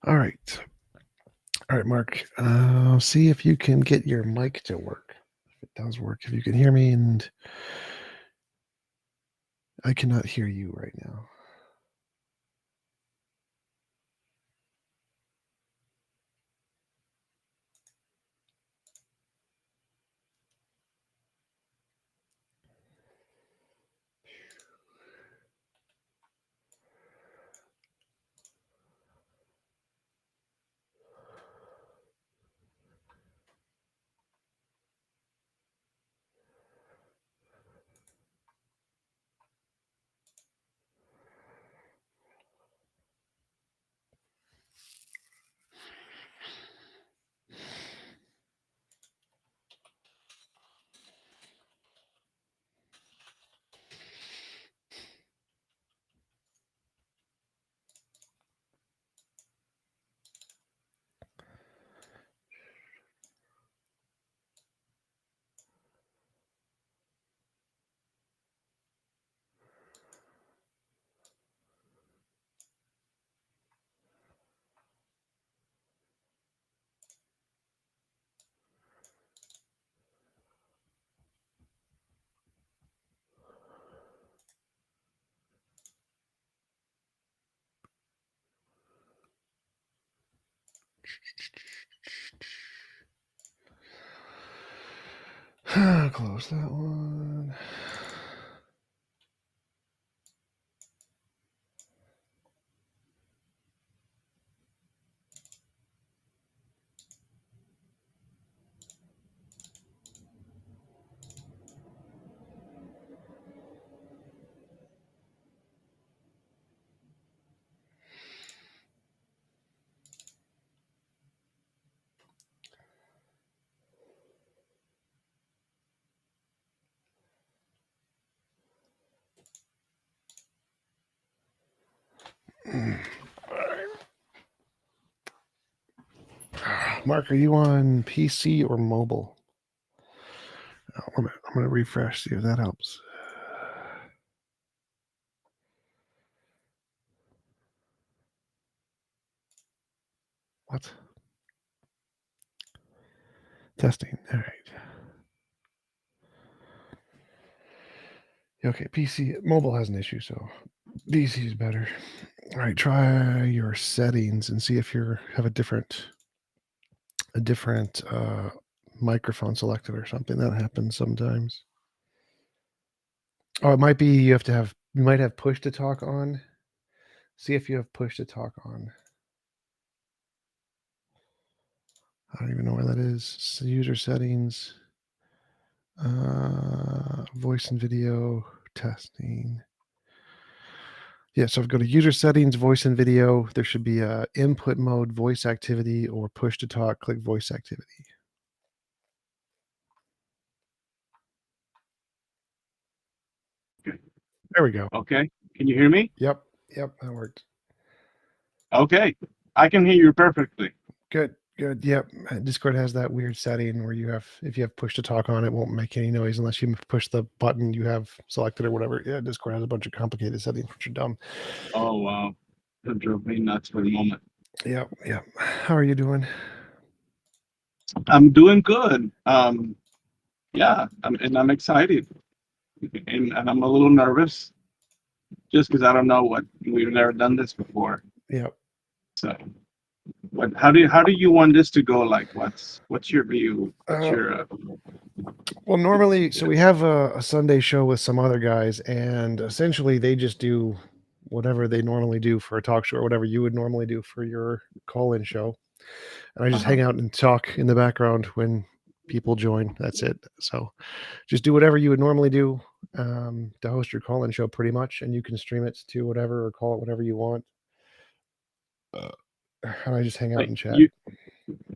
All right. All right, Mark. See if you can get your mic to work. If it does work, if you can hear me, and I cannot hear you right now. Close that one. Mark, are you on PC or mobile? I'm going to refresh, see if that helps. What? Testing. All right. Okay, PC. Mobile has an issue, so PC is better. All right, try your settings and see if you have a different microphone selected or something. That happens sometimes. Oh, it might be you might have push to talk on. See if you have push to talk on. I don't even know where that is. So user settings, voice and video testing. Yeah, so if I go to user settings, voice and video, there should be a input mode, voice activity, or push to talk. Click voice activity. Okay. There we go. Okay. Can you hear me? Yep, that worked. Okay. I can hear you perfectly. Good. Yep. Discord has that weird setting where if you have push to talk on, it won't make any noise unless you push the button you have selected or whatever. Yeah, Discord has a bunch of complicated settings, which are dumb. Oh, wow. That drove me nuts for the moment. Yep. How are you doing? I'm doing good. Yeah, I'm excited. And I'm a little nervous just because I don't know we've never done this before. Yep. So how do you want this to go? Like, what's your view? What's your Well, normally, so we have a Sunday show with some other guys, and essentially they just do whatever they normally do for a talk show or whatever you would normally do for your call-in show. And I just hang out and talk in the background when people join. That's it. So just do whatever you would normally do to host your call-in show pretty much, and you can stream it to whatever or call it whatever you want. And I just hang out like and chat.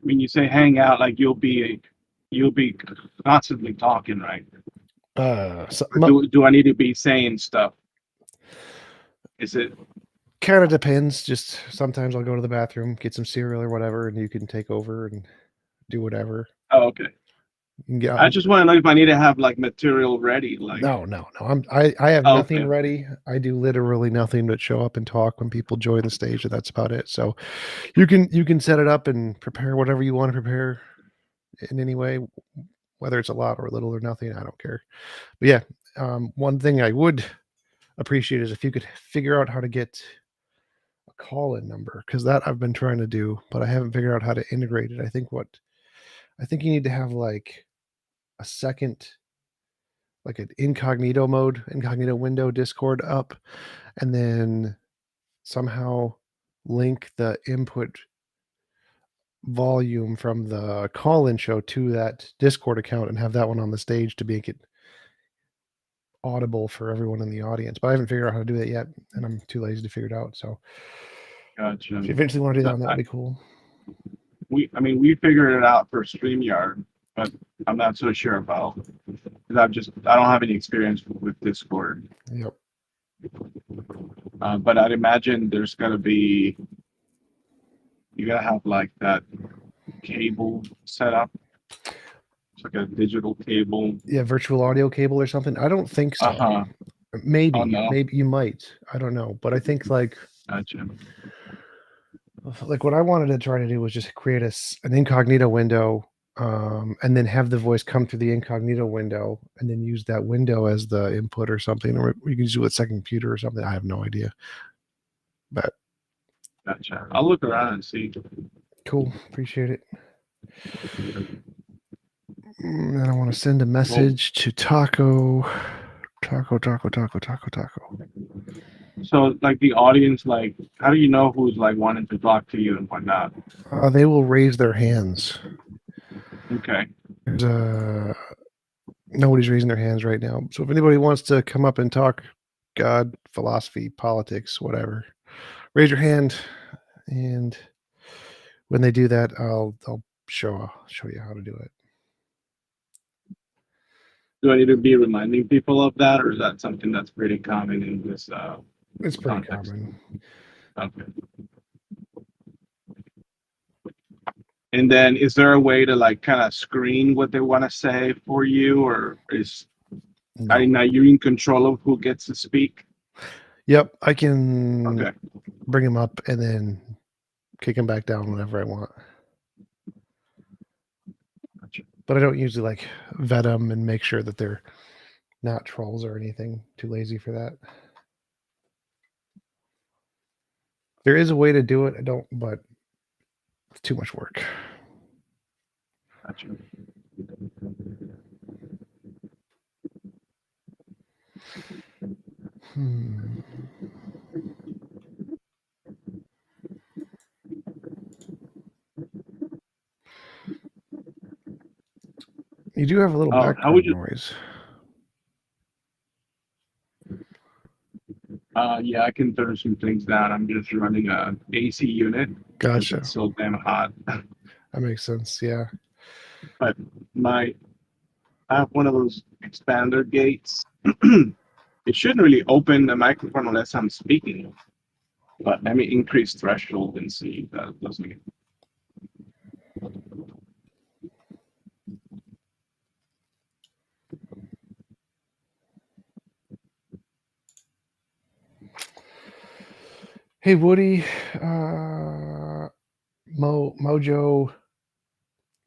when you say hang out, like you'll be constantly talking, right? Do I need to be saying stuff? Is it kind of depends? Just sometimes I'll go to the bathroom, get some cereal or whatever, and you can take over and do whatever. Oh, okay. I just want to know if I need to have like material ready. Like no. I have nothing okay. ready. I do literally nothing but show up and talk when people join the stage, and that's about it. So you can set it up and prepare whatever you want to prepare in any way, whether it's a lot or little or nothing. I don't care. But yeah, one thing I would appreciate is if you could figure out how to get a call-in number, because that I've been trying to do, but I haven't figured out how to integrate it. I think you need to have like a second, like an incognito window Discord up, and then somehow link the input volume from the call-in show to that Discord account and have that one on the stage to make it audible for everyone in the audience. But I haven't figured out how to do that yet, and I'm too lazy to figure it out. So Gotcha. if you eventually want to do that, that'd be cool. We figured it out for StreamYard, but I'm not so sure about, because I don't have any experience with Discord. Yep. But I'd imagine there's gotta be, you gotta have like that cable set up. It's like a digital cable. Yeah, virtual audio cable or something. I don't think so. Uh-huh. Maybe, Oh, no. maybe you might. I don't know, but I think like Gotcha. Like what I wanted to try to do was just create an incognito window, and then have the voice come through the incognito window, and then use that window as the input or something, or you can do it second computer or something. I have no idea, but Gotcha. I'll look around and see. Cool, appreciate it. And I want to send a message to Taco. So, like the audience, like, how do you know who's like wanting to talk to you and whatnot? They will raise their hands. Okay. There's nobody's raising their hands right now. So if anybody wants to come up and talk God, philosophy, politics, whatever, raise your hand, and when they do that, I'll show you how to do it. Do I need to be reminding people of that, or is that something that's pretty common in this? It's pretty context? common. Okay. And then, is there a way to like kind of screen what they want to say for you, or is No. you're in control of who gets to speak? Yep, I can Okay. bring them up and then kick them back down whenever I want. Gotcha. But I don't usually like vet them and make sure that they're not trolls or anything. Too lazy for that. There is a way to do it. I don't, but it's too much work. Gotcha. You do have a little background noise. Yeah, I can turn some things down. I'm just running a AC unit. Gotcha. It's so damn hot. That makes sense. Yeah. But I have one of those expander gates. It shouldn't really open the microphone unless I'm speaking. But let me increase threshold and see if that doesn't get. Hey, Woody, Mojo,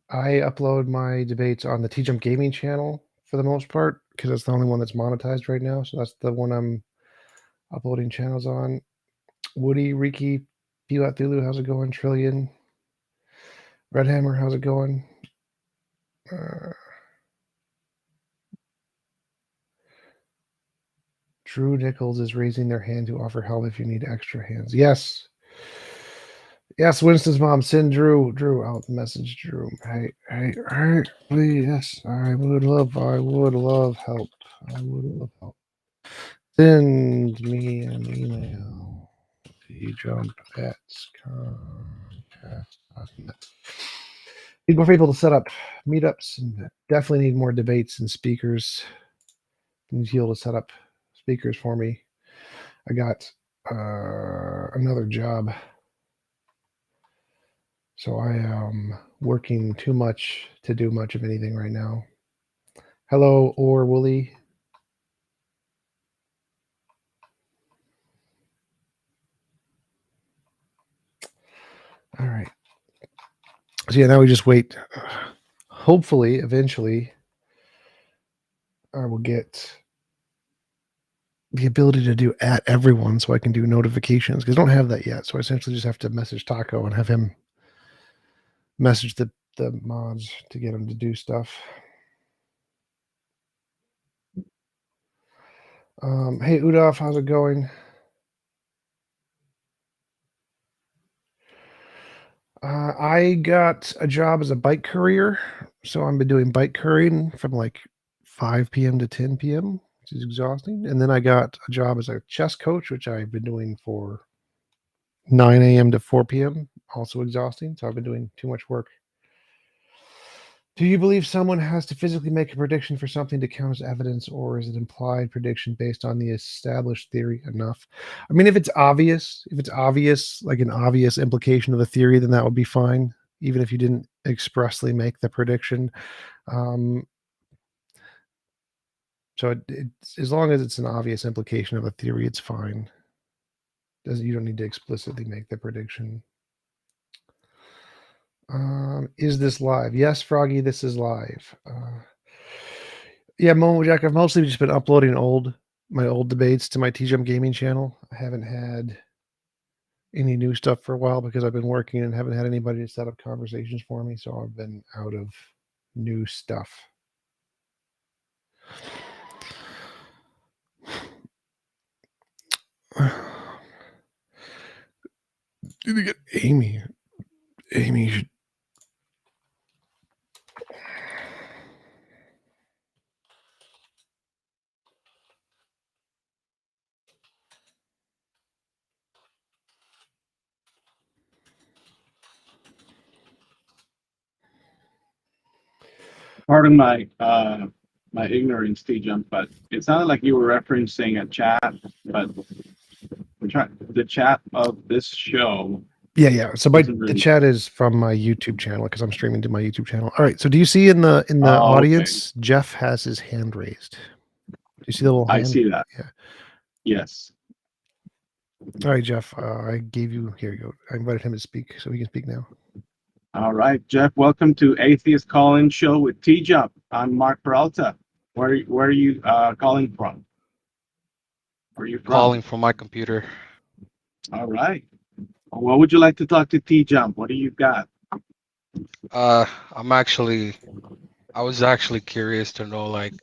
I upload my debates on the T-Jump Gaming channel for the most part, because that's the only one that's monetized right now. So that's the one I'm uploading channels on. Woody, Riki, Pilat Thulu, how's it going? Trillion, Red Hammer, how's it going? Drew Nichols is raising their hand to offer help if you need extra hands. Yes. Yes, Winston's mom. Send Drew out the message. Drew. Hey, please. Yes, I would love help. I would love help. Send me an email. Jump@comcast.net. Need more people to set up meetups, and definitely need more debates and speakers. Need people to set up speakers for me. I got another job So I am working too much to do much of anything right now. Hello, or Wooly. All right. So yeah, now we just wait. Hopefully, eventually, I will get the ability to do at everyone so I can do notifications, because I don't have that yet. So I essentially just have to message Taco and have him message the mods to get them to do stuff. Hey, Udolph, how's it going? I got a job as a bike courier, so I've been doing bike couriering from like 5 p.m. to 10 p.m., which is exhausting. And then I got a job as a chess coach, which I've been doing for 9 a.m. to 4 p.m., also exhausting. So I've been doing too much work. Do you believe someone has to physically make a prediction for something to count as evidence, or is it implied prediction based on the established theory enough? I mean, if it's obvious, like an obvious implication of the theory, then that would be fine, even if you didn't expressly make the prediction. So as long as it's an obvious implication of a theory, it's fine. You don't need to explicitly make the prediction. Is this live? Yes, Froggy, this is live. Yeah, Momo Jack, I've mostly just been uploading my old debates to my TGM gaming channel. I haven't had any new stuff for a while because I've been working and haven't had anybody to set up conversations for me, so I've been out of new stuff. Did they get Amy? Amy should. Pardon my my ignorance, T-Jump, but it sounded like you were referencing a chat, but the chat of this show. Yeah. So doesn't the really. chat is from my YouTube channel because I'm streaming to my YouTube channel. All right. So do you see in the Oh, okay. audience, Jeff has his hand raised? Do you see the little hand? I see that. Yeah. Yes. All right, Jeff. I gave you. Here you go. I invited him to speak, so he can speak now. All right, Jeff. Welcome to Atheist Call-In Show with T-Jump. I'm Mark Peralta. Where are you calling from? Where are you from? Calling from my computer. All right. What would you like to talk to T-Jump? What do you got? I was actually curious to know like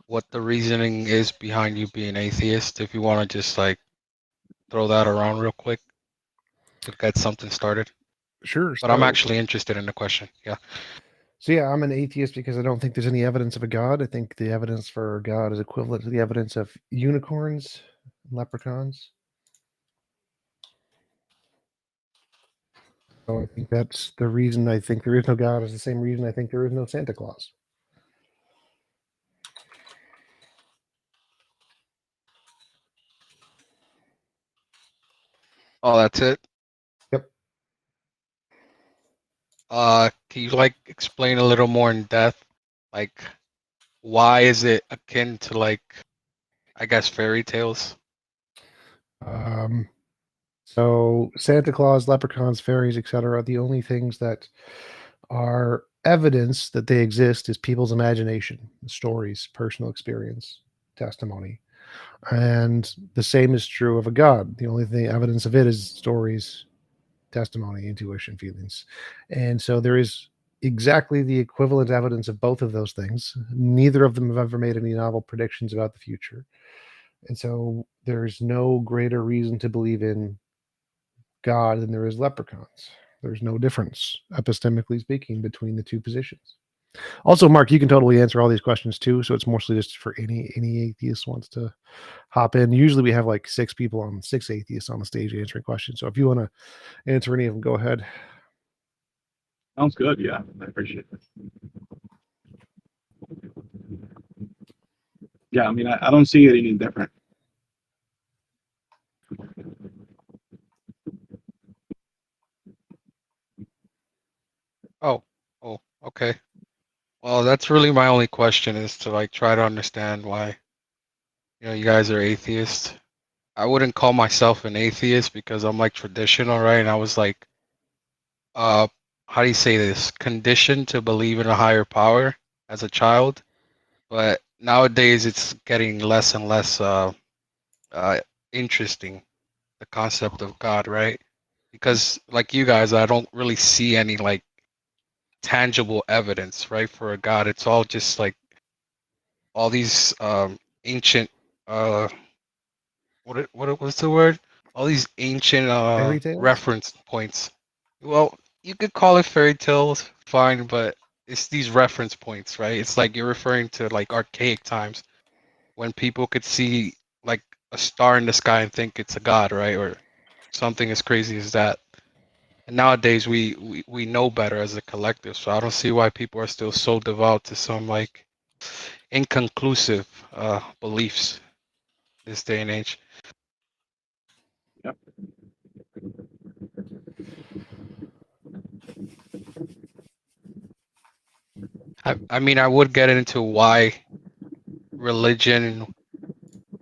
what the reasoning is behind you being atheist. If you want to just like throw that around real quick to get something started. Sure. But I'm actually interested in the question. Yeah. So yeah, I'm an atheist because I don't think there's any evidence of a god. I think the evidence for God is equivalent to the evidence of unicorns, and leprechauns. So I think that's the reason I think there is no God is the same reason I think there is no Santa Claus. Oh, that's it? Yep. Can you like explain a little more in depth? Like why is it akin to like I guess fairy tales? So Santa Claus, leprechauns, fairies, etc. The only things that are evidence that they exist is people's imagination, stories, personal experience, testimony. And the same is true of a god. The only thing evidence of it is stories, testimony, intuition, feelings. And so there is exactly the equivalent evidence of both of those things. Neither of them have ever made any novel predictions about the future. And so there's no greater reason to believe in God than there is leprechauns. There's no difference, epistemically speaking, between the two positions. Also, Mark, you can totally answer all these questions too. So it's mostly just for any atheist wants to hop in. Usually we have like six atheists on the stage answering questions. So if you want to answer any of them, go ahead. Sounds good. Yeah, I appreciate it. Yeah, I mean, I don't see it any different. Okay. Well, that's really my only question, is to like try to understand why, you guys are atheists. I wouldn't call myself an atheist because I'm like traditional, right? And I was like, uh, how do you say this? Conditioned to believe in a higher power as a child. But nowadays it's getting less and less uh interesting, the concept of God, right? Because like you guys, I don't really see any like tangible evidence, right, for a God. It's all just like all these ancient uh what's the word? All these ancient Fairy tales? reference points. Well, you could call it fairy tales, fine, but it's these reference points, right? It's like you're referring to like archaic times when people could see like a star in the sky and think it's a god, right? Or something as crazy as that. And nowadays we know better as a collective, so I don't see why people are still so devout to some like inconclusive beliefs this day and age. Yep. I mean, I would get into why religion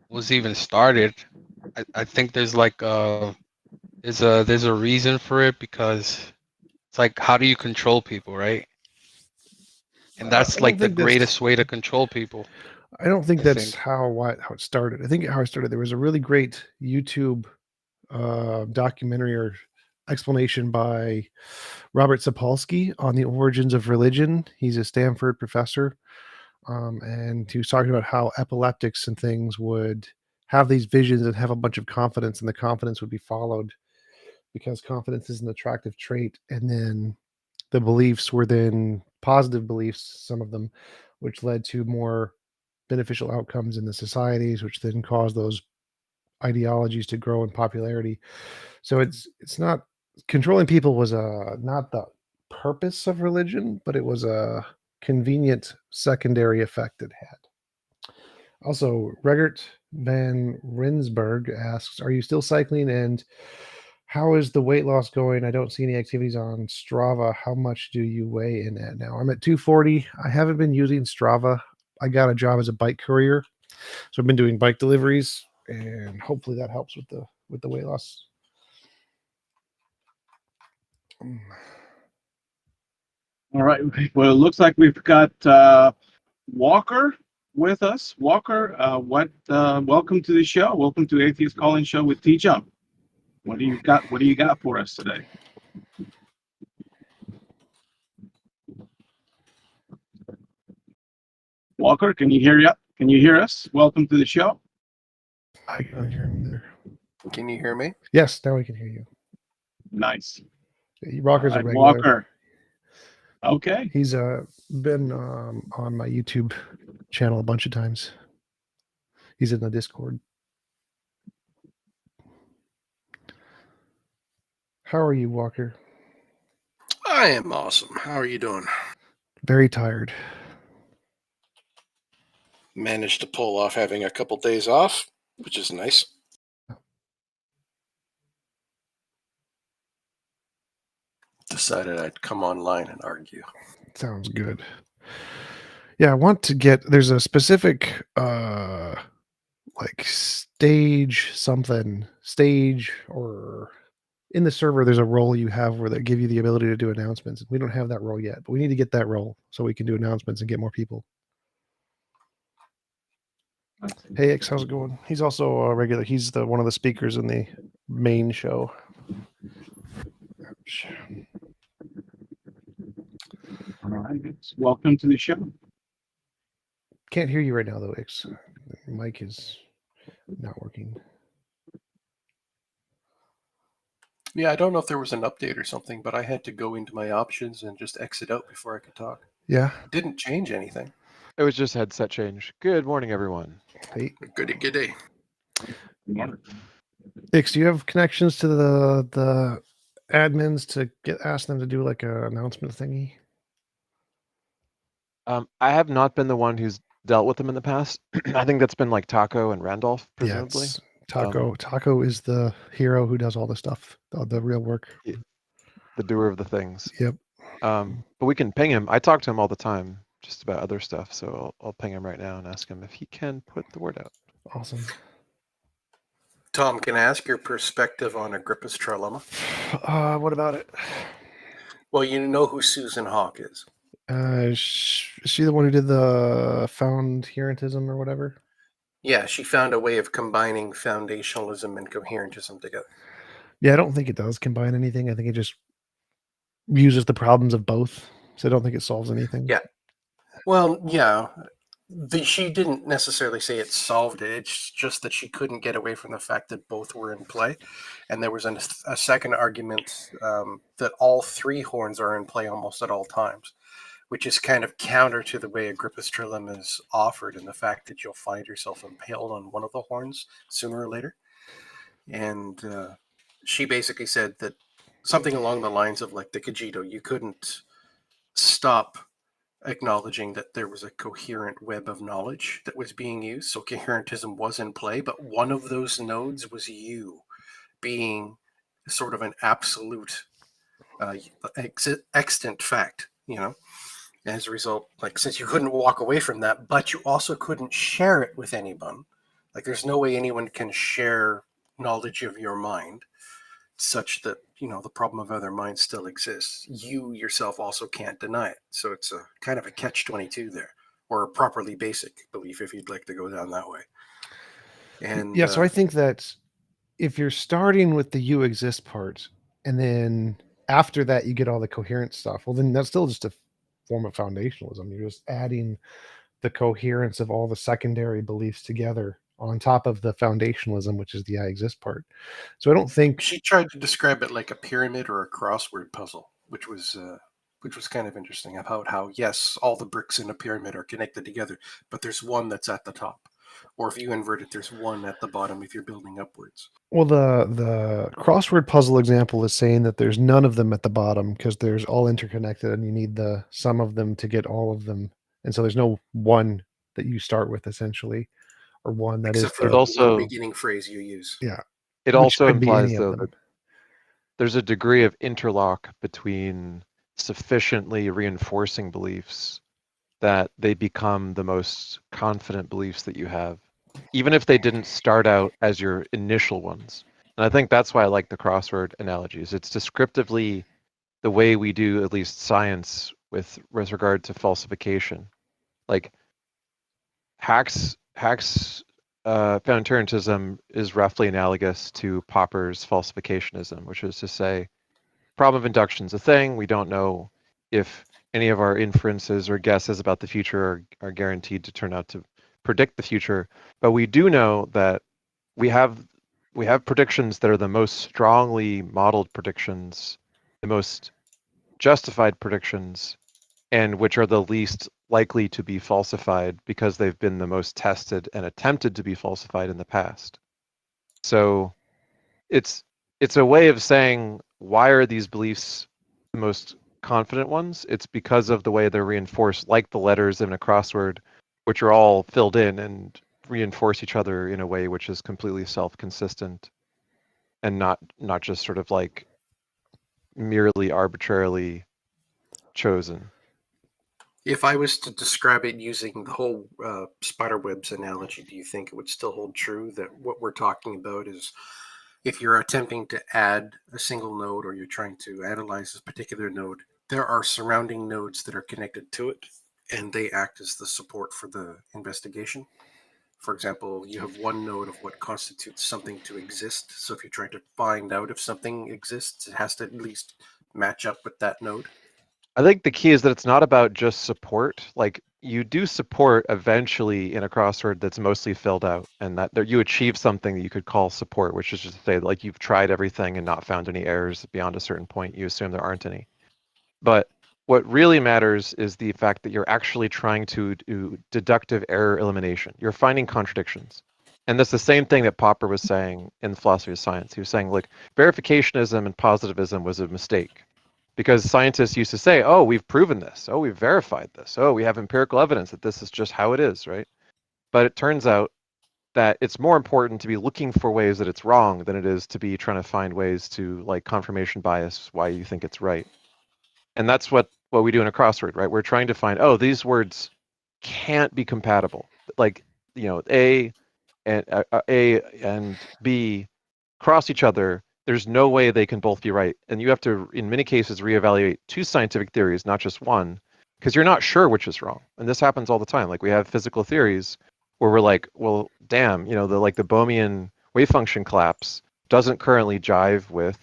was even started. I think there's like there's a reason for it, because it's like, how do you control people, right? And that's I don't like the think that's. greatest way to control people, I don't think I that's think. how it started. I think how it started. There was a really great YouTube documentary or explanation by Robert Sapolsky on the origins of religion. He's a Stanford professor, and he was talking about how epileptics and things would have these visions and have a bunch of confidence, and the confidence would be followed because confidence is an attractive trait. And then the beliefs were then positive beliefs, some of them, which led to more beneficial outcomes in the societies, which then caused those ideologies to grow in popularity. So it's not controlling people was not the purpose of religion, but it was a convenient secondary effect it had. Also, Regert van Rensburg asks, "Are you still cycling? And how is the weight loss going? I don't see any activities on Strava. How much do you weigh in at now?" I'm at 240. I haven't been using Strava. I got a job as a bike courier, so I've been doing bike deliveries, and hopefully that helps with the weight loss. All right. Well, it looks like we've got Walker with us. Walker, welcome to the show. Welcome to Atheist Call-In Show with T-Jump. What do you got? What do you got for us today? Walker, can you hear you? Can you hear us? Welcome to the show. I can hear him there. Can you hear me? Yes, now we can hear you. Nice. Rocker's All a right, regular. Walker. Okay. He's been on my YouTube channel a bunch of times. He's in the Discord. How are you, Walker? I am awesome. How are you doing? Very tired. Managed to pull off having a couple days off, which is nice. Decided I'd come online and argue. Sounds good. Yeah, I want to get, there's a specific like stage or in the server there's a role you have where they give you the ability to do announcements. We don't have that role yet, but we need to get that role so we can do announcements and get more people. Hey X, how's it going? He's also a regular. He's one of the speakers in the main show. Ouch. All right. Welcome to the show. Can't hear you right now though, X. The mic is not working. Yeah, I don't know if there was an update or something, but I had to go into my options and just exit out before I could talk. Yeah. It didn't change anything. It was just headset change. Good morning, everyone. Hey Goody. X, do you have connections to the admins to ask them to do like an announcement thingy? I have not been the one who's dealt with them in the past. I think that's been like Taco and Randolph, presumably. Yeah, it's Taco. Taco is the hero who does all the stuff, the real work. The doer of the things. Yep. But we can ping him. I talk to him all the time, just about other stuff. So I'll ping him right now and ask him if he can put the word out. Awesome. Tom, can I ask your perspective on Agrippa's trilemma? What about it? Well, you know who Susan Hawk is. Is she the one who did the found herentism or whatever? Yeah, she found a way of combining foundationalism and coherentism together. Yeah, I don't think it does combine anything. I think it just uses the problems of both. So I don't think it solves anything. Yeah. Well, yeah, she didn't necessarily say it solved it. It's just that she couldn't get away from the fact that both were in play. And there was a second argument that all three horns are in play almost at all times, which is kind of counter to the way Agrippa's trilemma is offered, and the fact that you'll find yourself impaled on one of the horns sooner or later. And she basically said that something along the lines of like the Cogito, you couldn't stop acknowledging that there was a coherent web of knowledge that was being used. So coherentism was in play, but one of those nodes was you being sort of an absolute extant fact, you know. As a result, like, since you couldn't walk away from that, but you also couldn't share it with anyone, like there's no way anyone can share knowledge of your mind such that, you know, the problem of other minds still exists. You yourself also can't deny it. So it's a kind of a catch-22 there, or a properly basic belief if you'd like to go down that way. And yeah, so I think that if you're starting with the you exist part, and then after that you get all the coherent stuff, well, then that's still just a form of foundationalism. You're just adding the coherence of all the secondary beliefs together on top of the foundationalism, which is the I exist part. So I don't think she tried to describe it like a pyramid or a crossword puzzle, which was kind of interesting about how, yes, all the bricks in a pyramid are connected together, but there's one that's at the top. Or if you invert it, there's one at the bottom if you're building upwards. well, the crossword puzzle example is saying that there's none of them at the bottom because there's all interconnected and you need the sum of them to get all of them. And so there's no one that you start with essentially, or one that Except is for the, the also- one beginning phrase you use. yeah. It Which also could be any implies, of though, them. that there's a degree of interlock between sufficiently reinforcing beliefs that they become the most confident beliefs that you have, even if they didn't start out as your initial ones. And I think that's why I like the crossword analogies. It's descriptively the way we do at least science with regard to falsification. Like Hack's founitarianism is roughly analogous to Popper's falsificationism, which is to say, problem of induction is a thing. We don't know if any of our inferences or guesses about the future are guaranteed to turn out to predict the future, but we do know that we have predictions that are the most strongly modeled predictions, the most justified predictions, and which are the least likely to be falsified because they've been the most tested and attempted to be falsified in the past. So it's a way of saying, why are these beliefs the most confident ones? It's because of the way they're reinforced, like the letters in a crossword, which are all filled in and reinforce each other in a way which is completely self-consistent and not just sort of like merely arbitrarily chosen. If I was to describe it using the whole spiderwebs analogy, do you think it would still hold true that what we're talking about is if you're attempting to add a single node or you're trying to analyze this particular node, there are surrounding nodes that are connected to it, and they act as the support for the investigation. For example, you have one node of what constitutes something to exist. So if you're trying to find out if something exists, it has to at least match up with that node. I think the key is that it's not about just support. Like, you do support eventually in a crossword that's mostly filled out, and that you achieve something that you could call support, which is just to say, like, you've tried everything and not found any errors beyond a certain point. You assume there aren't any. But what really matters is the fact that you're actually trying to do deductive error elimination. You're finding contradictions. And that's the same thing that Popper was saying in the philosophy of science. He was saying, look, verificationism and positivism was a mistake. Because scientists used to say, oh, we've proven this. Oh, we've verified this. Oh, we have empirical evidence that this is just how it is, right? But it turns out that it's more important to be looking for ways that it's wrong than it is to be trying to find ways to, like, confirmation bias why you think it's right. And that's what we do in a crossword, right? We're trying to find, oh, these words can't be compatible. Like, A and B cross each other. There's no way they can both be right. And you have to, in many cases, reevaluate two scientific theories, not just one, because you're not sure which is wrong. And this happens all the time. Like we have physical theories where we're like, well, damn, the Bohmian wave function collapse doesn't currently jive with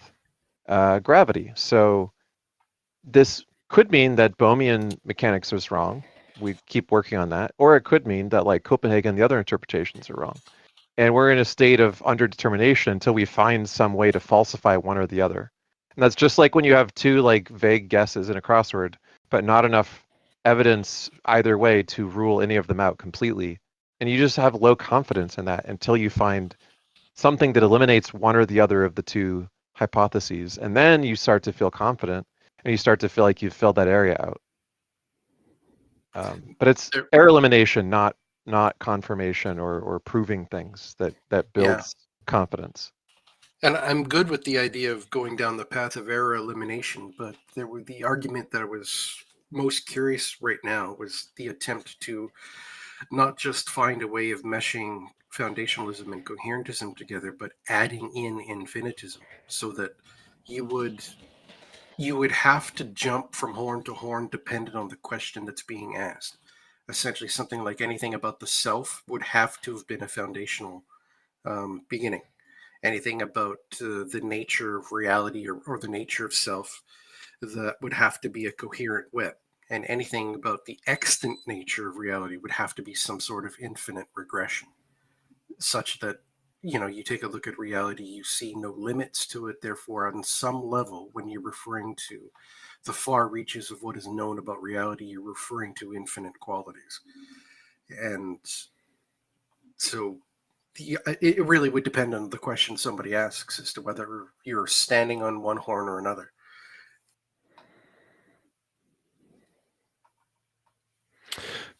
gravity. So this could mean that Bohmian mechanics was wrong. We keep working on that. Or it could mean that like Copenhagen and the other interpretations are wrong. And we're in a state of underdetermination until we find some way to falsify one or the other. And that's just like when you have two like vague guesses in a crossword, but not enough evidence either way to rule any of them out completely. And you just have low confidence in that until you find something that eliminates one or the other of the two hypotheses. And then you start to feel confident and you start to feel like you've filled that area out. But it's error elimination, not confirmation or proving things that builds confidence. And I'm good with the idea of going down the path of error elimination, but the argument that I was most curious right now was the attempt to not just find a way of meshing foundationalism and coherentism together, but adding in infinitism, so that you would have to jump from horn to horn dependent on the question that's being asked. Essentially, something like anything about the self would have to have been a foundational beginning. Anything about the nature of reality or the nature of self, that would have to be a coherent web. And anything about the extant nature of reality would have to be some sort of infinite regression, such that, you take a look at reality, you see no limits to it. Therefore, on some level, when you're referring to the far reaches of what is known about reality, you're referring to infinite qualities. And so it really would depend on the question somebody asks as to whether you're standing on one horn or another.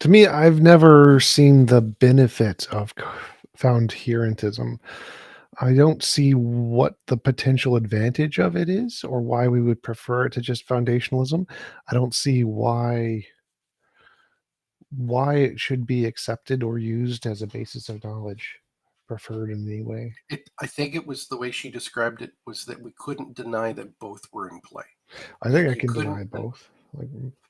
To me, I've never seen the benefit of coherentism. I don't see what the potential advantage of it is or why we would prefer it to just foundationalism. I don't see why it should be accepted or used as a basis of knowledge, preferred in any way. I think it was the way she described it was that we couldn't deny that both were in play. I think I You can couldn't- deny both.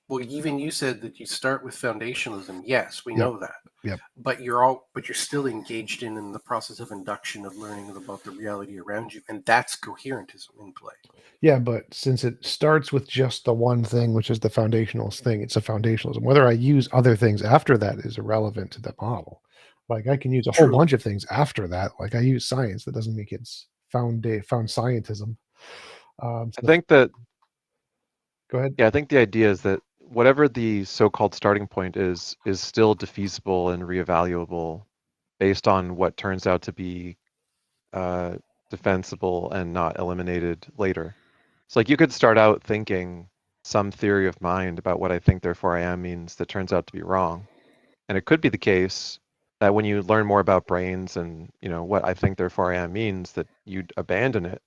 Well, even you said that you start with foundationalism. Yes, we know that. Yep. But you're still engaged in the process of induction, of learning about the reality around you, and that's coherentism in play. Yeah, but since it starts with just the one thing, which is the foundationalist thing, it's a foundationalism. Whether I use other things after that is irrelevant to the model. Like I can use a whole bunch of things after that. Like I use science. That doesn't make it found scientism. I think that. Go ahead. Yeah, I think the idea is that whatever the so-called starting point is still defeasible and reevaluable based on what turns out to be defensible and not eliminated later. So like you could start out thinking some theory of mind about what I think therefore I am means that turns out to be wrong. And it could be the case that when you learn more about brains and what I think therefore I am means that you'd abandon it.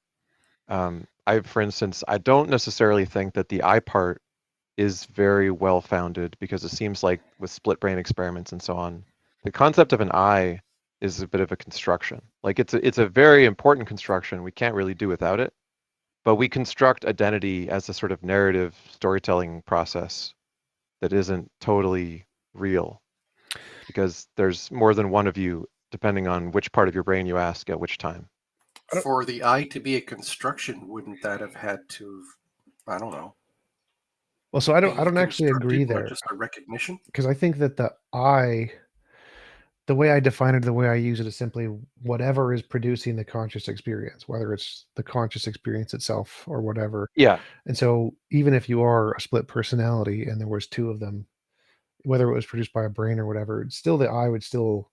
For instance, I don't necessarily think that the I part is very well founded because it seems like with split brain experiments and so on, the concept of an I is a bit of a construction. Like it's a very important construction. We can't really do without it, but we construct identity as a sort of narrative storytelling process that isn't totally real because there's more than one of you depending on which part of your brain you ask at which time. For the I to be a construction, wouldn't that have had to, I don't know. Well, so I don't actually agree there. Just a recognition? Because I think that the way I define it, the way I use it is simply whatever is producing the conscious experience, whether it's the conscious experience itself or whatever. Yeah. And so even if you are a split personality and there was two of them, whether it was produced by a brain or whatever, still the I would still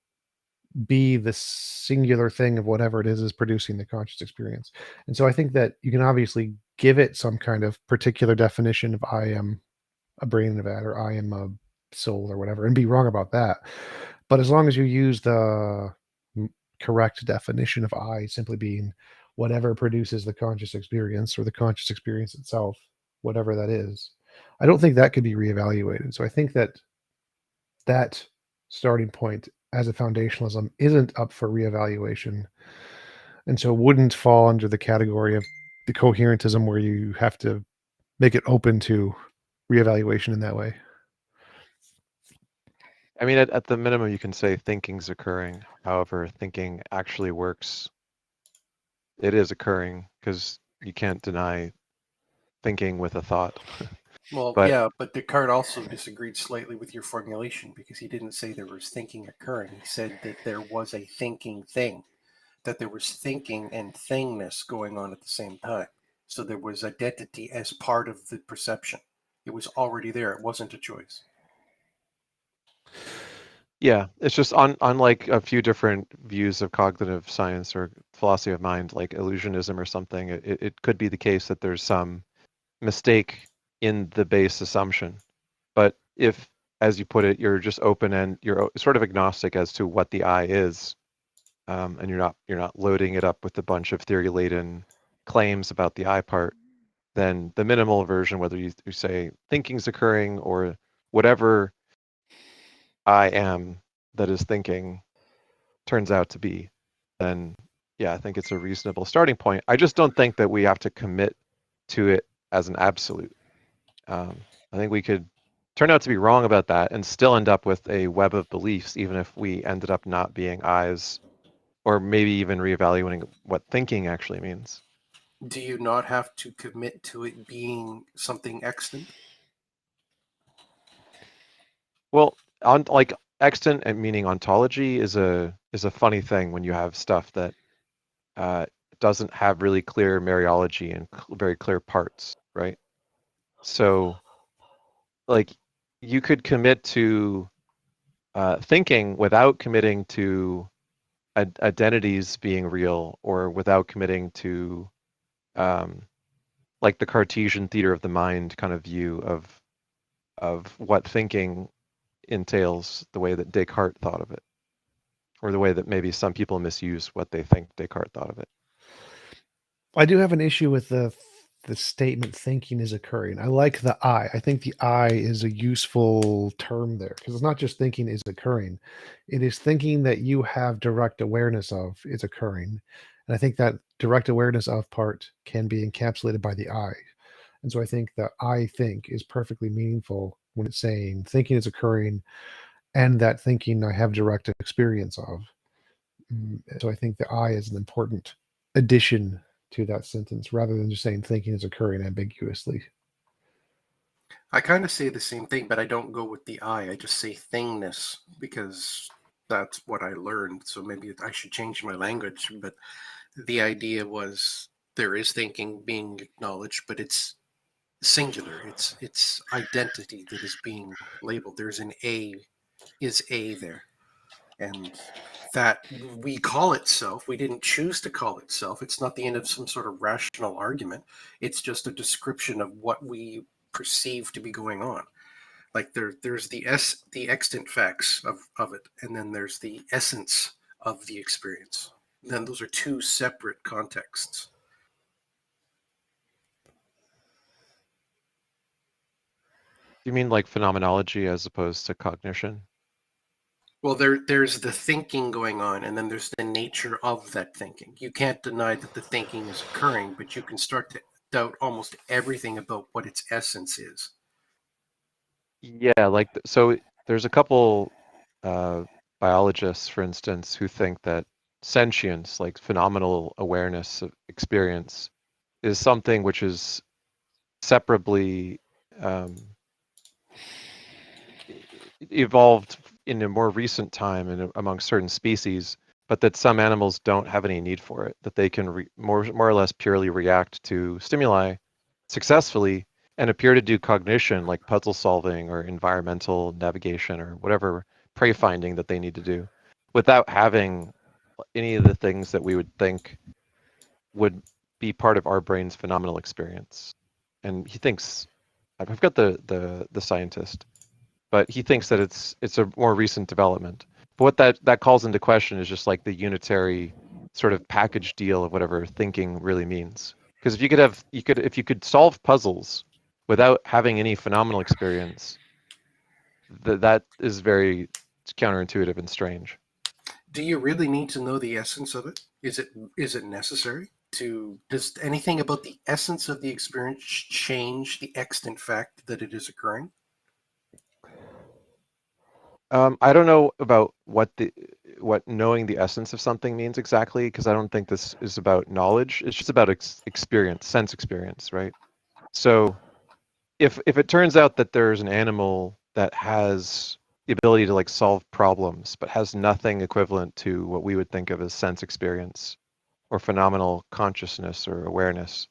be the singular thing of whatever it is producing the conscious experience. And so I think that you can obviously give it some kind of particular definition of I am a brain of that or I am a soul or whatever and be wrong about that. But as long as you use the correct definition of I simply being whatever produces the conscious experience or the conscious experience itself, whatever that is, I don't think that could be reevaluated. So I think that that starting point as a foundationalism isn't up for reevaluation, and so wouldn't fall under the category of the coherentism where you have to make it open to reevaluation in that way. I mean, at the minimum, you can say thinking's occurring. However, thinking actually works. It is occurring because you can't deny thinking with a thought. Well, But yeah, but Descartes also disagreed slightly with your formulation because he didn't say there was thinking occurring. He said that there was a thinking thing, that there was thinking and thingness going on at the same time. So there was identity as part of the perception. It was already there. It wasn't a choice. yeah, it's just on like a few different views of cognitive science or philosophy of mind, like illusionism or something. It could be the case that there's some mistake in the base assumption. But if, as you put it, you're just open and you're sort of agnostic as to what the I is, and you're not loading it up with a bunch of theory-laden claims about the I part, then the minimal version, whether you say thinking's occurring or whatever I am that is thinking turns out to be, then yeah, I think it's a reasonable starting point. I just don't think that we have to commit to it as an absolute. I think we could turn out to be wrong about that and still end up with a web of beliefs, even if we ended up not being I's, or maybe even reevaluating what thinking actually means. Do you not have to commit to it being something extant? Well, on like extant and meaning ontology is a funny thing when you have stuff that doesn't have really clear Mariology and very clear parts, right? So, like, you could commit to thinking without committing to identities being real, or without committing to like the Cartesian theater of the mind kind of view of what thinking entails, the way that Descartes thought of it, or the way that maybe some people misuse what they think Descartes thought of it. I do have an issue with the statement thinking is occurring. I like the I. I think the I is a useful term there because it's not just thinking is occurring. It is thinking that you have direct awareness of is occurring. And I think that direct awareness of part can be encapsulated by the I. And so I think that I think is perfectly meaningful when it's saying thinking is occurring and that thinking I have direct experience of. So I think the I is an important addition to that sentence rather than just saying thinking is occurring ambiguously. I kind of say the same thing, but I don't go with the I just say thingness because that's what I learned. So maybe I should change my language. But the idea was there is thinking being acknowledged, but it's singular. It's identity that is being labeled. There's an A, is A there. And that we call it self. We didn't choose to call it self. It's not the end of some sort of rational argument. It's just a description of what we perceive to be going on. Like there's the extant facts of it, and then there's the essence of the experience. Then those are two separate contexts. You mean like phenomenology as opposed to cognition? Well, there's the thinking going on, and then there's the nature of that thinking. You can't deny that the thinking is occurring, but you can start to doubt almost everything about what its essence is. Yeah, like so there's a couple biologists, for instance, who think that sentience, like phenomenal awareness of experience, is something which is separably evolved in a more recent time and among certain species, but that some animals don't have any need for it, that they can more or less purely react to stimuli successfully and appear to do cognition like puzzle solving or environmental navigation or whatever prey finding that they need to do without having any of the things that we would think would be part of our brain's phenomenal experience. And he thinks, I've got the scientist, but he thinks that it's a more recent development. But what that calls into question is just like the unitary sort of package deal of whatever thinking really means. Because if you could solve puzzles without having any phenomenal experience, that is very counterintuitive and strange. Do you really need to know the essence of it? Is it necessary? Does anything about the essence of the experience change the extant fact that it is occurring? I don't know about what knowing the essence of something means exactly, because I don't think this is about knowledge. It's just about experience, sense experience, right? So if it turns out that there's an animal that has the ability to like solve problems, but has nothing equivalent to what we would think of as sense experience or phenomenal consciousness or awareness,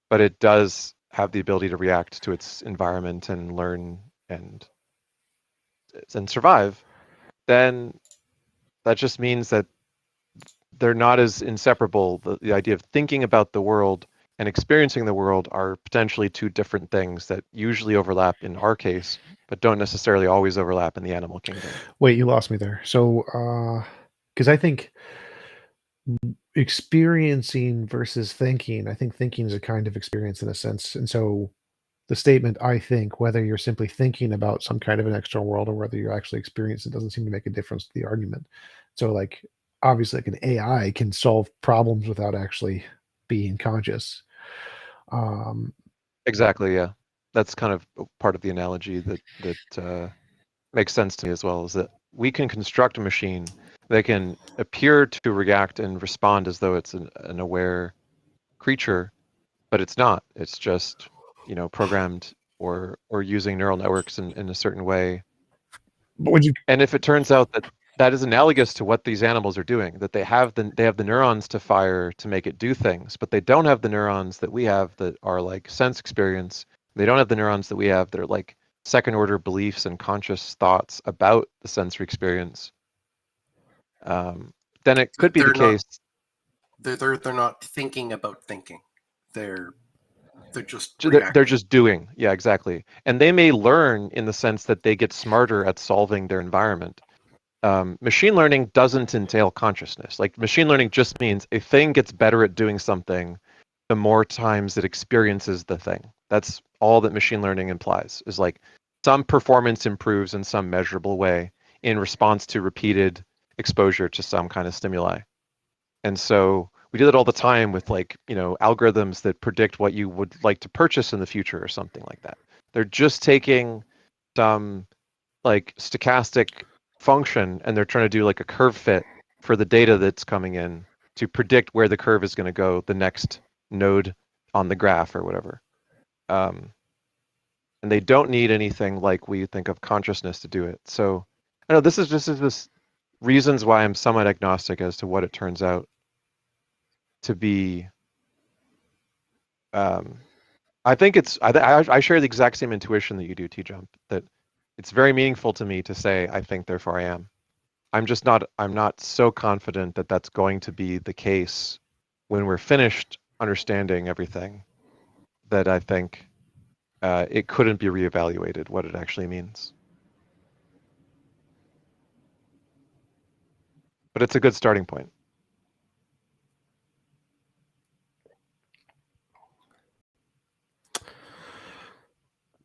but it does have the ability to react to its environment and learn and survive, then that just means that they're not as inseparable. The idea of thinking about the world and experiencing the world are potentially two different things that usually overlap in our case, but don't necessarily always overlap in the animal kingdom. Wait, you lost me there. So, because I think experiencing versus thinking, I think thinking is a kind of experience in a sense. And so the statement, I think, whether you're simply thinking about some kind of an external world or whether you're actually experiencing it, doesn't seem to make a difference to the argument. So, like, obviously, like an AI can solve problems without actually being conscious. Exactly, yeah. That's kind of part of the analogy that makes sense to me as well, is that we can construct a machine that can appear to react and respond as though it's an aware creature, but it's not. It's just, programmed or using neural networks in a certain way. But would you? And if it turns out that that is analogous to what these animals are doing, that they have the neurons to fire to make it do things, but they don't have the neurons that we have that are like sense experience. They don't have the neurons that we have that are like second order beliefs and conscious thoughts about the sensory experience. Then it could be the case. They're not thinking about thinking. They're just They're reacting. just doing. Yeah, exactly. And they may learn in the sense that they get smarter at solving their environment. Machine learning doesn't entail consciousness. Like machine learning just means a thing gets better at doing something the more times it experiences the thing. That's all that machine learning implies, is like some performance improves in some measurable way in response to repeated exposure to some kind of stimuli. And so we do that all the time with like, algorithms that predict what you would like to purchase in the future or something like that. They're just taking some like stochastic function and they're trying to do like a curve fit for the data that's coming in to predict where the curve is going to go the next node on the graph or whatever. And they don't need anything like we think of consciousness to do it. So I know this is this reasons why I'm somewhat agnostic as to what it turns out to be. I think I share the exact same intuition that you do, T-Jump, that it's very meaningful to me to say, I think, therefore I am. I'm not so confident that that's going to be the case when we're finished understanding everything, that I think it couldn't be reevaluated what it actually means. But it's a good starting point.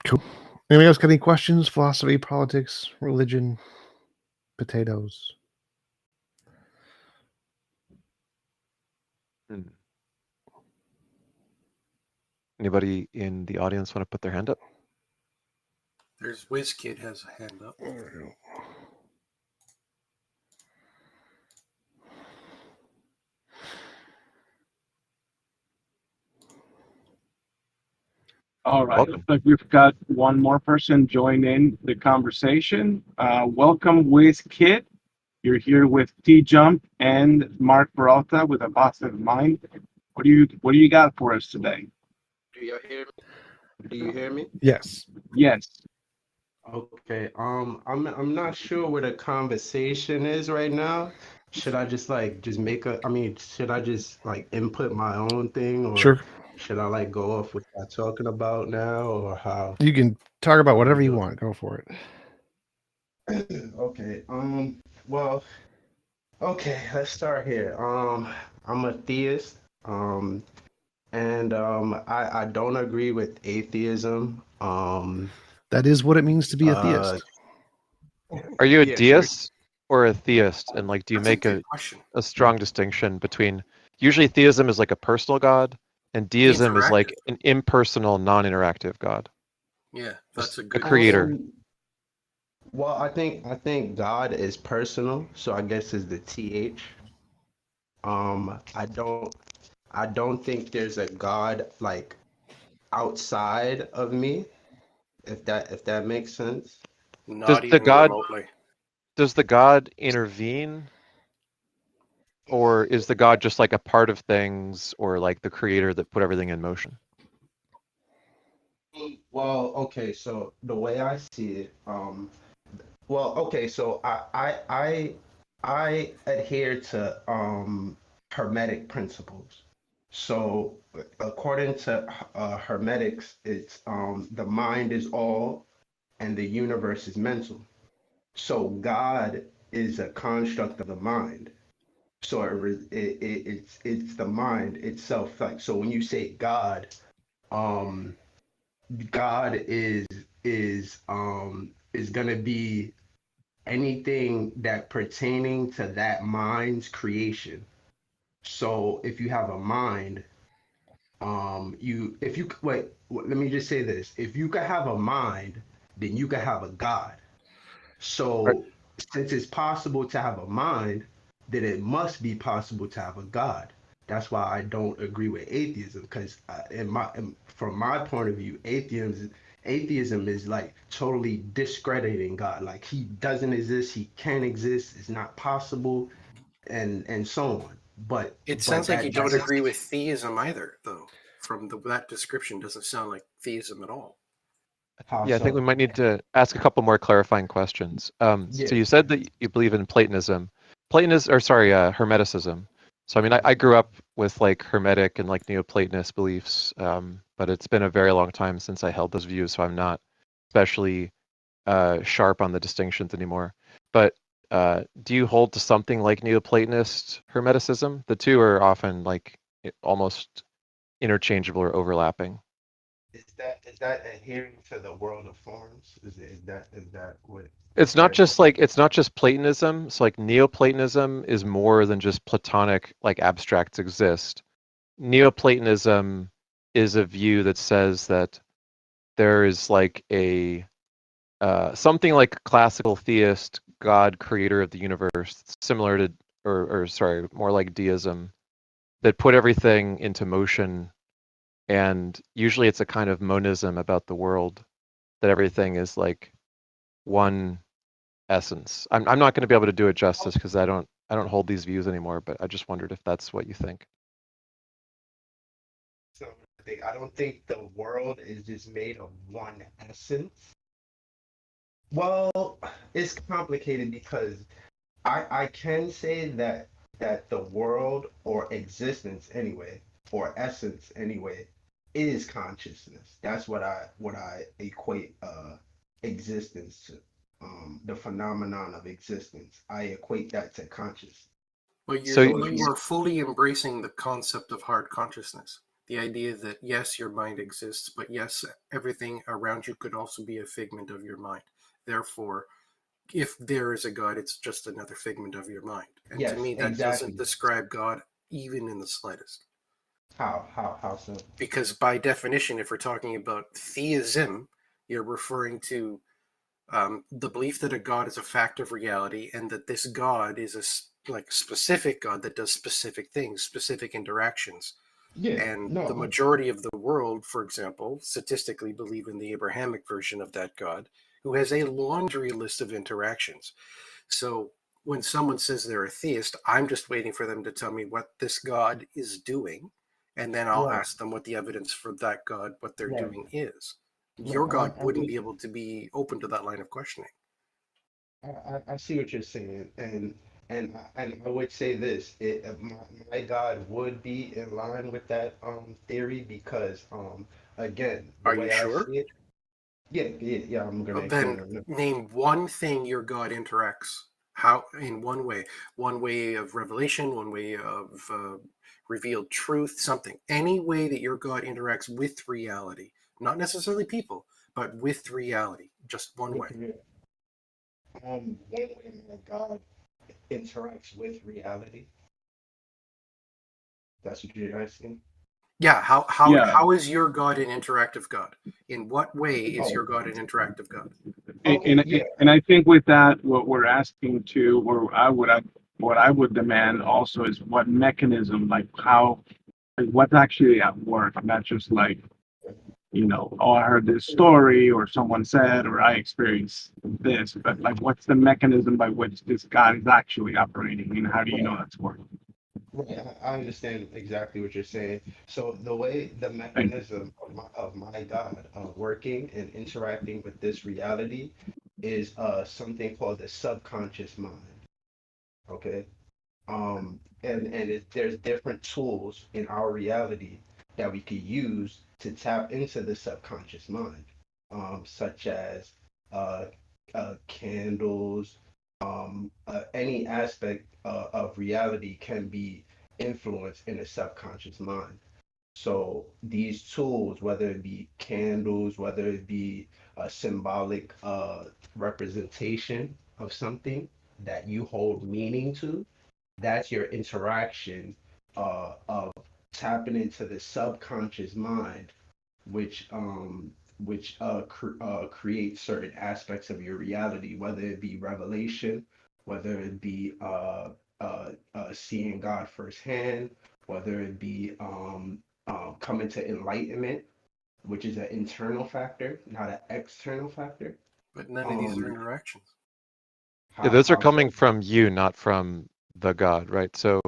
Cool. Anybody else got any questions? Philosophy, politics, religion, potatoes. Anybody in the audience want to put their hand up? There's WizKid has a hand up. All right. Welcome. Looks like we've got one more person join in the conversation. Welcome, WizKid. You're here with T-Jump and Mark Peralta with a positive mind. What do you got for us today? Do you hear me? Do you hear me? Yes. Yes. Okay. I'm not sure where the conversation is right now. Should I just should I just like input my own thing, or Sure. should I like go off what I'm talking about now, or how? You can talk about whatever you do want. Go for it. Okay. Well, okay, let's start here. I'm a theist. And And I don't agree with atheism. That is what it means to be a Uh, theist. Are you a yeah, deist or a theist? And like, do you That's a make good question. a strong distinction between, usually theism is like a personal God and deism is like Interactive. an impersonal, non-interactive God, Yeah, just that's a a good creator. well, I think God is personal, so I guess is the th. I don't think there's a God like outside of me, if that makes sense. Does Not the even God remotely. does the God intervene, or is the God just like a part of things, or like the creator that put everything in motion? Well, okay, so the way I see it, well, okay, so I adhere to Hermetic principles. So according to Hermetics, it's the mind is all and the universe is mental. So God is a construct of the mind. So it's the mind itself. Like so, when you say God, um, God is gonna be anything that pertaining to that mind's creation. So if you have a mind, you if you wait, let me just say this: if you could have a mind, then you could have a God. Right. So since it's possible to have a mind, then it must be possible to have a God. That's why I don't agree with atheism because from my point of view, atheism is like totally discrediting God. Like he doesn't exist, he can't exist, it's not possible, and so on. But It but sounds like you that don't that's agree with theism either, though. From that description, doesn't sound like theism at all. how Yeah, I think we so. might need to ask a couple more clarifying questions. So Yeah. you said that you believe in Platonism, Hermeticism. So I mean, I grew up with like Hermetic and like Neoplatonist beliefs, but it's been a very long time since I held those views, so I'm not especially sharp on the distinctions anymore. But do you hold to something like Neoplatonist Hermeticism? The two are often like almost interchangeable or overlapping. Is that adhering to the world of forms? Is that what It's not just Platonism. So like Neoplatonism is more than just Platonic like abstracts exist. Neoplatonism is a view that says that there is like a something like classical theist God creator of the universe, similar to or sorry, more like deism, that put everything into motion, and usually it's a kind of monism about the world, that everything is like one essence. I'm not going to be able to do it justice because I don't hold these views anymore, but I just wondered if that's what you think. so I don't think the world is just made of one essence. Well, it's complicated because I can say that the world or existence anyway, or essence anyway, is consciousness. That's what I equate existence to. The phenomenon of existence. I equate that to consciousness. Well, So So if you you are fully embracing the concept of hard consciousness. The idea that yes, your mind exists, but yes, everything around you could also be a figment of your mind. Therefore, if there is a God, it's just another figment of your mind. And to yes, me, that doesn't exactly. describe God even in the slightest. How so? Because by definition, if we're talking about theism, you're referring to the belief that a God is a fact of reality, and that this God is like specific God that does specific things, specific interactions. Yeah, And the no, majority of the world, for example, statistically believe in the Abrahamic version of that God, who has a laundry list of interactions. So when someone says they're a theist, I'm just waiting for them to tell me what this God is doing, and then I'll right, ask them what the evidence for that God, what they're right, doing is. right. Your God wouldn't be able to be open to that line of questioning. I see what you're saying, and I would say this: my God would be in line with that theory because again, the Are you way I sure? see it, yeah, I'm gonna Then explain it. name one thing your God interacts How, in one way of revelation, one way of revealed truth, something, any way that your God interacts with reality, not necessarily people, but with reality, just one way. One way that God interacts with reality. That's what you're asking. Yeah, Yeah. how is your God an interactive God? In what way is Oh, your God an interactive God? okay, yeah. And I think with that, what we're asking to, or what I would demand also is what mechanism, like how, like what's actually at work, not just like, oh, I heard this story, or someone said, or I experienced this, but like what's the mechanism by which this God is actually operating, and how do you know that's working? Right, I understand exactly what you're saying. So the way the Thank you. mechanism of my God working and interacting with this reality is something called the subconscious mind. Okay. There's different tools in our reality that we could use to tap into the subconscious mind, such as uh, candles. Any aspect of reality can be influenced in the subconscious mind. So these tools, whether it be candles, whether it be a symbolic representation of something that you hold meaning to, that's your interaction of tapping into the subconscious mind, which creates certain aspects of your reality, whether it be revelation, whether it be seeing God firsthand, whether it be coming to enlightenment, which is an internal factor, not an external factor. But none of these are Um, interactions. Yeah, those are how coming so? from you, not from the God, right? So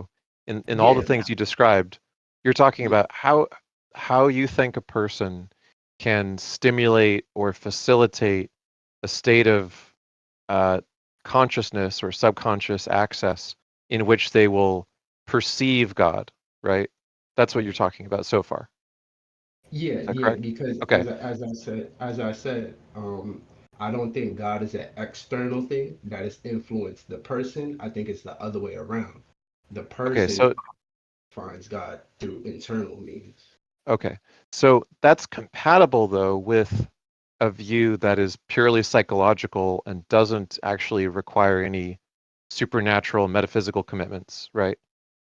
in all the Yeah, things you described, you're talking yeah, about how you think a person can stimulate or facilitate a state of uh, consciousness or subconscious access in which they will perceive God, right? That's what you're talking about so far. yeah, Is that yeah. correct? Because Okay. as I said, I don't think God is an external thing that has influenced the person. I think it's the other way around. The Okay. person So finds God through internal means. okay. So that's compatible though with a view that is purely psychological and doesn't actually require any supernatural metaphysical commitments, right?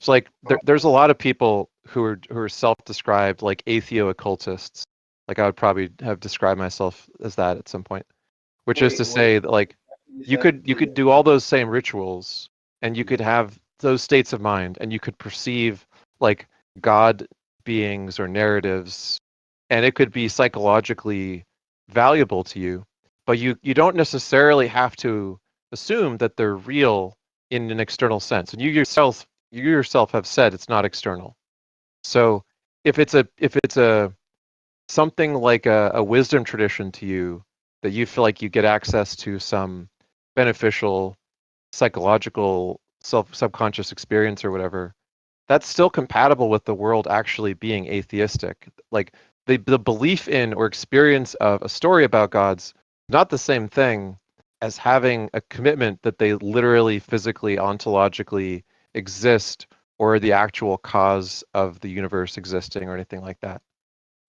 It's like there's a lot of people who are self-described like atheo-occultists. Like I would probably have described myself as that at some point, which is to Wait. say that like You you said, could you could do all those same rituals and you could have those states of mind and you could perceive like God beings or narratives and it could be psychologically valuable to you, but you don't necessarily have to assume that they're real in an external sense. And you yourself have said it's not external. So if it's a something like a wisdom tradition to you that you feel like you get access to some beneficial psychological subconscious experience or whatever, that's still compatible with the world actually being atheistic. Like the belief in or experience of a story about gods not the same thing as having a commitment that they literally, physically, ontologically exist or the actual cause of the universe existing or anything like that.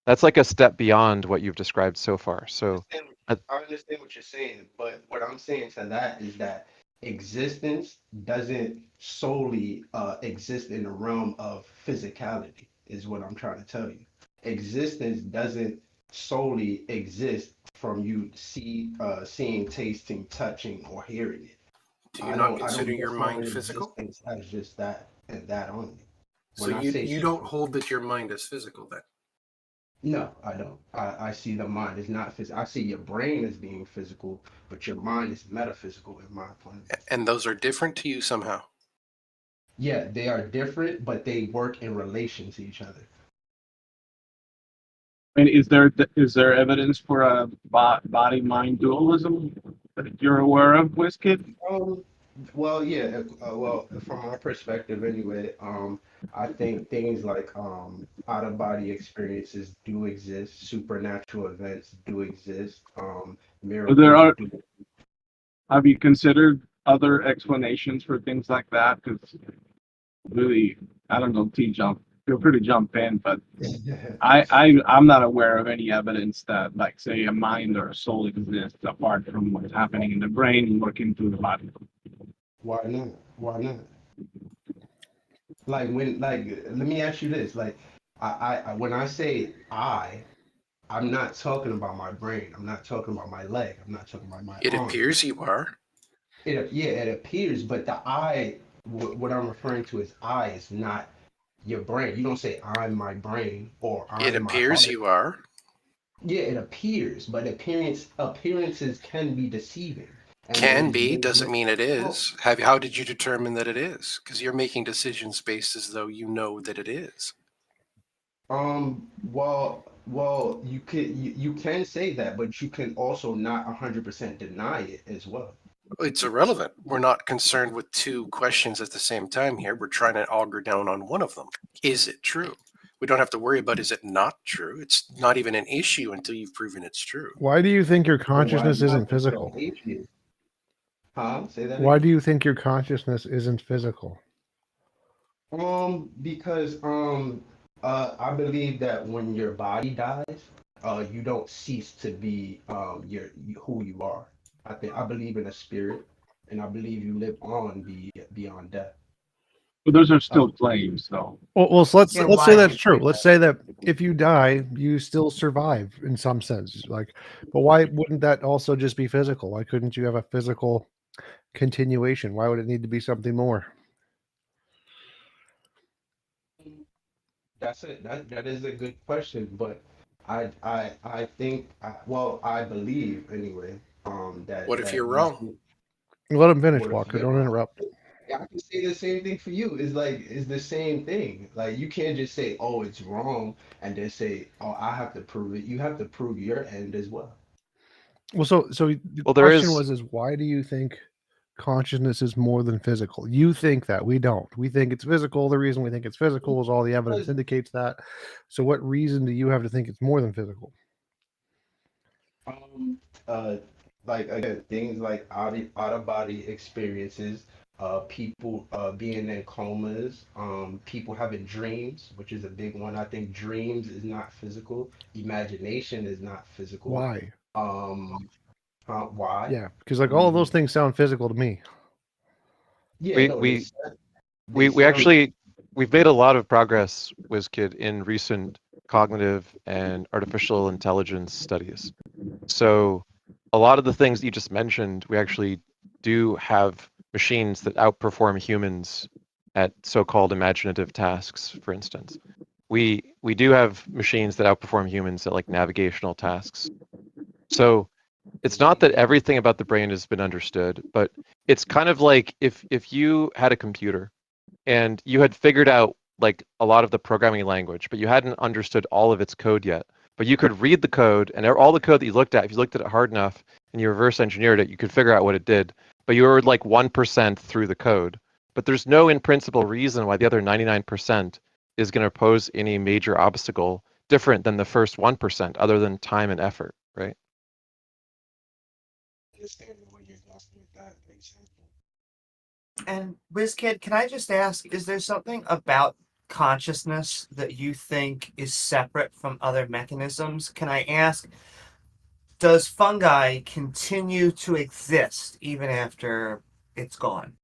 That's like a step beyond what you've described so far. So, I, I understand what you're saying, but what I'm saying to that is that existence doesn't solely exist in the realm of physicality, is what I'm trying to tell you. Existence doesn't solely exist from you seeing, tasting, touching, or hearing it. Do you I not don't I consider don't your mind define physical? existence as just that and that only. So When I you say you don't hold that your mind is physical then? no, I don't. I see the mind is not physical. I see your brain as being physical, but your mind is metaphysical in my point of view. And those are different to you somehow. Yeah, they are different, but they work in relation to each other. And is there evidence for a body mind dualism that you're aware of, Wizkid? Um, well, yeah, well, from my perspective anyway, I think things like out of body experiences do exist, supernatural events do exist, There miracles are. do. Have you considered other explanations for things like that? Because really, I don't know, feel free to jump in, but I'm not aware of any evidence that, like, say, a mind or a soul exists apart from what's happening in the brain and working through the body. Why not? Why not? Like let me ask you this. Like, when I say I'm not talking about my brain. I'm not talking about my leg. I'm not talking about my It arm. appears you are. It appears, but the what I'm referring to as I is not your brain. You don't say I'm my brain or It I'm my appears heart. you are. Yeah, it appears, but appearances can be deceiving. And Can there's be, there's doesn't no mean it oh, is. How did you determine that it is? Because you're making decisions based as though you know that it is. you can say that, but you can also not 100% deny it as well. It's irrelevant. We're not concerned with two questions at the same time here. We're trying to auger down on one of them. Is it true? We don't have to worry about is it not true. It's not even an issue until you've proven it's true. Why do you think your So why consciousness not isn't just the physical? atheist? Huh? Say that Why again. do you think your consciousness isn't physical? Because I believe that when your body dies, you don't cease to be who you are. I believe in a spirit, and I believe you live on beyond death. But those are still Um, claims, though. Well, so let's Yeah, let's say why do that's you true. say Let's that? say that if you die, you still survive in some sense. Like, but why wouldn't that also just be physical? Why couldn't you have a physical continuation? Why would it need to be something more? that's it. That is a good question, but I think I believe anyway What if you're that these wrong? Let him finish, what if Walker. you're Don't wrong? interrupt. Yeah, I can say the same thing for you. It's the same thing. Like you can't just say, "Oh, it's wrong," and then say, "Oh, I have to prove it." You have to prove your end as well. Well, so the Well, there question is. was, is why do you think consciousness is more than physical? You think that we don't. We think it's physical. The reason we think it's physical is all the evidence Because indicates that. So, what reason do you have to think it's more than physical? um uh like again things like out of body experiences, people being in comas, people having dreams, which is a big one. I think dreams is not physical. Imagination is not physical. Why? Um, why? Yeah, because like all of those Mm, things sound physical to me. yeah, We no, we they we sound. actually we've made a lot of progress, WizKid, in recent cognitive and artificial intelligence studies. So a lot of the things that you just mentioned, we actually do have machines that outperform humans at so-called imaginative tasks, for instance. We do have machines that outperform humans at like navigational tasks. So it's not that everything about the brain has been understood, but it's kind of like if you had a computer and you had figured out like a lot of the programming language, but you hadn't understood all of its code yet. But you could read the code and all the code that you looked at, if you looked at it hard enough and you reverse engineered it, you could figure out what it did. But you were like 1% through the code. But there's no in principle reason why the other 99% is going to pose any major obstacle different than the first 1%, other than time and effort, right? Understand what you're talking with that example. And WizKid, can I just ask, is there something about consciousness that you think is separate from other mechanisms? Can I ask, does fungi continue to exist even after it's gone?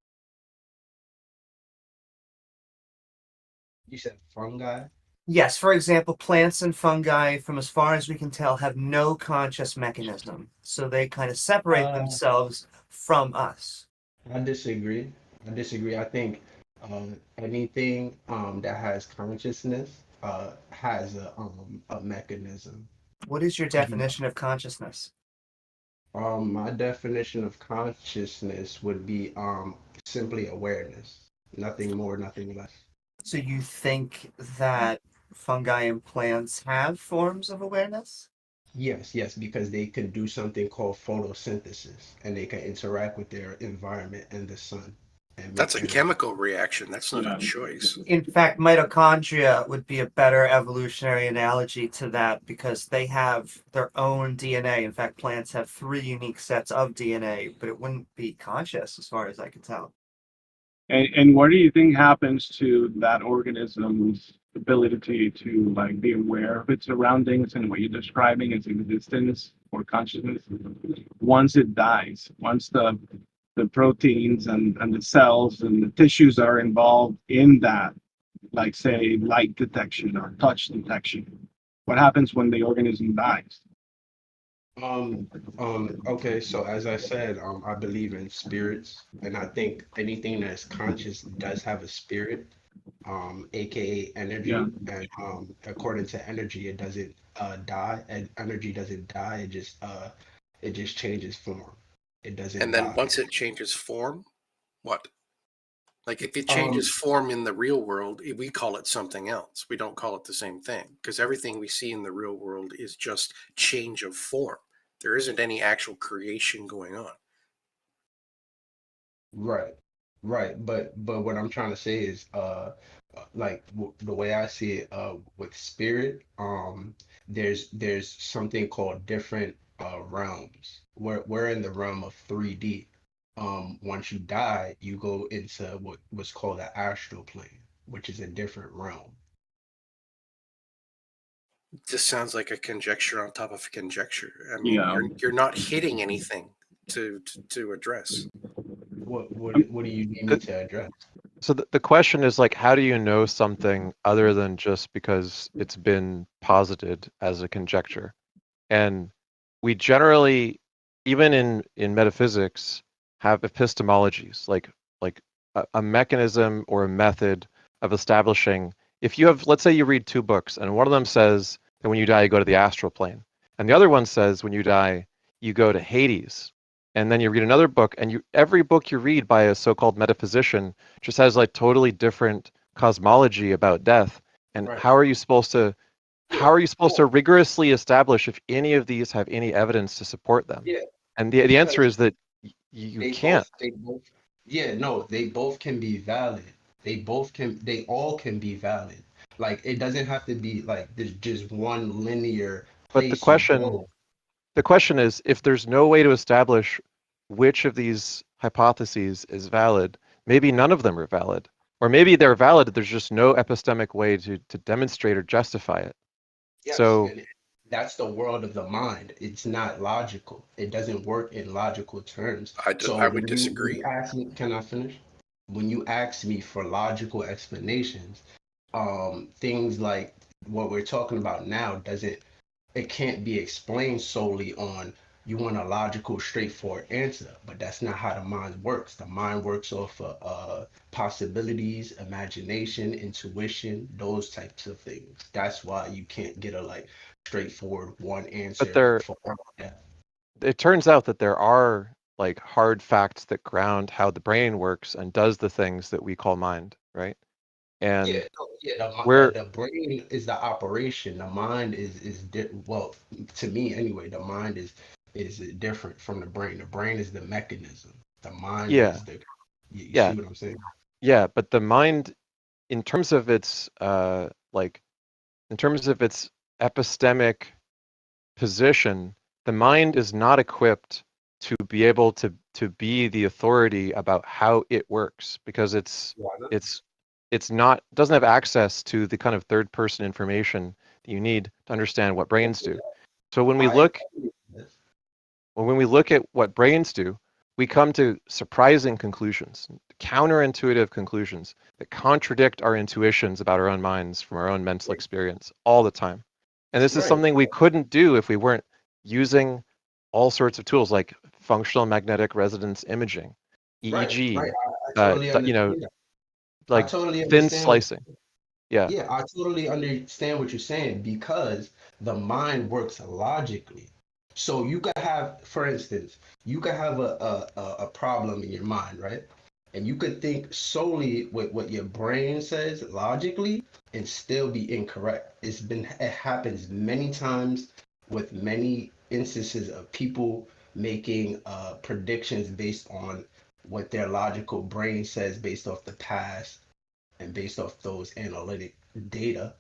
You said fungi. Yes, for example, plants and fungi, from as far as we can tell, have no conscious mechanism. So they kind of separate Uh, themselves from us. I disagree. I disagree. I think anything that has consciousness has a mechanism. What is your You, definition of consciousness? my definition of consciousness would be simply awareness. Nothing more, nothing less. So you think that fungi and plants have forms of awareness? Yes, yes, because they can do something called photosynthesis and they can interact with their environment and the sun. That's a chemical reaction. That's not a choice. In fact, mitochondria would be a better evolutionary analogy to that because they have their own DNA. In fact, plants have 3 unique sets of DNA, but it wouldn't be conscious as far as I can tell. And what do you think happens to that organism's ability to like be aware of its surroundings and what you're describing as existence or consciousness once it dies, once the proteins and the cells and the tissues are involved in that, like say light detection or touch detection? What happens when the organism dies? Okay, so as I said, I believe in spirits, and I think anything that's conscious does have a spirit, aka energy. Yeah. And according to energy, it doesn't die, and energy doesn't die, it just changes form. It doesn't And then die. once it changes form, what? Like if it Um, changes form in the real world, we call it something else. We don't call it the same thing because everything we see in the real world is just change of form. There isn't any actual creation going on. Right, right. But what I'm trying to say is, like the way I see it, with spirit, there's something called different realms. We're in the realm of 3D. Once you die, you go into what's called the astral plane, which is a different realm. This sounds like a conjecture on top of a conjecture. I mean, Yeah. you're not hitting anything to address. What do you need me to address? So the question is like, how do you know something other than just because it's been posited as a conjecture? And we generally, even in metaphysics, have epistemologies, like a mechanism or a method of establishing. If you have, let's say you read 2 books, and one of them says that when you die, you go to the astral plane, and the other one says when you die, you go to Hades. And then you read another book, and every book you read by a so-called metaphysician just has like totally different cosmology about death. And Right. how are you supposed to rigorously establish if any of these have any evidence to support them? Yeah, And the answer because is that you they can't. both, yeah, no, they both can be valid. They all can be valid. Like it doesn't have to be like there's just one linear But place you go. the question is, if there's no way to establish which of these hypotheses is valid, maybe none of them are valid. Or maybe they're valid, there's just no epistemic way to demonstrate or justify it. Yes, So and that's the world of the mind. It's not logical. It doesn't work in logical terms. So I would when disagree. you ask me, can I finish? When you ask me for logical explanations, things like what we're talking about now doesn't it can't be explained solely on you want a logical, straightforward answer, but that's not how the mind works. The mind works off of possibilities, imagination, intuition, those types of things. That's why you can't get a like straightforward one but answer there for that. it turns out that there are like hard facts that ground how the brain works and does the things that we call mind, right? Yeah, And no, yeah. we're The brain is the operation. The mind well, to me anyway. The mind is different from the brain. The brain is the mechanism. The mind yeah, is the. You see yeah, what I'm saying? yeah, but the mind in terms of its like in terms of its epistemic position, the mind is not equipped to be able to be the authority about how it works because Why not? it's not doesn't have access to the kind of third person information that you need to understand what brains do. So I agree with this. when we look at what brains do, we come to surprising conclusions, counterintuitive conclusions that contradict our intuitions about our own minds from our own mental experience all the time. And this is Right, something we couldn't do if we weren't using all sorts of tools like functional magnetic resonance imaging, right. EEG, I totally you know, understand that. I like totally thin understand what. slicing. Yeah, Yeah, I totally understand what you're saying because the mind works logically. So you could have, for instance, you could have a problem in your mind, right? And you could think solely with what your brain says logically and still be incorrect. It happens many times with many instances of people making predictions based on what their logical brain says based off the past and based off those analytic data.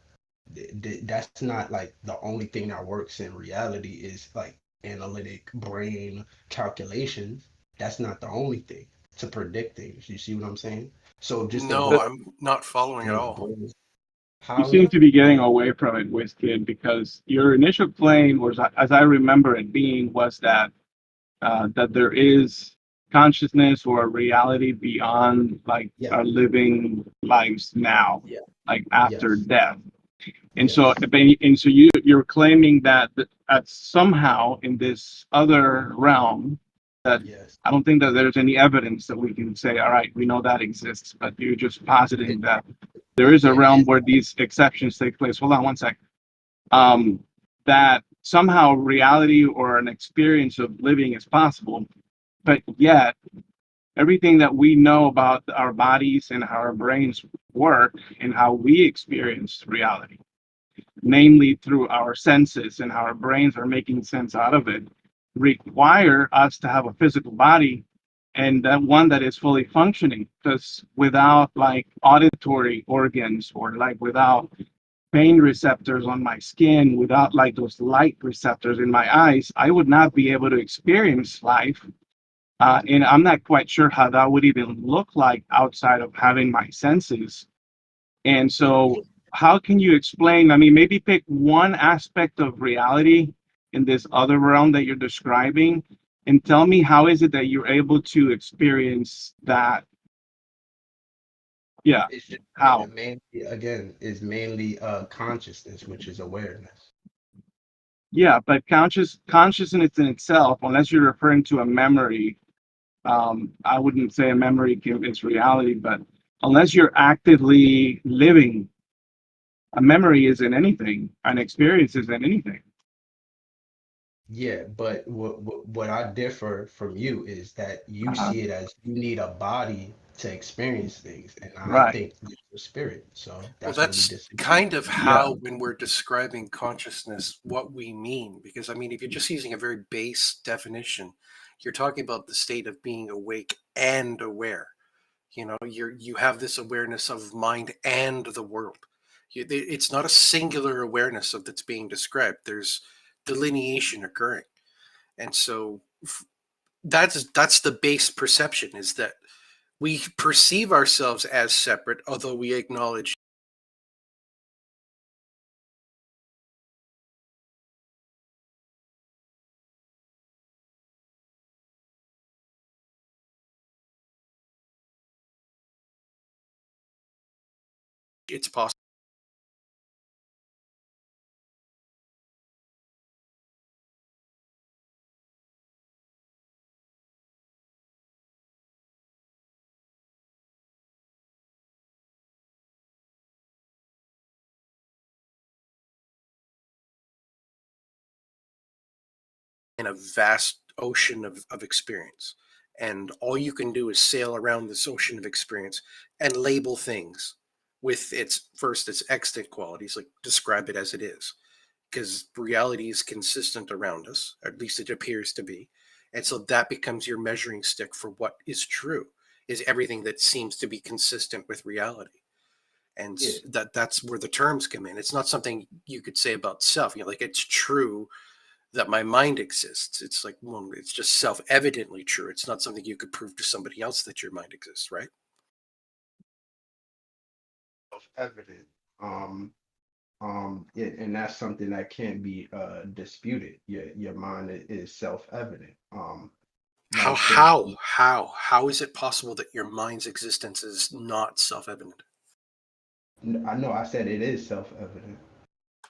That's not like the only thing that works in reality is like analytic brain calculations. That's not the only thing to predict things. You see what I'm saying? So just the No, way I'm not following at the all. brain- You how seem to be getting away from it, WizKid, because your initial claim was, as I remember it being, was that that there is consciousness or a reality beyond like yeah, our living lives now, yeah, like after yes, death. And so, yes, you're claiming that somehow in this other realm, that yes. I don't think that there's any evidence that we can say, all right, we know that exists, but you're just positing It, that there is a there realm is where these exceptions take place. Hold on one second. Um, that somehow reality or an experience of living is possible, but yet everything that we know about our bodies and how our brains work and how we experience reality, namely through our senses and how our brains are making sense out of it, require us to have a physical body, and that one that is fully functioning. Because without like auditory organs, or like without pain receptors on my skin, without like those light receptors in my eyes, I would not be able to experience life. And I'm not quite sure how that would even look like outside of having my senses. And so, how can you explain? I mean, maybe pick one aspect of reality in this other realm that you're describing, and tell me how is it that you're able to experience that? Yeah, it's just how? mainly again is mainly consciousness, which is awareness. Yeah, but consciousness in itself, unless you're referring to a memory, I wouldn't say a memory is reality, but unless you're actively living, a memory isn't anything, an experience isn't anything. Yeah, but what I differ from you is that you Uh-huh. see it as you need a body to experience things, and I Right. think it's a spirit. So Well, that's where we that's disagree. kind of Yeah. how, when we're describing consciousness, what we mean. Because, I mean, if you're just using a very base definition, you're talking about the state of being awake and aware. You know, you have this awareness of mind and the world. It's not a singular awareness of that's being described. There's delineation occurring, and so that's the base perception, is that we perceive ourselves as separate, although we acknowledge it's possible. In a vast ocean of experience. And all you can do is sail around this ocean of experience and label things with its extant qualities, like describe it as it is. Because reality is consistent around us, or at least it appears to be. And so that becomes your measuring stick for what is true, is everything that seems to be consistent with reality. And Yeah, that's where the terms come in. It's not something you could say about self. You know, like it's true that my mind exists. It's like, well, it's just self-evidently true. It's not something you could prove to somebody else that your mind exists, right? self-evident. Yeah, and that's something that can't be disputed. Your mind is self-evident. How Like there's how how is it possible that your mind's existence is not self-evident? I know I said it is self-evident.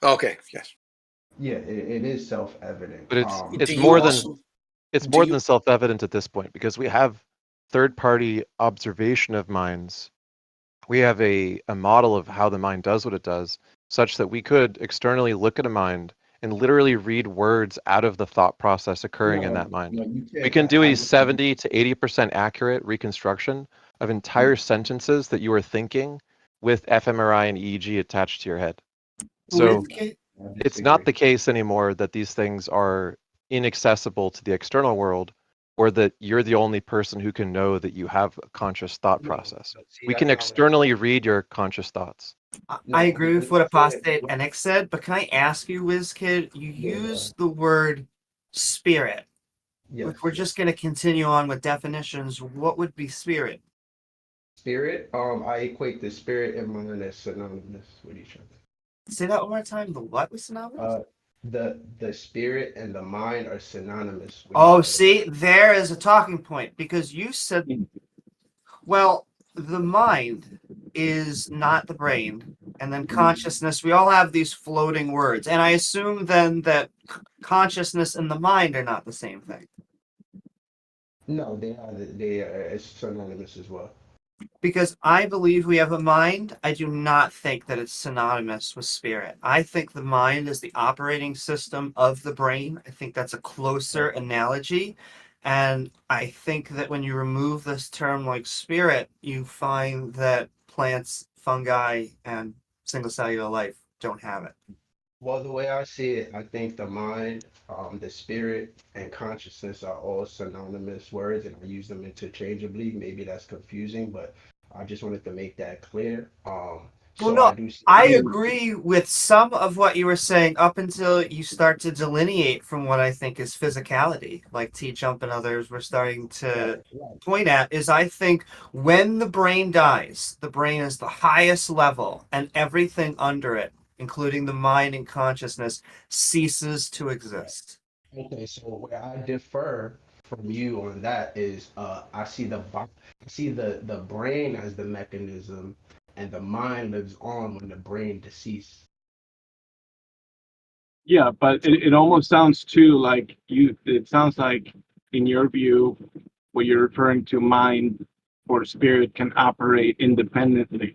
Okay, yes. Yeah, it is self-evident. But it's Do it's you more than also it's do more you than self-evident at this point because we have third-party observation of minds. We have a model of how the mind does what it does, such that we could externally look at a mind and literally read words out of the thought process occurring in that mind. No, you We can't. can do I a know. 70 to 80% accurate reconstruction of entire sentences that you are thinking with fMRI and EEG attached to your head. So With I it's not disagree. the case anymore that these things are inaccessible to the external world. or that you're the only person who can know that you have a conscious thought No, process. see, We that's can not what I externally read your conscious thoughts. I No, agree with what what I said. Apostate NX said, but can I ask you, WizKid, you Yeah, use the word spirit. yes, If we're yes. just going to continue on with definitions, what would be spirit? Spirit. I equate the spirit and mind as synonymous with each other. Say that one more time. The what was synonymous? The spirit and the mind are synonymous with Oh, each other. see, there is a talking point because you said, well, the mind is not the brain, and then consciousness. We all have these floating words, and I assume then that consciousness and the mind are not the same thing. No, they are it's synonymous as well. Because I believe we have a mind, I do not think that it's synonymous with spirit. I think the mind is the operating system of the brain. I think that's a closer analogy. And I think that when you remove this term like spirit, you find that plants, fungi, and single cellular life don't have it. Well, the way I see it, I think the mind, the spirit, and consciousness are all synonymous words, and I use them interchangeably. Maybe that's confusing, but I just wanted to make that clear. Well, So I no, do see I that. agree with some of what you were saying up until you start to delineate from what I think is physicality, like T Jump and others were starting to Right. point at, is I think when the brain dies, the brain is the highest level, and everything under it, including the mind and consciousness, ceases to exist. Okay, so where I differ from you on that is I see the brain as the mechanism, and the mind lives on when the brain deceases. Yeah, but it almost sounds too like it sounds like in your view, what you're referring to mind or spirit can operate independently.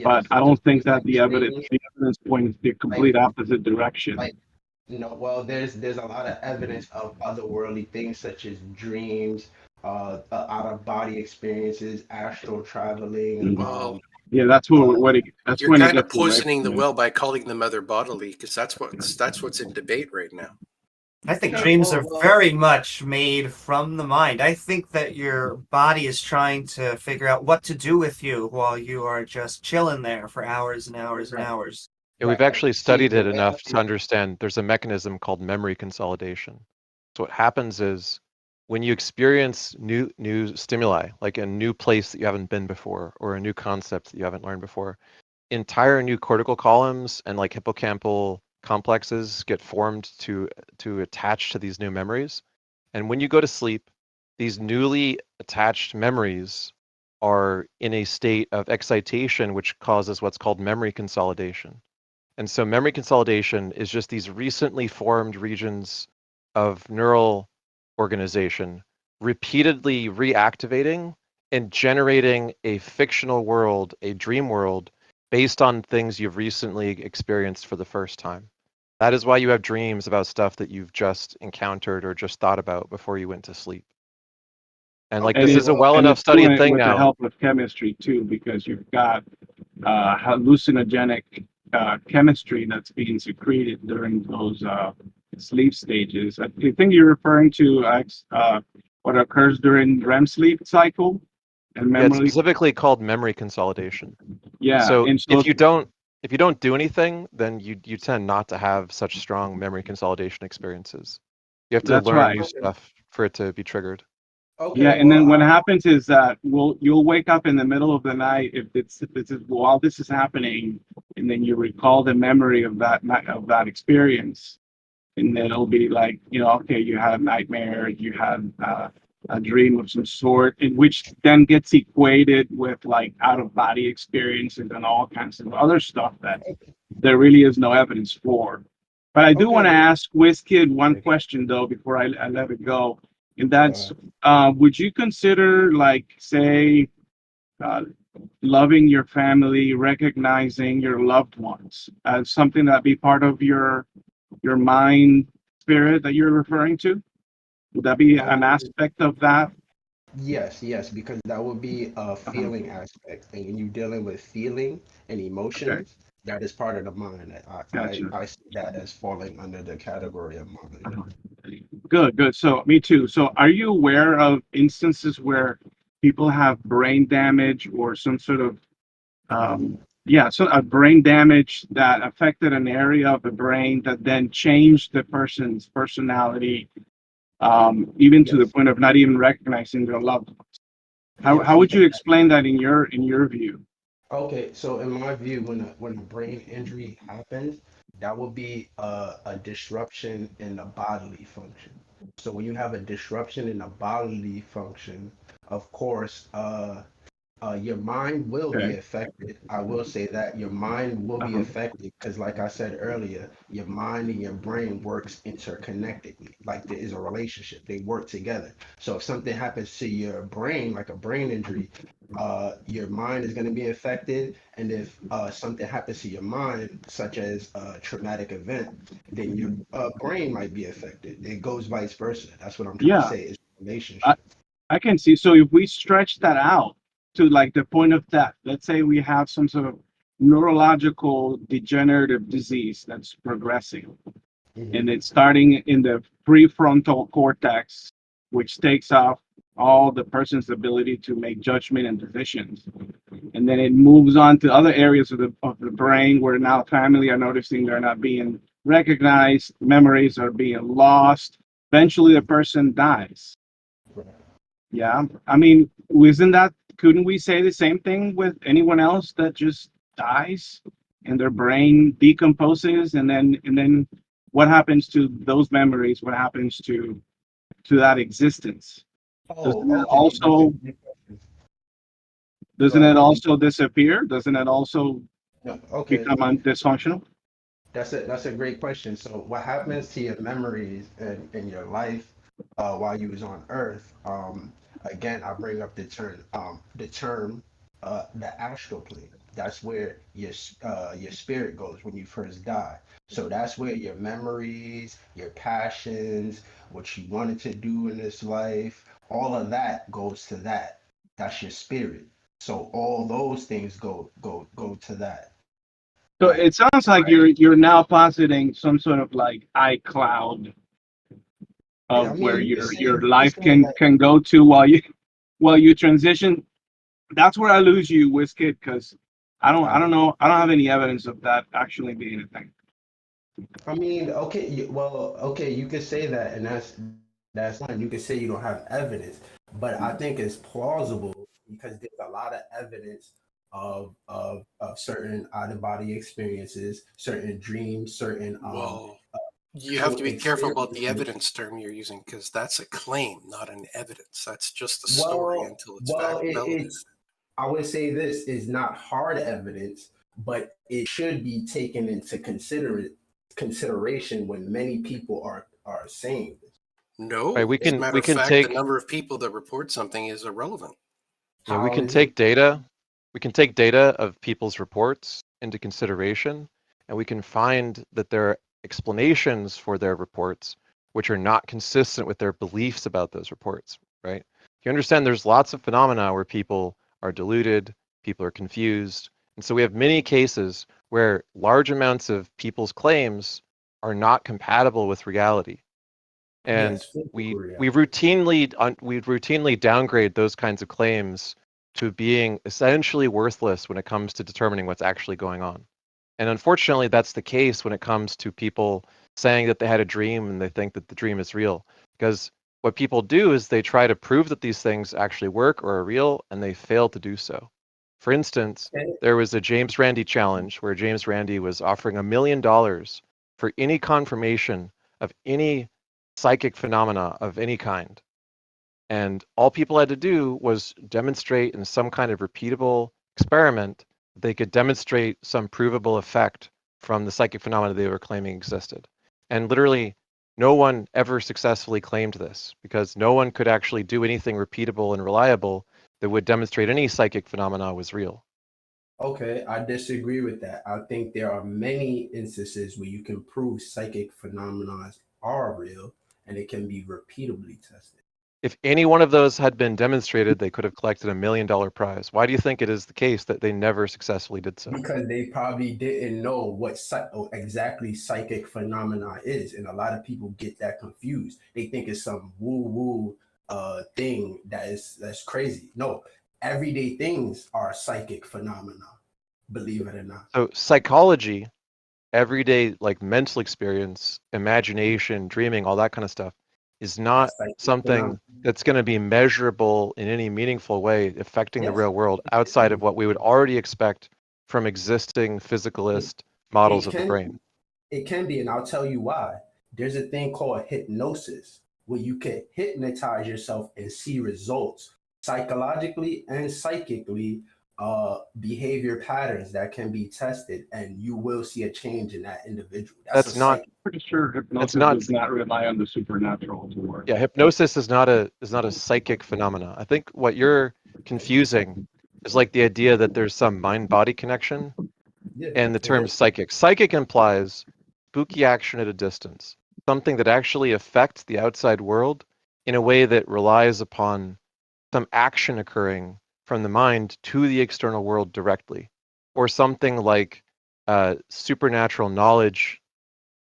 But Yes, I don't just think that like dreams, the evidence points the like complete opposite direction. like no, well, there's a lot of evidence of otherworldly things such as dreams, out of body experiences, astral traveling. Mhm. Well, Yeah, that's Uh, that's you're when it kind of gets away poisoning the from it. well by calling them other bodily, because that's what's in debate right now. I think okay, dreams are well, very much made from the mind. I think that your body is trying to figure out what to do with you while you are just chilling there for hours and hours and right, hours. Yeah, we've right. actually See, studied the it way I enough see to understand there's a mechanism called memory consolidation. So what happens is when you experience new stimuli, like a new place that you haven't been before, or a new concept that you haven't learned before, entire new cortical columns and like hippocampal complexes get formed to attach to these new memories. And when you go to sleep, these newly attached memories are in a state of excitation, which causes what's called memory consolidation. And so memory consolidation is just these recently formed regions of neural organization repeatedly reactivating and generating a fictional world, a dream world, based on things you've recently experienced for the first time. That is why you have dreams about stuff that you've just encountered or just thought about before you went to sleep. And like okay, this is a well, well And enough it's doing studied it thing with the now. help of chemistry too, because you've got hallucinogenic chemistry that's being secreted during those sleep stages. I think you're referring to what occurs during REM sleep cycle and Yeah, it's memory. specifically called memory consolidation. Yeah, So and so if you don't do anything, then you tend not to have such strong memory consolidation experiences. You have to that's learn right. new okay, stuff for it to be triggered. Yeah, okay, and well, then what happens is that you'll wake up in the middle of the night if this is while this is happening, and then you recall the memory of that experience, and then it'll be like, okay, you had a nightmare, you had a dream of some sort, in which then gets equated with like out of body experiences and all kinds of other stuff that there really is no evidence for. But I do okay, want to well, ask WizKid one question though before I let it go, and that's uh, would you consider like say uh, loving your family, recognizing your loved ones as something that be part of your mind spirit that you're referring to? Would that be an um, aspect of that? yes, yes, because that would be a Uh-huh. feeling aspect, and when you're dealing with feeling and Okay, emotions, that is part of the mind. I gotcha. see that as falling under the category of mind. Because Good. So me too. So are you aware of instances where people have brain damage or some sort of so a brain damage that affected an area of the brain that then changed the person's personality, even to the Yes. point of not even recognizing their loved ones? How Yes. would you explain that in your view? Okay, so in my view, when a brain injury happens, that will be a disruption in the bodily function. So when you have a disruption in the bodily function, of course, your mind will be Okay. affected. I will say that your mind will be Uh-huh. affected because, like I said earlier, your mind and your brain works interconnectedly. Like there is a relationship; they work together. So if something happens to your brain, like a brain injury, your mind is going to be affected. And if something happens to your mind, such as a traumatic event, then your brain might be affected. It goes vice versa. That's what I'm trying to Yeah, say. It's a I, relationship. I can see. So if we stretch that out to like the point of death, let's say we have some sort of neurological degenerative disease that's progressing, Hmm. and it's starting in the prefrontal cortex, which takes off all the person's ability to make judgment and decisions. And then it moves on to other areas of the brain where now family are noticing they're not being recognized, memories are being lost. Eventually the person dies. Yeah. I mean, isn't that, couldn't we say the same thing with anyone else that just dies and their brain decomposes, and then what happens to those memories? What happens to that existence? Doesn't Oh, it okay. That's a also good question. Go doesn't it ahead. also disappear? Doesn't it also No, okay. become dysfunctional? That's a great question. So what happens to your memories in your life while you was on Earth? Again, I bring up the astral plane. That's where your spirit goes when you first die. So that's where your memories, your passions, what you wanted to do in this life, all of that goes to that. That's your spirit. So all those things go to that. So Like, it sounds like right? you're now positing some sort of like iCloud Yeah, of I where mean, your you could life say that. can go to while you transition. That's where I lose you, Wizkid, because I don't know, I don't have any evidence of that actually being a thing. I mean, okay, well, okay, you could say that, and that's fine. You could say you don't have evidence, but I think it's plausible because there's a lot of evidence of certain out of body experiences, certain dreams, certain Well, you have true to be careful about the experiences. evidence term you're using because that's a claim, not an evidence. That's just a story Well, until it's well, validated. it's I would say this is not hard evidence, but it should be taken into consideration when many people are saying this. Right, No, we as a can matter we of can fact, the take number of people that report something is irrelevant. yeah, we How can is it? take data. We can take data of people's reports into consideration, and we can find that there are explanations for their reports which are not consistent with their beliefs about those reports, right? You understand there's lots of phenomena where people are deluded, people are confused. And so we have many cases where large amounts of people's claims are not compatible with reality. And Yes, physical we reality. routinely downgrade those kinds of claims to being essentially worthless when it comes to determining what's actually going on. And unfortunately, that's the case when it comes to people saying that they had a dream and they think that the dream is real. Because what people do is they try to prove that these things actually work or are real, and they fail to do so. For instance, Okay. there was a James Randi challenge where James Randi was offering $1 million for any confirmation of any psychic phenomena of any kind. And all people had to do was demonstrate in some kind of repeatable experiment that they could demonstrate some provable effect from the psychic phenomena they were claiming existed. And literally, no one ever successfully claimed this because no one could actually do anything repeatable and reliable that would demonstrate any psychic phenomena was real. Okay, I disagree with that. I think there are many instances where you can prove psychic phenomena are real and it can be repeatably tested. If any one of those had been demonstrated, they could have collected $1 million prize. Why do you think it is the case that they never successfully did so? Because they probably didn't know what exactly psychic phenomena is, and a lot of people get that confused. They think it's some woo-woo thing that's crazy. No, everyday things are psychic phenomena, believe it or not. So psychology, everyday like mental experience, imagination, dreaming, all that kind of stuff is not That's psychic something phenomena. that's going to be measurable in any meaningful way affecting the Yes. real world outside of what we would already expect from existing physicalist models It of the can brain. It can be, and I'll tell you why. There's a thing called hypnosis, where you can hypnotize yourself and see results psychologically and psychically, behavior patterns that can be tested, and you will see a change in that individual. That's not Pretty sure hypnosis not does not rely on the supernatural to work. yeah, hypnosis is not a psychic phenomena. I think what you're confusing is like the idea that there's some mind-body connection Yeah, and the it term is. psychic. Psychic implies spooky action at a distance, something that actually affects the outside world in a way that relies upon some action occurring from the mind to the external world directly, or something like supernatural knowledge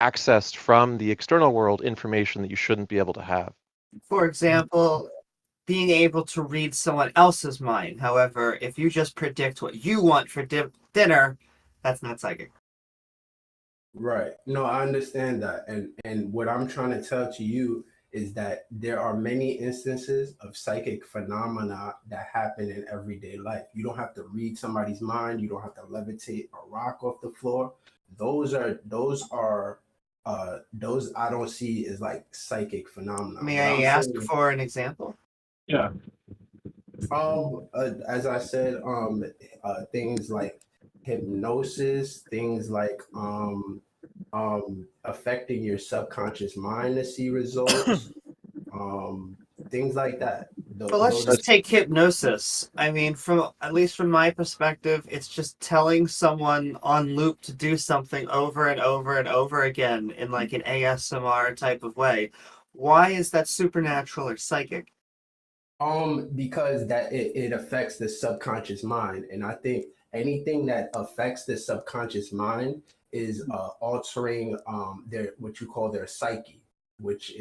accessed from the external world, information that you shouldn't be able to have. For example, being able to read someone else's mind. However, if you just predict what you want for dinner, that's not psychic. Right. No, I understand that. And what I'm trying to tell to you is that there are many instances of psychic phenomena that happen in everyday life. You don't have to read somebody's mind, you don't have to levitate a rock off the floor. Those I don't see as like psychic phenomena. May What I I'm ask saying- for an example? Yeah. As I said, things like hypnosis, things like affecting your subconscious mind to see results, things like that. But let's just take hypnosis. I mean, at least from my perspective, it's just telling someone on loop to do something over and over and over again in like an ASMR type of way. Why is that supernatural or psychic? Because it affects the subconscious mind, and I think anything that affects the subconscious mind is altering their what you call their psyche, which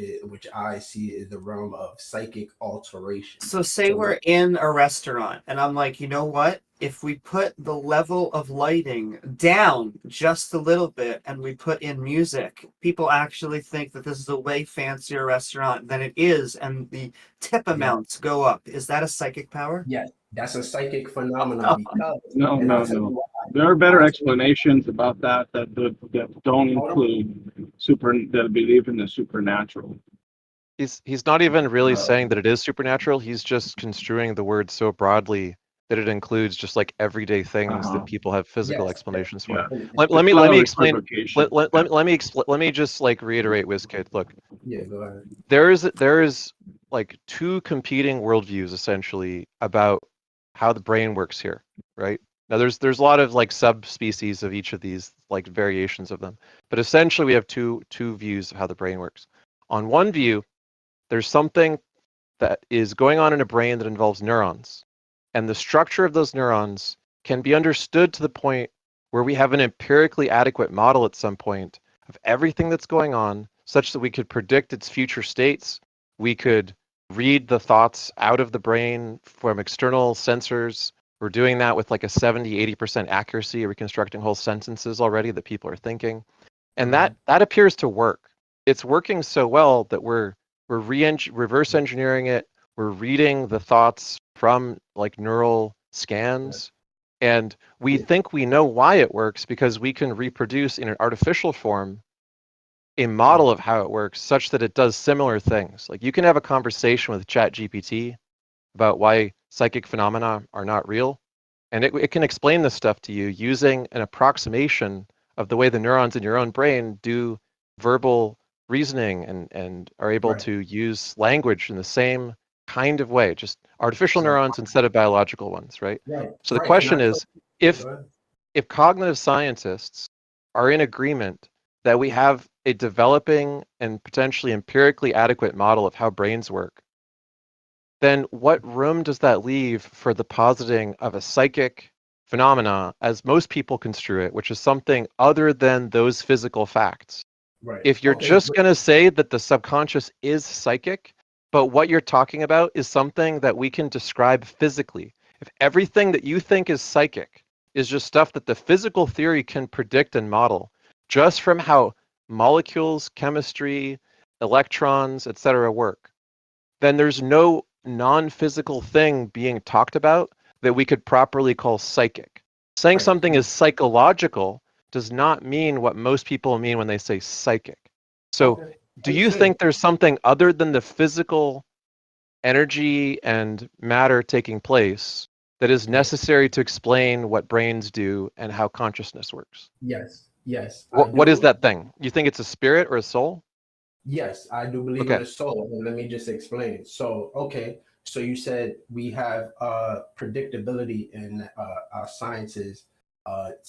I see is the realm of psychic alteration. So say we're in a restaurant and I'm like, you know what? If we put the level of lighting down just a little bit and we put in music, people actually think that this is a way fancier restaurant than it is, and the tip amounts go up. Is that a psychic power? Yes, that's a psychic phenomenon because No, and no, I'll tell you no. why. There are better explanations about that don't include that believe in the supernatural. He's not even really saying that it is supernatural. He's just construing the word so broadly that it includes just like everyday things that people have physical Yes. explanations for. Yeah. Let me explain. Equivocation. Let me just like reiterate, WizKid. Look, Yeah, go ahead. there is like two competing worldviews essentially about how the brain works here, right? Now there's a lot of like subspecies of each of these like variations of them, but essentially we have two views of how the brain works. On one view, there's something that is going on in a brain that involves neurons, and the structure of those neurons can be understood to the point where we have an empirically adequate model at some point of everything that's going on, such that we could predict its future states. We could read the thoughts out of the brain from external sensors. We're doing that with like a 70-80% accuracy, reconstructing whole sentences already that people are thinking. And that appears to work. It's working so well that we're reverse engineering it. We're reading the thoughts from like neural scans. And we think we know why it works because we can reproduce in an artificial form a model of how it works such that it does similar things. Like you can have a conversation with ChatGPT about why psychic phenomena are not real. And it can explain this stuff to you using an approximation of the way the neurons in your own brain do verbal reasoning and are able to use language in the same kind of way, just artificial neurons instead of biological ones, right? So the question is, if cognitive scientists are in agreement that we have a developing and potentially empirically adequate model of how brains work, then what room does that leave for the positing of a psychic phenomena as most people construe it, which is something other than those physical facts? Right. If you're Okay, just but- going to say that the subconscious is psychic, but what you're talking about is something that we can describe physically, if everything that you think is psychic is just stuff that the physical theory can predict and model, just from how molecules, chemistry, electrons, etc. work, then there's no non-physical thing being talked about that we could properly call psychic. Saying Right. something is psychological does not mean what most people mean when they say psychic. So Okay, do you understood. think there's something other than the physical energy and matter taking place that is necessary to explain what brains do and how consciousness works? Yes, I What is do. that thing? You think it's a spirit or a soul? Yes, I do believe in Okay. a soul. And let me just explain. So, okay, so you said we have predictability in our sciences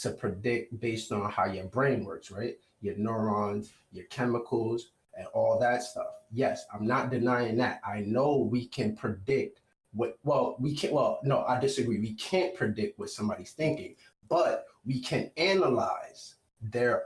to predict based on how your brain works, right? Your neurons, your chemicals, and all that stuff. Yes, I'm not denying that. I know we can predict we can't, no, I disagree. We can't predict what somebody's thinking, but we can analyze their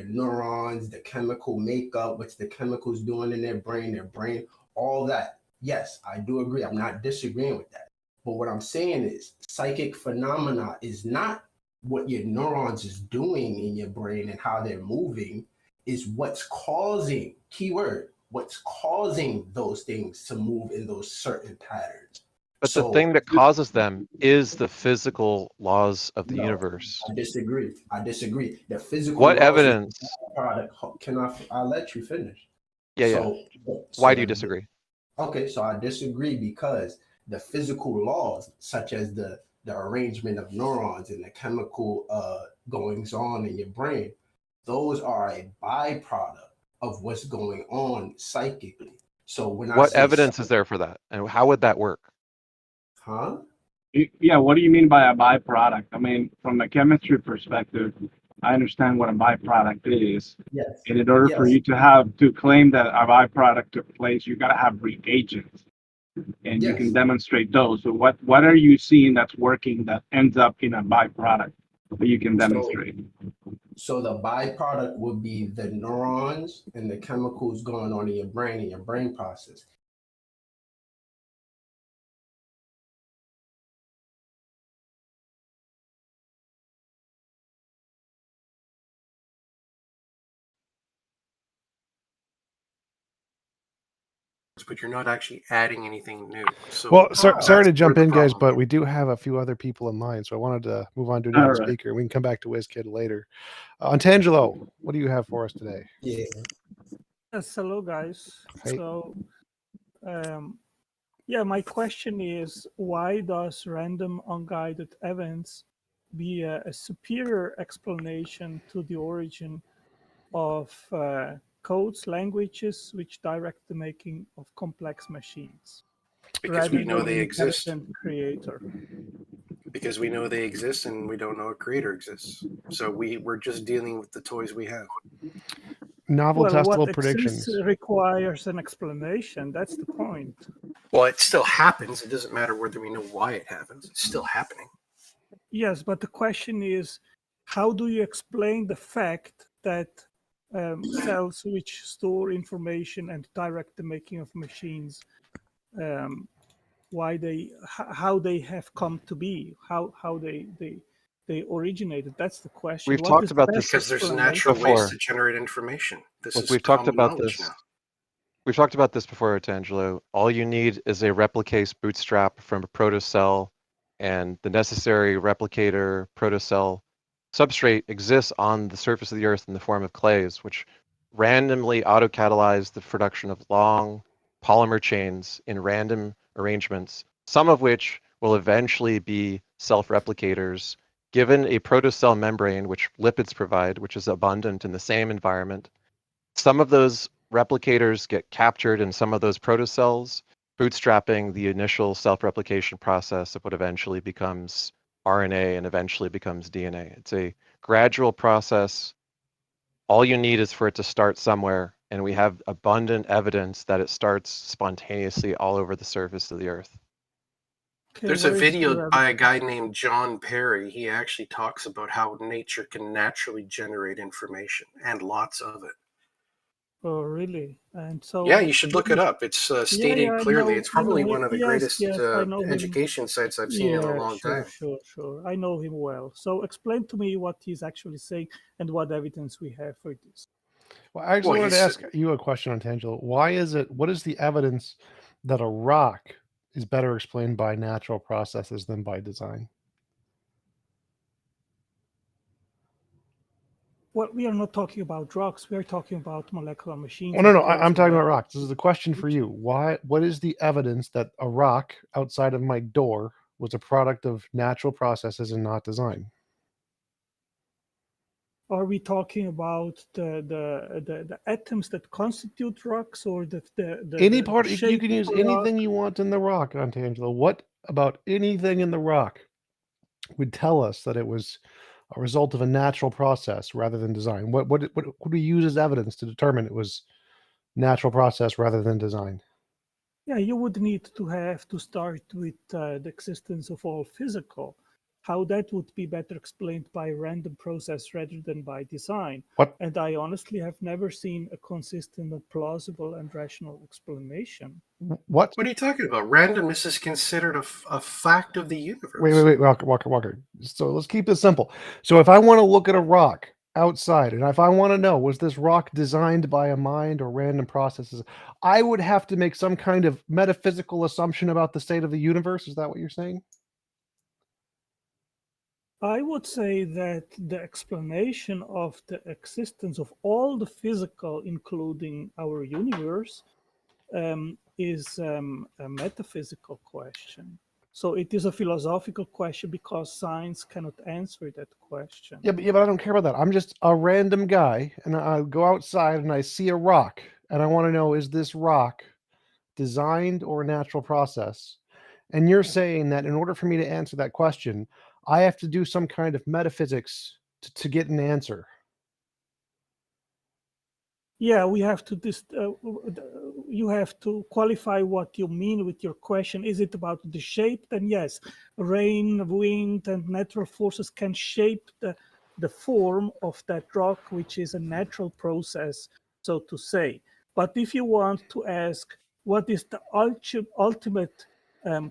neurons, the chemical makeup, what's the chemicals doing in their brain, all that. Yes, I do agree. I'm not disagreeing with that. But what I'm saying is psychic phenomena is not what your neurons is doing in your brain and how they're moving, is what's causing, keyword, what's causing those things to move in those certain patterns. But the So thing that causes them is the physical laws of the no, universe. I disagree. The physical What laws is evidence? a product. I'll let you finish. Yeah, yeah. So, Why do you the- disagree? okay, so I disagree because the physical laws, such as the arrangement of neurons and the chemical goings on in your brain, those are a byproduct of what's going on psychically. So when I What say, evidence is there for that? And how would that work? huh? Yeah, what do you mean by a byproduct? I mean, from a chemistry perspective, I understand what a byproduct is. Yes. And in order for Yes. you to claim that a byproduct took place, you gotta have reagents, and you can Yes. demonstrate those. So what are you seeing that's working that ends up in a byproduct that you can demonstrate? So the byproduct would be the neurons and the chemicals going on in your brain and your brain process. But you're not actually adding anything new. So Well, sorry that's to where jump the in, guys, problem but we do have a few other people in line, so I wanted to move on to a All different right. speaker. We can come back to WizKid later. Antangelo, what do you have for us today? Yeah. Yes, hello guys. Hey. So, yeah, my question is, why does random unguided events be a superior explanation to the origin of codes, languages, which direct the making of complex machines, because we rather know than they an exist. intelligent creator? Because we know they exist and we don't know a creator exists. So we're just dealing with the toys we have. Novel Well, testable what predictions. exists requires an explanation. That's the point. Well, it still happens. It doesn't matter whether we know why it happens. It's still happening. Yes, but the question is, how do you explain the fact that cells which store information and direct the making of machines, how they have come to be, how they originated? That's the question. We've What talked is the about best this Because there's explanation? natural ways before. to generate information. This Look, is we've talked common about knowledge this. now. We've talked about this before, Tangelo. All you need is a replicase bootstrap from a protocell, and the necessary replicator protocell substrate exists on the surface of the Earth in the form of clays, which randomly autocatalyze the production of long polymer chains in random arrangements, some of which will eventually be self-replicators, given a protocell membrane, which lipids provide, which is abundant in the same environment. Some of those replicators get captured in some of those protocells, bootstrapping the initial self-replication process of what eventually becomes RNA and eventually becomes DNA. It's a gradual process. All you need is for it to start somewhere and we have abundant evidence that it starts spontaneously all over the surface of the Earth. Okay, There's a where is video your by a evidence? guy named John Perry. He actually talks about how nature can naturally generate information, and lots of it. Oh, really? And so, Yeah, you should look it up. It's stated I clearly. know, It's probably one of the yes, greatest yes, I know him. education sites I've seen in a Yeah, long time. sure. I know him well. So explain to me what he's actually saying and what evidence we have for this. Well, I actually Well, wanted to he's- ask you a question on Tangelo. What is the evidence that a rock is better explained by natural processes than by design? Well, we are not talking about rocks. We are talking about molecular machines. Oh, no, and no, I'm closed talking about environments. rocks. This is a question for you. What is the evidence that a rock outside of my door was a product of natural processes and not design? Are we talking about the atoms that constitute rocks, or the You shape can use of a rock? anything you want in the rock, Tangelo. What about anything in the rock would tell us that it was a result of a natural process rather than design? What would we use as evidence to determine it was natural process rather than design? Yeah, you would need to have to start with the existence of all physical. How that would be better explained by a random process rather than by design. What? And I honestly have never seen a consistent, and plausible, and rational explanation. What? What are you talking about? Randomness is considered a fact of the universe. Wait, Walker. So let's keep this simple. So if I want to look at a rock outside, and if I want to know, was this rock designed by a mind or random processes, I would have to make some kind of metaphysical assumption about the state of the universe. Is that what you're saying? I would say that the explanation of the existence of all the physical, including our universe, is a metaphysical question. So it is a philosophical question because science cannot answer that question. Yeah, but I don't care about that. I'm just a random guy, and I go outside and I see a rock, and I want to know, is this rock designed or a natural process? And you're saying that in order for me to answer that question, I have to do some kind of metaphysics to get an answer. Yeah, we have to you have to qualify what you mean with your question. Is it about the shape? Then yes, rain, wind, and natural forces can shape the form of that rock, which is a natural process, so to say. But if you want to ask what is the ultimate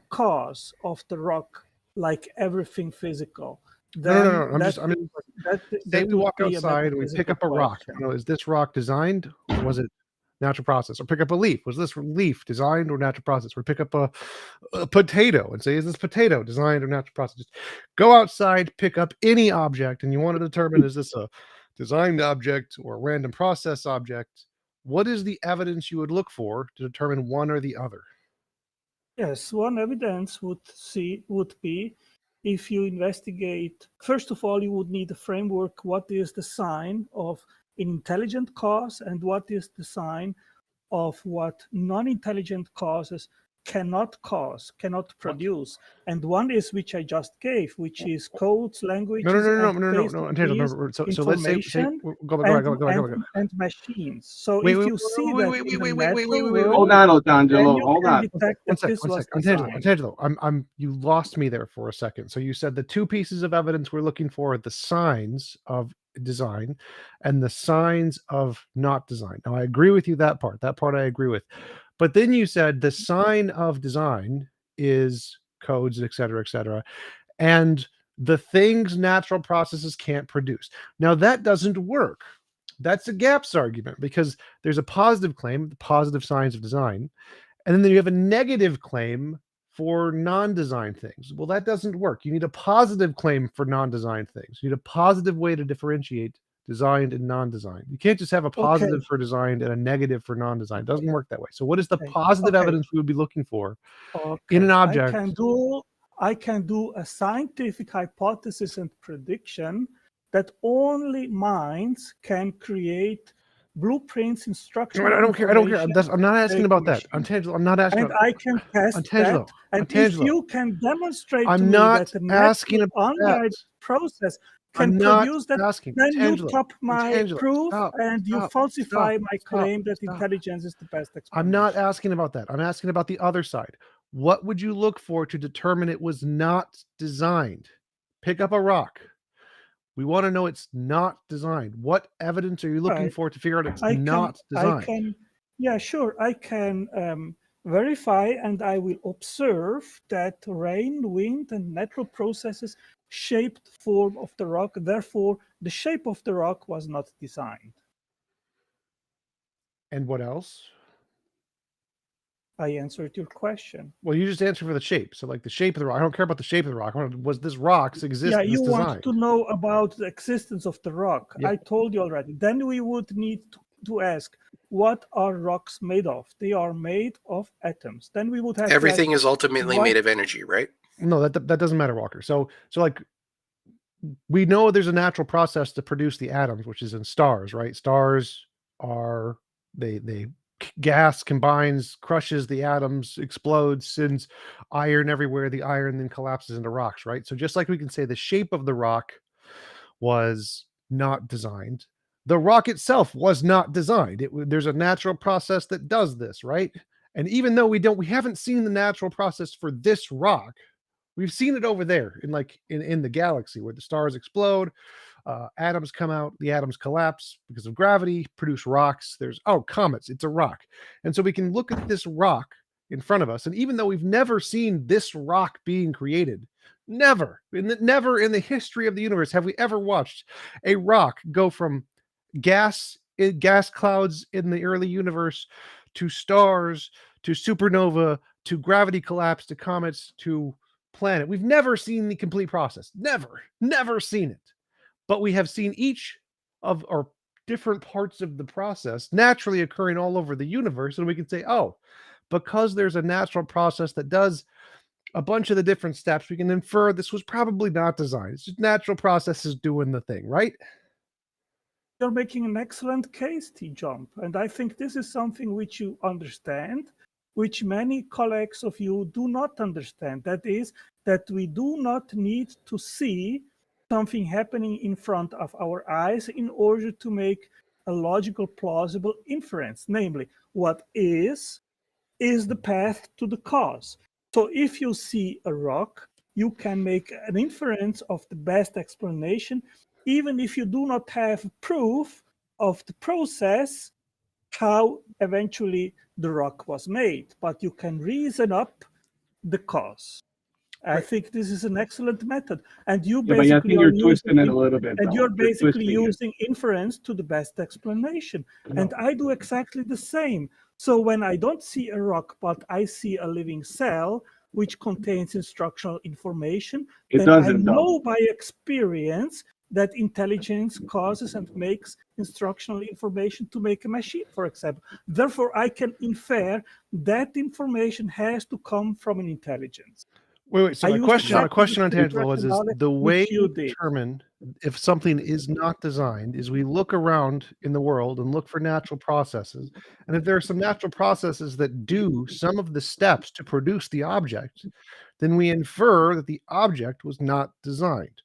cause of the rock, like everything physical, then No. Say we walk would be a outside and we pick metaphysical up a rock. question. Is this rock designed or was it natural process? Or pick up a leaf. Was this leaf designed or natural process? Or pick up a potato and say, is this potato designed or natural process? Just go outside, pick up any object, and you want to determine, is this a designed object or a random process object? What is the evidence you would look for to determine one or the other? Yes, one evidence would be if you investigate. First of all, you would need a framework. What is the sign of an intelligent cause, and what is the sign of what non-intelligent causes cannot produce? And one is which I just gave, which is codes, languages, So let's say go back. and machines. So Wait, if wait, you see wait, that wait, in wait, the wait, wait, natural wait, wait, world, Hold on, then Otangelo. you Hold can on. detect that this was designed. Tangelo, you lost me there for a second. So you said the two pieces of evidence we're looking for are the signs of design and the signs of not design. Now I agree with you that part. That part I agree with. But then you said the sign of design is codes, et cetera, and the things natural processes can't produce. Now that doesn't work. That's a gaps argument because there's a positive claim, the positive signs of design, and then you have a negative claim for non-design things. Well, that doesn't work. You need a positive claim for non-design things. You need a positive way to differentiate designed and non-designed. You can't just have a positive for designed and a negative for non-designed. It doesn't work that way. So what is the positive evidence we would be looking for in an object? I can do a scientific hypothesis and prediction that only minds can create blueprints, instructions. I don't care. I'm not asking about that. Tangelo, I'm not asking. And I can test that. And if you can demonstrate to me that the natural unguided process can I'm not produce that, asking. then you Tangela, top my Tangela, proof stop, and you stop, falsify stop, my stop, claim that stop. intelligence is the best explanation. I'm not asking about that. I'm asking about the other side. What would you look for to determine it was not designed? Pick up a rock. We want to know it's not designed. What evidence are you looking Right. for to figure out it's I not designed? can, yeah, sure. I can verify and I will observe that rain, wind, and natural processes shaped the form of the rock. Therefore, the shape of the rock was not designed. And what else? I answered your question. Well, you just answered for the shape. So, like the shape of the rock. I don't care about the shape of the rock. Was this rock's existence Yeah, you designed? want to know about the existence of the rock. Yeah. I told you already. Then we would need to ask, what are rocks made of? They are made of atoms. Then we would have Everything to ask, is ultimately what- made of energy, right? No, that doesn't matter, Walker. So like we know there's a natural process to produce the atoms, which is in stars, right? Stars are they gas combines, crushes the atoms, explodes, sends iron everywhere. The iron then collapses into rocks, right? So just like we can say the shape of the rock was not designed, the rock itself was not designed. There's a natural process that does this, right? And even though we haven't seen the natural process for this rock, we've seen it over there in the galaxy where the stars explode, atoms come out, the atoms collapse because of gravity, produce rocks. There's comets, it's a rock. And so we can look at this rock in front of us, and even though we've never seen this rock being created, never in the history of the universe have we ever watched a rock go from gas clouds in the early universe to stars to supernova to gravity collapse to comets to planet. We've never seen the complete process. Never seen it. But we have seen each of our different parts of the process naturally occurring all over the universe. And we can say, because there's a natural process that does a bunch of the different steps, we can infer this was probably not designed. It's just natural processes doing the thing, right? You're making an excellent case, T-Jump. And I think this is something which you understand, which many colleagues of you do not understand. That is, that we do not need to see something happening in front of our eyes in order to make a logical, plausible inference. Namely, what is the path to the cause. So if you see a rock, you can make an inference of the best explanation, even if you do not have proof of the process, how eventually the rock was made, but you can reason up the cause. I think this is an excellent method, and you Yeah, but I think you're twisting it a little bit. and though. you're basically twisting it. using inference to the best explanation. No. And I do exactly the same. So when I don't see a rock, but I see a living cell which contains instructional information, It then I doesn't, though. know by experience that intelligence causes and makes instructional information to make a machine, for example. Therefore, I can infer that information has to come from an intelligence. Wait. So I my used question exactly on the same Tangela was rationale the way which you you did. determine if something is not designed is we look around in the world and look for natural processes. And if there are some natural processes that do some of the steps to produce the object, then we infer that the object was not designed.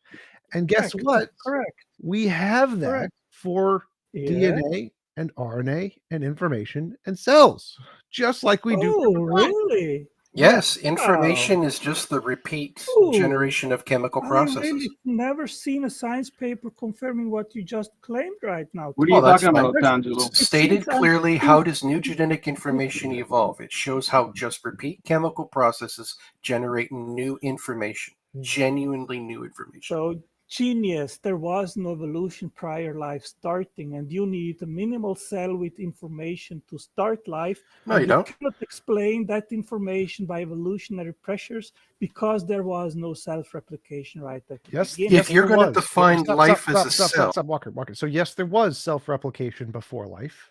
And guess Correct. what? Correct. We have that Correct. for Yeah. DNA and RNA and information and cells, just like we do. Oh, really? Yes, information is just the repeat Ooh. generation of chemical I processes. really never seen a science paper confirming what you just claimed right now. What are you Oh, that's talking about, fine. Tangelo? Stated seems clearly, how does new genetic information evolve? It shows how just repeat chemical processes generate new information, genuinely new information. So, genius, there was no evolution prior life starting, and you need a minimal cell with information to start life. No, and you don't. cannot explain that information by evolutionary pressures because there was no self-replication right at the Yes, beginning. If you're there going to was. define life as a cell, Stop, Walker. So yes, there was self-replication before life.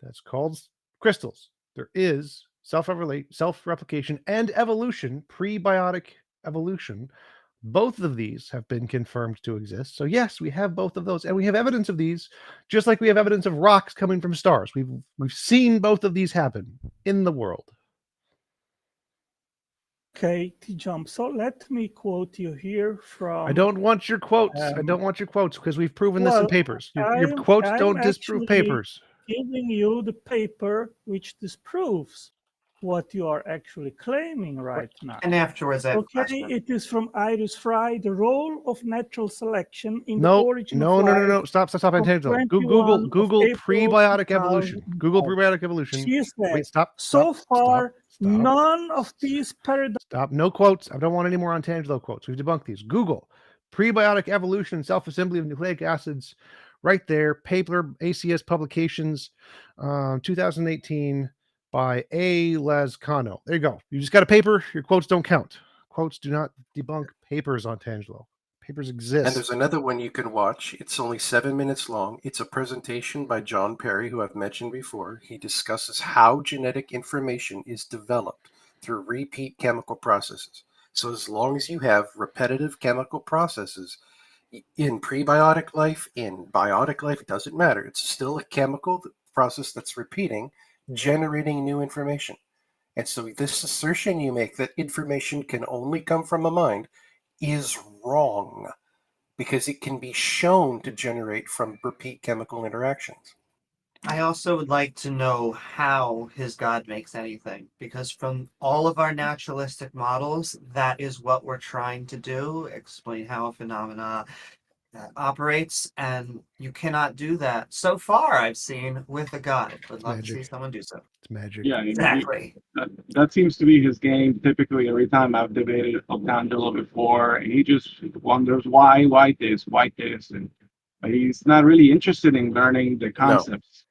That's called crystals. There is self-replication and evolution, prebiotic evolution. Both of these have been confirmed to exist. So yes, we have both of those, and we have evidence of these, just like we have evidence of rocks coming from stars. We've seen both of these happen in the world. Okay, T-Jump. So let me quote you here from. I don't want your quotes. I don't want your quotes because we've proven this in well, papers. Your quotes don't disprove actually papers. giving you the paper which disproves what you are actually claiming right now. And afterwards, I have a Okay, question. it is from Iris Fry, The Role of Natural Selection in the No, Origin no, of no, Life. no, no. Stop, of Angelo. 21 Google of April prebiotic evolution. 2005. Google prebiotic evolution. She said, Wait, stop. so far, stop. none of these paradigms. Stop. No quotes. I don't want any more on Tangelo quotes. We've debunked these. Google prebiotic evolution and self-assembly of nucleic acids. Right there. Paper, ACS Publications, 2018 by A. Lazcano. There you go. You just got a paper. Your quotes don't count. Quotes do not debunk papers on Tangelo. Papers exist. And there's another one you can watch. It's only 7 minutes long. It's a presentation by John Perry, who I've mentioned before. He discusses how genetic information is developed through repeat chemical processes. So as long as you have repetitive chemical processes in prebiotic life, in biotic life, it doesn't matter. It's still a chemical process that's repeating, generating new information. And so this assertion you make that information can only come from a mind is wrong, because it can be shown to generate from repeat chemical interactions. I also would like to know how his God makes anything, because from all of our naturalistic models, that is what we're trying to do, explain how a phenomena operates, and you cannot do that so far, I've seen, with a God. Would love to see magic. someone do so. It's magic. Yeah, Exactly. that seems to be his game. Typically, every time I've debated Octangelo before, he just wonders why this, and but he's not really interested in learning the concepts.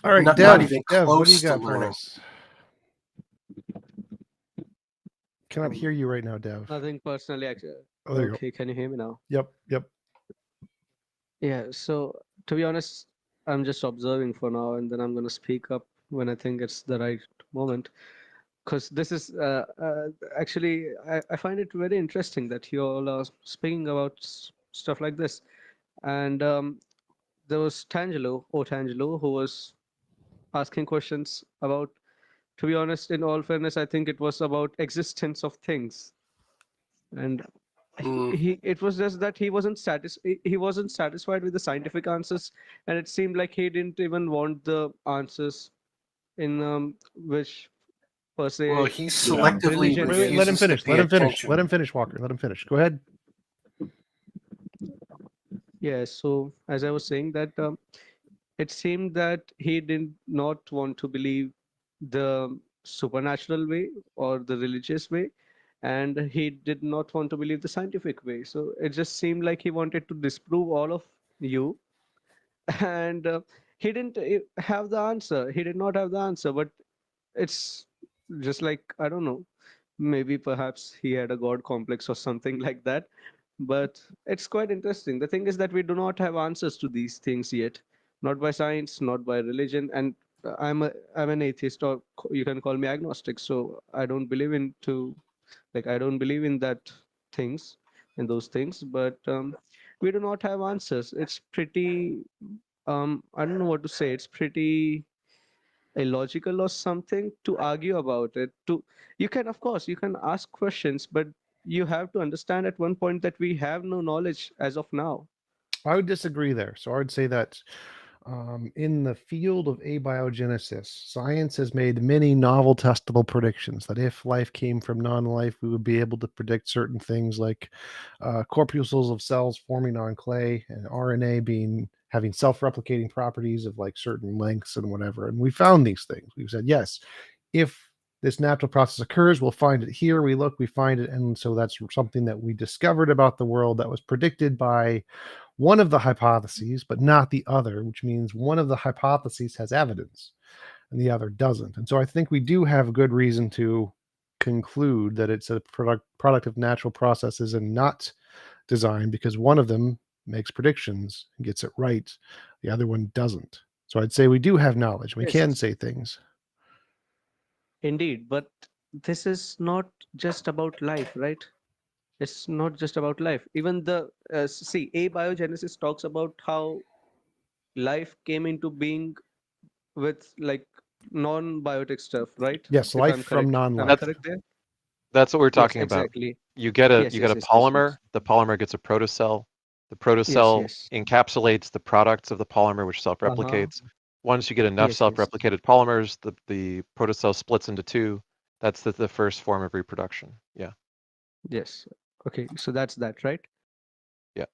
All right, Not Dev, even what do close you to got for learning. us? Cannot hear you right now, Dev. Nothing personally, actually. Oh, there you go. Okay, can you hear me now? Yep. Yeah, so to be honest, I'm just observing for now, and then I'm going to speak up when I think it's the right moment. Because this is actually, I find it very interesting that you all are speaking about stuff like this. And there was Tangelo, who was asking questions about, to be honest, in all fairness, I think it was about existence of things. And it was just that he wasn't satisfied with the scientific answers, and it seemed like he didn't even want the answers in which per se Well, he selectively religion. Wait, let him refuses to finish. pay Let him finish. attention. Let him finish, Walker. Let him finish. Go ahead. Yeah, so as I was saying that it seemed that he did not want to believe the supernatural way or the religious way, and he did not want to believe the scientific way. So it just seemed like he wanted to disprove all of you, and he didn't have the answer. He did not have the answer, but it's just like, I don't know, maybe perhaps he had a god complex or something like that. But it's quite interesting. The thing is that we do not have answers to these things yet, not by science, not by religion. And I'm an atheist, or you can call me agnostic. So I don't believe I don't believe in those things. But we do not have answers. It's pretty I don't know what to say. It's pretty illogical or something to argue about it. You can, of course, you can ask questions, but you have to understand at one point that we have no knowledge as of now. I would disagree there. So I would say that in the field of abiogenesis, science has made many novel testable predictions that if life came from non-life, we would be able to predict certain things like corpuscles of cells forming on clay and RNA having self-replicating properties of like certain lengths and whatever. And we found these things. We've said, yes, if this natural process occurs, we'll find it here. We look, we find it. And so that's something that we discovered about the world that was predicted by one of the hypotheses, but not the other, which means one of the hypotheses has evidence and the other doesn't. And so I think we do have good reason to conclude that it's a product of natural processes and not design, because one of them makes predictions and gets it right. The other one doesn't. So I'd say we do have knowledge. We Yes. can say things. Indeed, but this is not just about life, right? It's not just about life. Even the abiogenesis talks about how life came into being with like non-biotic stuff, right? Yes, If life I'm from correct. Am I non-life. correct there? That's what we're Yes, talking about. exactly. You get a Yes, you get yes, a yes, yes, polymer. yes. The polymer gets a protocell. The Yes, protocell yes. encapsulates the products of the polymer, which Uh-huh. self-replicates. Once you get enough Yes, yes. self-replicated polymers, the protocell splits into two. That's the first form of reproduction. Yeah, Yes. Okay, so that's that, right? yeah.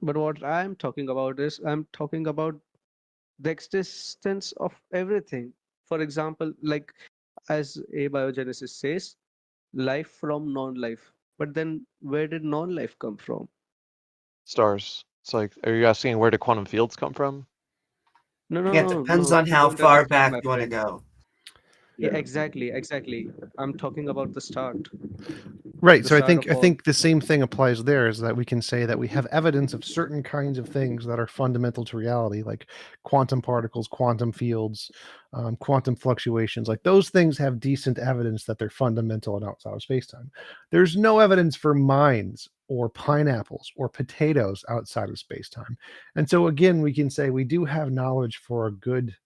But what I'm talking about is I'm talking about the existence of everything. For example, like as abiogenesis says, life from non-life. But then where did non-life come from? Stars. It's like, are you asking where do quantum fields come from? No, no, Yeah, it no, depends no. on You how don't far understand, back my you want to friend. go. Yeah, exactly, exactly. I'm talking about the start, Right. the So I start think of I all. think the same thing applies there, is that we can say that we have evidence of certain kinds of things that are fundamental to reality, like quantum particles, quantum fields, quantum fluctuations. Like those things have decent evidence that they're fundamental and outside of space-time. There's no evidence for minds or pineapples or potatoes outside of space-time. And so again, we can say we do have knowledge for a good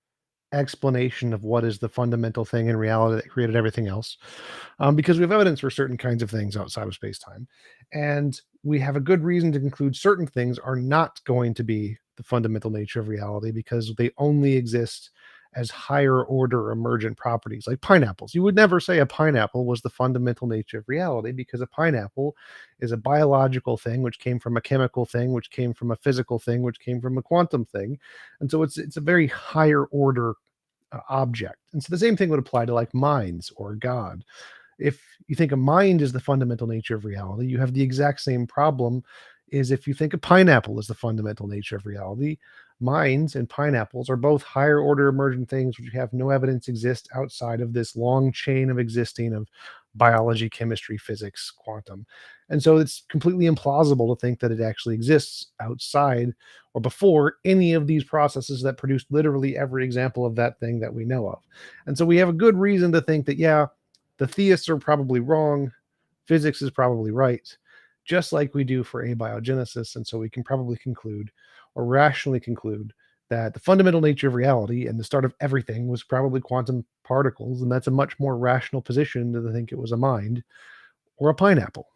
explanation of what is the fundamental thing in reality that created everything else, because we have evidence for certain kinds of things outside of space-time, and we have a good reason to conclude certain things are not going to be the fundamental nature of reality because they only exist as higher order emergent properties, like pineapples. You would never say a pineapple was the fundamental nature of reality, because a pineapple is a biological thing which came from a chemical thing which came from a physical thing which came from a quantum thing, and so it's a very higher order object. And so the same thing would apply to like minds or God. If you think a mind is the fundamental nature of reality, you have the exact same problem is if you think a pineapple is the fundamental nature of reality. Minds and pineapples are both higher order emergent things which have no evidence exist outside of this long chain of existing of biology, chemistry, physics, quantum. And so it's completely implausible to think that it actually exists outside or before any of these processes that produced literally every example of that thing that we know of. And so we have a good reason to think that, yeah, the theists are probably wrong, physics is probably right, just like we do for abiogenesis. And so we can probably conclude, or rationally conclude, that the fundamental nature of reality and the start of everything was probably quantum particles. And that's a much more rational position than to think it was a mind or a pineapple.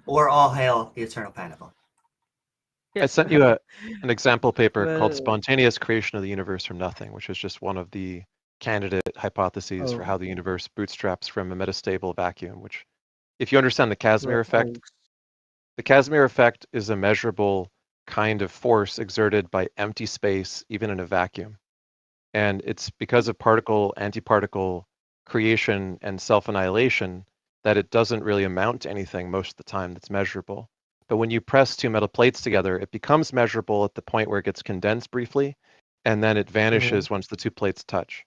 Or all hail the eternal pineapple. I sent you an example paper called Well, Spontaneous Creation of the Universe from Nothing, which is just one of the candidate hypotheses for oh, how the universe bootstraps from a metastable vacuum, which, if you understand the Casimir effect, thanks. the Casimir effect is a measurable kind of force exerted by empty space, even in a vacuum. And it's because of particle, antiparticle creation and self-annihilation that it doesn't really amount to anything most of the time that's measurable. But when you press two metal plates together, it becomes measurable at the point where it gets condensed briefly, and then it vanishes once the two plates touch.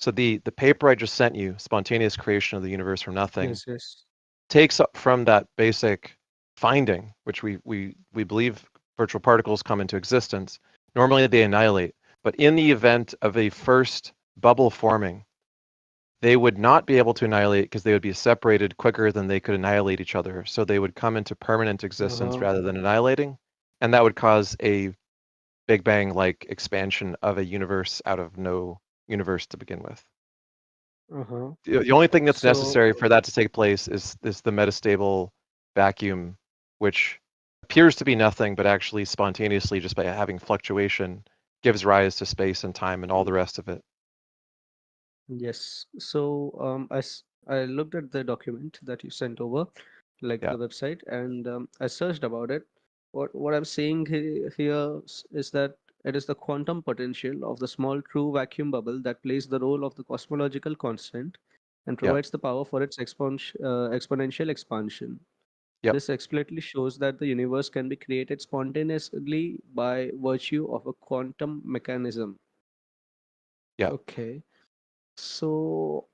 So the paper I just sent you, Spontaneous Creation of the Universe from Nothing, Yes, yes. takes up from that basic finding, which we believe virtual particles come into existence. Normally they annihilate, but in the event of a first bubble forming, they would not be able to annihilate because they would be separated quicker than they could annihilate each other. So they would come into permanent existence Uh-huh. rather than annihilating, and that would cause a Big Bang-like expansion of a universe out of no universe to begin with. Uh-huh. The only thing that's So, necessary for that to take place is the metastable vacuum, which appears to be nothing, but actually spontaneously, just by having fluctuation, gives rise to space and time and all the rest of it. yes. So, I looked at the document that you sent over, like Yeah. the website, and I searched about it. What I'm seeing here is that it is the quantum potential of the small true vacuum bubble that plays the role of the cosmological constant and Yeah. provides the power for its exponential expansion. Yep. This explicitly shows that the universe can be created spontaneously by virtue of a quantum mechanism. Yeah. Okay. So,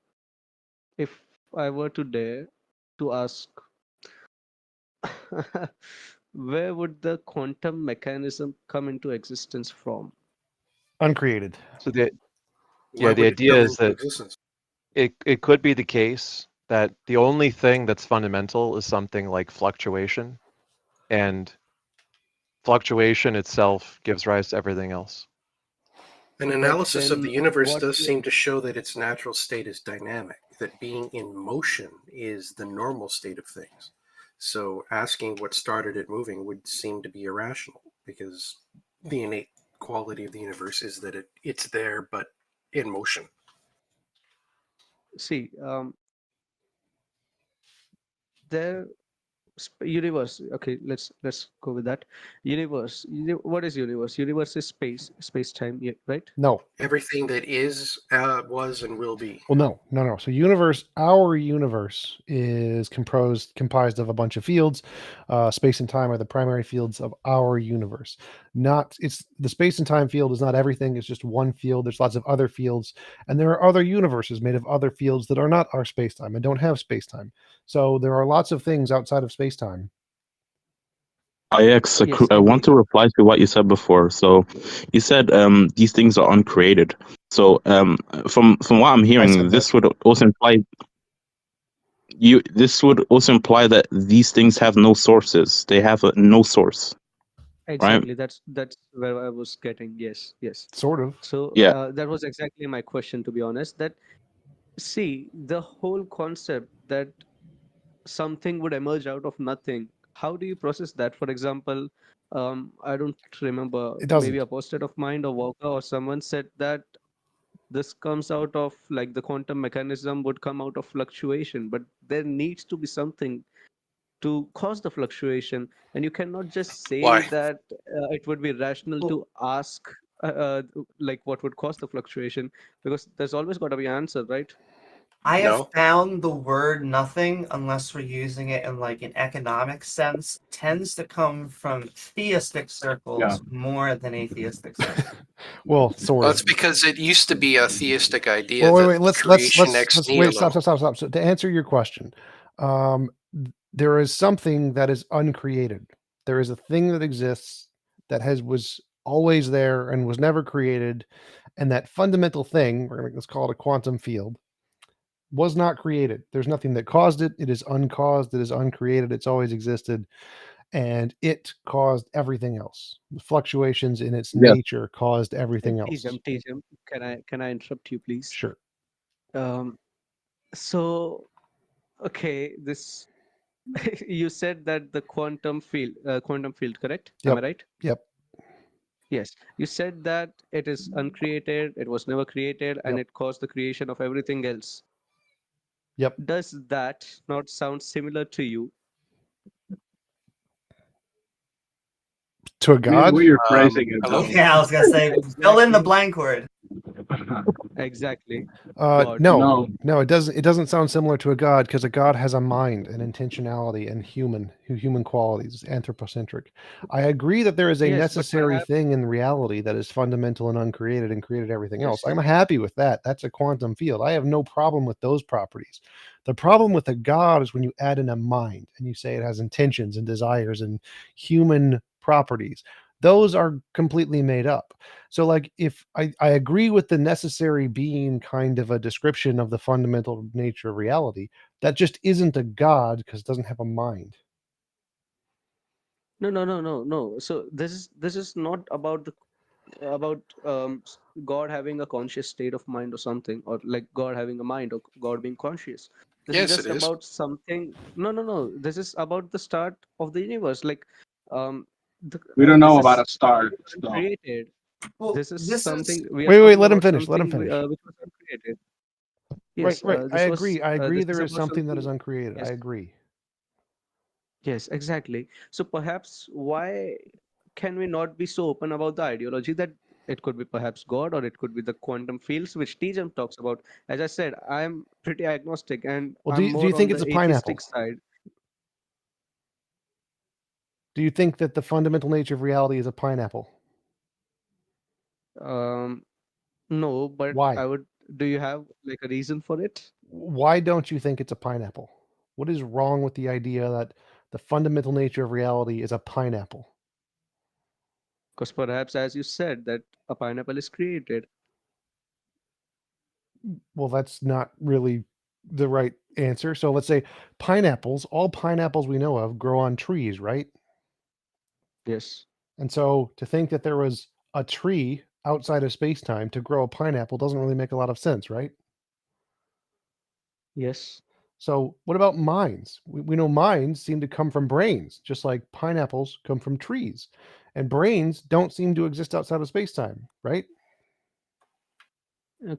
if I were to dare to ask, where would the quantum mechanism come into existence from? Uncreated. So the Why would it idea come is into that existence? it could be the case that the only thing that's fundamental is something like fluctuation, and fluctuation itself gives rise to everything else. An But analysis of the then universe what? does seem to show that its natural state is dynamic. that being in motion is the normal state of things. So asking what started it moving would seem to be irrational, because the innate quality of the universe is that it's there but in motion. See, there universe. Okay, let's go with that. Universe. What is universe? Universe is space time, right? No. Everything that is, was, and will be. Well, no. So our universe is comprised of a bunch of fields. Space and time are the primary fields of our universe. It's the space and time field is not everything. It's just one field. There's lots of other fields, and there are other universes made of other fields that are not our space time and don't have space time. So there are lots of things outside of space time. Ix, Yes, I want indeed. to reply to what you said before. So, you said these things are uncreated. So, from what I'm hearing, this would also imply that these things have no sources. They have no source, Exactly. right? That's where I was getting. Yes, yes. Sort of. So Yeah. that was exactly my question, to be honest. That see the whole concept that something would emerge out of nothing. How do you process that? For example, I don't remember. It Maybe doesn't. a post-it of mind or Walker or someone said that this comes out of like the quantum mechanism would come out of fluctuation, but there needs to be something to cause the fluctuation, and you cannot just say Why? that it would be rational Well- to ask like what would cause the fluctuation, because there's always got to be an answer, right? I have No. found the word nothing, unless we're using it in like an economic sense, tends to come from theistic circles more than atheistic circles. Well, sort Well, of. it's because it used to be a theistic idea Well, that wait. Let's creation ex wait. nihilo. Stop. So to answer your question, there is something that is uncreated. There is a thing that exists that was always there and was never created, and that fundamental thing, let's call it a quantum field, was not created. There's nothing that caused it. It is uncaused. It is uncreated. It's always existed, and it caused everything else. The fluctuations in its Yes. nature caused everything else. Tejas, can I interrupt you, please? Sure. So okay, this you said that the quantum field, correct? Am I Yep. right? Yep. Yes. You said that it is uncreated, it was never created, and Yep. it caused the creation of everything else. Yep. Does that not sound similar to you? To a Maybe god? the way you're phrasing it, Hello? though. Yeah, I was gonna say, fill in the blank word. Exactly. God. No, No. it doesn't. It doesn't sound similar to a god, because a god has a mind and intentionality and human qualities, anthropocentric. I agree that there is a Yes, but necessary perhaps thing in reality that is fundamental and uncreated and created everything else. yes. I'm happy with that. That's a quantum field. I have no problem with those properties. The problem with a god is when you add in a mind and you say it has intentions and desires and human properties. Those are completely made up. So, like, if I agree with the necessary being kind of a description of the fundamental nature of reality, that just isn't a god because it doesn't have a mind. No. So this is not about about God having a conscious state of mind or something, or like God having a mind or God being conscious. This is Yes, just it is. about something. No. This is about the start of the universe. Like, We don't this know about is a start, so. uncreated. Well, This is this is something we are Wait, talking let him about finish. Let him something finish. which was uncreated. Right, Yes, right. I this was agree. I agree. this is There is about something that is something. uncreated. I Yes, agree. yes, exactly. So perhaps why can we not be so open about the ideology that it could be perhaps God or it could be the quantum fields, which TJM talks about? As I said, I'm pretty agnostic and Well, I'm do you more on think it's the a pineapple? atheistic side. Do you think that the fundamental nature of reality is a pineapple? Um, no, but Why? I would. Do you have like a reason for it? Why don't you think it's a pineapple? What is wrong with the idea that the fundamental nature of reality is a pineapple? Because perhaps, as you said, that a pineapple is created. Well, that's not really the right answer. So let's say pineapples, all pineapples we know of grow on trees, right? Yes. And so to think that there was a tree outside of space-time to grow a pineapple doesn't really make a lot of sense, right? Yes. So what about minds? We know minds seem to come from brains, just like pineapples come from trees. And brains don't seem to exist outside of space-time, right?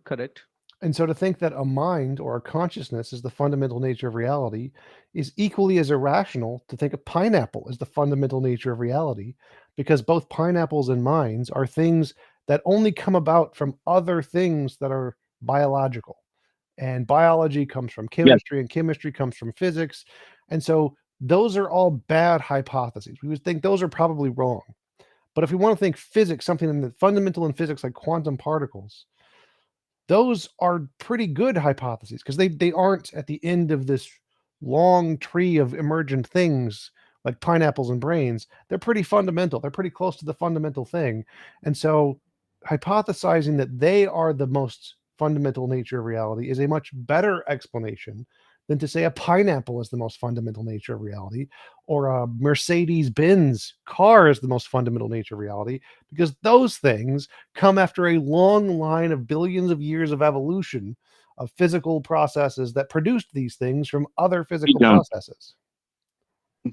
Correct. And so to think that a mind or a consciousness is the fundamental nature of reality is equally as irrational to think a pineapple is the fundamental nature of reality, because both pineapples and minds are things that only come about from other things that are biological. And biology comes from Yeah. chemistry, and chemistry comes from physics. And so those are all bad hypotheses. We would think those are probably wrong. But if we want to think physics, something in the fundamental in physics like quantum particles, those are pretty good hypotheses because they aren't at the end of this long tree of emergent things like pineapples and brains. They're pretty fundamental. They're pretty close to the fundamental thing. And so hypothesizing that they are the most fundamental nature of reality is a much better explanation than to say a pineapple is the most fundamental nature of reality, or a Mercedes-Benz car is the most fundamental nature of reality, because those things come after a long line of billions of years of evolution of physical processes that produced these things from other physical processes.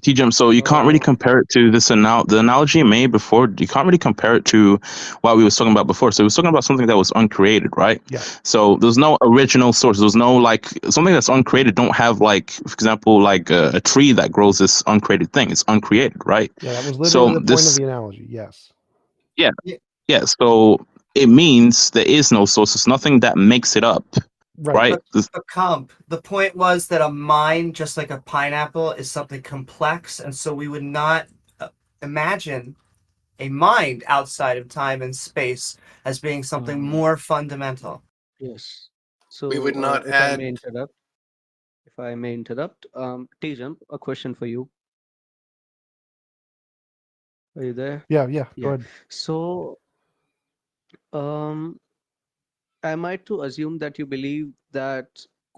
T-Jump, so you can't really compare it to this the analogy you made before. You can't really compare it to what we was talking about before. So we was talking about something that was uncreated, right? Yeah. So there's no original source. There's no like something that's uncreated. Don't have like, for example, like a tree that grows this uncreated thing. It's uncreated, right? Yeah, that was literally So the point of the analogy. Yes. Yeah. So it means there is no source. It's nothing that makes it up. Right. The point was that a mind, just like a pineapple, is something complex, and so we would not imagine a mind outside of time and space as being something more fundamental. Yes. So We would not if add. If I may interrupt, T-Jump, a question for you. Are you there? Yeah. Go ahead. So, am I to assume that you believe that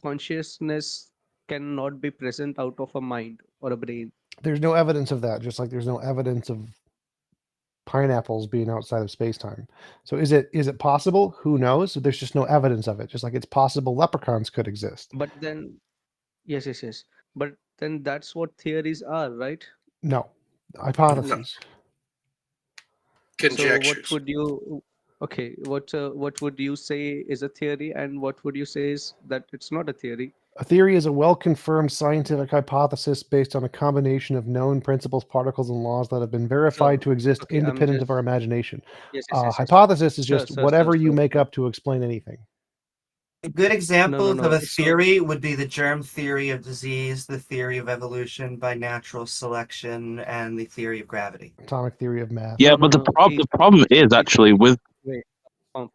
consciousness cannot be present out of a mind or a brain? There's no evidence of that, just like there's no evidence of pineapples being outside of space-time. So is it possible? Who knows? There's just no evidence of it, just like it's possible leprechauns could exist. But then, yes. But then that's what theories are, right? No. Hypotheses. Conjectures. So what would you... Okay, what would you say is a theory, and what would you say is that it's not a theory? A theory is a well-confirmed scientific hypothesis based on a combination of known principles, particles, and laws that have been verified to exist independent of our imagination. Yes. Hypothesis is just whatever you make up to explain anything. A good example of a theory would be the germ theory of disease, the theory of evolution by natural selection, and the theory of gravity. Atomic theory of math. Yeah, but the problem is actually with... Wait,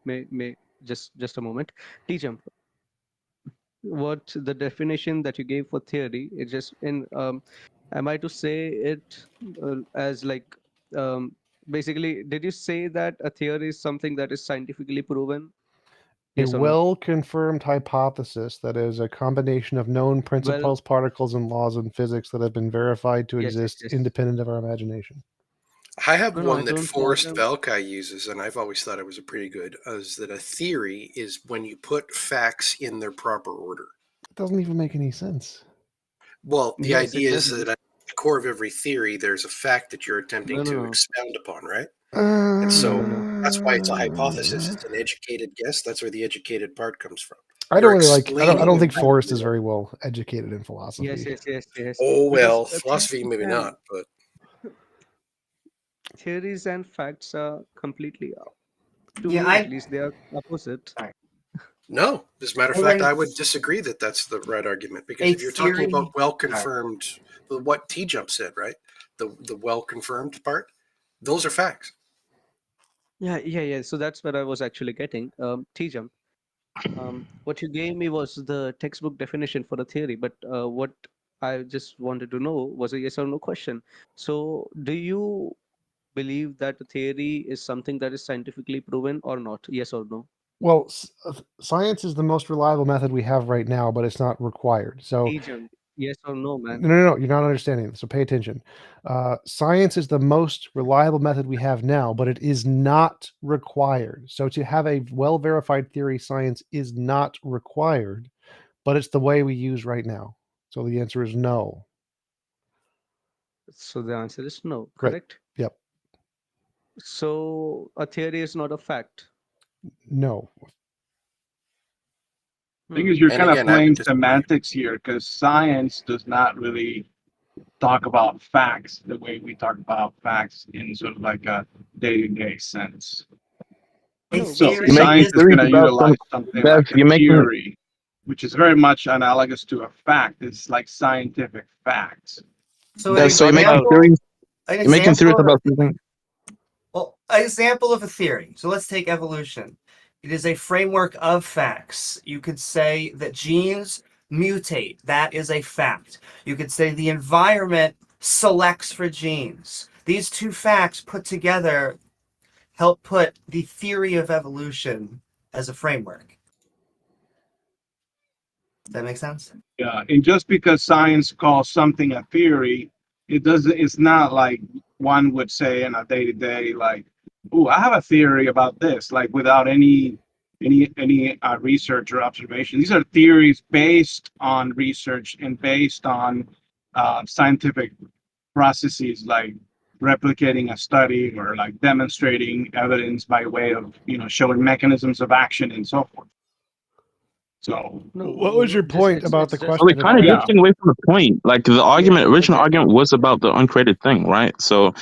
may just a moment. T-Jump, what the definition that you gave for theory, it just in am I to say it as like basically, did you say that a theory is something that is scientifically proven? A well-confirmed hypothesis that is a combination of known principles, particles, and laws in physics that have been verified to exist independent of our imagination. I have one that Forrest Velkai uses, and I've always thought it was a pretty good, is that a theory is when you put facts in their proper order. It doesn't even make any sense. Well, the idea is that at the core of every theory, there's a fact that you're attempting to expound upon, right? And so that's why it's a hypothesis. It's an educated guess. That's where the educated part comes from. I don't think Forrest is very well educated in philosophy. Yes. Oh, well, philosophy maybe not, but theories and facts are completely at least they are opposite. No, as a matter of fact, I would disagree that that's the right argument, because if you're talking about well-confirmed, what T-Jump said, right? The well-confirmed part, those are facts. Yeah. So that's where I was actually getting. T-Jump, what you gave me was the textbook definition for a theory, but what I just wanted to know was a yes or no question. So do you believe that a theory is something that is scientifically proven or not? Yes or no? Well, science is the most reliable method we have right now, but it's not required. So yes or no, man? No, you're not understanding. So pay attention. Science is the most reliable method we have now, but it is not required. So to have a well-verified theory, science is not required, but it's the way we use right now. So the answer is no. So the answer is no, Right. correct? Yep. So a theory is not a fact. No. The thing is, you're And kind of again, I would playing disagree. semantics here because science does not really talk about facts the way we talk about facts in sort of like a day-to-day sense. A No, So theory you're making science is is going theories to about utilize something Bev, like a you're making theory, which is very much analogous to a fact. It's like scientific facts. so Bev, so you're making example, theories. an You're making theories example. about something. Well, an example of a theory. So let's take evolution. It is a framework of facts. You could say that genes mutate. That is a fact. You could say the environment selects for genes. These two facts put together help put the theory of evolution as a framework. Does that make sense? Yeah, and just because science calls something a theory, it doesn't. It's not like one would say in a day-to-day, like, "Oh, I have a theory about this," like without any research or observation. These are theories based on research and based on scientific processes, like replicating a study or like demonstrating evidence by way of showing mechanisms of action and so forth. So No, What was your point about the just Well, we're question? kind of Yeah. drifting away from the point. Like the argument, original okay. argument was about the uncreated thing, right? So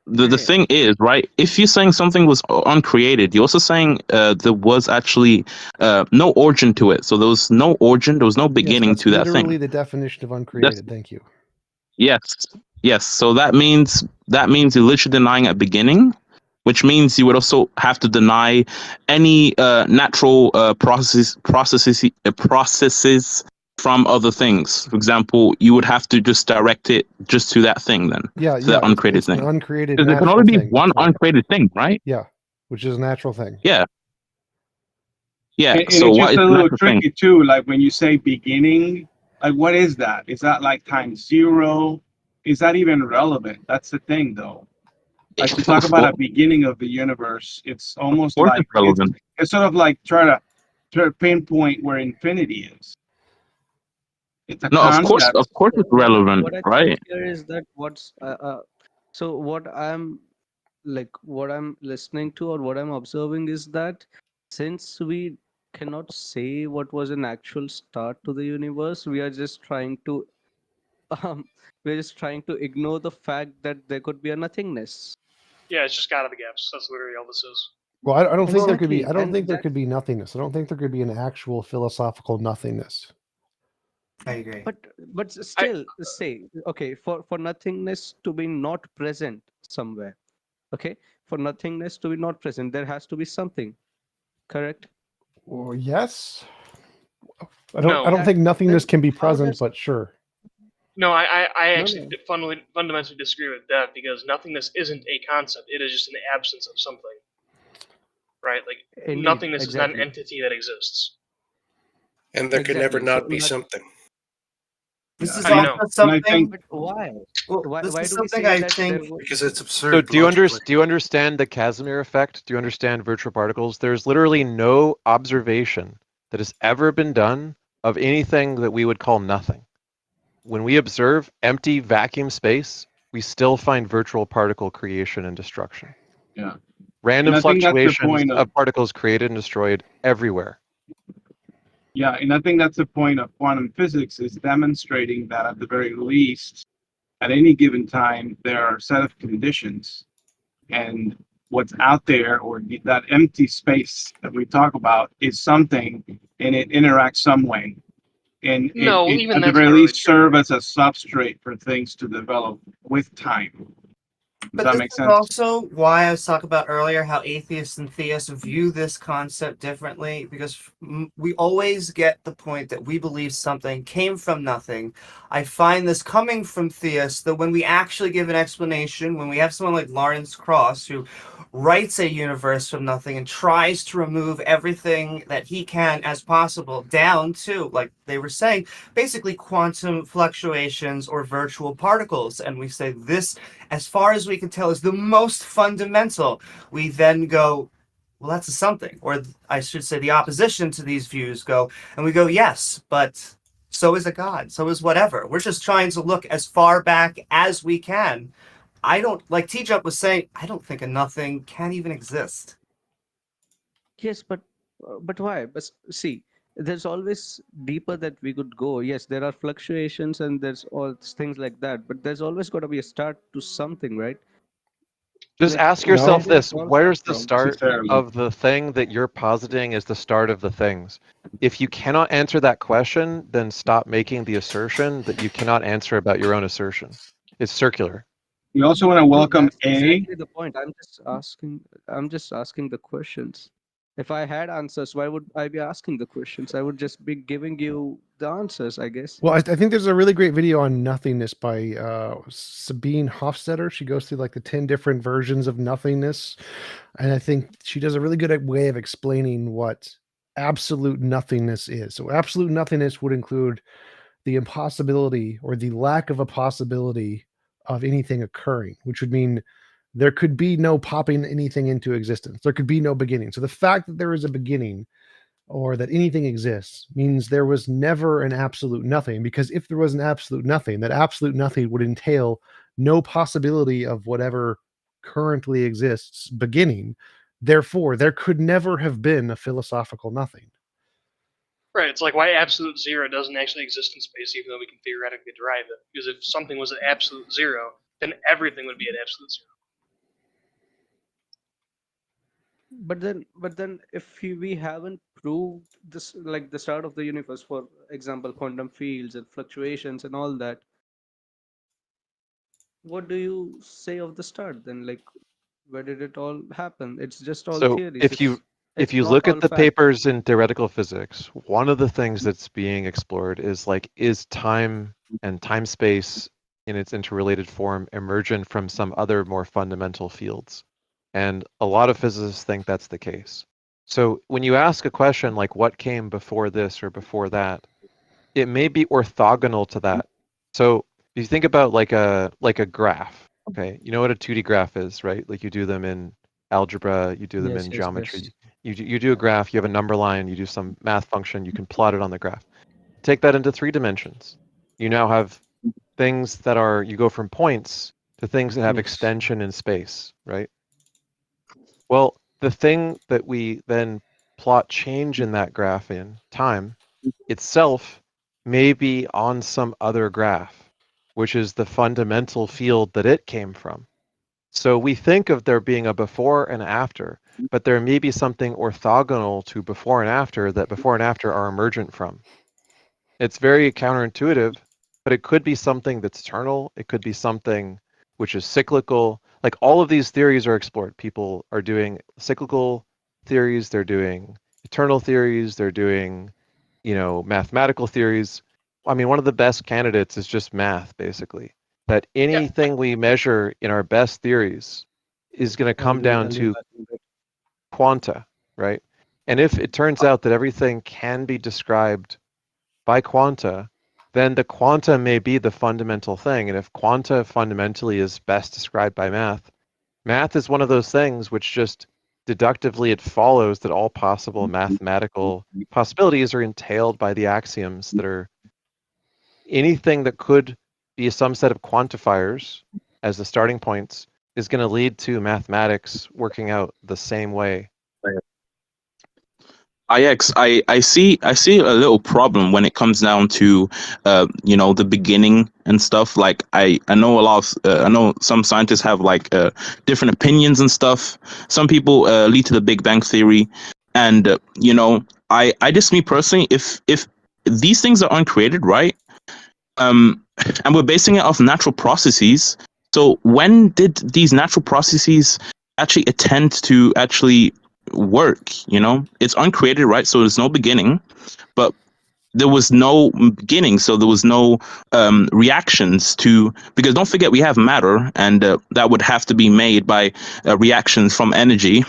the Yeah. thing is, right? If you're saying something was uncreated, you're also saying there was actually no origin to it. So there was no origin, there was no Yes, beginning that's to that literally thing. the definition of That's uncreated. Thank you. yes. So that means you're literally denying a beginning, which means you would also have to deny any natural processes from other things. For example, you would have to just direct it just to that thing then, Yeah, to that uncreated it's an thing. uncreated Because there can natural only be thing. one That's right. uncreated thing, right? Yeah, which is a natural thing. Yeah. And So it's what just is a the little natural thing? tricky too. Like when you say beginning, like what is that? Is that like times zero? Is that even relevant? That's the thing, though. Like to talk about a beginning of the universe, it's Of almost course like it's relevant. it's sort of like try to pinpoint where infinity is. It's a No, of course concept. it's relevant, What I right? think here is that so what I'm listening to or what I'm observing is that since we cannot say what was an actual start to the universe, we are just trying to um, ignore the fact that there could be a nothingness. Yeah, it's just God of the gaps. That's literally all this is. Well, I don't think there could be. Exactly, I don't and think there that could be nothingness. I don't think there could be an actual philosophical nothingness. I agree. but still say okay for nothingness to be not present somewhere. Okay, for nothingness to be not present, there has to be something. Correct? Well, yes. I No. don't think nothingness Then can be how present, does but sure. No, I No, actually no. fundamentally disagree with that because nothingness isn't a concept. It is just an absence of something. Right? Like Indeed, nothingness is not an exactly. entity that exists. And there could never Exactly. So not be something. This is How do you also know? And I something. think But why? Well, Why this is do we something say I that think. Because it's So absurd do you logically. understand the Casimir effect? Do you understand virtual particles? There's literally no observation that has ever been done of anything that we would call nothing. When we observe empty vacuum space, we still find virtual particle creation and destruction. Yeah. Random And I think that's the fluctuations point of particles created and destroyed everywhere. Yeah, and I think that's the point of quantum physics is demonstrating that at the very least, at any given time, there are a set of conditions, and what's out there or that empty space that we talk about is something, and it interacts some way, and No, it even at the that's very not really least true. serve as a substrate for things to develop with time. Does But that this make is sense? also why I was talking about earlier how atheists and theists view this concept differently, because we always get the point that we believe something came from nothing. I find this coming from theists that when we actually give an explanation, when we have someone like Lawrence Krauss who writes a universe from nothing and tries to remove everything that he can as possible down to, like they were saying, basically quantum fluctuations or virtual particles, and we say this, as far as we can tell, is the most fundamental. We then go, well, that's a something. Or I should say the opposition to these views go, and we go, yes, but So is a God. So is whatever. We're just trying to look as far back as we can. I don't, like T-Jump was saying, I don't think a nothing can even exist. Yes, but why? But see, there's always deeper that we could go. Yes, there are fluctuations and there's all things like that, but there's always got to be a start to something, right? Just Like, ask where yourself did it this: all come where's the from? start Necessarily. of the thing that you're positing is the start of the things? If you cannot answer that question, then stop making the assertion that you cannot answer about your own assertion. It's circular. We also want to No, welcome that's A. exactly the point. I'm just asking the questions. If I had answers, why would I be asking the questions? I would just be giving you the answers, I guess. Well, I think there's a really great video on nothingness by Sabine Hofstetter. She goes through like the 10 different versions of nothingness. And I think she does a really good way of explaining what absolute nothingness is. So absolute nothingness would include the impossibility or the lack of a possibility of anything occurring, which would mean there could be no popping anything into existence. There could be no beginning. So the fact that there is a beginning or that anything exists means there was never an absolute nothing, because if there was an absolute nothing, that absolute nothing would entail no possibility of whatever currently exists beginning. Therefore, there could never have been a philosophical nothing. Right, it's like why absolute zero doesn't actually exist in space, even though we can theoretically derive it. Because if something was at absolute zero, then everything would be at absolute zero. But then, if we haven't proved this, like the start of the universe, for example, quantum fields and fluctuations and all that, what do you say of the start then? Like, where did it all happen? It's just all So theories. if It's you not look at all the fact. papers in theoretical physics, one of the things that's being explored is time and time space in its interrelated form emergent from some other more fundamental fields. And a lot of physicists think that's the case. So when you ask a question like what came before this or before that, it may be orthogonal to that. So if you think about like a graph, okay, you know what a 2D graph is, right? Like you do them in algebra, you do them Yes, in yes, geometry. yes. You do a graph, you have a number line, you do some math function, you can plot it on the graph. Take that into 3 dimensions. You now have things that are, you go from points to things that have Yes. extension in space, right? Well, the thing that we then plot change in that graph in time itself may be on some other graph, which is the fundamental field that it came from. So we think of there being a before and after, but there may be something orthogonal to before and after that before and after are emergent from. It's very counterintuitive, but it could be something that's eternal. It could be something which is cyclical. Like all of these theories are explored. People are doing cyclical theories. They're doing eternal theories. They're doing, mathematical theories. I mean, one of the best candidates is just math, basically. That anything we measure in our best theories is going to come down to quanta, right? And if it turns out that everything can be described by quanta, then the quanta may be the fundamental thing. And if quanta fundamentally is best described by math, math is one of those things which just deductively it follows that all possible mathematical possibilities are entailed by the axioms that are anything that could be some set of quantifiers as the starting points is going to lead to mathematics working out the same way. I see a little problem when it comes down to the beginning and stuff. Like I know a lot of I know some scientists have like different opinions and stuff. Some people lead to the Big Bang theory, and I just, me personally, if these things are uncreated, right? And we're basing it off natural processes. So when did these natural processes actually attend to actually work? It's uncreated, right? So there's no beginning, but there was no beginning, so there was no reactions to, because don't forget we have matter, and that would have to be made by reactions from energy.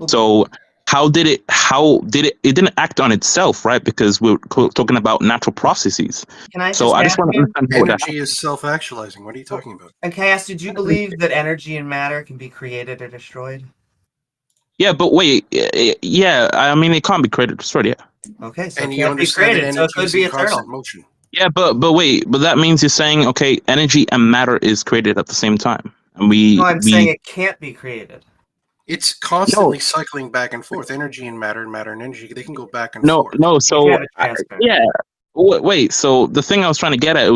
So how did it it didn't act on itself, right? Because we're talking about natural processes. Can I So just I just ask want to you? understand how that. Energy is self-actualizing. What are you talking about? And can I ask, did you believe that energy and matter can be created or destroyed? Yeah, but wait, yeah, I mean it can't be created, destroyed, yeah. Okay, so And it you can't be understand that created, so it energy could is be in eternal. constant motion. Yeah, but wait, but that means you're saying, okay, energy and matter is created at the same time, and No, I'm saying it can't be created. It's constantly cycling back and forth. Energy and matter and energy, they can go back and no forth. no. You So have a transfer. yeah, wait. So the thing I was trying to get at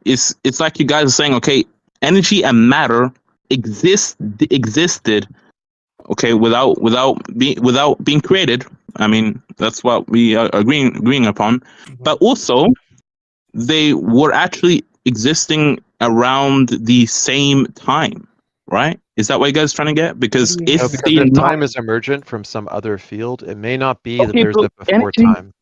it's like you guys are saying, okay, energy and matter existed, okay, without being created. I mean, that's what we are agreeing upon. But also, they were actually existing around the same time, right? Is that what you guys are trying to get? Because do you if No, mean? because they if not, time is emergent from some other field, it may not be that okay, there's but a before energy time.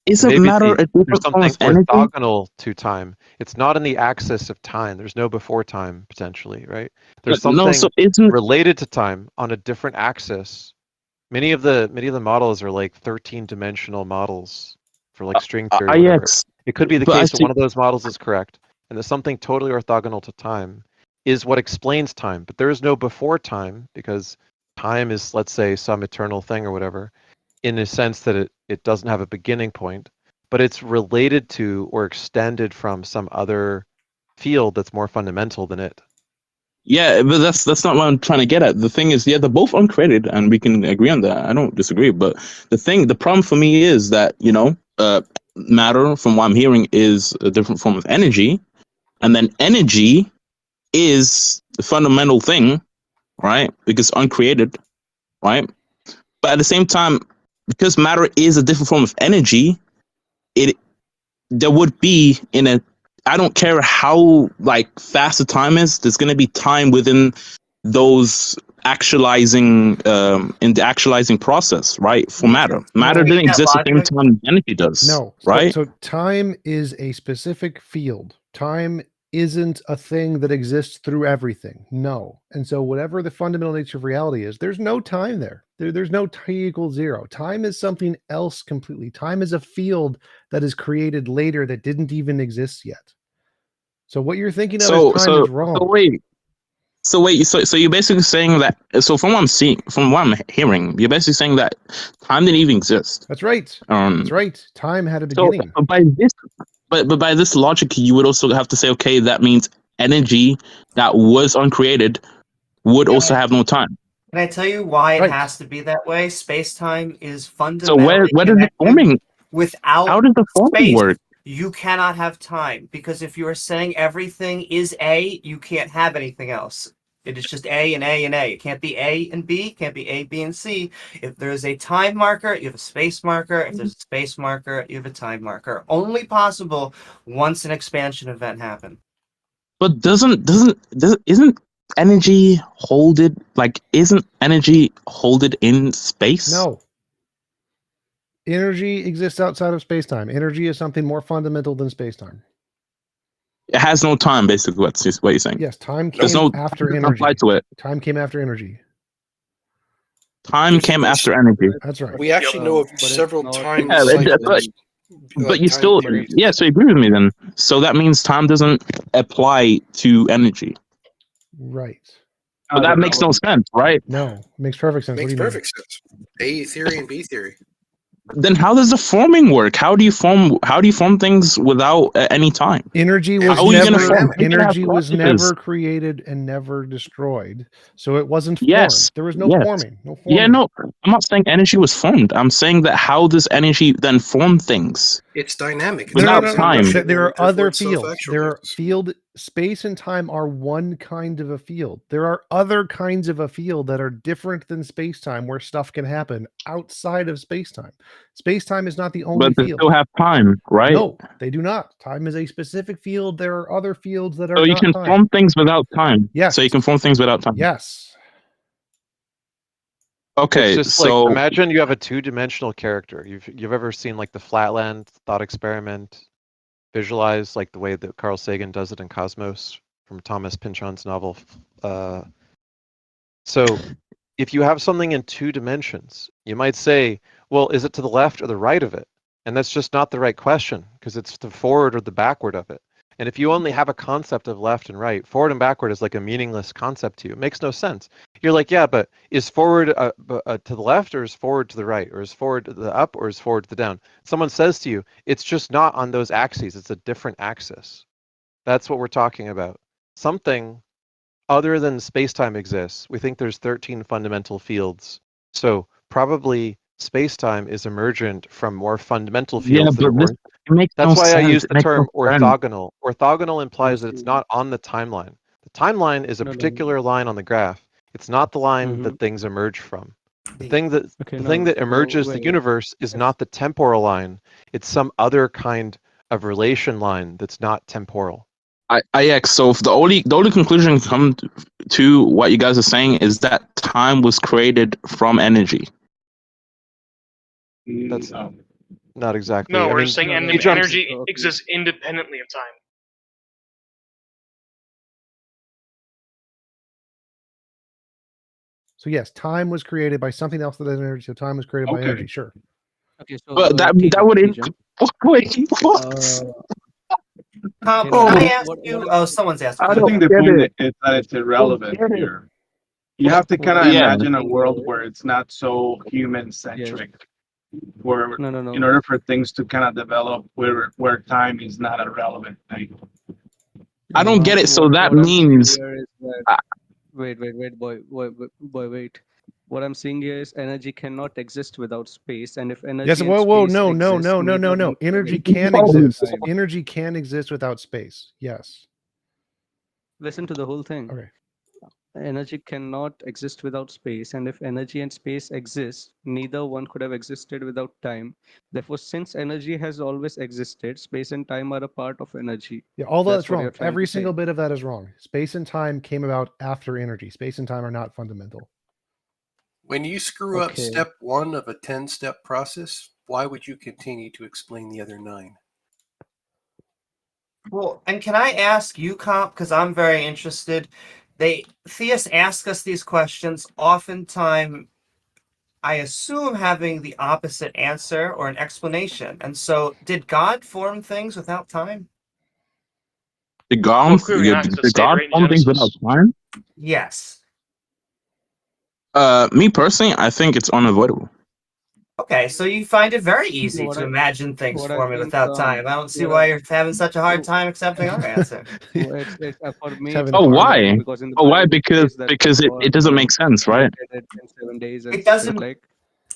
isn't Maybe matter a there's different form something of energy. orthogonal to time. It's not in the axis of time. There's no before time potentially, right? There's But no, something so isn't related to time on a different axis. Many of the models are like 13-dimensional models for like string theory or whatever. yes? It could be the But I case that see. one of those models is correct, and that something totally orthogonal to time is what explains time. But there is no before time because time is, let's say, some eternal thing or whatever, in a sense that it doesn't have a beginning point, but it's related to or extended from some other field that's more fundamental than it. Yeah, but that's not what I'm trying to get at. The thing is, yeah, they're both uncredited, and we can agree on that. I don't disagree. But the problem for me is that matter, from what I'm hearing, is a different form of energy, and then energy is the fundamental thing, right? Because uncreated, right? But at the same time, because matter is a different form of energy, it there would be in a I don't care how like fast the time is, there's gonna be time within those actualizing in the actualizing process, right? For matter. Matter Repeat didn't that exist at the same logic. time energy does. No. Right? So time is a specific field. Time isn't a thing that exists through everything. No. And so whatever the fundamental nature of reality is, there's no time there. There's no t equals 0. Time is something else completely. Time is a field that is created later that didn't even exist yet. So what you're thinking of as time is wrong. So you're basically saying that, so from what I'm hearing, you're basically saying that time didn't even exist. That's right. That's right. Time had a So beginning. but by this logic, you would also have to say, okay, that means energy that was uncreated would also have no time. Can I tell you why it Right. has to be that way? Space-time is So fundamentally where does the forming? Without How does the forming space, work? you cannot have time, because if you are saying everything is A, you can't have anything else. It is just A and A and A. It can't be A and B. It can't be A, B, and C. If there is a time marker, you have a space marker. If there's a space marker, you have a time marker. Only possible once an expansion event happened. But isn't energy holded, like, isn't energy holded in space? No. Energy exists outside of space-time. Energy is something more fundamental than space-time. It has no time, basically, what you're saying. Yes, time There's came no after time energy. applied to it. Time came after energy. Time came after energy. That's right. We actually know of But it's several not- time Yeah, cycles. But you time still, periods. yeah, so you agree with me then. So that means time doesn't apply to energy. Right. But that makes no sense, right? No, it makes perfect sense. Makes What do you perfect sense. A theory and B theory. Then how does the forming work? How do you form things without any time? mean? Energy was How are you gonna never form? energy was Because- never created and never destroyed. So it wasn't Yes, formed. There was no yes. forming. No forming. Yeah, no, I'm not saying energy was formed. I'm saying that how does energy then form things? It's dynamic. It's Without not time. motion, There are therefore other it's fields. There are self-actualizes. field space and time are one kind of a field. There are other kinds of a field that are different than space-time where stuff can happen outside of space-time. Space-time is not the only But they field. still have time, right? No, they do not. Time is a specific field. There are other fields that are So you not can time. form things without time. Yes. So you can form things without time. Yes. Okay, It's just so like, imagine you have a 2-dimensional character. You've ever seen like the Flatland thought experiment visualized, like the way that Carl Sagan does it in Cosmos from Thomas Pynchon's novel. So if you have something in 2 dimensions, you might say, well, is it to the left or the right of it? And that's just not the right question, because it's the forward or the backward of it. And if you only have a concept of left and right, forward and backward is like a meaningless concept to you. It makes no sense. You're like, yeah, but is forward to the left, or is forward to the right, or is forward to the up, or is forward to the down? Someone says to you, it's just not on those axes. It's a different axis. That's what we're talking about. Something other than space-time exists. We think there's 13 fundamental fields. So probably space-time is emergent from more fundamental Yeah, fields that but are more. it makes That's no why I sense. use It the makes no term sense. orthogonal. Orthogonal implies that it's Okay. not on the timeline. The timeline is a No, no. particular line on the graph. It's not the line Mm-hmm. that things emerge from. The The- thing that Okay, the no. thing that So emerges the wait. universe is Yes. not the temporal line. It's some other kind of relation line that's not temporal. IX. So if the only conclusion come to what you guys are saying is that time was created from energy. That's No. not exactly. No, I we're mean, saying No, no, he no. jumps. energy Okay. exists independently of time. So yes, time was created by something else that has energy. So time was created by Okay. energy. Sure. Okay, so But that T-Jump, would T-Jump. wait, what? Comp, Okay, can no, I Oh, ask what you? I'm Oh, someone's asked. I Go I don't ahead. think the get point it. is that it's I don't irrelevant get it. here. You have to kind of Yeah. imagine a saying world is- where it's not so Yes. human-centric, where No, no, in no. order for things to kind of develop, where time is not a relevant thing. I don't get it. So What that I'm saying means here is that uh, wait, wait. What I'm saying here is energy cannot exist without space, and if energy Yes. and Whoa. space No. exist, neither No. one could have Energy existed can whoa, without exist. time. Energy can exist without space. Yes. Listen to the whole thing. Okay. Energy cannot exist without space, and if energy and space exist, neither one could have existed without time. Therefore, since energy has always existed, space and time are a part of energy. Yeah. All That's that's what you're wrong. trying Every to say. single bit of that is wrong. Space and time came about after energy. Space and time are not fundamental. When you screw up Okay. step 1 of a 10-step process, why would you continue to explain the other 9? Well, and can I ask you, Comp, because I'm very interested. Theists ask us these questions, oftentimes, I assume, having the opposite answer or an explanation. And so, did God form things without time? the Well, clearly not, 'cause it stayed God right in formed things without Genesis. time. Yes. Me personally, I think it's unavoidable. Okay, so you find it very easy What to I imagine things what I forming think without time. I don't see what why I you're having such a hard time accepting our answer. it's for me Having- it's Oh, not why? right, because in the Oh, why? Bible it says that Because it God doesn't make sense, right? created it in 7 days and It doesn't. like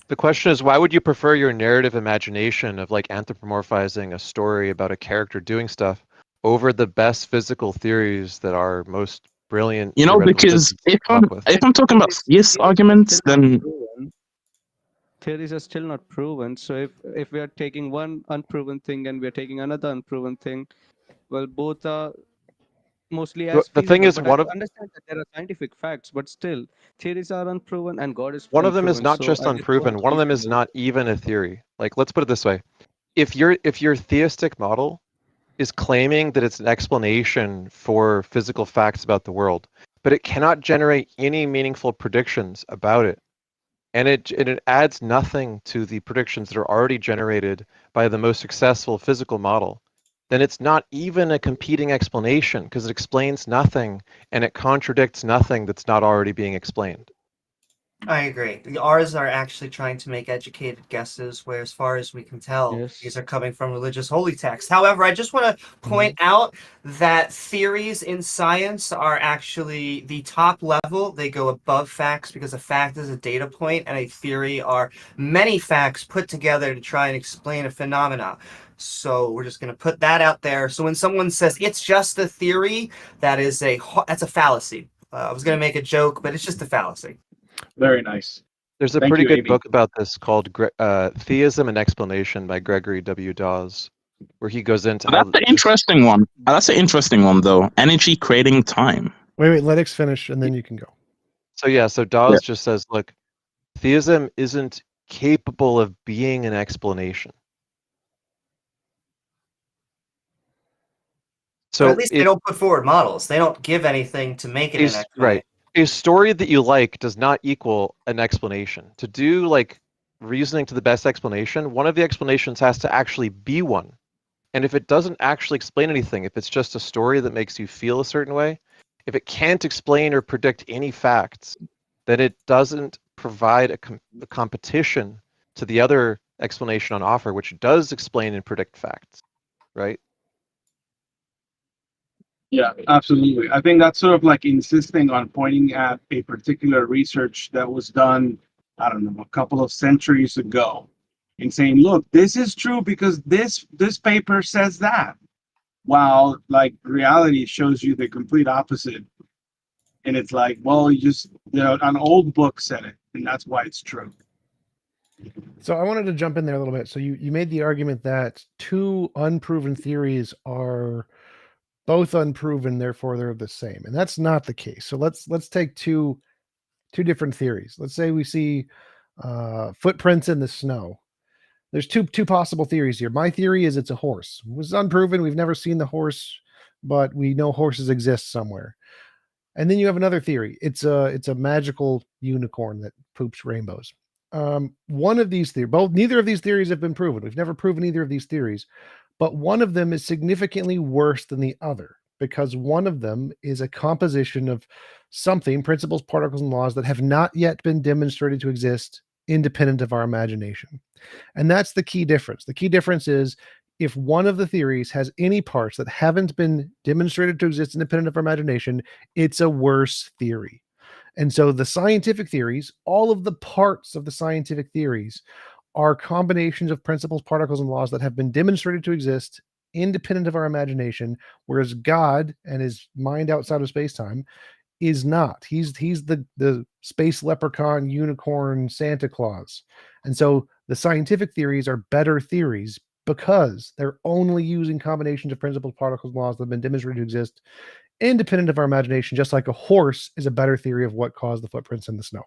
The question is, why would you prefer your narrative imagination of like anthropomorphizing a story about a character doing stuff over the best physical theories that are most brilliant? You know, theoretical because physicists come up with? if I'm talking about theist arguments, then theories are still not proven. So if we are taking one unproven thing and we are taking another unproven thing, well, both are mostly But as the thing feasible. is, But one I of understand that there are scientific facts, but still, theories are unproven and God is one of them is unproven. not So just I just unproven. want One of them is feasible. not even a theory. Like, let's put it this way: if your theistic model is claiming that it's an explanation for physical facts about the world, but it cannot generate any meaningful predictions about it, and it adds nothing to the predictions that are already generated by the most successful physical model, then it's not even a competing explanation, because it explains nothing and it contradicts nothing that's not already being explained. I agree. Ours are actually trying to make educated guesses, where, as far as we can tell, Yes. these are coming from religious holy texts. However, I just want to point out that theories in science are actually the top level. They go above facts, because a fact is a data point, and a theory are many facts put together to try and explain a phenomena. So we're just going to put that out there. So when someone says it's just a theory, that's a fallacy. I was going to make a joke, but it's just a fallacy. Very nice. There's a Thank pretty you, good Amy. book about this called Theism and Explanation by Gregory W. Dawes, where he goes into how that's an interesting one. That's an interesting one, though. Energy creating time. Wait. Let X finish, and then you can go. So Dawes just says, look, theism isn't capable of being an explanation. So So at least they don't put forward models. They don't give anything to make it an explanation. right. A story that you like does not equal an explanation. To do like reasoning to the best explanation, one of the explanations has to actually be one. And if it doesn't actually explain anything, if it's just a story that makes you feel a certain way, if it can't explain or predict any facts, then it doesn't provide a competition to the other explanation on offer, which does explain and predict facts, right? Yeah, absolutely. I think that's sort of like insisting on pointing at a particular research that was done, I don't know, a couple of centuries ago, and saying, look, this is true because this paper says that. While like reality shows you the complete opposite. And it's like, well, an old book said it, and that's why it's true. So I wanted to jump in there a little bit. So you made the argument that two unproven theories are both unproven, therefore they're the same, and that's not the case. So let's take two different theories. Let's say we see footprints in the snow. There's two possible theories here. My theory is it's a horse. It was unproven. We've never seen the horse, but we know horses exist somewhere. And then you have another theory. It's a magical unicorn that poops rainbows. One of these theories, neither of these theories have been proven. We've never proven either of these theories, but one of them is significantly worse than the other because one of them is a composition of something, principles, particles, and laws that have not yet been demonstrated to exist independent of our imagination. And that's the key difference. The key difference is if one of the theories has any parts that haven't been demonstrated to exist independent of our imagination, it's a worse theory. And so the scientific theories, all of the parts of the scientific theories are combinations of principles, particles, and laws that have been demonstrated to exist independent of our imagination, whereas God and his mind outside of space-time is not. He's the space leprechaun, unicorn, Santa Claus. And so the scientific theories are better theories because they're only using combinations of principles, particles, and laws that have been demonstrated to exist independent of our imagination, just like a horse is a better theory of what caused the footprints in the snow.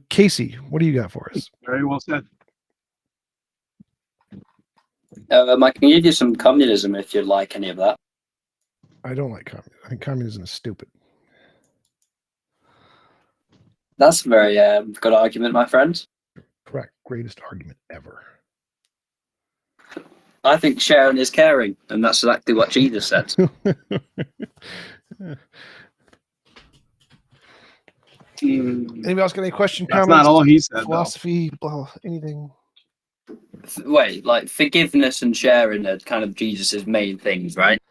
Casey, what do you got for us? Very well said. I can give you some communism if you'd like any of that. I don't like communism. I think communism is stupid. That's a very good argument, my friend. Correct. Greatest argument ever. I think sharing is caring, and that's exactly what Jesus said. Anybody else got any question, That's comments? not all he said, philosophy, blah, anything? Wait, like forgiveness and sharing are kind of Jesus's main things, right?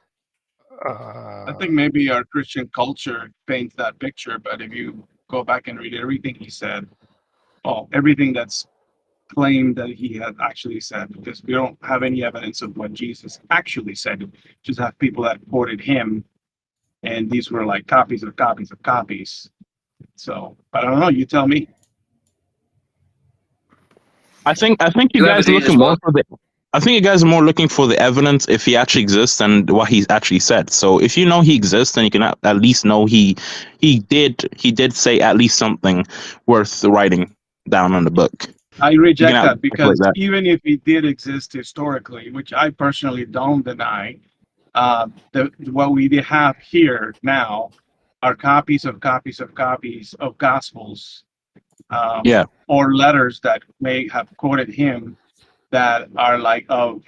I think maybe our Christian culture paints that picture, but if you go back and read everything he said, everything that's claimed that he had actually said, because we don't have any evidence of what Jesus actually said, just have people that quoted him, and these were like copies of copies of copies. So, but I don't know. You tell me. I think you guys are looking more for the. I think you guys are more looking for the evidence if he actually exists and what he's actually said. So if you know he exists, then you can at least know he did say at least something worth writing down on the book. I reject that because even if he did exist historically, which I personally don't deny, what we have here now are copies of copies of copies of gospels, or letters that may have quoted him that are like of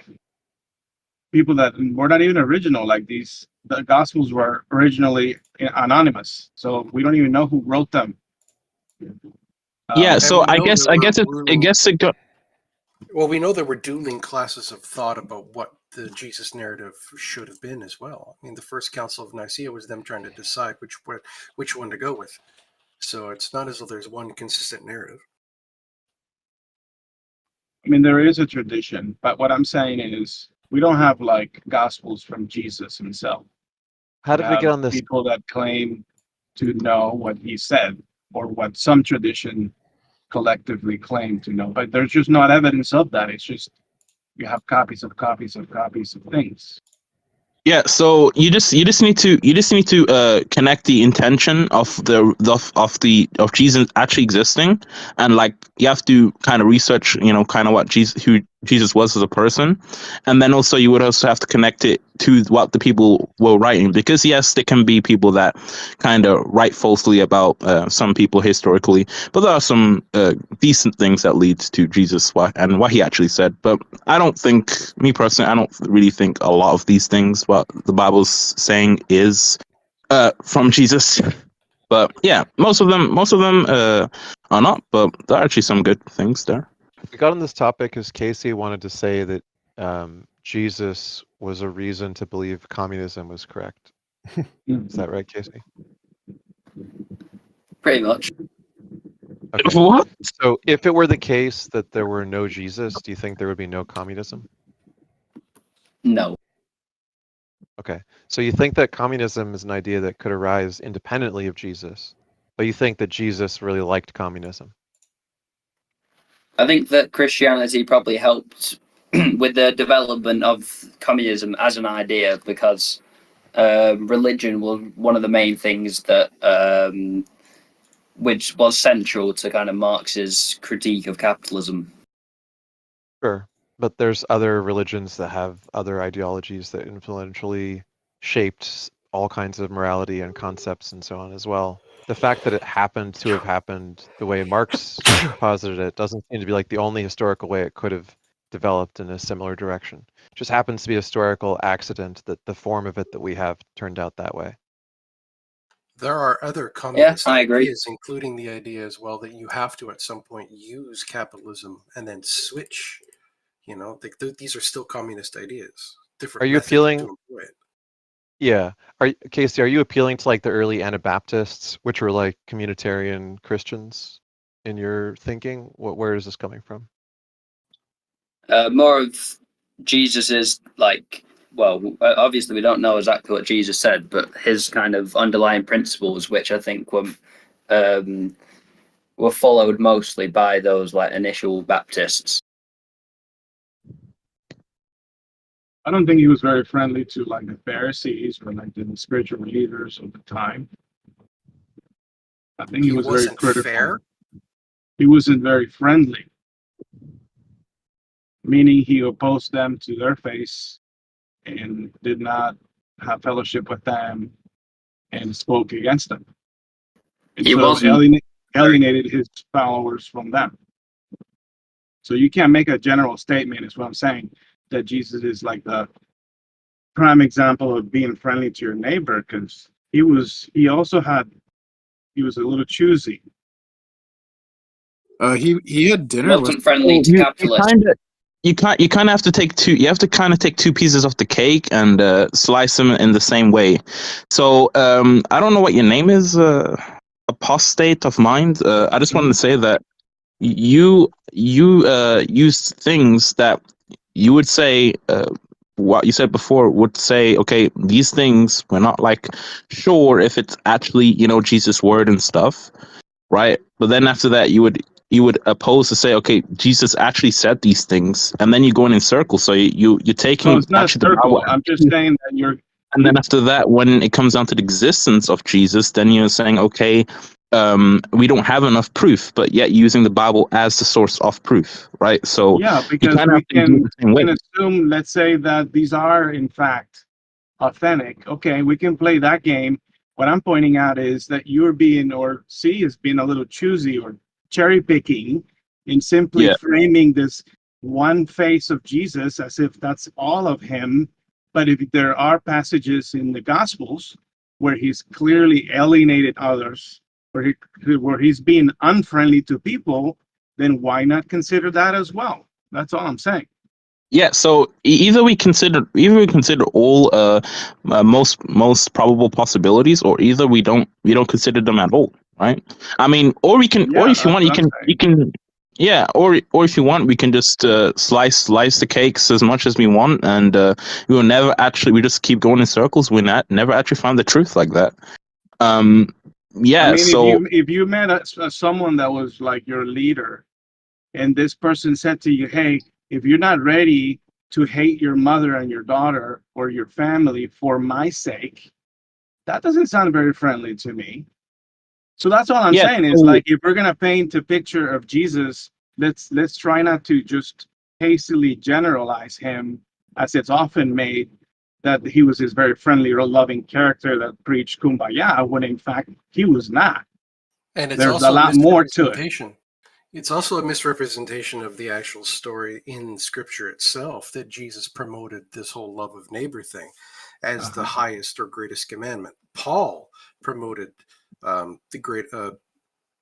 people that were not even original. Like the gospels were originally anonymous, so we don't even know who wrote them. So I guess it got. Well, we know there were dueling classes of thought about what the Jesus narrative should have been as well. I mean, the first Council of Nicaea was them trying to decide which one to go with. So it's not as though there's one consistent narrative. I mean, there is a tradition, but what I'm saying is we don't have like gospels from Jesus himself. How did we get on this? People that claim to know what he said or what some tradition collectively claim to know, but there's just not evidence of that. It's just you have copies of copies of copies of things. Yeah, so you just need to connect the intention of Jesus actually existing, and like you have to kind of research, kind of what Jesus, who Jesus was as a person, and then also you would also have to connect it to what the people were writing, because yes, there can be people that kind of write falsely about some people historically, but there are some decent things that lead to Jesus and what he actually said. But I don't think, me personally, I don't really think a lot of these things what the Bible's saying is from Jesus. But yeah, most of them are not, but there are actually some good things there. We got on this topic because Casey wanted to say that Jesus was a reason to believe communism was correct. Is that right, Casey? Pretty much. Okay. What? So if it were the case that there were no Jesus, do you think there would be no communism? No. Okay. So you think that communism is an idea that could arise independently of Jesus, but you think that Jesus really liked communism? I think that Christianity probably helped with the development of communism as an idea, because religion was one of the main things that which was central to kind of Marx's critique of capitalism. Sure. But there's other religions that have other ideologies that influentially shaped all kinds of morality and concepts and so on as well. The fact that it happened to have happened the way Marx posited it doesn't seem to be like the only historical way it could have developed in a similar direction. It just happens to be a historical accident that the form of it that we have turned out that way. There are other communist I agree. ideas, including the idea as well that you have to at some point use capitalism and then switch. You know, these are still communist ideas. Different Are you methods appealing? to employ it. Yeah. Casey, are you appealing to like the early Anabaptists, which were like communitarian Christians in your thinking? Where is this coming from? More of Jesus's, like, well, obviously we don't know exactly what Jesus said, but his kind of underlying principles, which I think were followed mostly by those like initial Baptists. I don't think he was very friendly to like the Pharisees or like the spiritual leaders of the time. I think he was very wasn't critical. fair? He wasn't very friendly, meaning he opposed them to their face and did not have fellowship with them and spoke against them. And He so wasn't alienated his followers from them. So you can't make a general statement, is what I'm saying, that Jesus is like the prime example of being friendly to your neighbor, because he was a little choosy. He had dinner with. wasn't friendly to capitalists. You kind of have to take two. You have to kind of take two pieces of the cake and slice them in the same way. So I don't know what your name is, apostate of mind. I just wanted to say that you used things that you would say. What you said before would say, okay, these things we're not like sure if it's actually Jesus' word and stuff, right? But then after that, you would oppose to say, okay, Jesus actually said these things, and then you go in circles. So you're taking. No, it's not a actually circle. I'm just saying that you're. And then after that, when it comes down to the existence of Jesus, then you're saying, okay, we don't have enough proof, but yet using the Bible as the source of proof, right? So Yeah, because we can assume, let's say that these are in fact authentic. Okay, we can play that game. What I'm pointing out is that you're being, or C is being a little choosy or cherry picking in simply framing this one face of Jesus as if that's all of him. But if there are passages in the Gospels where he's clearly alienated others, where he's being unfriendly to people, then why not consider that as well? That's all I'm saying. Yeah, so either we consider all most probable possibilities, or either we don't consider them at all, right? I mean, or we can, or if you want, you can, yeah, or if you want, we can just slice the cakes as much as we want, and we just keep going in circles. We never actually find the truth like that. Yeah, I mean, so if you met someone that was like your leader, and this person said to you, hey, if you're not ready to hate your mother and your daughter or your family for my sake, that doesn't sound very friendly to me. So that's all I'm saying is, like, if we're gonna paint a picture of Jesus, let's try not to just hastily generalize him, as it's often made, that he was this very friendly or loving character that preached kumbaya, when in fact he was not. And it's There's also a lot more to it. misrepresentation. It's also a misrepresentation of the actual story in Scripture itself, that Jesus promoted this whole love of neighbor thing as the highest or greatest commandment. Paul promoted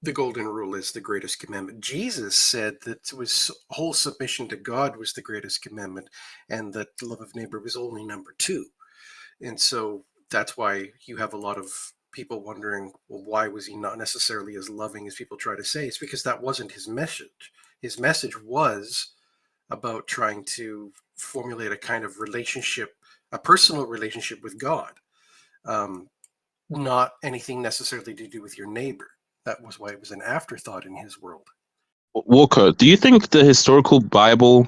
the golden rule as the greatest commandment. Jesus said that whole submission to God was the greatest commandment, and that the love of neighbor was only number 2. And so that's why you have a lot of people wondering, well, why was he not necessarily as loving as people try to say? It's because that wasn't his message. His message was about trying to formulate a kind of relationship, a personal relationship with God, not anything necessarily to do with your neighbor. That was why it was an afterthought in his world. Walker, do you think the historical Bible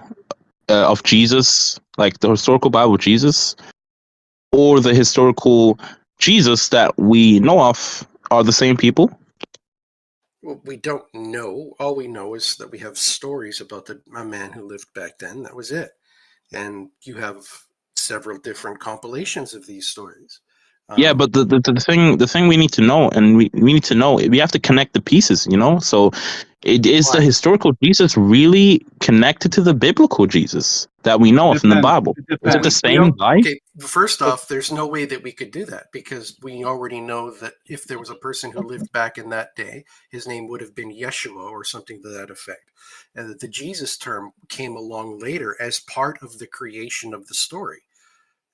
of Jesus, like the historical Bible of Jesus, or the historical Jesus that we know of, are the same people? Well, we don't know. All we know is that we have stories about a man who lived back then. That was it. And you have several different compilations of these stories. Yeah, but the thing we need to know, and we need to know, we have to connect the pieces, you know? So is the historical Jesus really connected to the biblical Jesus that we know of in the Bible? Is it the same guy? Okay, first off, there's no way that we could do that, because we already know that if there was a person who lived back in that day, his name would have been Yeshua or something to that effect. And that the Jesus term came along later as part of the creation of the story.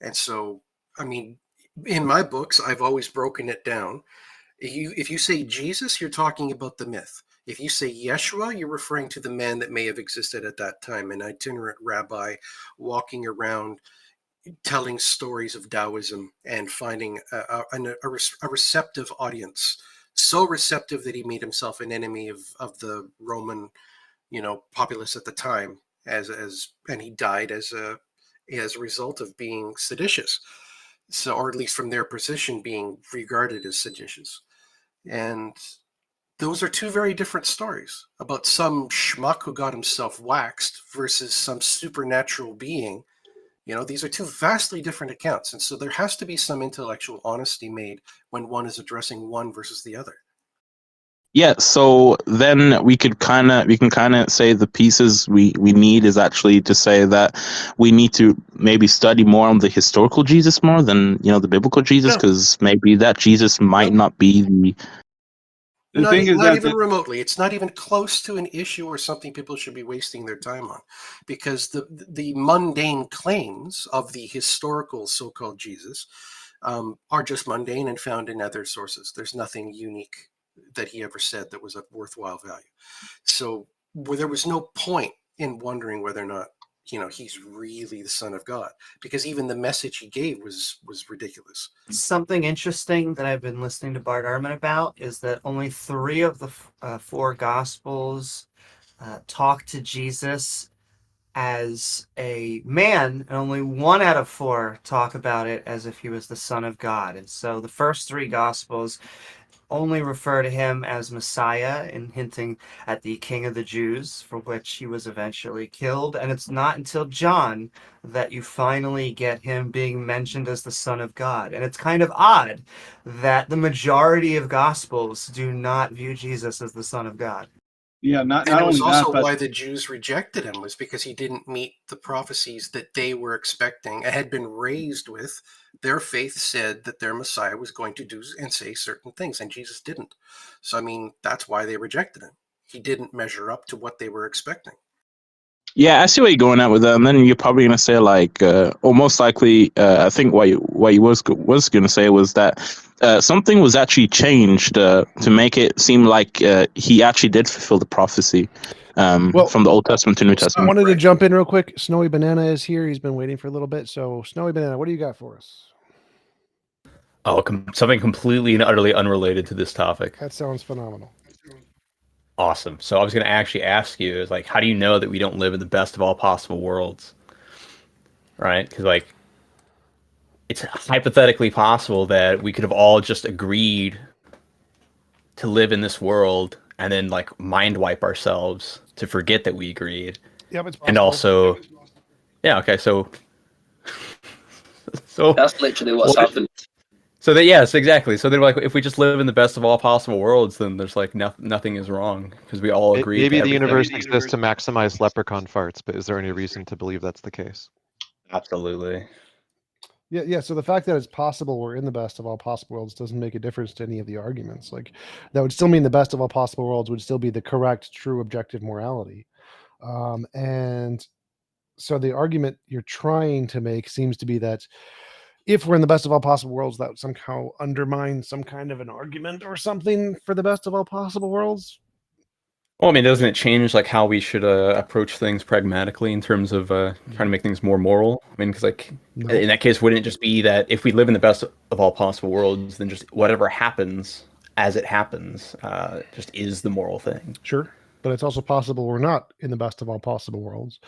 And so, I mean, in my books, I've always broken it down. If you say Jesus, you're talking about the myth. If you say Yeshua, you're referring to the man that may have existed at that time, an itinerant rabbi walking around telling stories of Taoism and finding a receptive audience, so receptive that he made himself an enemy of the Roman, populace at the time, and he died as a result of being seditious. So, or at least from their position, being regarded as seditious. And those are two very different stories about some schmuck who got himself waxed versus some supernatural being. These are two vastly different accounts. And so there has to be some intellectual honesty made when one is addressing one versus the other. Yeah, so then we can kind of say the pieces we need is actually to say that we need to maybe study more on the historical Jesus more than the biblical Jesus, because maybe that Jesus might not be the. Not even remotely. It's not even close to an issue or something people should be wasting their time on, because the mundane claims of the historical so-called Jesus are just mundane and found in other sources. There's nothing unique that he ever said that was of worthwhile value. So there was no point in wondering whether or not he's really the Son of God, because even the message he gave was ridiculous. Something interesting that I've been listening to Bart Ehrman about is that only 3 of the 4 Gospels talk to Jesus as a man, and only 1 out of 4 talk about it as if he was the Son of God. And so the first 3 Gospels only refer to him as Messiah, and hinting at the King of the Jews, for which he was eventually killed. And it's not until John that you finally get him being mentioned as the Son of God. And it's kind of odd that the majority of Gospels do not view Jesus as the Son of God. Yeah, not and it was only also that, but why the Jews rejected him, was because he didn't meet the prophecies that they were expecting and had been raised with. Their faith said that their Messiah was going to do and say certain things, and Jesus didn't. So, I mean, that's why they rejected him. He didn't measure up to what they were expecting. Yeah, I see what you're going at with that, and then you're probably going to say or most likely, I think what you was going to say was that something was actually changed to make it seem like he actually did fulfill the prophecy from the Old Testament to New I Testament. wanted to jump in real quick. Snowy Banana is here. He's been waiting for a little bit. So, Snowy Banana, what do you got for us? Oh, something completely and utterly unrelated to this topic. That sounds phenomenal. Awesome. So I was going to actually ask you, is how do you know that we don't live in the best of all possible worlds? Right? Because it's hypothetically possible that we could have all just agreed to live in this world and then mind wipe ourselves to forget that we agreed, Yep, it's possible. And also, yeah, okay, so That's literally what's happened. So that, yes, exactly. So they're like, if we just live in the best of all possible worlds, then there's like nothing is wrong because we all agree. Maybe to the everything. universe exists to maximize leprechaun farts, but is there any reason to believe that's the case? Absolutely. Yeah. So the fact that it's possible we're in the best of all possible worlds doesn't make a difference to any of the arguments. Like, that would still mean the best of all possible worlds would still be the correct, true, objective morality. And so the argument you're trying to make seems to be that if we're in the best of all possible worlds, that would somehow undermine some kind of an argument or something for the best of all possible worlds. Well, I mean, doesn't it change like how we should approach things pragmatically in terms of trying to make things more moral? I mean, because like in that case, wouldn't it just be that if we live in the best of all possible worlds, then just whatever happens as it happens, just is the moral thing? Sure, but it's also possible we're not in the best of all possible worlds,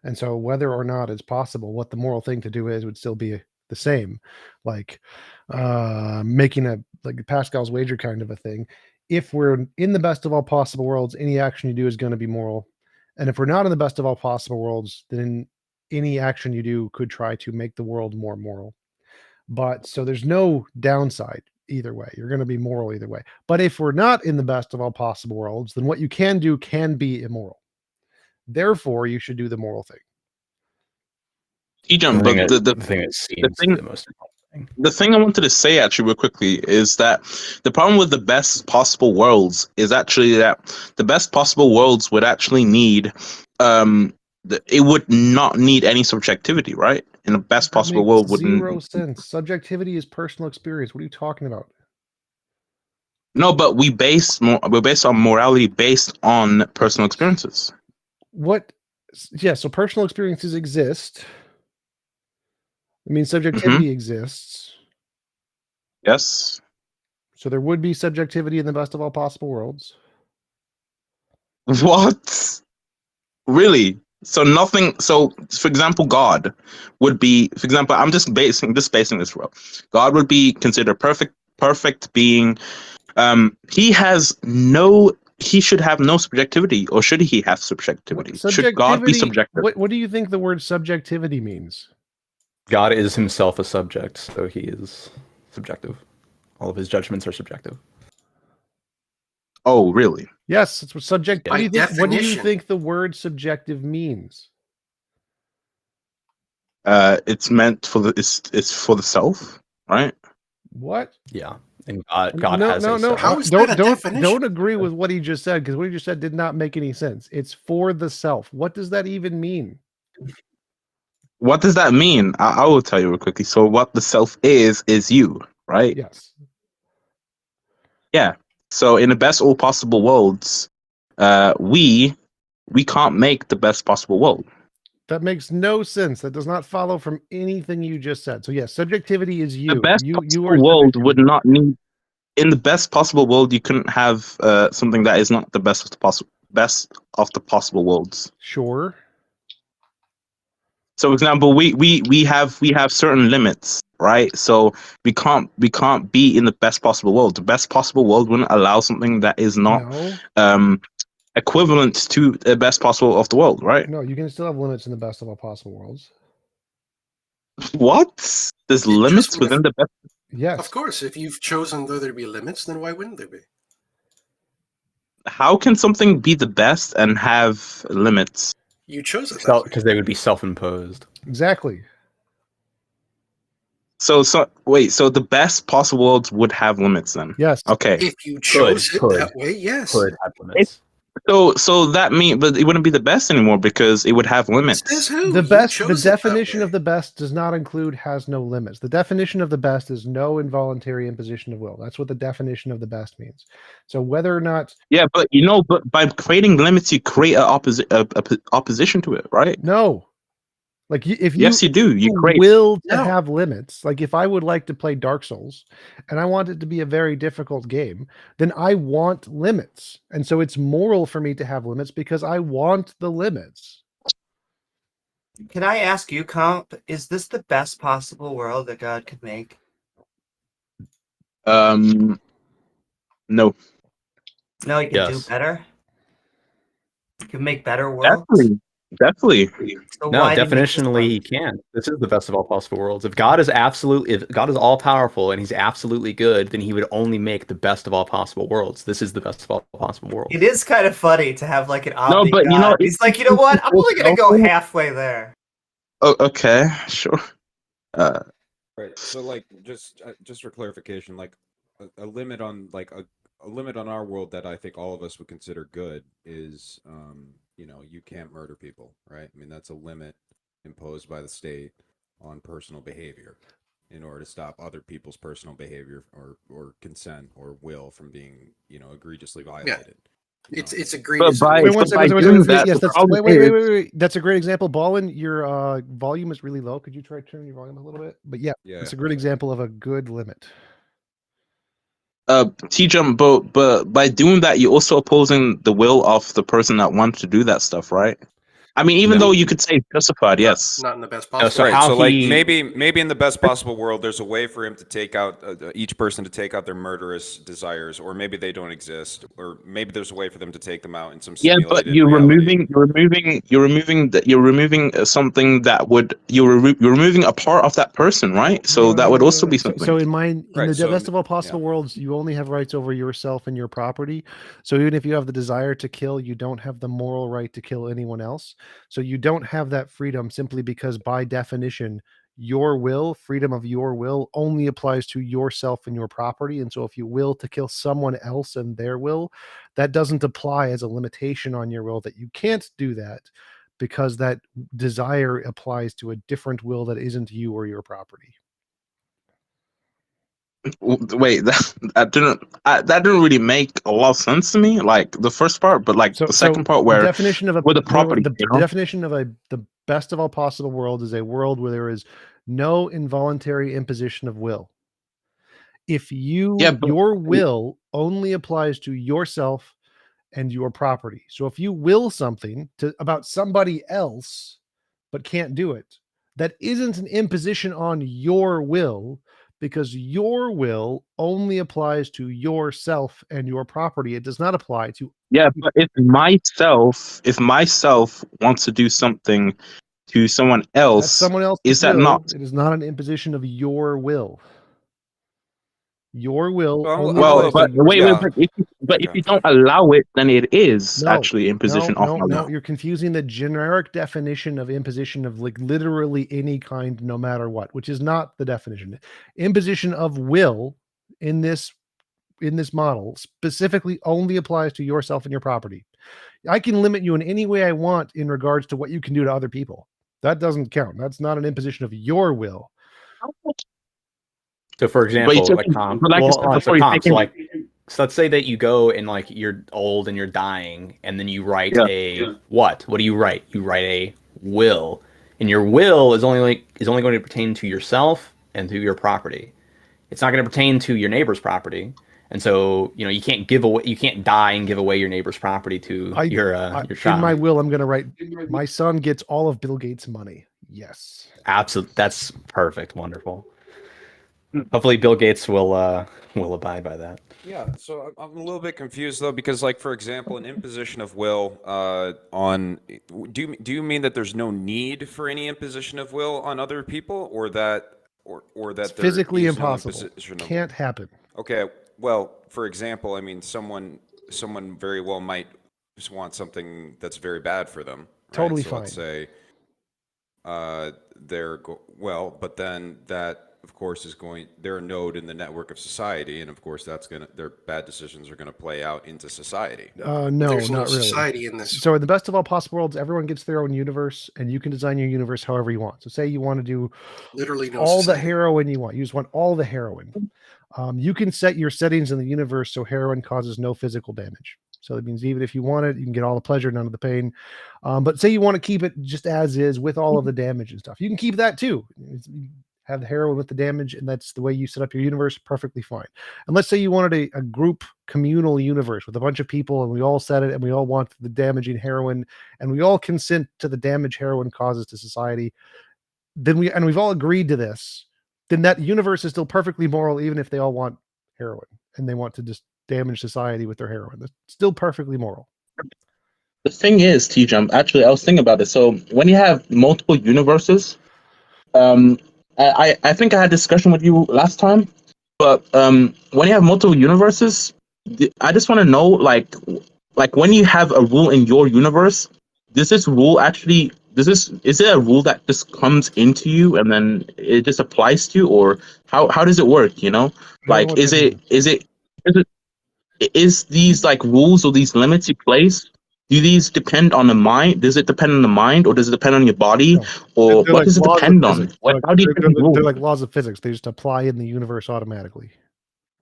and so whether or not it's possible, what the moral thing to do is would still be the same, like making a like Pascal's wager kind of a thing. If we're in the best of all possible worlds, any action you do is going to be moral. And if we're not in the best of all possible worlds, then any action you do could try to make the world more moral. But so there's no downside either way. You're going to be moral either way. But if we're not in the best of all possible worlds, then what you can do can be immoral. Therefore, you should do the moral thing. Jump, but the thing I wanted to say actually real quickly is that the problem with the best possible worlds is actually that the best possible worlds would actually need it would not need any subjectivity, right? In the best possible world wouldn't. Zero sense. Subjectivity is personal experience. What are you talking about? No, but we're based on morality based on personal experiences. What? Yeah, so personal experiences exist. I mean, subjectivity exists. Yes. So there would be subjectivity in the best of all possible worlds. What? Really? So nothing. So, for example, God would be. For example, I'm just basing this role. God would be considered perfect being. He has no. He should have no subjectivity, or should he have subjectivity? Should God be subjective? What do you think the word subjectivity means? God is himself a subject, so he is subjective. All of his judgments are subjective. Oh, really? Yes, it's what subject. By What do you definition. think the word subjective means? It's meant for the it's for the self, right? What? Yeah, and God has no. a self. How is that a definition? Don't agree with what he just said, because what he just said did not make any sense. It's for the self. What does that even mean? What does that mean? I will tell you real quickly. So what the self is you, right? Yes. Yeah. So in the best all possible worlds, we can't make the best possible world. That makes no sense. That does not follow from anything you just said. So yes, subjectivity is you. The best you possible are world would not need. In the best possible world, you couldn't have something that is not the best of the possible worlds. Sure. So, for example, we have certain limits, right? So we can't be in the best possible world. The best possible world wouldn't allow something that is not equivalent to the best possible of the world, right? No, you can still have limits in the best of all possible worlds. What? There's limits within the best. Yes. Of course, if you've chosen there to be limits, then why wouldn't there be? How can something be the best and have limits? You chose it because they would be self-imposed. Exactly. So wait. So the best possible worlds would have limits then? Yes. Okay. If you chose it that way, yes. Could have limits. So that means, but it wouldn't be the best anymore because it would have limits. The best, the definition of the best does not include has no limits. The definition of the best is no involuntary imposition of will. That's what the definition of the best means. So whether or not, yeah, but but by creating limits, you create a opposition to it, right? No. Like if you, yes, you do. You create will to have limits. Like if I would like to play Dark Souls and I want it to be a very difficult game, then I want limits. And so it's moral for me to have limits because I want the limits. Can I ask you, Comp, is this the best possible world that God could make? No. No, you can do Yes. better? You can make better worlds? Definitely. Definitely. So No, why do you make this definitionally he point? can. This is the best of all possible worlds. If God is all powerful and he's absolutely good, then he would only make the best of all possible worlds. This is the best of all possible worlds. It is kind of funny to have like an No, omni but you know, god. He's like, you know what? I'm only gonna go halfway there. Oh, okay, sure. Right. So, like, just for clarification, like a limit on a limit on our world that I think all of us would consider good is, you know, you can't murder people, right? I mean, that's a limit imposed by the state on personal behavior in order to stop other people's personal behavior or consent or will from being, you know, egregiously violated. It's But egregious. by Wait, one second. Yes, that's problem wait. That's a great example. Ballin, your volume is really low. Could you try turning your volume a little bit? But yeah, it's a great example of a good limit. T-Jump, but by doing that, you're also opposing the will of the person that wants to do that stuff, right? I mean, even though you could say justified, yes. Not in the best No, possible. so Right. how So, like, he maybe in the best possible world, there's a way for him to take out each person to take out their murderous desires, or maybe they don't exist, or maybe there's a way for them to take them out in some Yeah, simulated but you're reality. removing something that would you're removing a part of that person, right? So that would also be something. So in Right, the so- best of all possible yeah. worlds, you only have rights over yourself and your property. So even if you have the desire to kill, you don't have the moral right to kill anyone else. So you don't have that freedom simply because by definition, your will, freedom of your will, only applies to yourself and your property. And so if you will to kill someone else and their will, that doesn't apply as a limitation on your will that you can't do that because that desire applies to a different will that isn't you or your property. Wait, that didn't really make a lot of sense to me. Like the first part, but like the second part where the definition of with the property, the definition of the best of all possible world is a world where there is no involuntary imposition of will. If your will only applies to yourself and your property. So if you will something about somebody else but can't do it, that isn't an imposition on your will, because your will only applies to yourself and your property. It does not apply to. Yeah, but if myself wants to do something to someone else, That's someone else's is that will. not? It is not an imposition of your will. Your will. Well, but wait, if you don't allow it, then it is actually imposition of my will. No, you're confusing the generic definition of imposition of like literally any kind, no matter what, which is not the definition. Imposition of will in this model specifically only applies to yourself and your property. I can limit you in any way I want in regards to what you can do to other people. That doesn't count. That's not an imposition of your will. So, for example, so let's say that you go and like you're old and you're dying, and then you write what? What do you write? You write a will, and your will is only going to pertain to yourself and to your property. It's not going to pertain to your neighbor's property, and so you can't die and give away your neighbor's property to your child. In my will, I'm going to write my son gets all of Bill Gates' money. Yes, absolutely. That's perfect. Wonderful. Hopefully Bill Gates will abide by that. Yeah, so I'm a little bit confused though, because like for example, an imposition of will do you mean that there's no need for any imposition of will on other people, or that it's physically impossible? Can't happen. Okay, well, for example, I mean someone very well might just want something that's very bad for them. Right? Totally so fine. Let's say but then that of course they're a node in the network of society, and of course their bad decisions are gonna play out into society. No, There's not no really. society in this. So in the best of all possible worlds, everyone gets their own universe, and you can design your universe however you want. So say you want to do Literally no all society. the heroin you want. You just want all the heroin. You can set your settings in the universe so heroin causes no physical damage. So that means even if you want it, you can get all the pleasure, none of the pain. But say you want to keep it just as is with all of the damage and stuff. You can keep that too. Have the heroin with the damage, and that's the way you set up your universe, perfectly fine. And let's say you wanted a group communal universe with a bunch of people, and we all set it, and we all want the damaging heroin, and we all consent to the damage heroin causes to society. We've all agreed to this. Then that universe is still perfectly moral, even if they all want heroin and they want to just damage society with their heroin. That's still perfectly moral. The thing is, T-Jump, actually, I was thinking about this. So when you have multiple universes, I think I had a discussion with you last time, but when you have multiple universes, I just want to know, like when you have a rule in your universe, does this rule actually, is it a rule that just comes into you and then it just applies to you, or how does it work, you know? I don't know Like, what is that it, is these like rules or these limits you place, do these depend on the mind? Does it depend on the mind, or does it depend on your body, No. or They're what like does it laws of depend on? physics. What, how do you set these They're rules? like laws of physics. They just apply in the universe automatically.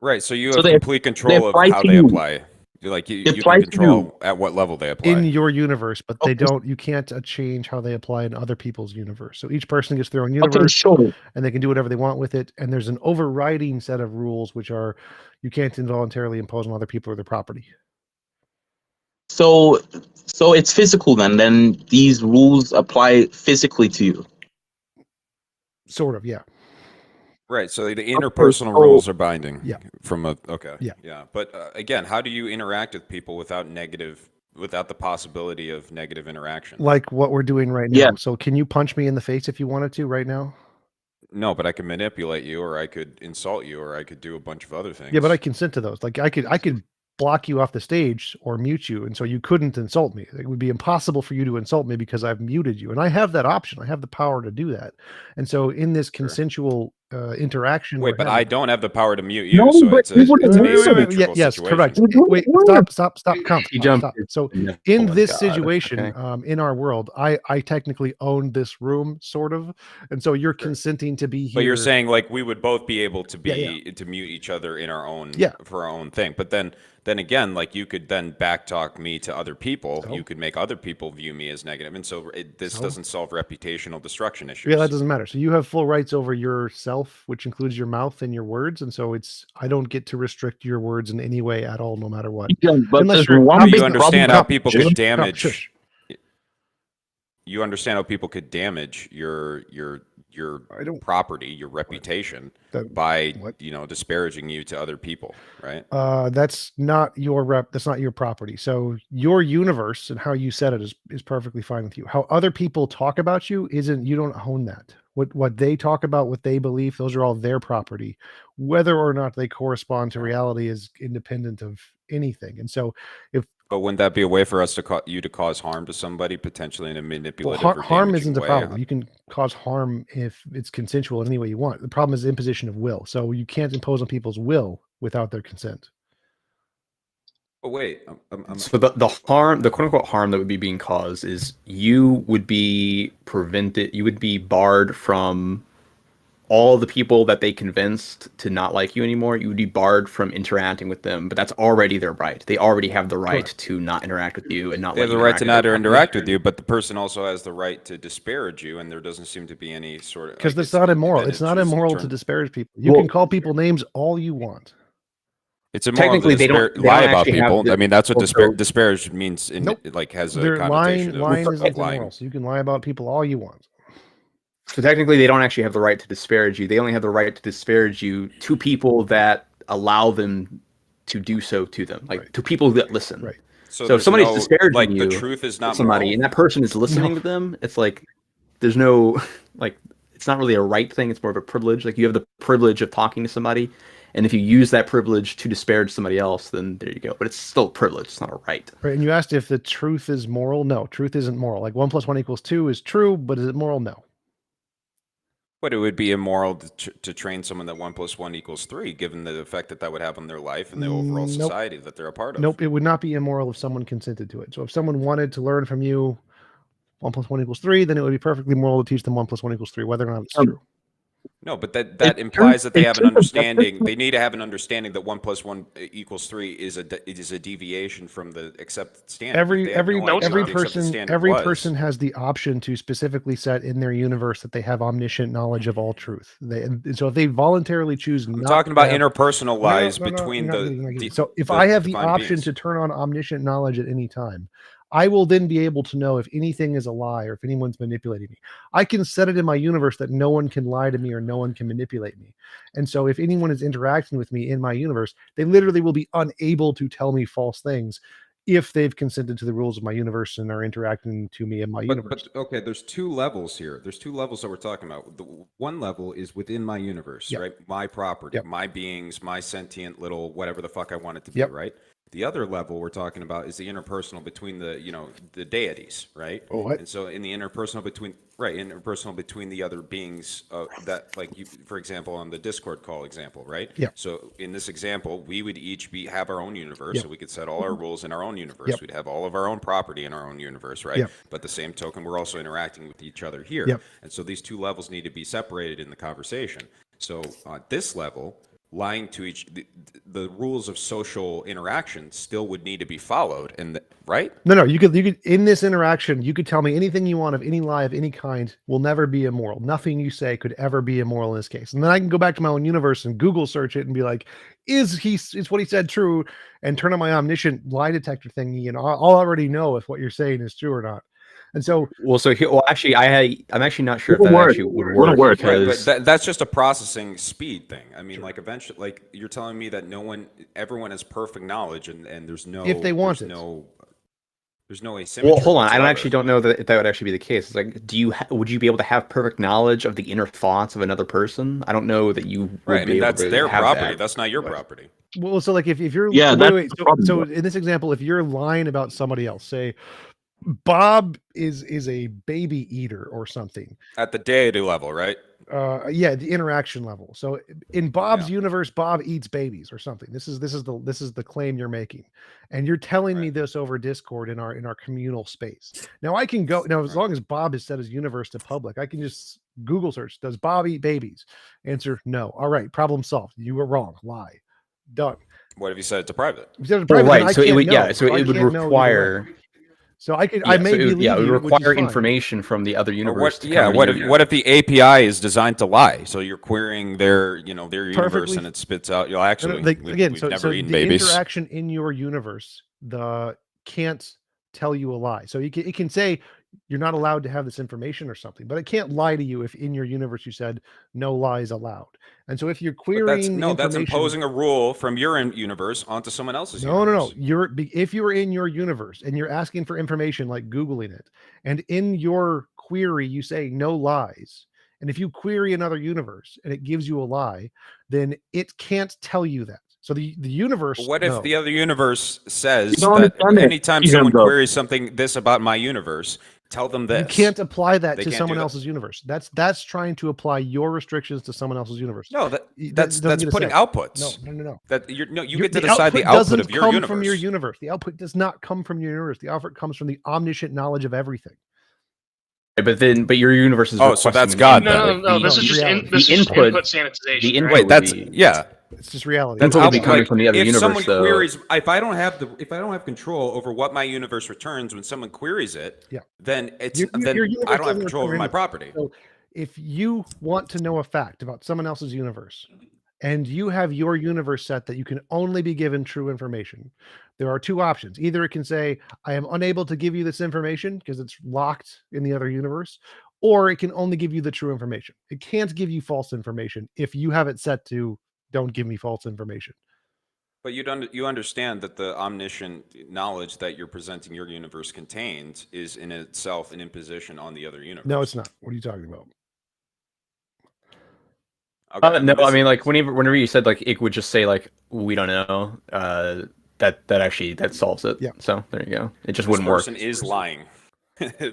Right. So you So have complete they control of apply how to they you. apply. Like They you can apply to you. control at what level they apply. In your universe, but they Okay. don't. You can't change how they apply in other people's universe. So each person gets their own Okay, universe, sure. and they can do whatever they want with it. And there's an overriding set of rules, which are you can't involuntarily impose on other people or their property. So it's physical then. Then these rules apply physically to you. Sort of, yeah. Right. So the Okay, interpersonal so rules are binding. Yeah. From a okay. Yeah. Yeah. But again, how do you interact with people without the possibility of negative interaction? Like what we're doing right now. yeah. So can you punch me in the face if you wanted to right now? No, but I can manipulate you, or I could insult you, or I could do a bunch of other things. Yeah, but I consent to those. Like I could block you off the stage or mute you, and so you couldn't insult me. It would be impossible for you to insult me because I've muted you, and I have that option. I have the power to do that. And so in this consensual interaction, Wait, we're but having- I don't have the power to mute you, No, so but it's you would- an wait, wait, wait, asymmetrical Yeah, yes, situation. correct. Wait, stop, count, He jumped. stop. So into in the this God, situation, okay. in our world, I technically own this room, sort of, and so you're consenting to be here. But you're saying like we would both be able to Yeah, to mute each other in our own Yeah. for our own thing. But then again, like you could then backtalk me to other people. So? You could make other people view me as negative, and so this So? doesn't solve reputational destruction issues. Yeah, that doesn't matter. So you have full rights over yourself, which includes your mouth and your words, and so I don't get to restrict your words in any way at all, no matter what. Yeah, but Unless there's you're- one But big you understand how people Shush, could shush, damage. shush. You understand how people could damage your I don't. property, your reputation That- by what? disparaging you to other people, right? That's not your that's not your property. So your universe and how you set it is perfectly fine with you. How other people talk about you isn't. You don't own that. What they talk about, what they believe, those are all their property. Whether or not they correspond to reality is independent of anything. And so But wouldn't that be a way for us to cause harm to somebody potentially in a manipulative or harm damaging isn't a way? problem. You can cause harm if it's consensual in any way you want. The problem is the imposition of will. So you can't impose on people's will without their consent. Oh wait, So the harm, the quote unquote harm that would be being caused is you would be prevented, you would be barred from all the people that they convinced to not like you anymore. You would be barred from interacting with them, but that's already their right. They already have the right to not interact with you and not they let have you the right to interact not with them. interact with you, but the person also has the right to disparage you, and there doesn't seem to be any sort of Because that's not immoral. then It's not just immoral to turn- disparage people. You Well- can call people names all you want. It's immoral Technically, to they don't lie about actually have people. the- I mean, that's what well, so- disparage means. Nope. Like has a They're connotation lying of isn't lying. immoral. So you can lie about people all you want. So technically, they don't actually have the right to disparage you. They only have the right to disparage you to people that allow them to do so to them, like to people that listen. Right. So if there's somebody's no- disparaging like you, the truth is not somebody, moral? and that person is listening to them, it's like there's no like it's not really a right thing. It's more of a privilege. Like you have the privilege of talking to somebody, and if you use that privilege to disparage somebody else, then there you go. But it's still a privilege. It's not a right. Right. And you asked if the truth is moral. No, truth isn't moral. Like 1 + 1 = 2 is true, but is it moral? No. But it would be immoral to train someone that 1 + 1 = 3, given the effect that would have on their life and the overall Nope. society that they're a part of. Nope. It would not be immoral if someone consented to it. So if someone wanted to learn from you 1 + 1 = 3, then it would be perfectly moral to teach them 1 + 1 = 3, whether or not it's true. No, but that implies that they have an understanding. They need to have an understanding that 1 + 1 = 3 is a deviation from the accepted standard. Every They have no idea what the accepted person standard was. has the option to specifically set in their universe that they have omniscient knowledge of all truth. And so if they voluntarily choose, I'm not talking to about have- interpersonal lies No, between you're not the, getting- you're not getting- the- So if the I have the divine option beings. to turn on omniscient knowledge at any time, I will then be able to know if anything is a lie or if anyone's manipulating me. I can set it in my universe that no one can lie to me or no one can manipulate me. And so if anyone is interacting with me in my universe, they literally will be unable to tell me false things if they've consented to the rules of my universe and are interacting to me in my universe. But okay, there's two levels here. There's two levels that we're talking about. The one level is within my universe, Yep. right? My property, Yep. my beings, my sentient little whatever the fuck I want it to be, Yep. right? The other level we're talking about is the interpersonal between the, the deities, right? Oh, what? And so in the interpersonal between the other beings that, like, you, for example, on the Discord call example, right? Yeah. So in this example, we would each have our own universe, Yep. so we could set all our rules in our own universe. Yep. We'd have all of our own property in our own universe, right? Yep. But the same token, we're also interacting with each other here. Yep. And so these two levels need to be separated in the conversation. So at this level, lying to the rules of social interaction still would need to be followed, and right? No, you could in this interaction, you could tell me anything you want of any lie of any kind will never be immoral. Nothing you say could ever be immoral in this case. And then I can go back to my own universe and Google search it and be like, is what he said true? And turn on my omniscient lie detector thingy, and I'll already know if what you're saying is true or not. And so, actually, I'm actually not sure if that actually would work because Right, but that's just a processing speed thing. I mean, like eventually, like you're telling me that everyone has perfect knowledge, and there's no if they want it. There's no asymmetry. Well, hold on. whatsoever. I actually don't know that would actually be the case. It's like, would you be able to have perfect knowledge of the inner thoughts of another person? I don't know that you would Right, I be mean, able that's to their have property. that. That's not your property. Well, so like if you're so in this example, if you're lying about somebody else, say Bob is a baby eater or something At the deity level, right? The interaction level. So in Bob's universe, Bob eats babies or something. This is the claim you're making, and you're telling me this over Discord in our communal space. Now I can go as long as Bob has set his universe to public, I can just Google search, does Bob eat babies? Answer, no. All right, problem solved. You were wrong. Lie. Done. What if you set it to private? If you set it to private, then I So it can't would know. so I it would can't know either require. way. So I may believe it would you, which is require fine. information from the other Or universe. what if the API is designed to lie? So you're querying their universe, Perfectly. and it spits out. You'll actually we've so never eaten the babies. interaction in your universe can't tell you a lie. So it can say you're not allowed to have this information or something, but it can't lie to you if in your universe you said no lies allowed. And so if you're querying That's imposing a rule from your universe onto someone else's universe. No. If you're in your universe and you're asking for information, like Googling it, and in your query you say no lies, and if you query another universe and it gives you a lie, then it can't tell you that. So the universe. What if knows. the other universe says You don't that understand it. anytime You someone don't go. queries something about my universe, tell them this? You can't apply that They to can't someone do that? else's universe. That's trying to apply your restrictions to someone else's universe. No, that's doesn't get a putting say. outputs. No. That you get to decide the output doesn't of your come universe. from your universe. The output does not come from your universe. The output comes from the omniscient knowledge of everything. But your universe is. So that's God. No. This is just input sanitization. The input. Right. That's It's just reality. That's what would be coming from the other if universe. Someone though. queries, if I don't have control over what my universe returns when someone queries it, then Your I don't universe have doesn't control over return my anything. property. So if you want to know a fact about someone else's universe, and you have your universe set that you can only be given true information, there are two options. Either it can say, I am unable to give you this information because it's locked in the other universe, or it can only give you the true information. It can't give you false information if you have it set to don't give me false information. But you understand that the omniscient knowledge that you're presenting your universe contains is in itself an imposition on the other universe. No, it's not. What are you talking about? Okay, No, I mean, like whenever you said like it would just say like we don't know, that actually solves it. Yeah. So there you go. It just this wouldn't work. person is lying.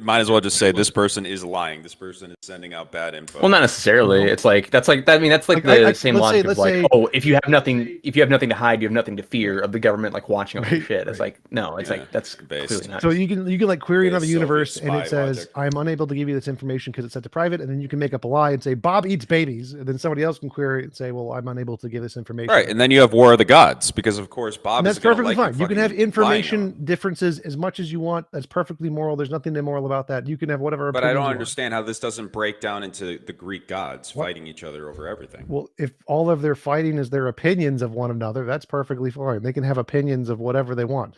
Might as well just say this person is lying. This person is sending out bad info. Well, not necessarily. It's like that's like the same logic of like, oh, if you have nothing to hide, you have nothing to fear of the government like watching all your shit. It's like no, it's like that's clearly not. So you can like query another Soviet universe and it spy says logic. I'm unable to give you this information because it's set to private, and then you can make up a lie and say Bob eats babies, and then somebody else can query it and say, well, I'm unable to give this information. Right, and then you have War of the Gods because of course Bob. And that's isn't gonna perfectly like fine. You can have fucking lying information differences as much as you want. That's perfectly moral. There's nothing immoral about that. You can have whatever. But I opinions don't you want. understand how this doesn't break down into the Greek gods fighting each other over everything. Well, if all of their fighting is their opinions of one another, that's perfectly fine. They can have opinions of whatever they want.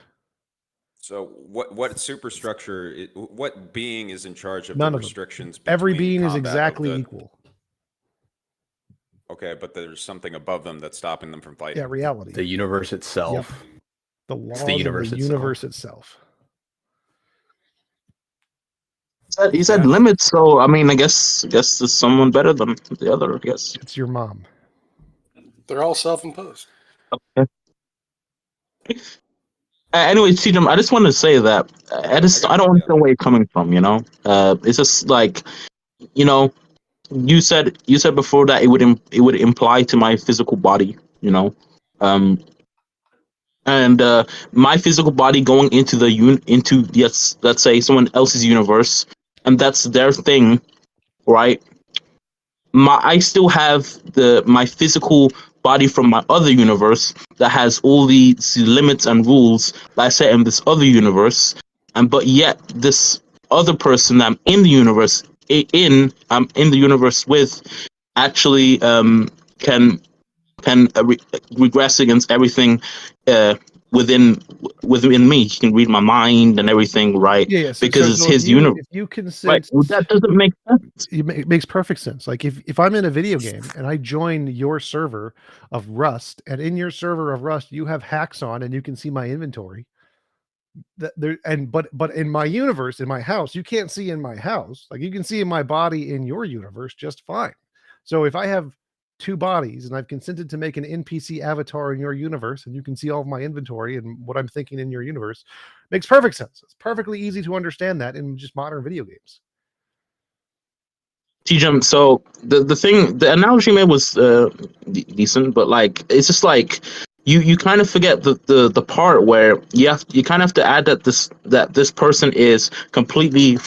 So what superstructure? What being is in charge of None the of them. restrictions? Every between being is combat of exactly the- equal. Okay, but there's something above them that's stopping them from fighting. Yeah, reality. The universe itself. The laws the of universe the itself. universe itself. You said Yeah. limits, so I mean, I guess there's someone better than the other. I guess. It's your mom. They're all self-imposed. Okay. Anyways, Tijam, I just want to say that I don't understand where you're coming from. It's just like, you know, you said before that it would imply to my physical body. Um, and my physical body going into yes, let's say someone else's universe, and that's their thing, right? I still have my physical body from my other universe that has all these limits and rules that I set in this other universe, and but yet this other person that I'm in the universe I'm in the universe with actually can regress against everything uh, within me. He can read my mind and everything, right? Yeah. Because it's So his universe, if you right? consent, Well, that doesn't make sense. it makes perfect sense. Like if I'm in a video game and I join your server of Rust, and in your server of Rust you have hacks on and you can see my inventory. But in my universe, in my house, you can't see in my house. Like you can see in my body in your universe just fine. So if I have two bodies and I've consented to make an NPC avatar in your universe, and you can see all of my inventory and what I'm thinking in your universe, makes perfect sense. It's perfectly easy to understand that in just modern video games. T-Jump, so the analogy you made was decent, but like it's just like you kind of forget the part where you kind of have to add that this person is completely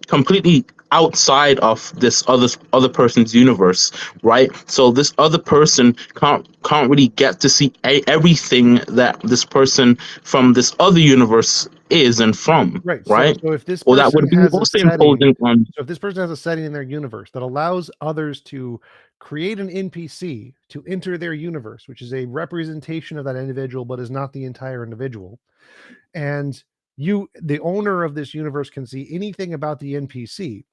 completely outside of this other person's universe, right? So this other person can't really get to see everything that this person from this other universe is and from, Right. right? So if this Well, that person would be has a also setting, imposing on. so if this person has a setting in their universe that allows others to create an NPC to enter their universe, which is a representation of that individual, but is not the entire individual, and you, the owner of this universe, can see anything about the NPC,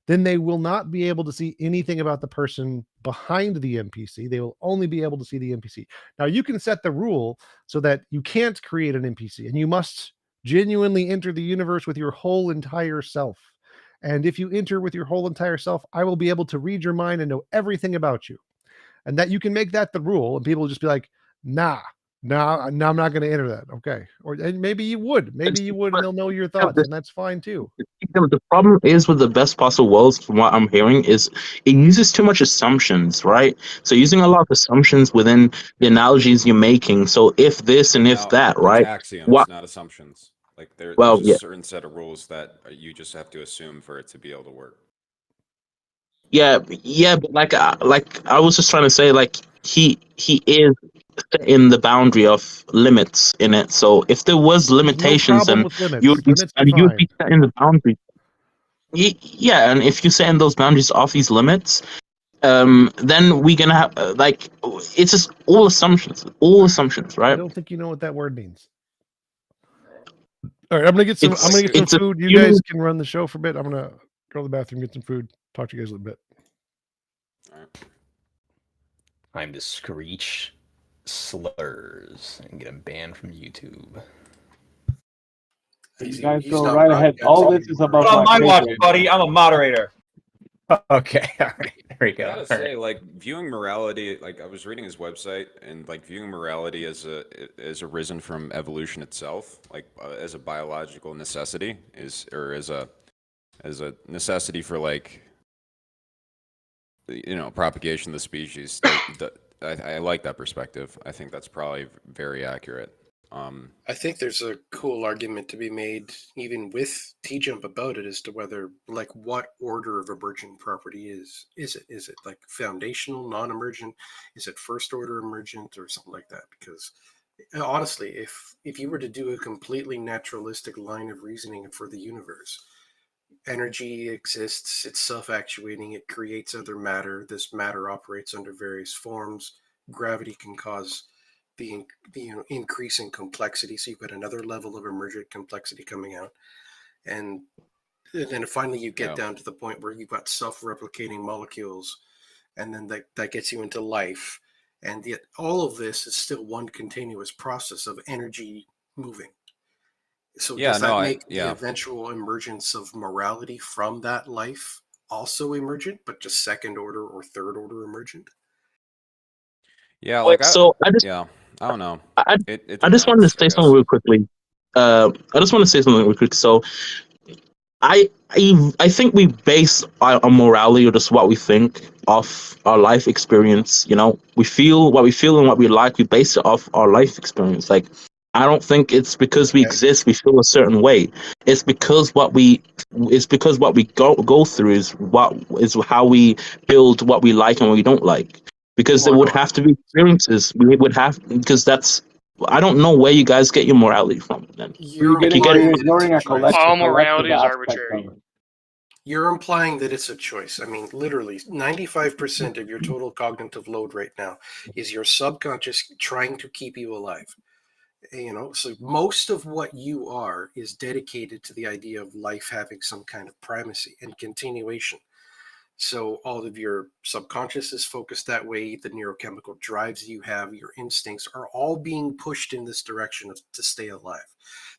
then they will not be able to see anything about the person behind the NPC. They will only be able to see the NPC. Now, you can set the rule so that you can't create an NPC, and you must genuinely enter the universe with your whole entire self. And if you enter with your whole entire self, I will be able to read your mind and know everything about you. And that you can make that the rule, and people will just be like, nah, I'm not going to enter that. Okay. Or and maybe you would, and they'll know your thoughts, and that's fine too. The problem is with the best possible worlds, from what I'm hearing, is it uses too much assumptions, right? So using a lot of assumptions within the analogies you're making. So if this and if No, that, it's right? axioms, What? not assumptions. Like there's Well, a yeah, certain set of rules that you just have to assume for it to be able to work. yeah, but like I was just trying to say, like he is in the boundary of limits in it. So if there was There's no limitations, problem and with limits. Limits you'd be defined. setting the boundary. Yeah, and if you set in those boundaries off these limits, then we're gonna have like it's just all assumptions, I right? don't think you know what that word means. All right, I'm gonna get some It's food. You guys can run the show for a bit. I'm gonna go to the bathroom, get some food. Talk to you guys a little bit. Time to screech slurs and get him banned from YouTube. You guys go right ahead. All this is about Put on my watch, paycheck. buddy. I'm a moderator. Okay, all right, there we I go. gotta say, like viewing morality, like I was reading his website, and like viewing morality as arisen from evolution itself, like as a biological necessity, or as a necessity for like propagation of the species. I like that perspective. I think that's probably very accurate. I think there's a cool argument to be made, even with T-Jump, about it as to whether, like, what order of emergent property is it? Is it like foundational, non-emergent? Is it first order emergent, or something like that? Because honestly, if you were to do a completely naturalistic line of reasoning for the universe, energy exists, it's self-actuating, it creates other matter. This matter operates under various forms. Gravity can cause the increase in complexity, so you've got another level of emergent complexity coming out, and then finally you get down to the point where you've got self-replicating molecules, and then that gets you into life, And yet all of this is still one continuous process of energy moving. So Yeah, does no, that I make the yeah. eventual emergence of morality from that life also emergent, but just second order or third order emergent? Yeah, Wait, like so I just yeah, I don't know. I, It I just wanted depends, to I say something guess. real quickly. I just want to say something real quick. So I think we base our morality or just what we think off our life experience. You know, we feel what we feel and what we like. We base it off our life experience. Like, I don't think it's because we Okay. exist we feel a certain way. It's because what we go through is how we build what we like and what we don't like. Because there Or would not. have to be experiences. We would have because that's I don't know where you guys get your morality from. Then You're like you get implying it. that it's ignoring a a choice. All collective morality is aspect arbitrary. of it. You're implying that it's a choice. I mean, literally, 95% of your total cognitive load right now is your subconscious trying to keep you alive. You know, so most of what you are is dedicated to the idea of life having some kind of primacy and continuation. So all of your subconscious is focused that way. The neurochemical drives you have, your instincts are all being pushed in this direction to stay alive.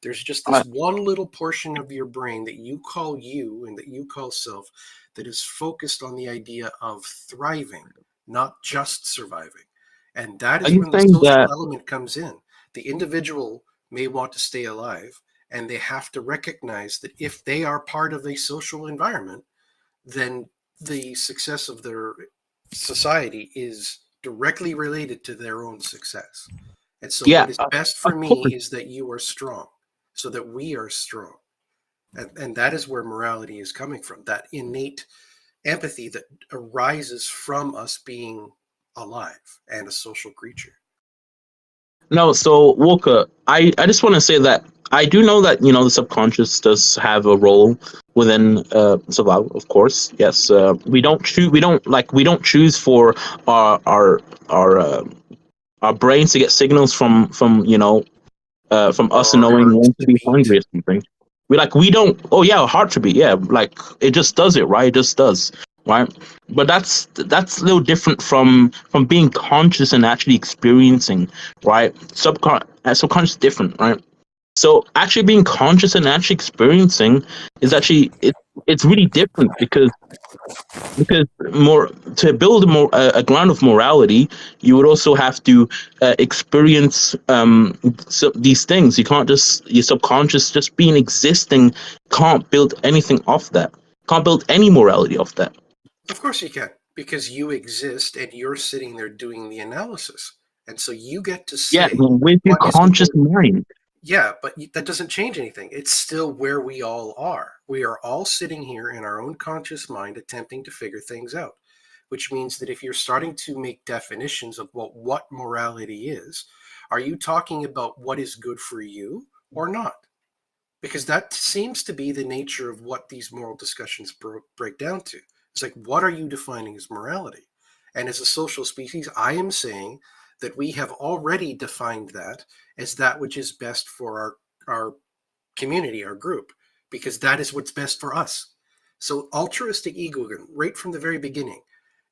There's just this one little portion of your brain that you call you and that you call self that is focused on the idea of thriving, not just surviving. And that Are is you when the saying social that? element comes in. The individual may want to stay alive, and they have to recognize that if they are part of a social environment, then the success of their society is directly related to their own success. And so, Yeah, what is best of for me course. is that you are strong, so that we are strong. And that is where morality is coming from, that innate empathy that arises from us being alive and a social creature. No, so Walker, I just want to say that I do know that the subconscious does have a role within survival. Of course, yes. We don't choose. We don't choose for our our our uh, our brains to get signals from Or us our knowing heart when to to be hungry beat. or something. We don't. Oh yeah, heart to beat. Yeah, like it just does it, right? It just does, right? But that's a little different from being conscious and actually experiencing, right? Subconscious is different, right? So actually being conscious and actually experiencing is actually it's really different because more to build a ground of morality, you would also have to experience these things. You can't just your subconscious just being existing can't build anything off that. Can't build any morality off that. Of course you can, because you exist and you're sitting there doing the analysis. And so you get to Yeah, say with your what is conscious important. mind. Yeah, but that doesn't change anything. It's still where we all are. We are all sitting here in our own conscious mind attempting to figure things out, which means that if you're starting to make definitions of what morality is, are you talking about what is good for you or not? Because that seems to be the nature of what these moral discussions break down to. It's like, what are you defining as morality? And as a social species, I am saying that we have already defined that as that which is best for our community, our group, because that is what's best for us. So altruistic egoism, right from the very beginning,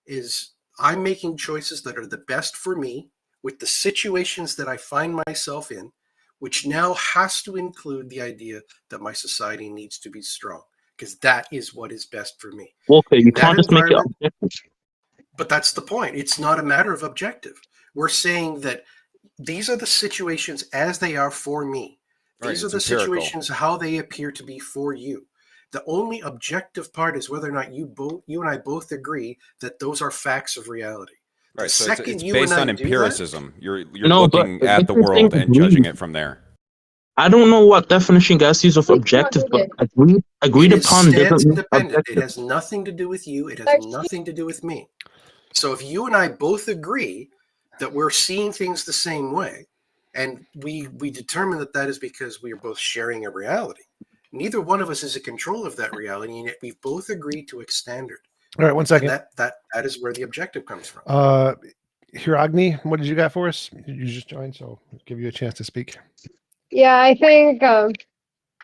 is I'm making choices that are the best for me with the situations that I find myself in, which now has to include the idea that my society needs to be strong, because that is what is best for me. Okay, you In that can't just make it environment, objective. but that's the point. It's not a matter of objective. We're saying that these are the situations as they are for me. Right, These are it's the empirical. situations how they appear to be for you. The only objective part is whether or not you and I both agree that those are facts of reality. The Right, so second it's you and based I on do that, empiricism. You're No, but looking at the you're saying world and agree. judging it from there. I don't know what definition you guys use of objective, but agreed it is upon doesn't stance mean independent. It objective. has nothing to do with you. It has nothing to do with me. So if you and I both agree that we're seeing things the same way, and we determine that that is because we are both sharing a reality, neither one of us is in control of that reality, and yet we've both agreed to a standard. All right, one And second. that is where the objective comes from. Hiragni, what did you got for us? You just joined, so I'll give you a chance to speak. Yeah, I think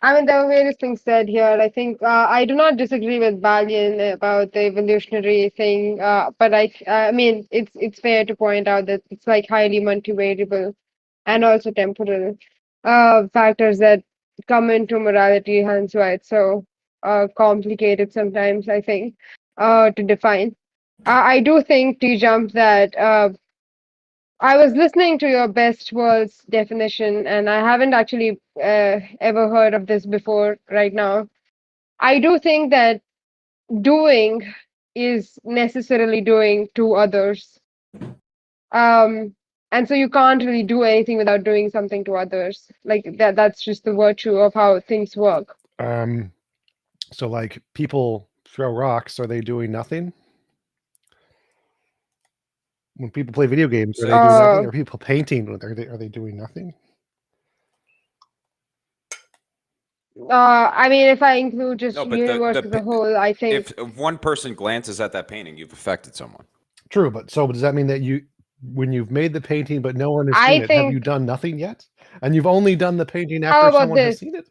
I mean, there were various things said here. I think I do not disagree with Balian about the evolutionary thing, but I mean, it's fair to point out that it's like highly multivariable and also temporal factors that come into morality, hence why it's so complicated sometimes, I think, to define. I do think, T-Jump, that I was listening to your best worlds definition, and I haven't actually ever heard of this before right now. I do think that doing is necessarily doing to others. And so you can't really do anything without doing something to others. Like that's just the virtue of how things work. So like people throw rocks, are they doing nothing? When people play video games, are they doing nothing? Are people painting? Are they doing nothing? I mean, if I include just universe as a whole, I think if one person glances at that painting, you've affected someone. True, but does that mean that when you've made the painting but no one has seen it, have you done nothing yet? And you've only done the painting after someone has seen it?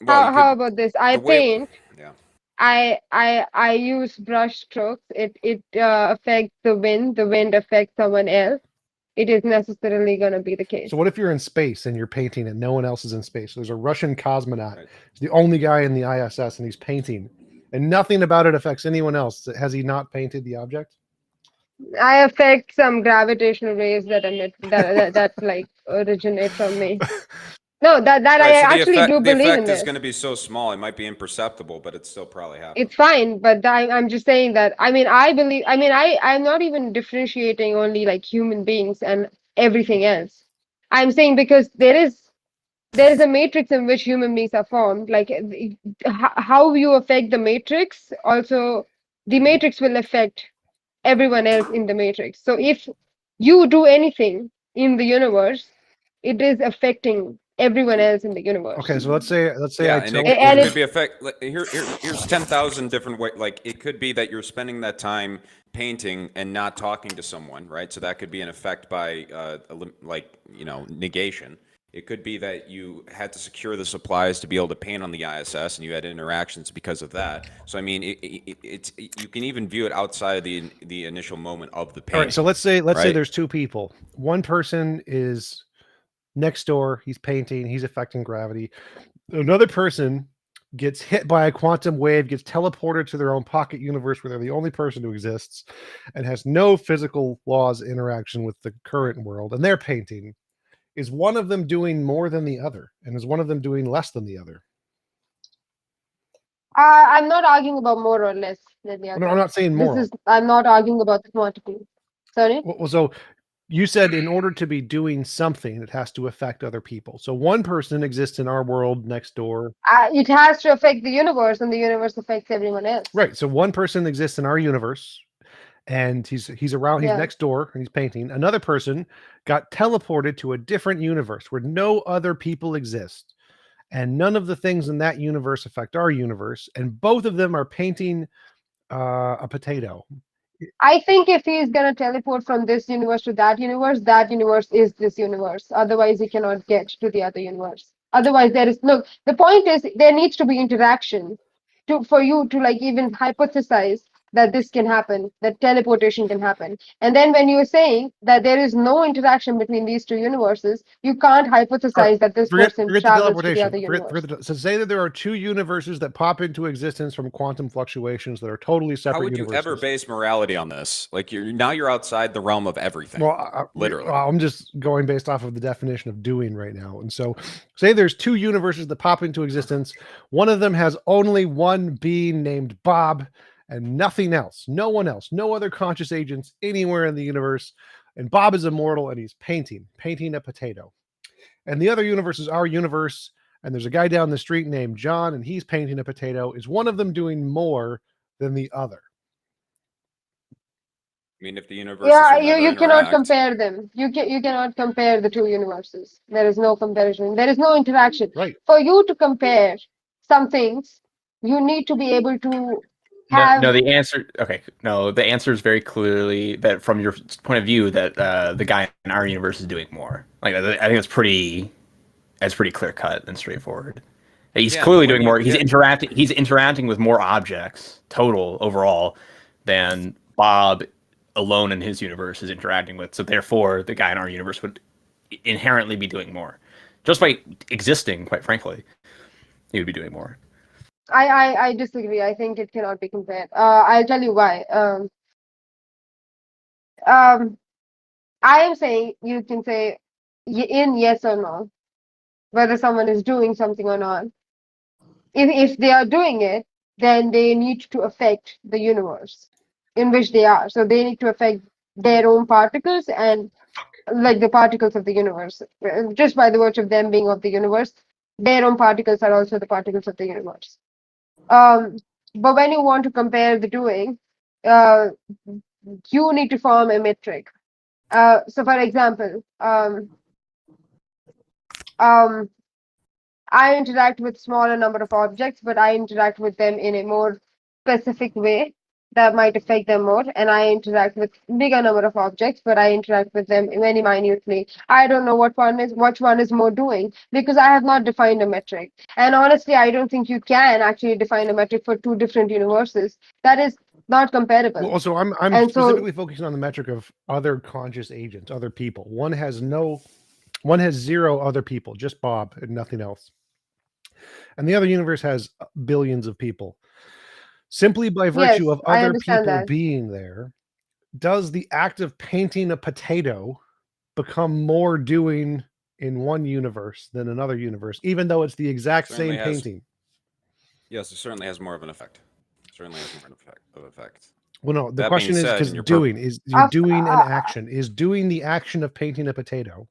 Well, how about this? I paint. Yeah. I use brush strokes. It affects the wind. The wind affects someone else. It is necessarily going to be the case. So what if you're in space and you're painting and no one else is in space? There's a Russian cosmonaut. He's the only guy in the ISS and he's painting, and nothing about it affects anyone else. Has he not painted the object? I affect some gravitational rays that emit that like originate from me. No, that Right, I so actually do believe in. The effect this. is going to be so small, it might be imperceptible, but it's still probably happening. It's fine, but I'm just saying that. I mean, I'm not even differentiating only like human beings and everything else. I'm saying because there is a matrix in which human beings are formed. Like how you affect the matrix, also the matrix will affect everyone else in the matrix. So if you do anything in the universe, it is affecting everyone else in the universe. Okay, so let's say yeah, I tell it could be affect. Here's 10,000 different ways. Like it could be that you're spending that time painting and not talking to someone, right? So that could be an effect by negation. It could be that you had to secure the supplies to be able to paint on the ISS, and you had interactions because of that. So I mean, it's you can even view it outside of the initial moment of the painting. All right, so let's say there's two people. One person is next door. He's painting. He's affecting gravity. Another person gets hit by a quantum wave, gets teleported to their own pocket universe where they're the only person who exists, and has no physical laws interaction with the current world, and they're painting. Is one of them doing more than the other? And is one of them doing less than the other? I'm not arguing about more or less than the other. No, I'm not saying more. I'm not arguing about the quantity. Sorry? Well, so you said in order to be doing something, it has to affect other people. So one person exists in our world next door. It has to affect the universe, and the universe affects everyone else. Right. So one person exists in our universe, and he's around, he's next door, and he's painting. Another person got teleported to a different universe where no other people exist, and none of the things in that universe affect our universe, and both of them are painting a potato. I think if he's gonna teleport from this universe to that universe is this universe. Otherwise, he cannot get to the other universe. Otherwise, there is no. The point is, there needs to be interaction for you to like even hypothesize that this can happen, that teleportation can happen. And then when you're saying that there is no interaction between these two universes, you can't hypothesize that this person travels to the other universe. So say that there are two universes that pop into existence from quantum fluctuations that are totally separate. How would you ever base morality on this? Like you're outside the realm of everything. Well, literally. I'm just going based off of the definition of doing right now. And so say there's two universes that pop into existence. One of them has only one being named Bob, and nothing else, no one else, no other conscious agents anywhere in the universe. And Bob is immortal and he's painting a potato. And the other universe is our universe. And there's a guy down the street named John and he's painting a potato. Is one of them doing more than the other? I mean, if the universe you cannot compare them. You cannot compare the two universes. There is no comparison. There is no interaction. Right. For you to compare some things, you need to be able to No, the answer. Okay, no, the answer is very clearly that from your point of view that the guy in our universe is doing more. Like I think it's pretty That's pretty clear cut and straightforward. He's Yeah, clearly when doing you more. He's get- interacting. He's interacting with more objects total overall than Bob alone in his universe is interacting with. So therefore, the guy in our universe would inherently be doing more, just by existing. Quite frankly, he would be doing more. I disagree. I think it cannot be compared. I'll tell you why. I am saying you can say in yes or no whether someone is doing something or not. If they are doing it, then they need to affect the universe in which they are. So they need to affect their own particles and like the particles of the universe. Just by the virtue of them being of the universe, their own particles are also the particles of the universe. But when you want to compare the doing, you need to form a metric. So for example, I interact with smaller number of objects, but I interact with them in a more specific way that might affect them more. And I interact with bigger number of objects, but I interact with them very minutely. I don't know which one is more doing because I have not defined a metric. And honestly, I don't think you can actually define a metric for two different universes. That is not comparable. Well, so I'm And so- specifically focusing on the metric of other conscious agents, other people. One has zero other people, just Bob and nothing else. And the other universe has billions of people. Simply by virtue Yes, of I other understand people that. being there, does the act of painting a potato become more doing in one universe than another universe, even though it's the exact Certainly same has- painting? Yes, it certainly has more of an effect. Certainly has more of an effect. Well, no, the That question being is said, because in your doing is you're doing an action. Is doing the action of painting a potato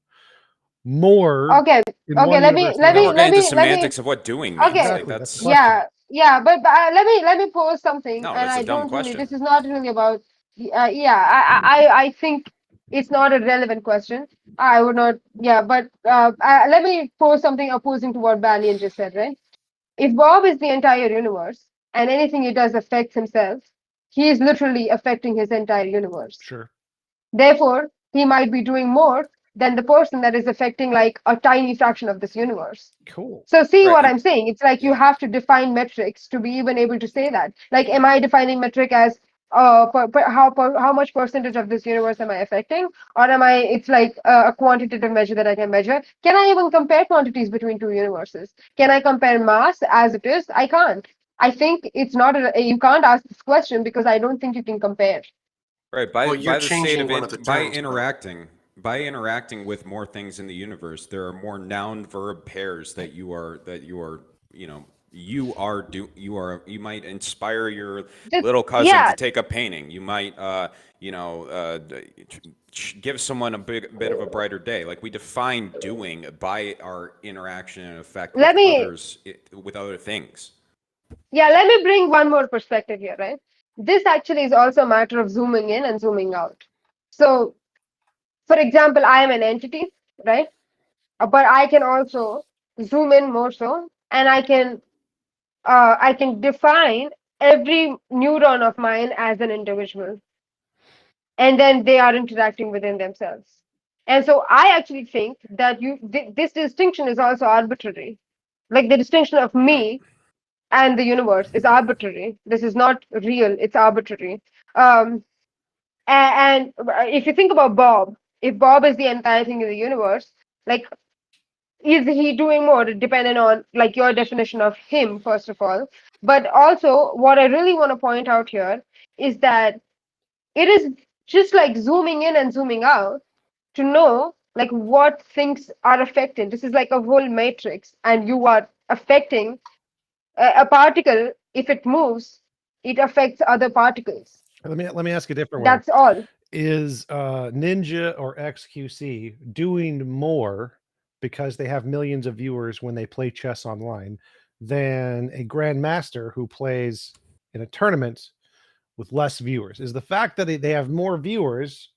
more Okay, in okay, one let me universe than let Now me we're another? getting into let me semantics of what doing means. Okay. Like, Exactly, that's the that's question. yeah, but let me pose something, No, and that's a I dumb don't really. question. This is not really about. I think it's not a relevant question. I would not. Yeah, but let me pose something opposing to what Balian just said. Right? If Bob is the entire universe and anything he does affects himself, he is literally affecting his entire universe. Sure. Therefore, he might be doing more than the person that is affecting like a tiny fraction of this universe. Cool. So see Right, what and- I'm saying? It's like you have to define metrics to be even able to say that. Like, am I defining metric as how much percentage of this universe am I affecting, or am I? It's like a quantitative measure that I can measure. Can I even compare quantities between two universes? Can I compare mass as it is? I can't. I think it's not. You can't ask this question because I don't think you can compare. Right, by Well, you're by the state changing of one it, of the by terms, bro. interacting with more things in the universe, there are more noun verb pairs that you are you might inspire your little cousin yeah. to take a painting. You might give someone a bit of a brighter day. Like, we define doing by our interaction and effect with Let me- others, with other things. Yeah, let me bring one more perspective here, right? This actually is also a matter of zooming in and zooming out. So, for example, I am an entity, right? But I can also zoom in more so, and I can define every neuron of mine as an individual, and then they are interacting within themselves. And so, I actually think that this distinction is also arbitrary. Like the distinction of me and the universe is arbitrary. This is not real, it's arbitrary. And if you think about Bob, if Bob is the entire thing in the universe, like, is he doing more depending on like your definition of him, first of all? But also, what I really want to point out here is that it is just like zooming in and zooming out to know like what things are affected. This is like a whole matrix, and you are affecting a particle. If it moves, it affects other particles. Let me ask a different way. That's all. Is Ninja or XQC doing more because they have millions of viewers when they play chess online than a grandmaster who plays in a tournament with less viewers? Is the fact that they have more viewers,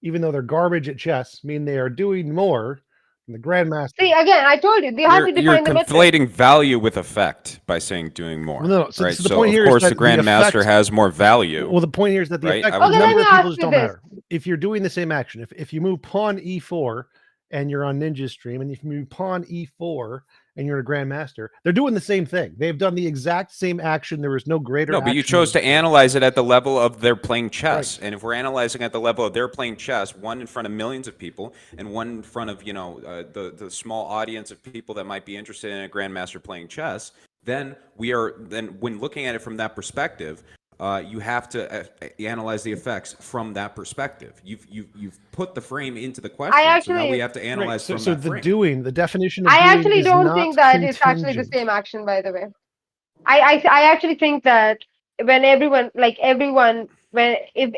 even though they're garbage at chess, mean they are doing more than the grandmaster? See, again, I told you, they have to You're define the metric. conflating value with effect by saying doing more. Well, no, so right? the So point of here is course that the the grandmaster effect- has more value. Well, the point here is that the right? effect I would of the Okay, let number me of people ask just you don't this. matter. If you're doing the same action, if you move pawn e4 and you're on Ninja's stream, and if you pawn e4 and you're a grandmaster, they're doing the same thing. They've done the exact same action. There was no greater. No, but you action chose to than- analyze it at the level of they're playing chess. Right. And if we're analyzing at the level of they're playing chess, one in front of millions of people and one in front of, the small audience of people that might be interested in a grandmaster playing chess, then when looking at it from that perspective, you have to analyze the effects from that perspective. You've put the frame into the question, so now we have to analyze from that frame. The definition of I doing actually is don't not think that it's actually the contingent. same action, by the way. I actually think that when everyone, if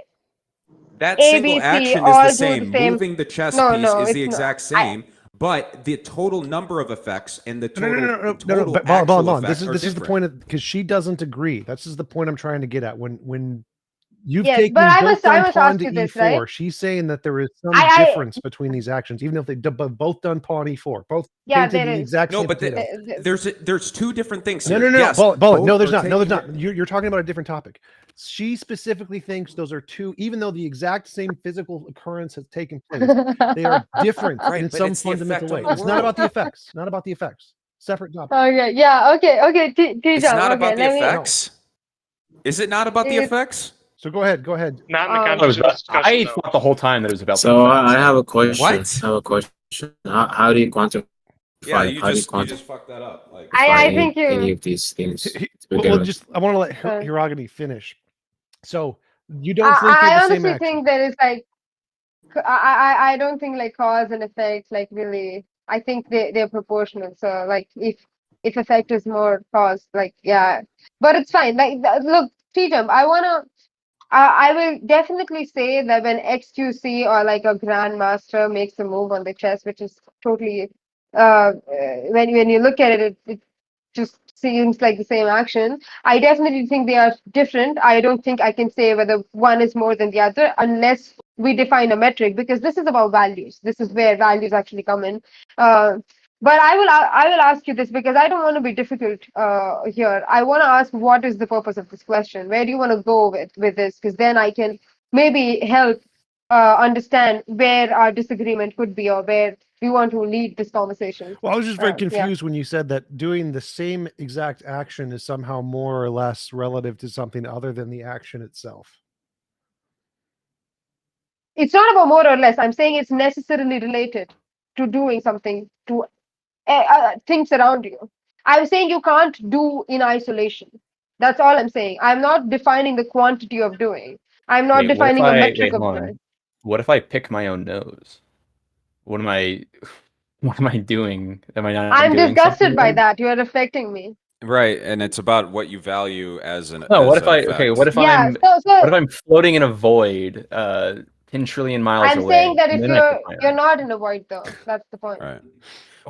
That A, single B, C action is all the do same. the same. Moving the chess No, piece no, is the it's not. exact same, but the total number of effects and the total, No. But Bond, this is the point, because she doesn't agree. This is the point I'm trying to get at. When you've Yes, taken but I both must done pawn ask to you this, e4, right? she's saying that there is some I- difference between these actions, even if they both done pawn e4, both Yeah, painted there the is. exact No, same but potato. there's two different things No, here. no. Yes, Bullet, no, both there's are not. No, there's taking not. You're talking about a different topic. She specifically thinks those are two, even though the exact same physical occurrence has taken place, they are different Right, in but some it's the fundamental effect way. on the It's not about the world. effects. Not about the effects. Separate topic. Okay, yeah, okay. It's not Okay, about the let me. effects. Is it not about the It's- effects? So go ahead. Not in the Um, context of this discussion, I no. thought the whole time that it was about So the effects. I have a question. What? I have a question. How do you quantify? Yeah, you how do you just quantify fucked that up. Like, I think any you. of these things? to Well, begin with? I want to let Sorry. Hiragani finish. So you don't think they're I the same honestly action? think there is I don't think cause and effect really. I think they're proportional. So if effect is more cause, yeah, but it's fine. Look, T-Jump, I will definitely say that when XQC or a grandmaster makes a move on the chess, which is totally when you look at it, it just seems like the same action. I definitely think they are different. I don't think I can say whether one is more than the other unless we define a metric, because this is about values. This is where values actually come in. But I will ask you this, because I don't want to be difficult here. I want to ask, what is the purpose of this question? Where do you want to go with this? Because then I can maybe help understand where our disagreement could be, or where we want to lead this conversation. Well, I was just very Yeah. confused when you said that doing the same exact action is somehow more or less relative to something other than the action itself. It's not about more or less. I'm saying it's necessarily related to doing something to things around you. I'm saying you can't do in isolation. That's all I'm saying. I'm not defining the quantity of doing. I'm not Wait, what if defining a I metric wait, of hold on. doing. What if I pick my own nose? What am I doing? Am I not I'm doing disgusted something by wrong? that. You are affecting me. right, and it's about what you value as an. No, what as if an I okay, effect. what if Yeah. what if I'm floating in a void 10 trillion miles I'm away? saying that and if then I pick my you're own? not in a void, though. That's the point. Right.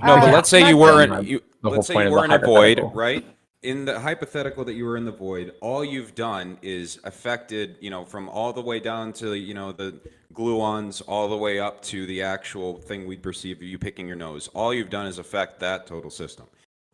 No, but let's say that's you fine. weren't. The whole Let's say point you of the were in a void, hypothetical. right? In the hypothetical that you were in the void, all you've done is affected, from all the way down to, the gluons, all the way up to the actual thing we perceive you picking your nose. All you've done is affect that total system.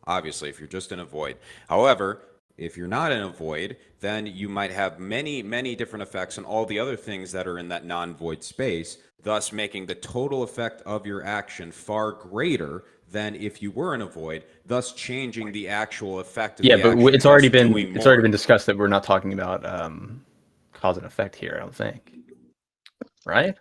Obviously, if you're just in a void. However, if you're not in a void, then you might have many, many different effects on all the other things that are in that non-void space, thus making the total effect of your action far greater than if you were in a void, thus changing the actual effect of Yeah, the but action. it's already thus been doing it's already more. been discussed that we're not talking about cause and effect here, I don't think. Right?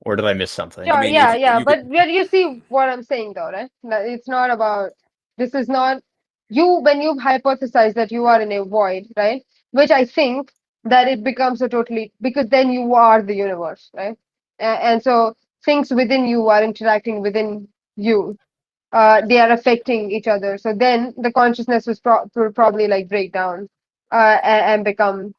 Or did I miss something? Sure, I mean, yeah. you But you see what I'm saying, though, right? It's not about. This is not you when you hypothesize that you are in a void, right? Which I think that it becomes a totally, because then you are the universe, right? And so things within you are interacting within you. They are affecting each other. So then the consciousness will probably break down and become.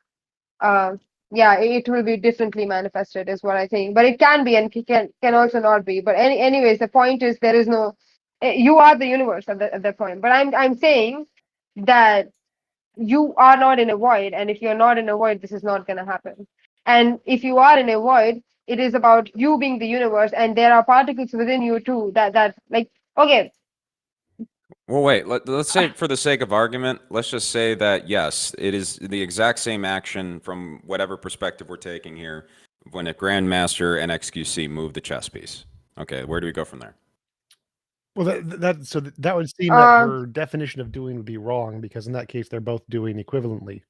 Yeah, it will be differently manifested, is what I think. But it can be, and can also not be. But anyways, the point is there is no. You are the universe at that point. But I'm saying that you are not in a void, and if you're not in a void, this is not going to happen. And if you are in a void, it is about you being the universe, and there are particles within you too. That okay. Well, wait. Let's say, for the sake of argument, let's just say that yes, it is the exact same action from whatever perspective we're taking here. When a grandmaster and XQC move the chess piece. Okay, where do we go from there? Well, that would seem that her definition of doing would be wrong, because in that case they're both doing equivalently.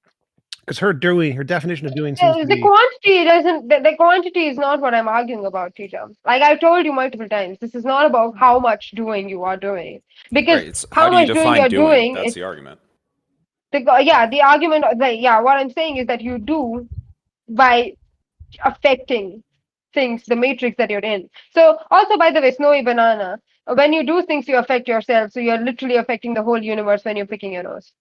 Because her definition of doing seems to The be quantity doesn't. The quantity is not what I'm arguing about, teacher. Like I've told you multiple times, this is not about how much doing you are doing, because Right. It's how how do you much doing define you're doing? doing. That's the argument. The argument. What I'm saying is that you do by affecting things, the matrix that you're in. So also, by the way, snowy banana. When you do things, you affect yourself. So you're literally affecting the whole universe when you're picking your nose,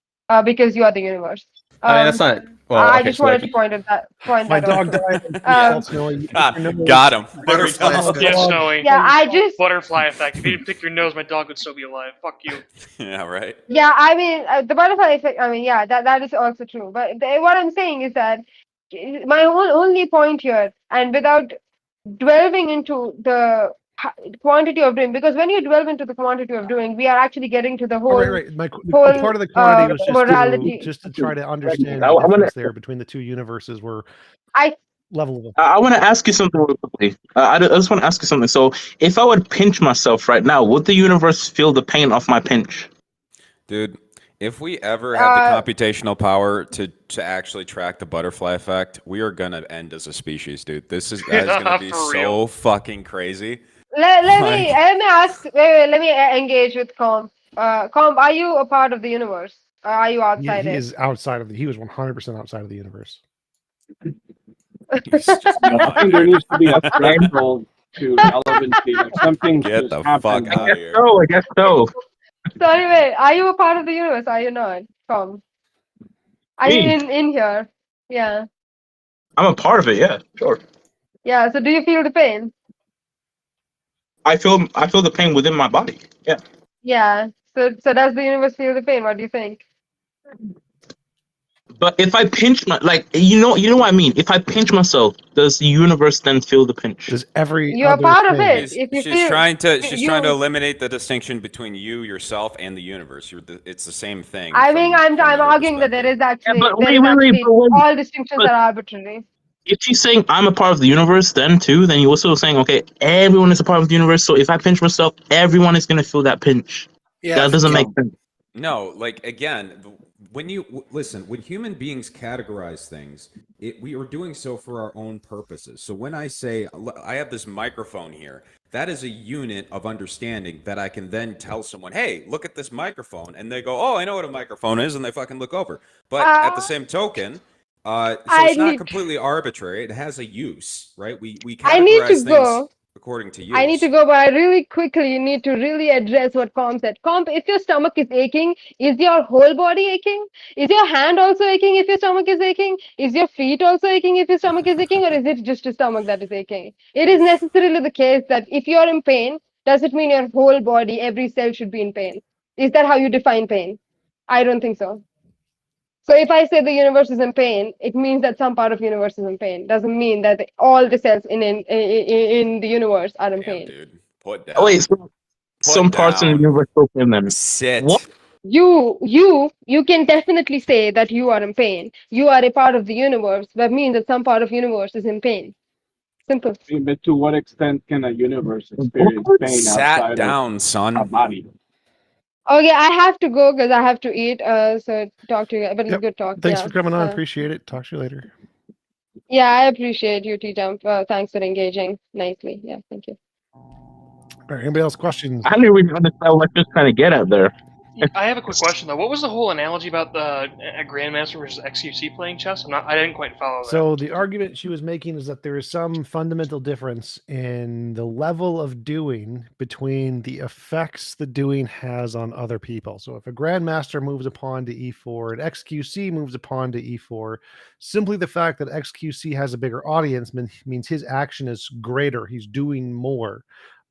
because you are the universe. I mean, that's not. Well, I okay, just so wanted like, to point my that dog out. died and Yeah. felt snowy. You pick God, your nose. got him. Butterfly Oh, effect. Yeah, God. Snowy. Yeah, I just. Butterfly effect. If you didn't pick your nose, my dog would still be alive. Fuck you. Yeah, right. Yeah, I mean, the butterfly effect. I mean, yeah, that is also true. But what I'm saying is that my only point here, and without delving into the quantity of doing, because when you delve into the quantity of doing, we are actually getting to the Oh, whole right. The part of the quantity was morality. just to try to understand I the wanna- difference there between the two universes were I level of. I want to ask you something real quickly. I just want to ask you something. So, if I would pinch myself right now, would the universe feel the pain of my pinch? Dude, if we ever have the Uh, computational power to actually track the butterfly effect, we are gonna end as a species, dude. That is gonna be For so real. fucking crazy. let me Like- let me ask. Wait, let me engage with Comp. Comp, are you a part of the universe? Or are you outside He it? is outside of he was 100% outside of the universe. He's just I think there needs to be a threshold to relevancy. Like something Get just the happened. fuck out of here. I guess so. Sorry, wait. Are you a part of the universe? Are you not, Comp? Are you Me? in here? Yeah. I'm a part of it. Yeah, sure. Yeah. So do you feel the pain? I feel the pain within my body. Yeah. Yeah. So does the universe feel the pain? What do you think? But if I pinch you know what I mean. If I pinch myself, does the universe then feel the pinch? Does every You are other part of thing. it. If you She's feel trying to you- eliminate the distinction between you, yourself, and the universe. It's the same thing. I from- mean, I'm from your arguing that there is actually but there is wait, actually but wait. all distinctions But- are arbitrary. If she's saying I'm a part of the universe, then you're also saying, okay, everyone is a part of the universe. So if I pinch myself, everyone is gonna feel that pinch. Yeah, That doesn't make sense. No, like again, when you listen, when human beings categorize things, we are doing so for our own purposes. So when I say I have this microphone here, that is a unit of understanding that I can then tell someone, "Hey, look at this microphone," and they go, "Oh, I know what a microphone is," and they fucking look over. But at the same token, so I it's not need- completely arbitrary. It has a use, right? We I need categorize to things go. according to use. I need to go, but I really quickly need to really address what Comp said. Comp, if your stomach is aching, is your whole body aching? Is your hand also aching if your stomach is aching? Is your feet also aching if your stomach is aching? Or is it just your stomach that is aching? It is necessarily the case that if you're in pain, does it mean your whole body, every cell should be in pain? Is that how you define pain? I don't think so. So if I say the universe is in pain, it means that some part of the universe is in pain. Doesn't mean that all the cells in the universe are in pain. Dude, put down. Oh, wait, so some parts in the universe still feel them. Sit. What? You can definitely say that you are in pain. You are a part of the universe. That means that some part of the universe is in pain. Simple. But to what extent can a universe experience pain Sat outside down, of son. a body? Okay, I have to go because I have to eat. So talk to you guys. But it's good talk. Thanks yeah. for coming on. Appreciate it. Talk to you later. Yeah, I appreciate you, T-Jump. Thanks for engaging nicely. Yeah, thank you. All right, anybody else questions? I didn't really understand what you're trying to get at there. I have a quick question though. What was the whole analogy about a Grandmaster versus XQC playing chess? I didn't quite follow that. So the argument she was making is that there is some fundamental difference in the level of doing between the effects the doing has on other people. So if a grandmaster moves a pawn to e4 and XQC moves a pawn to e4, simply the fact that XQC has a bigger audience means his action is greater. He's doing more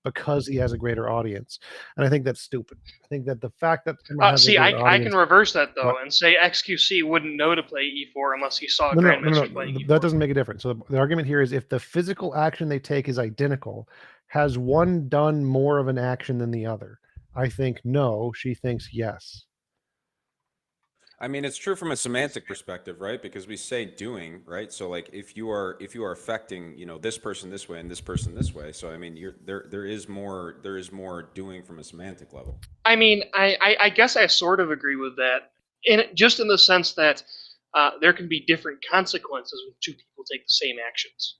because he has a greater audience. And I think that's stupid. I think that the fact that someone has See, a greater I audience, can reverse that though What? and say XQC wouldn't know to play e4 unless he saw a No, Grandmaster playing e4. that doesn't make a difference. So the argument here is if the physical action they take is identical, has one done more of an action than the other? I think no. She thinks yes. I mean, it's true from a semantic perspective, right? Because we say doing, right? So like if you are affecting, you know, this person this way and this person this way. So I mean, there is more doing from a semantic level. I mean, I guess I sort of agree with that, just in the sense that there can be different consequences when two people take the same actions.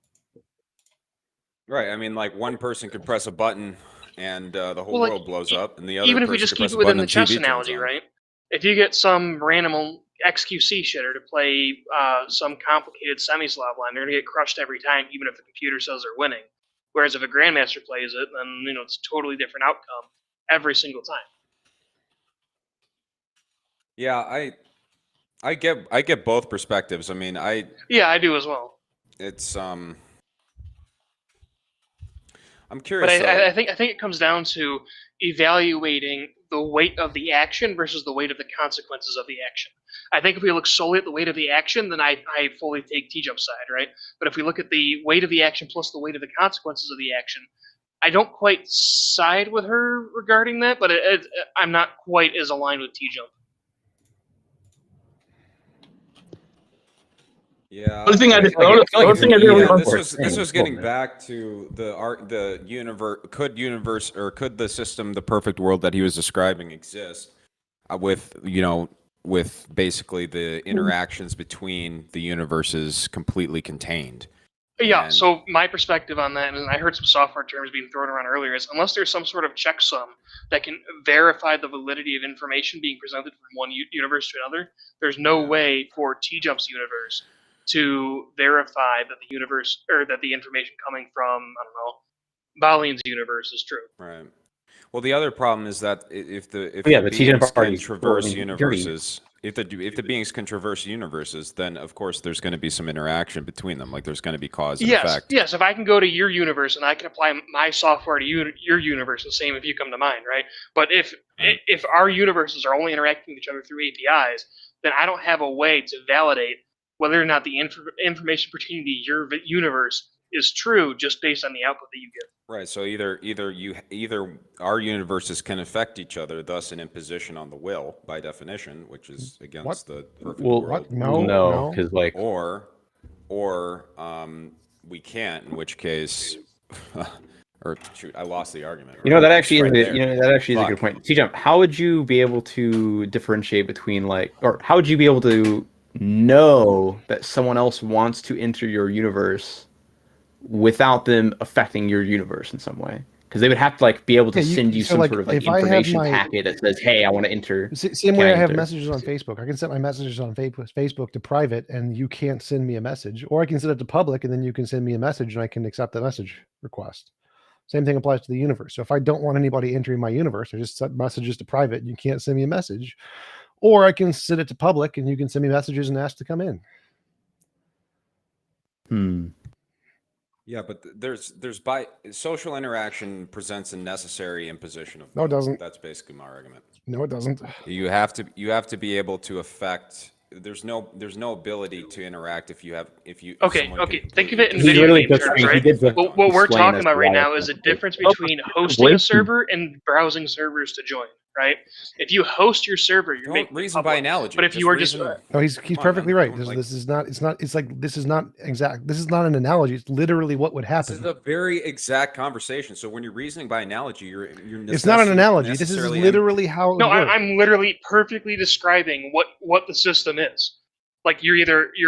Right. I mean, like one person could press a button and the whole Well, like, world blows up, and the other even if person we just could keep press it a within button the and chess TV turns analogy, on. right? If you get some random XQC shitter to play some complicated semi-Slav line, they're gonna get crushed every time, even if the computer says they're winning. Whereas if a grandmaster plays it, then you know it's a totally different outcome every single time. Yeah, I get both perspectives. I mean, Yeah, I do as well. It's I'm But curious. I think it comes down to evaluating the weight of the action versus the weight of the consequences of the action. I think if we look solely at the weight of the action, then I fully take T-Jump's side, right? But if we look at the weight of the action plus the weight of the consequences of the action, I don't quite side with her regarding that, but I'm not quite as aligned with T-Jump. Yeah. Only thing I did- only thing I did Yeah, was this was getting back to the universe. Could the system, the perfect world that he was describing, exist with basically the interactions between the universes completely contained? Yeah, so my perspective on that, and I heard some software terms being thrown around earlier, is unless there's some sort of checksum that can verify the validity of information being presented from one universe to another, there's no way for T-Jump's universe to verify that the universe, or that the information coming from, I don't know, Balian's universe is true. Right. Well, the other problem is that if the T-Jump beings can parties, traverse well, I mean, universes, if the beings can traverse universes, then of course there's going to be some interaction between them. Like there's going to be cause and effect. Yes. If I can go to your universe and I can apply my software to your universe, the same if you come to mine, right? But if our universes are only interacting with each other through APIs, then I don't have a way to validate whether or not the information pertaining to your universe is true just based on the output that you give. Right. So either our universes can affect each other, thus an imposition on the will by definition, which is against the perfect world. What? No, because like or we can't, in which case, or shoot, I lost the argument. You know that actually is Right there. a good point. T-Jump, how would you be able to differentiate between or how would you be able to know that someone else wants to enter your universe without them affecting your universe in some way? Because they would have to be able to send you some sort of information packet that says, "Hey, I want to enter." Same way I have messages on Facebook. I can set my messages on Facebook to private, and you can't send me a message, or I can set it to public, and then you can send me a message, and I can accept the message request. Same thing applies to the universe. So if I don't want anybody entering my universe, I just set messages to private, and you can't send me a message, or I can set it to public, and you can send me messages and ask to come in. Yeah, but there's social interaction presents a necessary imposition of No, it doesn't. That's basically my argument. No, it doesn't. You have to be able to affect. There's no ability to interact if you. Okay. Think of it in video game terms, right? What we're talking about right now is a difference between hosting a server and browsing servers to join, right? If you host your server, you're making reason by analogy. But if you are just no, he's perfectly right. This is not an analogy. It's literally what would happen. This is a very exact conversation. So when you're reasoning by analogy, you're. It's not an analogy. This is literally how it works. I'm literally perfectly describing what the system is. Like you're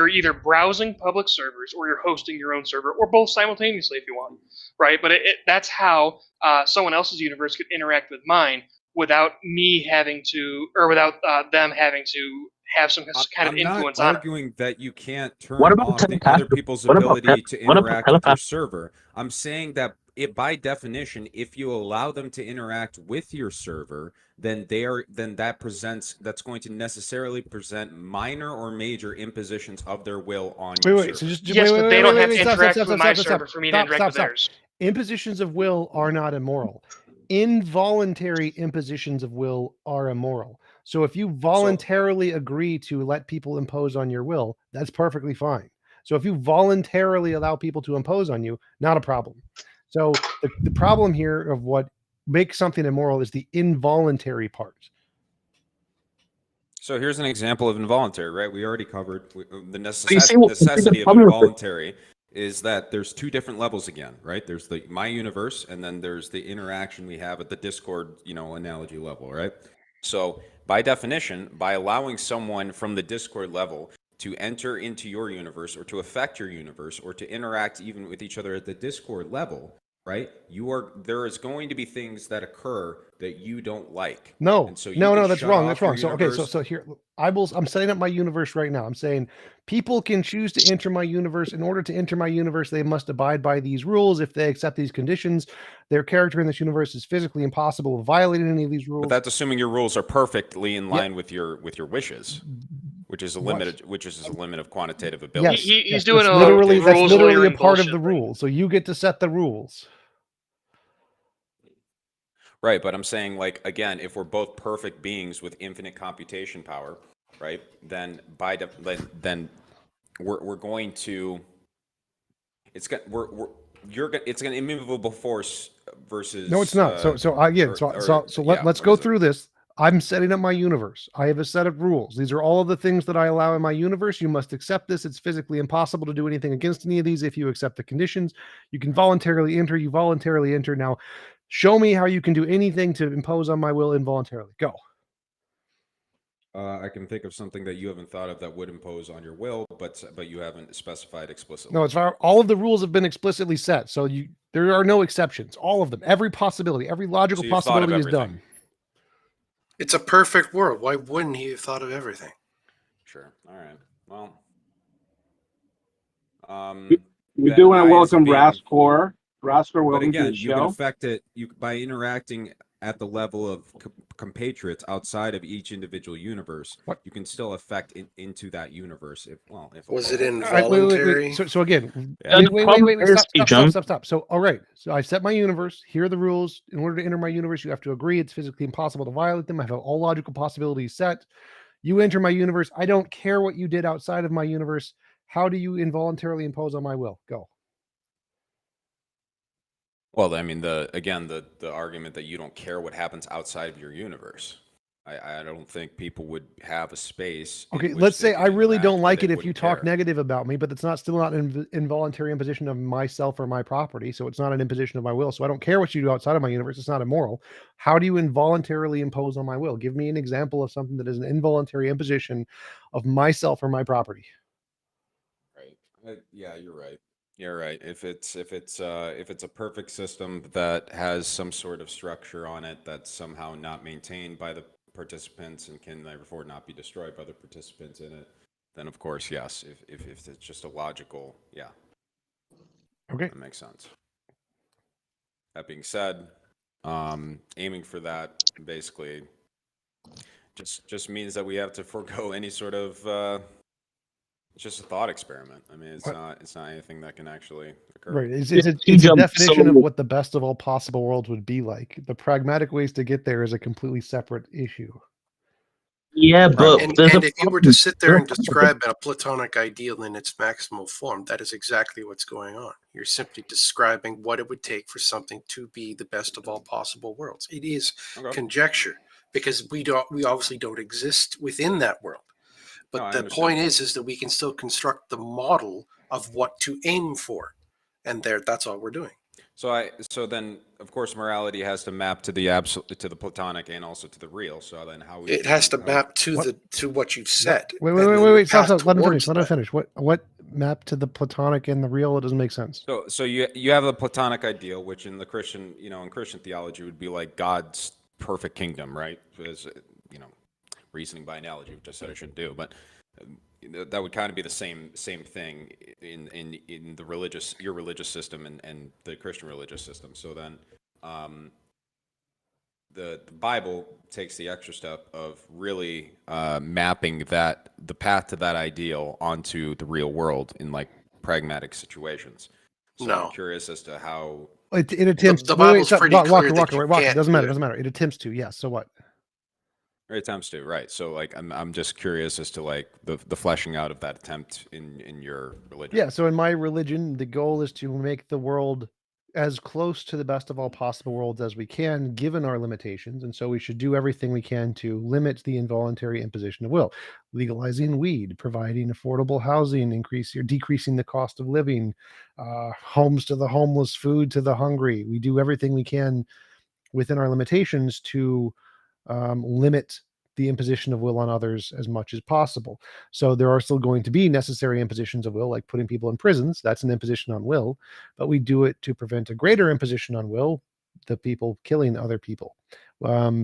either browsing public servers or you're hosting your own server, or both simultaneously if you want, right? But that's how someone else's universe could interact with mine without me having to, or without them having to have some kind of influence on it. I'm not arguing that you can't turn off the other people's ability to interact with your server. I'm saying that by definition, if you allow them to interact with your server, then that's going to necessarily present minor or major impositions of their will on your server. So just but they don't have to interact with my server for me to interact with theirs. Impositions of will are not immoral. Involuntary impositions of will are immoral. So if you voluntarily agree to let people impose on your will, that's perfectly fine. So if you voluntarily allow people to impose on you, not a problem. So the problem here of what makes something immoral is the involuntary part. So here's an example of involuntary, right? We already covered the you see what- necessity of problem with it- involuntary is that there's two different levels again, right? There's the my universe, and then there's the interaction we have at the Discord, analogy level, right? So by definition, by allowing someone from the Discord level to enter into your universe or to affect your universe or to interact even with each other at the Discord level, right? There is going to be things that occur that you don't like. No, And so you no, can that's shut wrong. off That's your wrong. So okay, universe. so here I'm setting up my universe right now. I'm saying people can choose to enter my universe. In order to enter my universe, they must abide by these rules. If they accept these conditions, their character in this universe is physically impossible of violating any of these rules. But that's assuming your rules are perfectly in Yeah. line with your wishes, which is a What? limit of quantitative ability. Yes, He's yes, doing that's a literally rules a lawyering part of bullshit the rules. So you get to set the rules. Right, but I'm saying, like, again, if we're both perfect beings with infinite computation power, right, then then we're going to it's got it's an immovable force versus No, it's not. Let's go through this. I'm setting up my universe. I have a set of rules. These are all of the things that I allow in my universe. You must accept this. It's physically impossible to do anything against any of these if you accept the conditions. You can voluntarily enter. You voluntarily enter. Now, show me how you can do anything to impose on my will involuntarily. Go. I can think of something that you haven't thought of that would impose on your will, but you haven't specified explicitly. No, it's all of the rules have been explicitly set. So there are no exceptions. All of them. Every possibility, every logical So you've thought of possibility is everything. done. It's a perfect world. Why wouldn't he have thought of everything? Sure. All right. Well, We Ben, do want I, to as welcome being- Raskor. Raskor, But welcome to again, the you can show. affect it by interacting at the level of compatriots outside of each individual universe. What? You can still affect into that universe. If Was it All right, wait. involuntary? So again, Yeah. Stop. So, all right. So I set my universe. Here are the rules. In order to enter my universe, you have to agree. It's physically impossible to violate them. I have all logical possibilities set. You enter my universe. I don't care what you did outside of my universe. How do you involuntarily impose on my will? Go. Well, I mean, the argument that you don't care what happens outside of your universe. I don't think people would have a space. in Okay, which let's they say could I really interact don't where like they it if you wouldn't talk care. negative about me, but it's still not an involuntary imposition of myself or my property. So it's not an imposition of my will. So I don't care what you do outside of my universe. It's not immoral. How do you involuntarily impose on my will? Give me an example of something that is an involuntary imposition of myself or my property. Right. Yeah, you're right. You're right. If it's a perfect system that has some sort of structure on it that's somehow not maintained by the participants and can therefore not be destroyed by the participants in it, then of course, yes. If it's just a logical, yeah. Okay. That makes sense. That being said, aiming for that basically just means that we have to forego any sort of it's just a thought experiment. I mean, it's not anything that can actually occur. Right. It's a definition of what the best of all possible worlds would be like. The pragmatic ways to get there is a completely separate issue. Yeah, but And there's a if you were to sit there and describe a platonic ideal in its maximal form, that is exactly what's going on. You're simply describing what it would take for something to be the best of all possible worlds. It is conjecture because we obviously don't exist within that world. But No, I the understand. point is that we can still construct the model of what to aim for, and that's all we're doing. So then, of course, morality has to map to the absolute, to the platonic, and also to the real. So then, how It has to map to what you've set. Wait. Stop. Let him finish. What map to the platonic and the real? It doesn't make sense. So you have a platonic ideal, which in the Christian, in Christian theology would be like God's perfect kingdom, right? As reasoning by analogy, which I said I shouldn't do, but that would kind of be the same thing in your religious system and the Christian religious system. So then, the Bible takes the extra step of really mapping the path to that ideal onto the real world in like pragmatic situations. So I'm curious as to how it attempts. The Bible's pretty clear that you Walker. can't Doesn't do matter. it. Doesn't matter. It attempts to. Yes. So what? It attempts to, right? So like I'm just curious as to like the fleshing out of that attempt in your religion. Yeah. So in my religion, the goal is to make the world as close to the best of all possible worlds as we can, given our limitations. And so we should do everything we can to limit the involuntary imposition of will, legalizing weed, providing affordable housing, decreasing the cost of living, homes to the homeless, food to the hungry. We do everything we can within our limitations to limit the imposition of will on others as much as possible. So there are still going to be necessary impositions of will, like putting people in prisons. That's an imposition on will, but we do it to prevent a greater imposition on will, the people killing other people.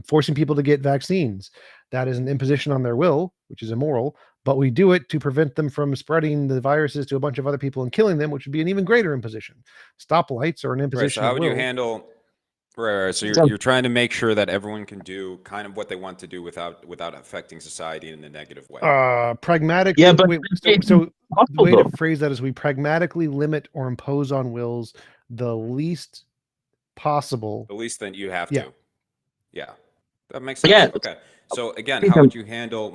Forcing people to get vaccines, that is an imposition on their will, which is immoral, but we do it to prevent them from spreading the viruses to a bunch of other people and killing them, which would be an even greater imposition. Stoplights are an Right. imposition So how of would you will. handle? Right. So you're trying to make sure that everyone can do kind of what they want to do without affecting society in a negative way. Pragmatically, Yeah, but so the possible way to though. phrase that is we pragmatically limit or impose on wills the least possible. The least that you have Yeah. to. Yeah. That makes sense. Yeah. Okay. So again, think how I'm- would you handle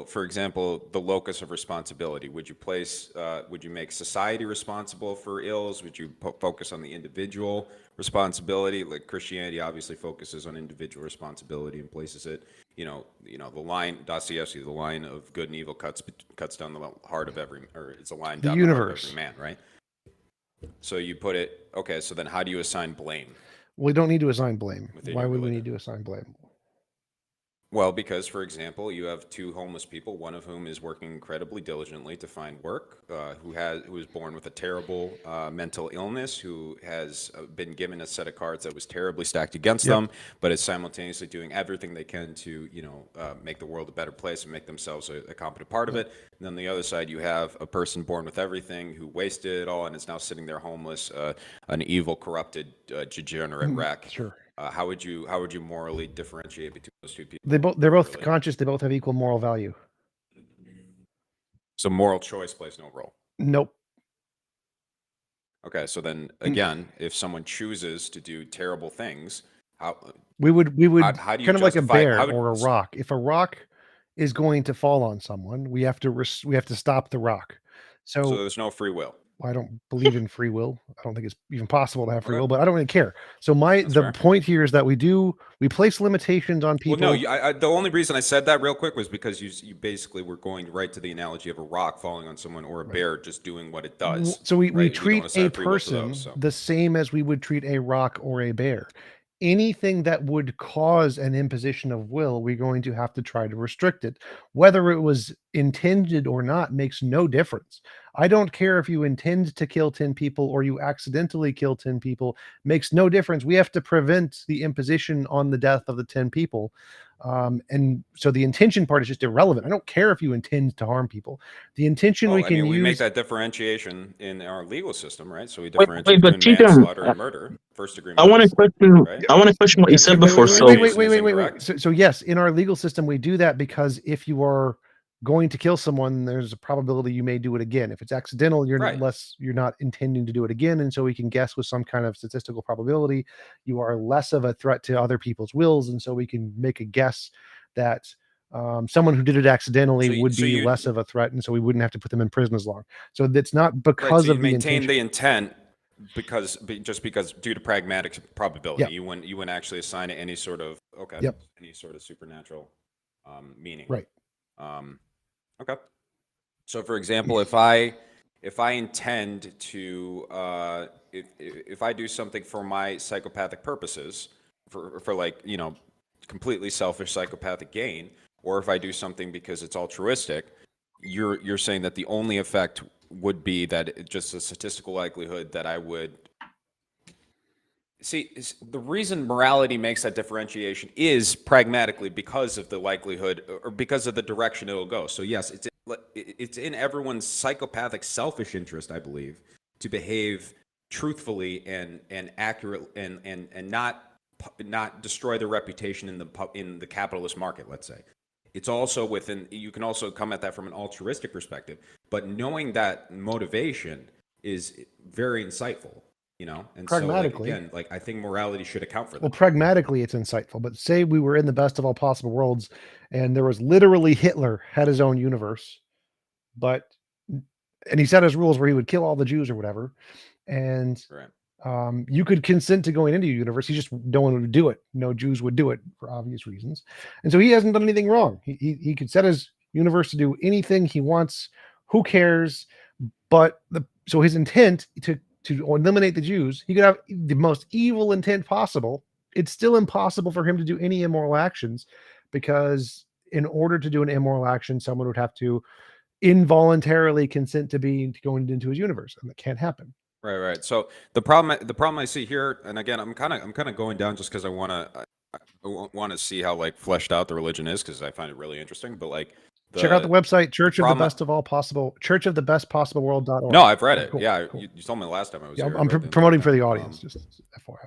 for example, the locus of responsibility? Would you make society responsible for ills? Would you focus on the individual responsibility? Like Christianity obviously focuses on individual responsibility and places it, the line, Dostoevsky, the line of good and evil cuts down the heart of every, or it's a line The down the heart of universe. every man, right? So you put it, okay, so then how do you assign blame? We don't need to assign blame. Within Why your would we religion. need to assign blame? Well, because, for example, you have two homeless people, one of whom is working incredibly diligently to find work, who is born with a terrible mental illness, who has been given a set of cards that was terribly stacked against Yep. them, but is simultaneously doing everything they can to, make the world a better place and make themselves a competent part of it. And on the other side, you have a person born with everything who wasted it all and is now sitting there homeless, an evil, corrupted, degenerate wreck. Sure. How would you morally differentiate between those two people? They're both conscious. They both have equal moral value. So moral choice plays no role. Nope. Okay, so then again, if someone chooses to do terrible things, We would how do you kind of like a justify- bear how would- or a rock. If a rock is going to fall on someone, we have to stop the rock. so there's no free will. I don't believe in free will. I don't think it's even possible to have free Okay. will, but I don't really care. So the fair. point here is that we place limitations on people. Well, no, the only reason I said that real quick was because you basically were going right to the analogy of a rock falling on someone or a bear just doing what it does. So we right? You don't treat assign a free will to person those, so. the same as we would treat a rock or a bear. Anything that would cause an imposition of will, we're going to have to try to restrict it. Whether it was intended or not makes no difference. I don't care if you intend to kill 10 people or you accidentally kill 10 people, makes no difference. We have to prevent the imposition on the death of the 10 people. And so the intention part is just irrelevant. I don't care if you intend to harm people. The intention we can use. We make that differentiation in our legal system, right? So we Wait, differentiate but between Cheatham, manslaughter and murder, first degree I want to murder, question. right? I want to question what you said before. Wait. So yes, in our legal system, we do that because if you are going to kill someone, there's a probability you may do it again. If it's accidental, you're not intending to do it again, and so we can guess with some kind of statistical probability you are less of a threat to other people's wills, and so we can make a guess that someone who did it accidentally would be less of a threat, and so we wouldn't have to put them in prison as long. So that's not because so of you the maintain intention. the intent because due to pragmatic probability, Yep. you wouldn't actually assign it any sort of Yep. any sort of supernatural meaning. Right. Okay. So, for example, if I intend to if I do something for my psychopathic purposes, for like completely selfish psychopathic gain, or if I do something because it's altruistic, you're saying that the only effect would be that it's just a statistical likelihood that I would. See, the reason morality makes that differentiation is pragmatically because of the likelihood or because of the direction it'll go. So yes, it's in everyone's psychopathic selfish interest, I believe, to behave truthfully and accurate and not destroy their reputation in the capitalist market, let's say. It's also you can also come at that from an altruistic perspective, but knowing that motivation is very insightful. And Pragmatically. so I think morality should account for that. Well, pragmatically, it's insightful. But say we were in the best of all possible worlds, and there was literally Hitler had his own universe, and he set his rules where he would kill all the Jews or whatever, and Right. You could consent to going into your universe. Just no one would do it. No Jews would do it for obvious reasons. And so he hasn't done anything wrong. He could set his universe to do anything he wants. Who cares? But so his intent to eliminate the Jews, he could have the most evil intent possible. It's still impossible for him to do any immoral actions, because in order to do an immoral action, someone would have to involuntarily consent to going into his universe, and that can't happen. Right. So the problem I see here, and again, I'm kind of going down just because I want to see how like fleshed out the religion is, because I find it really interesting. But like, check out the website Church of the Best of All Possible, churchofthebestpossible.org. No, I've read it. Cool, Yeah, cool. you told me the last time I was Yeah, here. I'm promoting for the audience, just FYI.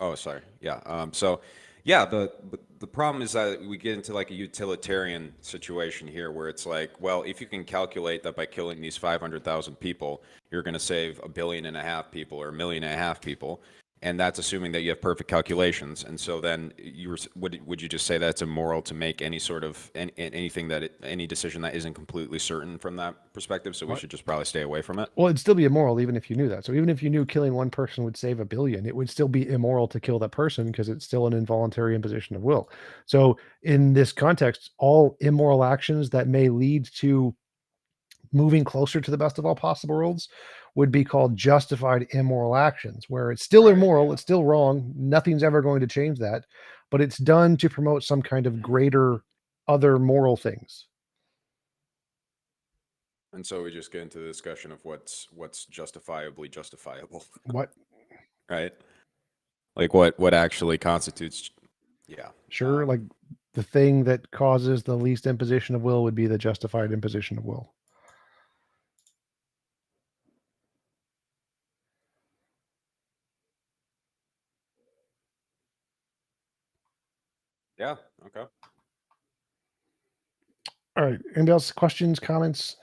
Oh, sorry. Yeah. So, yeah, the problem is that we get into like a utilitarian situation here, where it's like, well, if you can calculate that by killing these 500,000 people, you're going to save 1.5 billion people or 1.5 million people, and that's assuming that you have perfect calculations. And so then would you just say that it's immoral to make any sort of any decision that isn't completely certain from that perspective? So we should just probably stay away from it. Well, it'd still be immoral even if you knew that. So even if you knew killing one person would save 1 billion, it would still be immoral to kill that person, because it's still an involuntary imposition of will. So in this context, all immoral actions that may lead to moving closer to the best of all possible worlds would be called justified immoral actions, where it's still immoral, it's still wrong, nothing's ever going to change that, but it's done to promote some kind of greater other moral things. And so we just get into the discussion of what's justifiably justifiable. What? Right? Like what actually constitutes, yeah. Sure, like the thing that causes the least imposition of will would be the justified imposition of will. Yeah, okay. All right, anybody else questions, comments?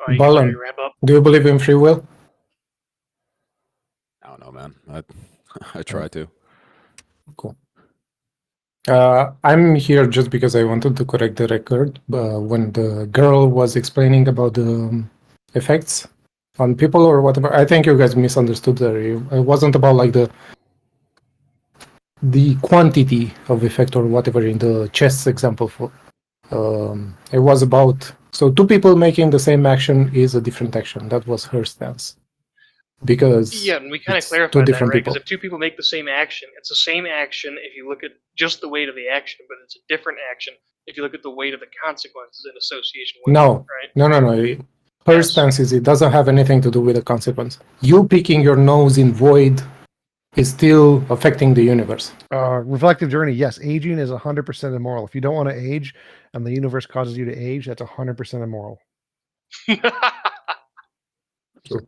You guys ready Balin, to wrap up? do you believe in free will? I don't know, man. I try to. Cool. I'm here just because I wanted to correct the record. When the girl was explaining about the effects on people or whatever, I think you guys misunderstood there. It wasn't about like the quantity of effect or whatever in the chess example. It was about, so two people making the same action is a different action. That was her stance. Because Yeah, and we kind of two clarified that, different right? Because people. if two people make the same action, it's the same action if you look at just the weight of the action, but it's a different action if you look at the weight of the consequences in association with No, it, right? no. Her stance is it doesn't have anything to do with the consequence. You picking your nose in void is still affecting the universe. Reflective journey, yes, aging is 100% immoral. If you don't want to age and the universe causes you to age, that's 100% immoral. True.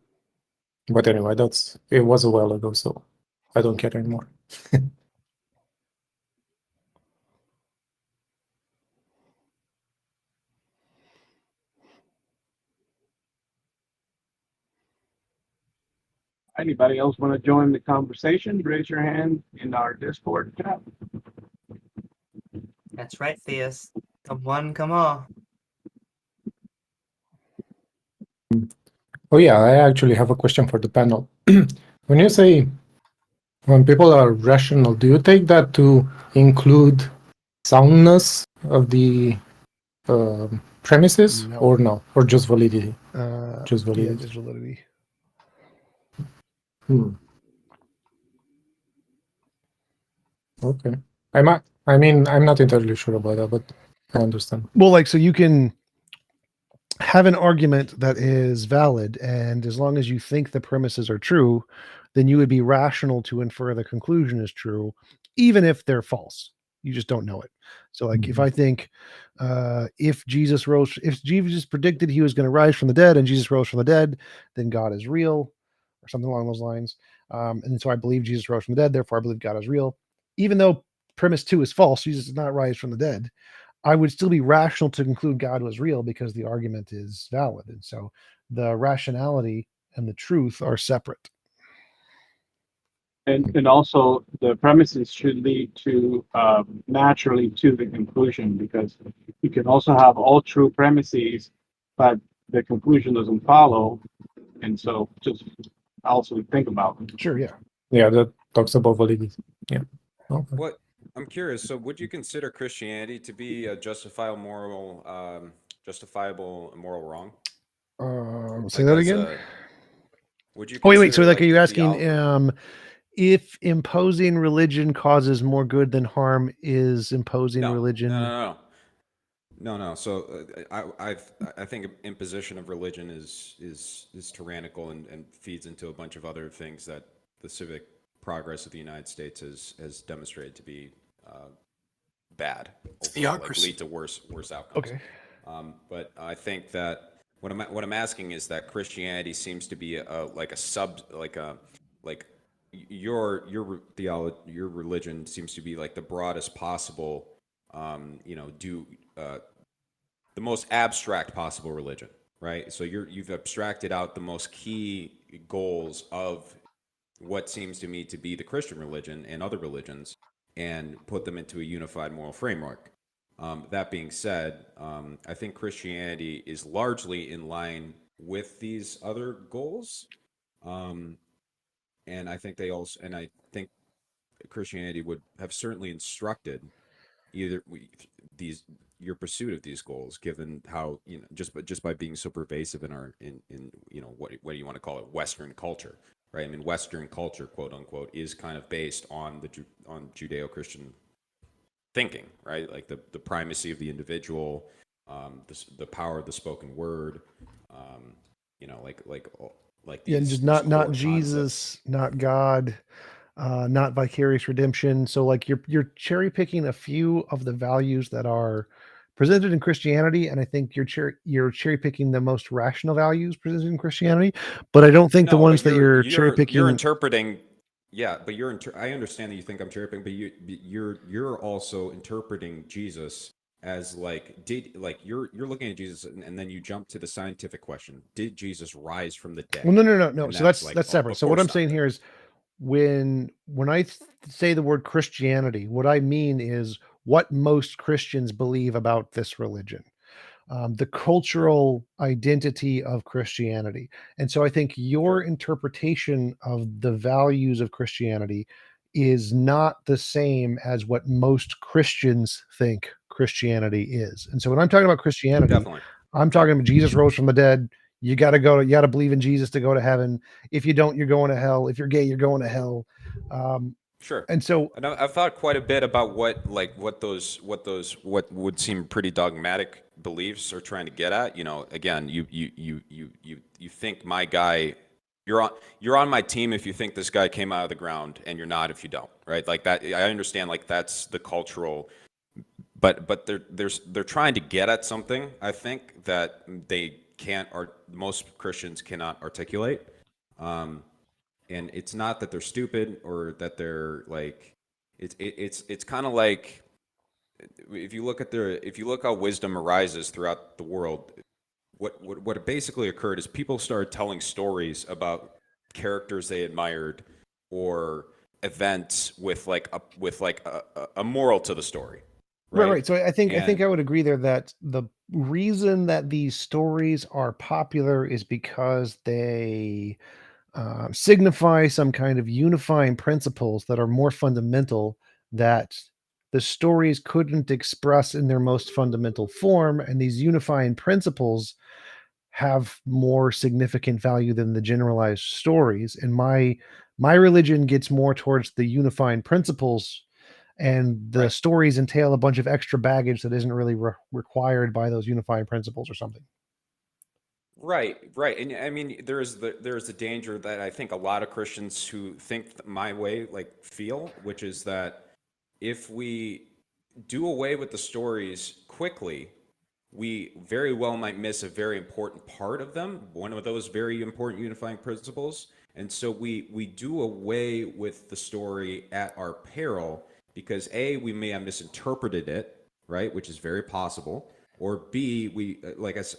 But anyway, it was a while ago, so I don't care anymore. Anybody else want to join the conversation? Raise your hand in our Discord chat. That's right, Theist. Come on, come on. Oh yeah, I actually have a question for the panel. When you say when people are rational, do you take that to include soundness of the premises, No. or no, or just validity? Just Yeah, validity. just validity. Okay. I mean, I'm not entirely sure about that, but I understand. Well, like, so you can have an argument that is valid, and as long as you think the premises are true, then you would be rational to infer the conclusion is true, even if they're false. You just don't know it. So, like, if I think if Jesus predicted he was going to rise from the dead and Jesus rose from the dead, then God is real, or something along those lines. And so I believe Jesus rose from the dead, therefore I believe God is real. Even though premise 2 is false, Jesus did not rise from the dead, I would still be rational to conclude God was real because the argument is valid. And so the rationality and the truth are separate. And also the premises should lead to naturally to the conclusion, because you can also have all true premises, but the conclusion doesn't follow. And so just else we think about. Sure, yeah. Yeah, that talks about validity. Yeah. Okay. What I'm curious. So, would you consider Christianity to be a justifiable moral wrong? Say Like that as again. a, would you Oh, wait. So, consider like, are like you the asking if imposing religion causes more good than harm? Is imposing No, religion? no. So I think imposition of religion is tyrannical and feeds into a bunch of other things that the civic progress of the United States has demonstrated to be bad overall, like Theocracy. lead to worse outcomes. Okay. But I think that what I'm asking is that Christianity seems to be your theology, your religion seems to be like the broadest possible, the most abstract possible religion, right? So you've abstracted out the most key goals of what seems to me to be the Christian religion and other religions, and put them into a unified moral framework. That being said, I think Christianity is largely in line with these other goals, and I think Christianity would have certainly instructed your pursuit of these goals, given how just by being so pervasive in what do you want to call it, Western culture, right? I mean, Western culture, quote unquote, is kind of based on on Judeo-Christian thinking, right? Like the primacy of the individual, the power of the spoken word, Yeah, these just these not core Jesus, not God, not vicarious redemption. So like you're cherry picking a few of the values that are presented in Christianity, and I think you're cherry picking the most rational values presented in Christianity. But I don't think the No, ones but that you're cherry you're picking. interpreting. Yeah, but I understand that you think I'm cherry picking, but you're also interpreting Jesus as you're looking at Jesus, and then you jump to the scientific question: did Jesus rise from the Well, dead? no. And So that's that's separate. of So what course I'm not. saying here is when say the word Christianity, what I mean is what most Christians believe about this religion, the cultural identity of Christianity. And so I think your interpretation of the values of Christianity is not the same as what most Christians think Christianity is. And so when I'm talking about Christianity, Definitely. I'm talking about Jesus rose from the dead. You got to believe in Jesus to go to heaven. If you don't, you're going to hell. If you're gay, you're going to hell. Sure. And so And I've thought quite a bit about what would seem pretty dogmatic beliefs are trying to get at. Again, you think my guy, you're on my team if you think this guy came out of the ground, and you're not if you don't, right? Like that. I understand, like that's the cultural, but they're trying to get at something, I think, that they can't, or most Christians cannot articulate. And it's not that they're stupid or that they're like, it's kind of like, if you look how wisdom arises throughout the world, what basically occurred is people started telling stories about characters they admired or events with a moral to the story, right? Right. So I think I would agree there that the reason that these stories are popular is because they signify some kind of unifying principles that are more fundamental that the stories couldn't express in their most fundamental form, and these unifying principles have more significant value than the generalized stories. And my religion gets more towards the unifying principles, and the stories entail a bunch of extra baggage that isn't really required by those unifying principles or something. Right. And I mean, there's the danger that I think a lot of Christians who think my way feel, which is that if we do away with the stories quickly, we very well might miss a very important part of them, one of those very important unifying principles. And so we do away with the story at our peril, because A, we may have misinterpreted it, right, which is very possible, or B, we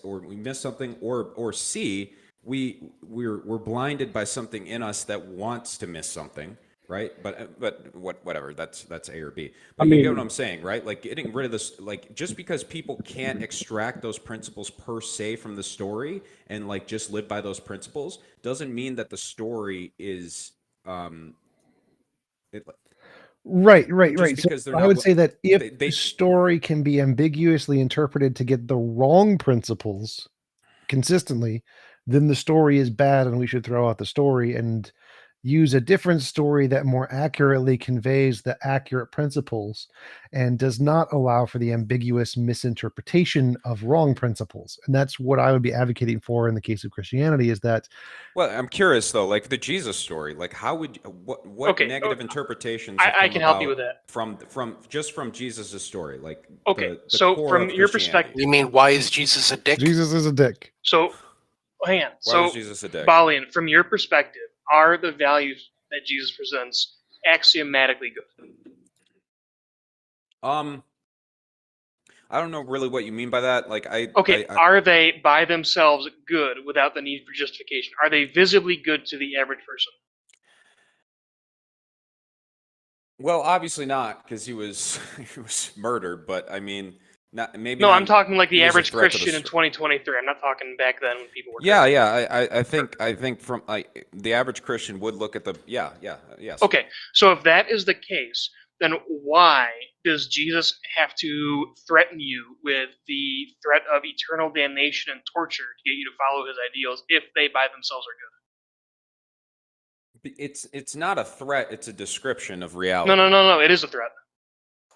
or we miss something, or C, we're blinded by something in us that wants to miss something, right? But whatever. That's A or B. I But you get mean, what I'm saying, right? Like getting rid of this, like just because people can't extract those principles per se from the story and like just live by those principles doesn't mean that the story is it, Right. just So because they're I not would say that if they, the story can be ambiguously interpreted to get the wrong principles consistently, then the story is bad and we should throw out the story and use a different story that more accurately conveys the accurate principles and does not allow for the ambiguous misinterpretation of wrong principles. And that's what I would be advocating for in the case of Christianity, is that well, I'm curious though, like the Jesus story, like how would what Okay, negative interpretations have I come can help you with about that. from Jesus' story, like Okay, the so core from of your Christianity. perspective, You mean why is Jesus a dick? Jesus is a dick. so hang on. Why So was Jesus a dick? Balian, from your perspective, are the values that Jesus presents axiomatically good? I don't know really what you mean by that. Like Okay, are they by themselves good without the need for justification? Are they visibly good to the average person? well, obviously not, because he was he was murdered. But I mean, not maybe. No, not, I'm talking like he the was a average threat to the Christian in 2023. I'm not talking back then when people were. Yeah, yeah. I think from like the average Christian would look at the yes. Okay, so if that is the case, then why does Jesus have to threaten you with the threat of eternal damnation and torture to get you to follow his ideals if they by themselves are good? It's not a threat. It's a description of reality. No. It is a threat.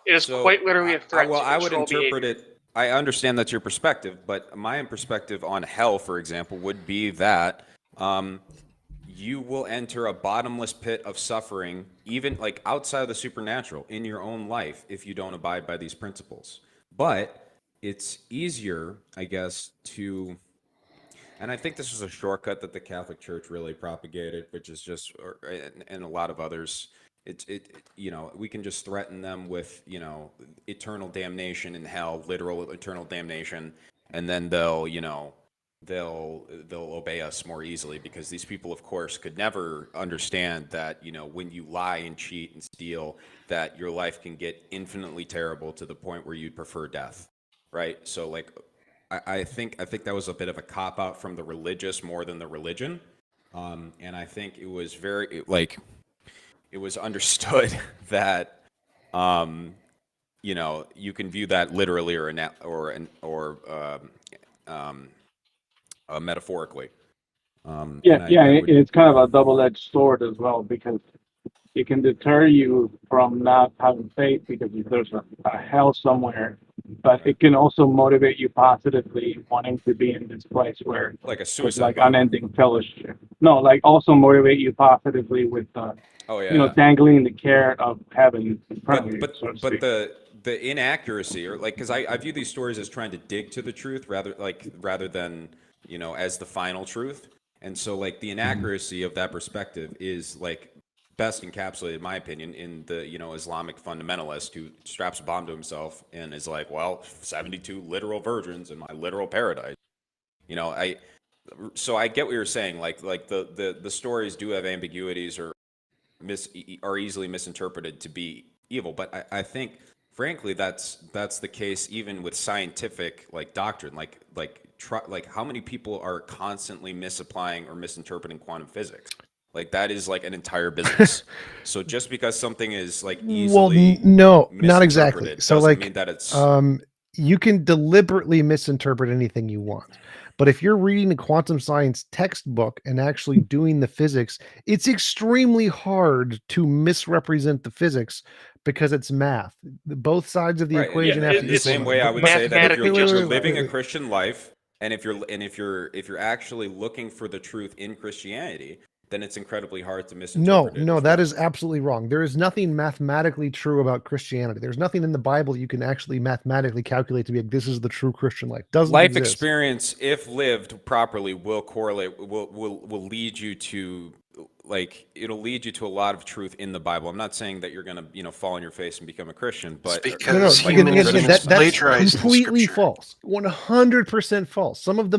It is So, quite literally a threat. Well, to I would control interpret behavior. it. I understand that's your perspective, but my perspective on hell, for example, would be that you will enter a bottomless pit of suffering, even like outside of the supernatural, in your own life, if you don't abide by these principles. But it's easier, I guess, to. And I think this was a shortcut that the Catholic Church really propagated, which is just, and a lot of others. We can just threaten them with, eternal damnation in hell, literal eternal damnation, and then they'll obey us more easily, because these people, of course, could never understand that, when you lie and cheat and steal, that your life can get infinitely terrible to the point where you'd prefer death, right? So, like, I think that was a bit of a cop out from the religious more than the religion, and I think it was very it was understood that you can view that literally or metaphorically. It's kind of a double-edged sword as well, because it can deter you from not having faith because there's a hell somewhere, but it can also motivate you positively, wanting to be in this place where like a with suicide like bomber. unending fellowship. No, like also motivate you positively with dangling the carrot of heaven in front of you. But So to but speak. the inaccuracy, or like, because I view these stories as trying to dig to the truth rather than as the final truth. And so, like, the inaccuracy of that perspective is like best encapsulated, in my opinion, in the Islamic fundamentalist who straps a bomb to himself and is like, well, 72 literal virgins in my literal paradise. So I get what you're saying. Like the stories do have ambiguities or are easily misinterpreted to be evil, but I think, frankly, that's the case even with scientific doctrine. Like how many people are constantly misapplying or misinterpreting quantum physics? Like, that is like an entire business. So just because something is easily no, not exactly. misinterpreted So doesn't mean that it's you can deliberately misinterpret anything you want. But if you're reading a quantum science textbook and actually doing the physics, it's extremely hard to misrepresent the physics because it's math. Both sides of the equation have to in the equal same them. way I would say that if you're living a wait. Christian life, and if you're actually looking for the truth in Christianity, then it's incredibly hard to misinterpret it. No, that is absolutely wrong. There is nothing mathematically true about Christianity. There's nothing in the Bible you can actually mathematically calculate to be like, this is the true Christian life. Doesn't Life exist. experience, if lived properly, will correlate, will lead you to, it'll lead you to a lot of truth in the Bible. I'm not saying that you're going to, fall on your face and become a Christian, but because that's completely false. 100% false. Some of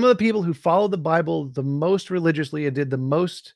the people who follow the Bible the most religiously and did the most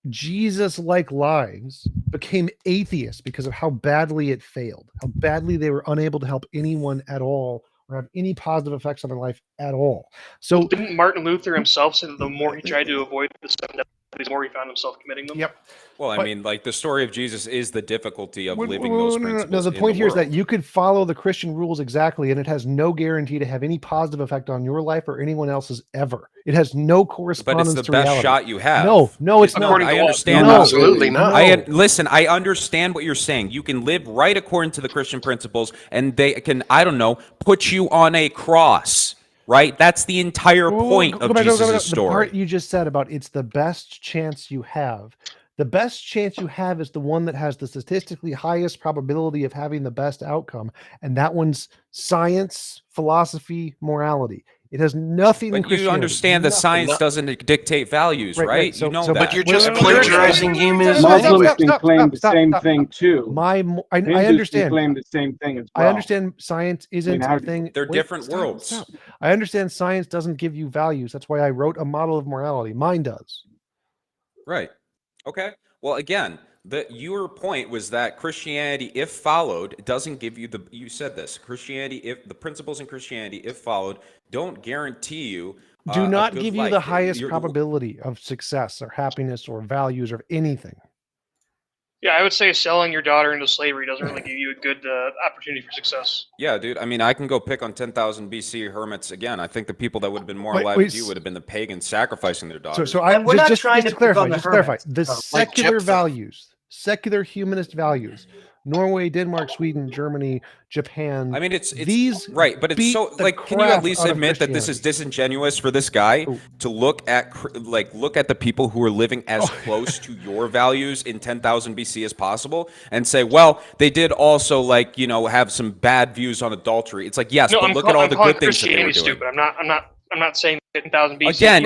Jesus-like lives became atheists because of how badly it failed, how badly they were unable to help anyone at all or have any positive effects on their life at all. So didn't Martin Luther himself say that the more he tried to avoid the 7 deaths, the more he found himself committing them? Yep. Well, I But- mean, like the story of Jesus is the difficulty of Wait, living wait, those wait, principles. No, the in point the here is that world. you could follow the Christian rules exactly, and it has no guarantee to have any positive effect on your life or anyone else's ever. It has no But correspondence it's the to best reality. shot you have. No, it's not. According to I what? understand. No, absolutely not. Listen, I understand what you're saying. You can live right according to the Christian principles, and they can, I don't know, put you on a cross. Right? That's the entire point of Jesus' The part story. you just said about it's the best chance you have. The best chance you have is the one that has the statistically highest probability of having the best outcome, and that one's science, philosophy, morality. It has nothing in But you Christianity. understand that Nothing. science doesn't dictate values, Right, right? right. So- You know so- that. But you're just Wait, wait, wait, wait, plagiarizing humanism. Muslims Stop, can stop, claim stop, the stop, same stop. thing too. I Hindus can understand. claim the same thing as well. I understand science isn't how- a thing. They're Wait, different stop, worlds. stop. I understand science doesn't give you values. That's why I wrote a model of morality. Mine does. Right. Okay. Well, again, your point was that Christianity, if followed, doesn't give you the. You said this. Christianity, if the principles in Christianity, if followed, don't guarantee you. Do a not good give you life. the highest You're- probability of success or happiness or values or anything. Yeah, I would say selling your daughter into slavery doesn't really give you a good opportunity for success. Yeah, dude. I mean, I can go pick on 10,000 BC hermits again. I think the people that would have been more Wait, alive wait, with you would have been the pagans sacrificing their So, daughters. so I And we're not just trying to to pick clarify, on the just to clarify, hermits, the though. Like secular Jephthah. values, secular humanist values, Norway, Denmark, Sweden, Germany, Japan. I mean, it's these right, but it's beat so the like. Can you at crap least out of admit that this is Christianity. disingenuous for this guy Oh. to look at look at the people who are living as Oh. close to your values in 10,000 BC as possible and say, well, they did also have some bad views on adultery. It's like yes, No, but I'm look at all the calling good things that they were Christianity doing. stupid. I'm not saying 10,000 BC. Again,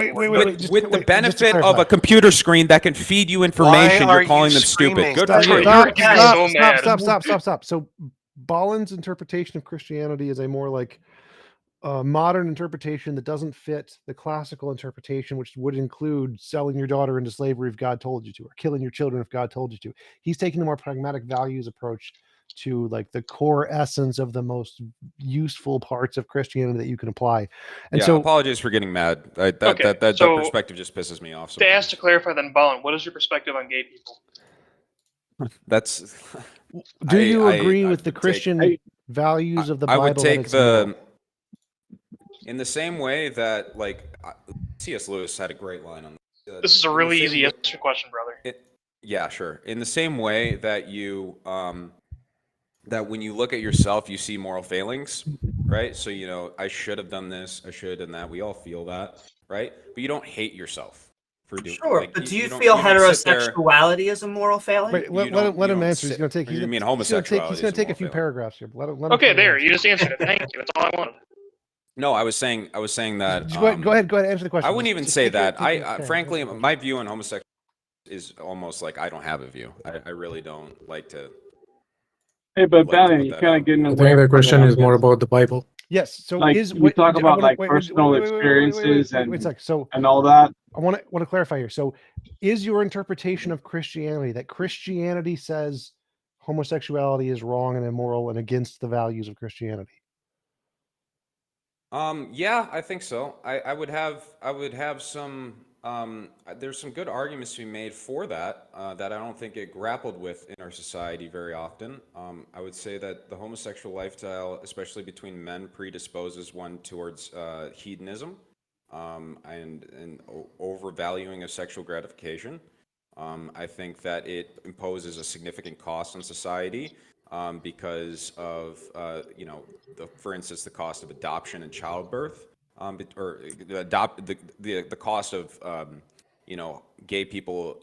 just with the just to benefit of clarify. a computer screen that can feed you information, are you're you calling them stupid. screaming? Good Stop, for you. stop, You're so mad. stop. So Balin's interpretation of Christianity is a more like modern interpretation that doesn't fit the classical interpretation, which would include selling your daughter into slavery if God told you to, or killing your children if God told you to. He's taking a more pragmatic values approach to like the core essence of the most useful parts of Christianity that you can apply. And Yeah, so apologies for getting mad. Okay, That so perspective just pisses me off. To ask to clarify then, Balin, what is your perspective on gay people? That's. do you agree I with the would take- Christian values of the I Bible? would that take it's moral? in the same way that C.S. Lewis had a great line on this. This is a really easy answer question, brother. Yeah, sure. In the same way that you that when you look at yourself, you see moral failings, right? So I should have done this, I should have done that. We all feel that, right? But you don't hate yourself for doing. Sure, but do you don't- feel you don't sit there- heterosexuality is a moral failing? Wait, let him answer. He's going to take. You mean he's gonna homosexuality? He's going to take a few paragraphs here. Let him Okay, finish. there. You just answered it. Thank you. That's all I wanted. No, I was saying that. Just go ahead. Answer the question. I wouldn't even Just say take that. your- I frankly, my view on homosexuality is almost like I don't have a view. I really don't like to. Hey, but like to Bannon, put you're that kind out. of getting I away. think the from question it, is more about the Bible. Yes. So like is you talk I about wanna- like wait, personal wait, experiences wait a and sec. So and all that. I want to clarify here. So is your interpretation of Christianity that Christianity says homosexuality is wrong and immoral and against the values of Christianity? Yeah, I think so. I would have some. There's some good arguments to be made for that that I don't think get grappled with in our society very often. I would say that the homosexual lifestyle, especially between men, predisposes one towards hedonism and overvaluing of sexual gratification. I think that it imposes a significant cost on society because of for instance, the cost of adoption and childbirth, or the cost of gay people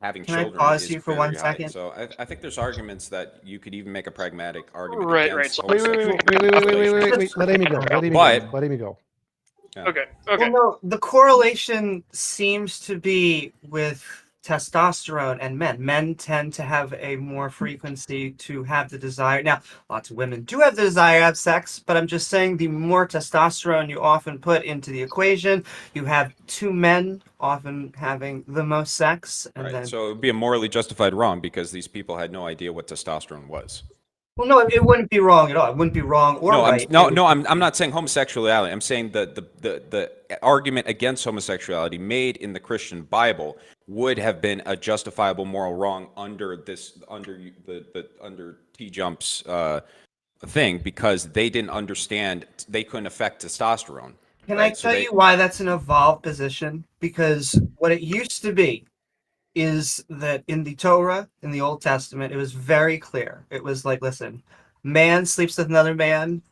having Can I children. pause is you for very 1 high. second? So I think there's arguments that you could even make a pragmatic argument Right. against So Wait. Let Amy go. But- Let Amy go. Yeah. Okay. Well, no, the correlation seems to be with testosterone and men. Men tend to have a more frequency to have the desire. Now, lots of women do have the desire to have sex, but I'm just saying the more testosterone you often put into the equation, you have two men often having the most sex. And Right. then, So it would be a morally justified wrong because these people had no idea what testosterone was. well, no, it wouldn't be wrong at all. It wouldn't be wrong or No, right. I'm not saying homosexuality. I'm saying the argument against homosexuality made in the Christian Bible would have been a justifiable moral wrong under T Jump's thing, because they didn't understand, they couldn't affect testosterone. Can right? I tell you why that's an evolved position? Because what it used to be is that in the Torah, in the Old Testament, it was very clear. It was like, listen, man sleeps with another man,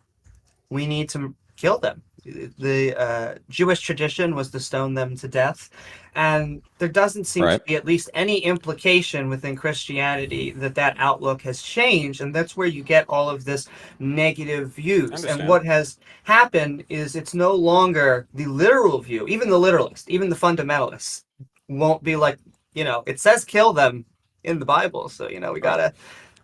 we need to kill them. The Jewish tradition was to stone them to death. And there doesn't seem to be at least any implication within Christianity that that outlook has changed. And that's where you get all of this negative views. And what has happened is it's no longer the literal view. Even the literalists, even the fundamentalists won't be like, you know, it says kill them in the Bible. So, you know, we got to.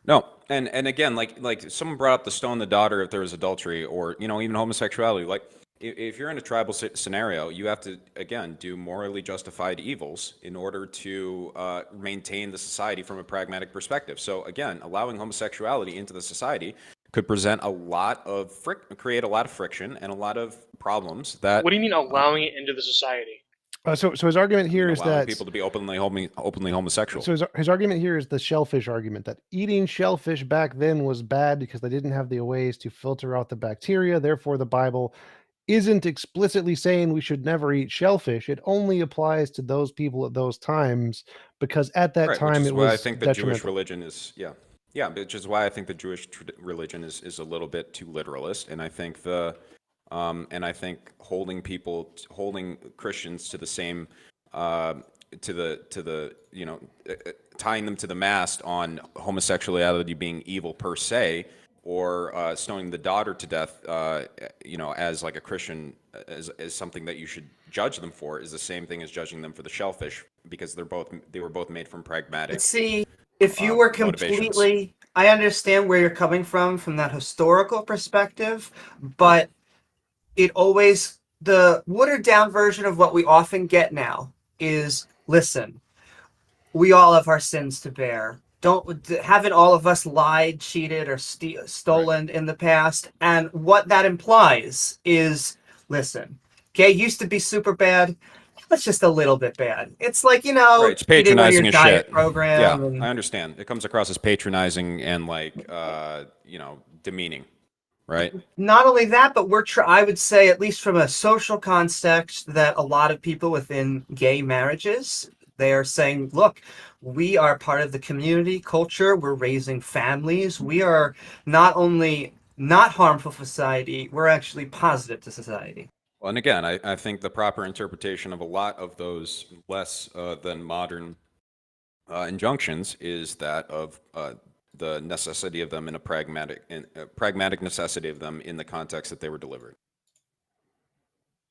No, and again, like someone brought up the stone the daughter if there was adultery, or, you know, even homosexuality. Like, if you're in a tribal scenario, you have to, again, do morally justified evils in order to maintain the society from a pragmatic perspective. So again, allowing homosexuality into the society could present a lot of create a lot of friction and a lot of problems. That. What do you mean allowing it into the society? So his argument here is that people to be openly homosexual. So his argument here is the shellfish argument, that eating shellfish back then was bad because they didn't have the ways to filter out the bacteria. Therefore, the Bible isn't explicitly saying we should never eat shellfish. It only applies to those people at those times, because at that time which is it why was I think the detrimental. Jewish religion is which is why I think the Jewish religion is a little bit too literalist, and I think holding Christians to the same to the you know, tying them to the mast on homosexuality being evil per se, or stoning the daughter to death, you know, as like a Christian, as something that you should judge them for, is the same thing as judging them for the shellfish, because they were both made from pragmatic. See, if you were completely, I understand where you're coming from that historical perspective, but it always, the watered down version of what we often get now is, listen, we all have our sins to bear. Haven't all of us lied, cheated, or stolen in the past? And what that implies is, listen, gay used to be super bad. It's just a little bit bad. It's like, you know, it's patronizing as shit. Program. Yeah, I understand. It comes across as patronizing and like, you know, demeaning, right? Not only that, but I would say, at least from a social context, that a lot of people within gay marriages, they are saying, look, we are part of the community culture. We're raising families. We are not only not harmful for society, we're actually positive to society. Well, and again, I think the proper interpretation of a lot of those less than modern injunctions is that of the necessity of them in a pragmatic necessity of them in the context that they were delivered.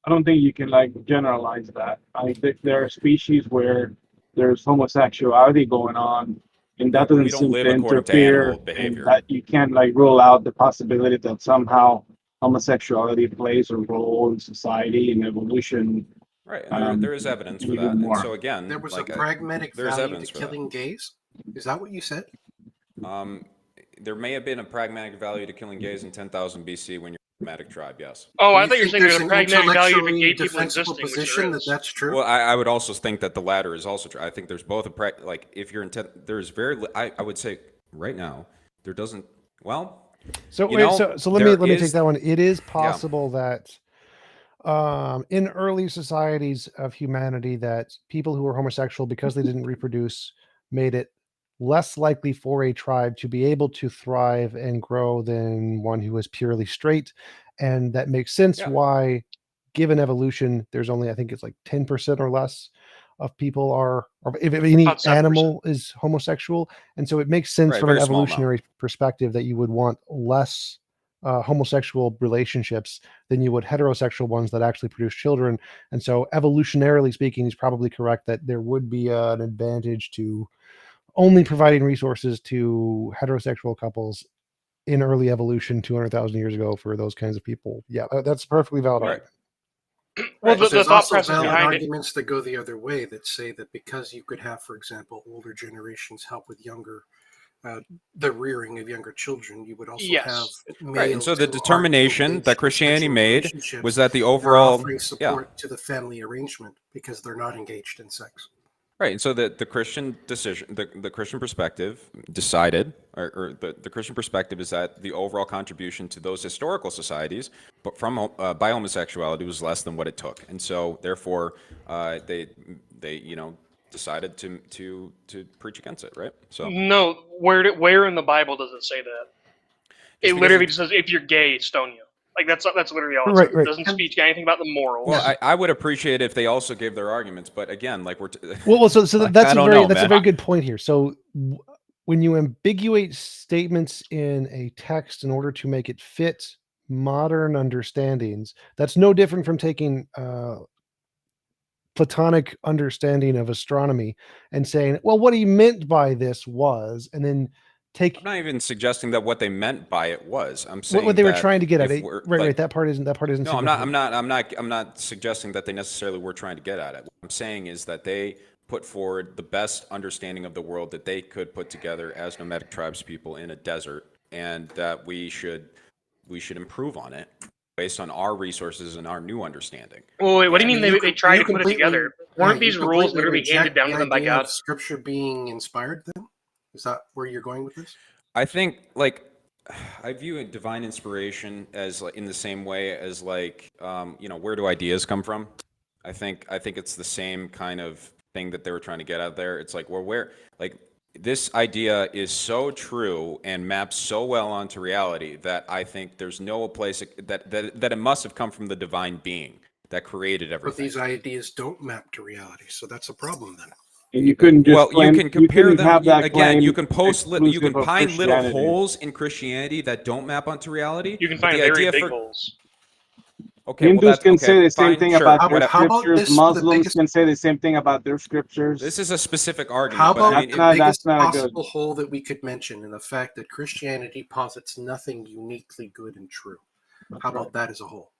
I don't think you can like generalize that. I think there are species where there's homosexuality going on, and that doesn't seem to interfere. And that you can't like rule out the possibility that somehow homosexuality plays a role in society and evolution. Right, and there is evidence for that. And so again, there was like, a pragmatic there's value evidence to for that. killing gays. Is that what you said? There may have been a pragmatic value to killing gays in 10,000 BC when you're a nomadic tribe, yes. Oh, Do I you thought you were think saying there's a an pragmatic value to intellectually gay people defensible existing, which position there that is. that's true? Well, I would also think that the latter is also true. I think there's both like, if you're intent, there's I would say right now, there doesn't, well, So you wait, know, so let me take that one. It is possible that in early societies of humanity, that people who were homosexual, because they didn't reproduce, made it less likely for a tribe to be able to thrive and grow than one who was purely straight. And that makes sense why, given evolution, there's only, I think it's like 10% or less of people are, or if any About 7%. animal is homosexual. And so it makes sense Right, from an very small evolutionary perspective that you would want less homosexual relationships than you would heterosexual ones that actually produce children. And so evolutionarily speaking, he's probably correct that there would be an advantage to only providing resources to heterosexual couples in early evolution 200,000 years ago for those kinds of people. Yeah, that's a perfectly valid argument. Well, But the there's thought also process valid behind it. arguments that go the other way that say that because you could have, for example, older generations help with younger, the rearing of younger children, you would also have Yes. males Right, and so the who aren't determination engaged that in Christianity sexual made relationships was that the that are overall, offering yeah, support to the family arrangement because they're not engaged in sex. right, and so the Christian decision, the Christian perspective decided, or the Christian perspective is that the overall contribution to those historical societies, but from by homosexuality was less than what it took, and so therefore they decided to preach against it, right? So No, where in the Bible does it say that? It because literally just says, if you're gay, stone you. Like, that's literally all it Right, says. It right. doesn't speak anything about the morals. well, I would appreciate if they also gave their arguments, but again, like Well, so like, that's I a don't very know, that's a man. very good point here. So when you ambiguate statements in a text in order to make it fit modern understandings, that's no different from taking Platonic understanding of astronomy and saying, well, what he meant by this was, and then take I'm not even suggesting that what they meant by it was. I'm saying what they were that trying to get at. if we're, Right, like, right. That part isn't No, significant. I'm not suggesting that they necessarily were trying to get at it. What I'm saying is that they put forward the best understanding of the world that they could put together as nomadic tribes people in a desert, and that we should improve on it based on our resources and our new understanding. Well, wait, what do you And- mean they tried to put it completely- together? right, Weren't you these rules completely literally handed reject down the to them by idea God? of Scripture being inspired then? Is that where you're going with this? I think, like, I view divine inspiration as, like, in the same way as, like, where do ideas come from? I think it's the same kind of thing that they were trying to get out there. It's like, well, where, like, this idea is so true and maps so well onto reality that I think there's no place that it must have come from the divine being that created But everything. these ideas don't map to reality, so that's a problem then. And you couldn't just Well, claim, you can compare couldn't them have that again. claim You can you exclusive can of find little Christianity. holes in Christianity that don't map onto reality. You can but find the very idea big for holes. okay, well, Hindus that's can okay. say the same Fine, thing sure, about their whatever. How about scriptures. this, the Muslims biggest- can say the same thing about their scriptures. This is a specific argument, How but about I mean, the not- biggest that's not a good- possible hole that we could mention in the fact that Christianity posits nothing uniquely good and true? How about that as a whole?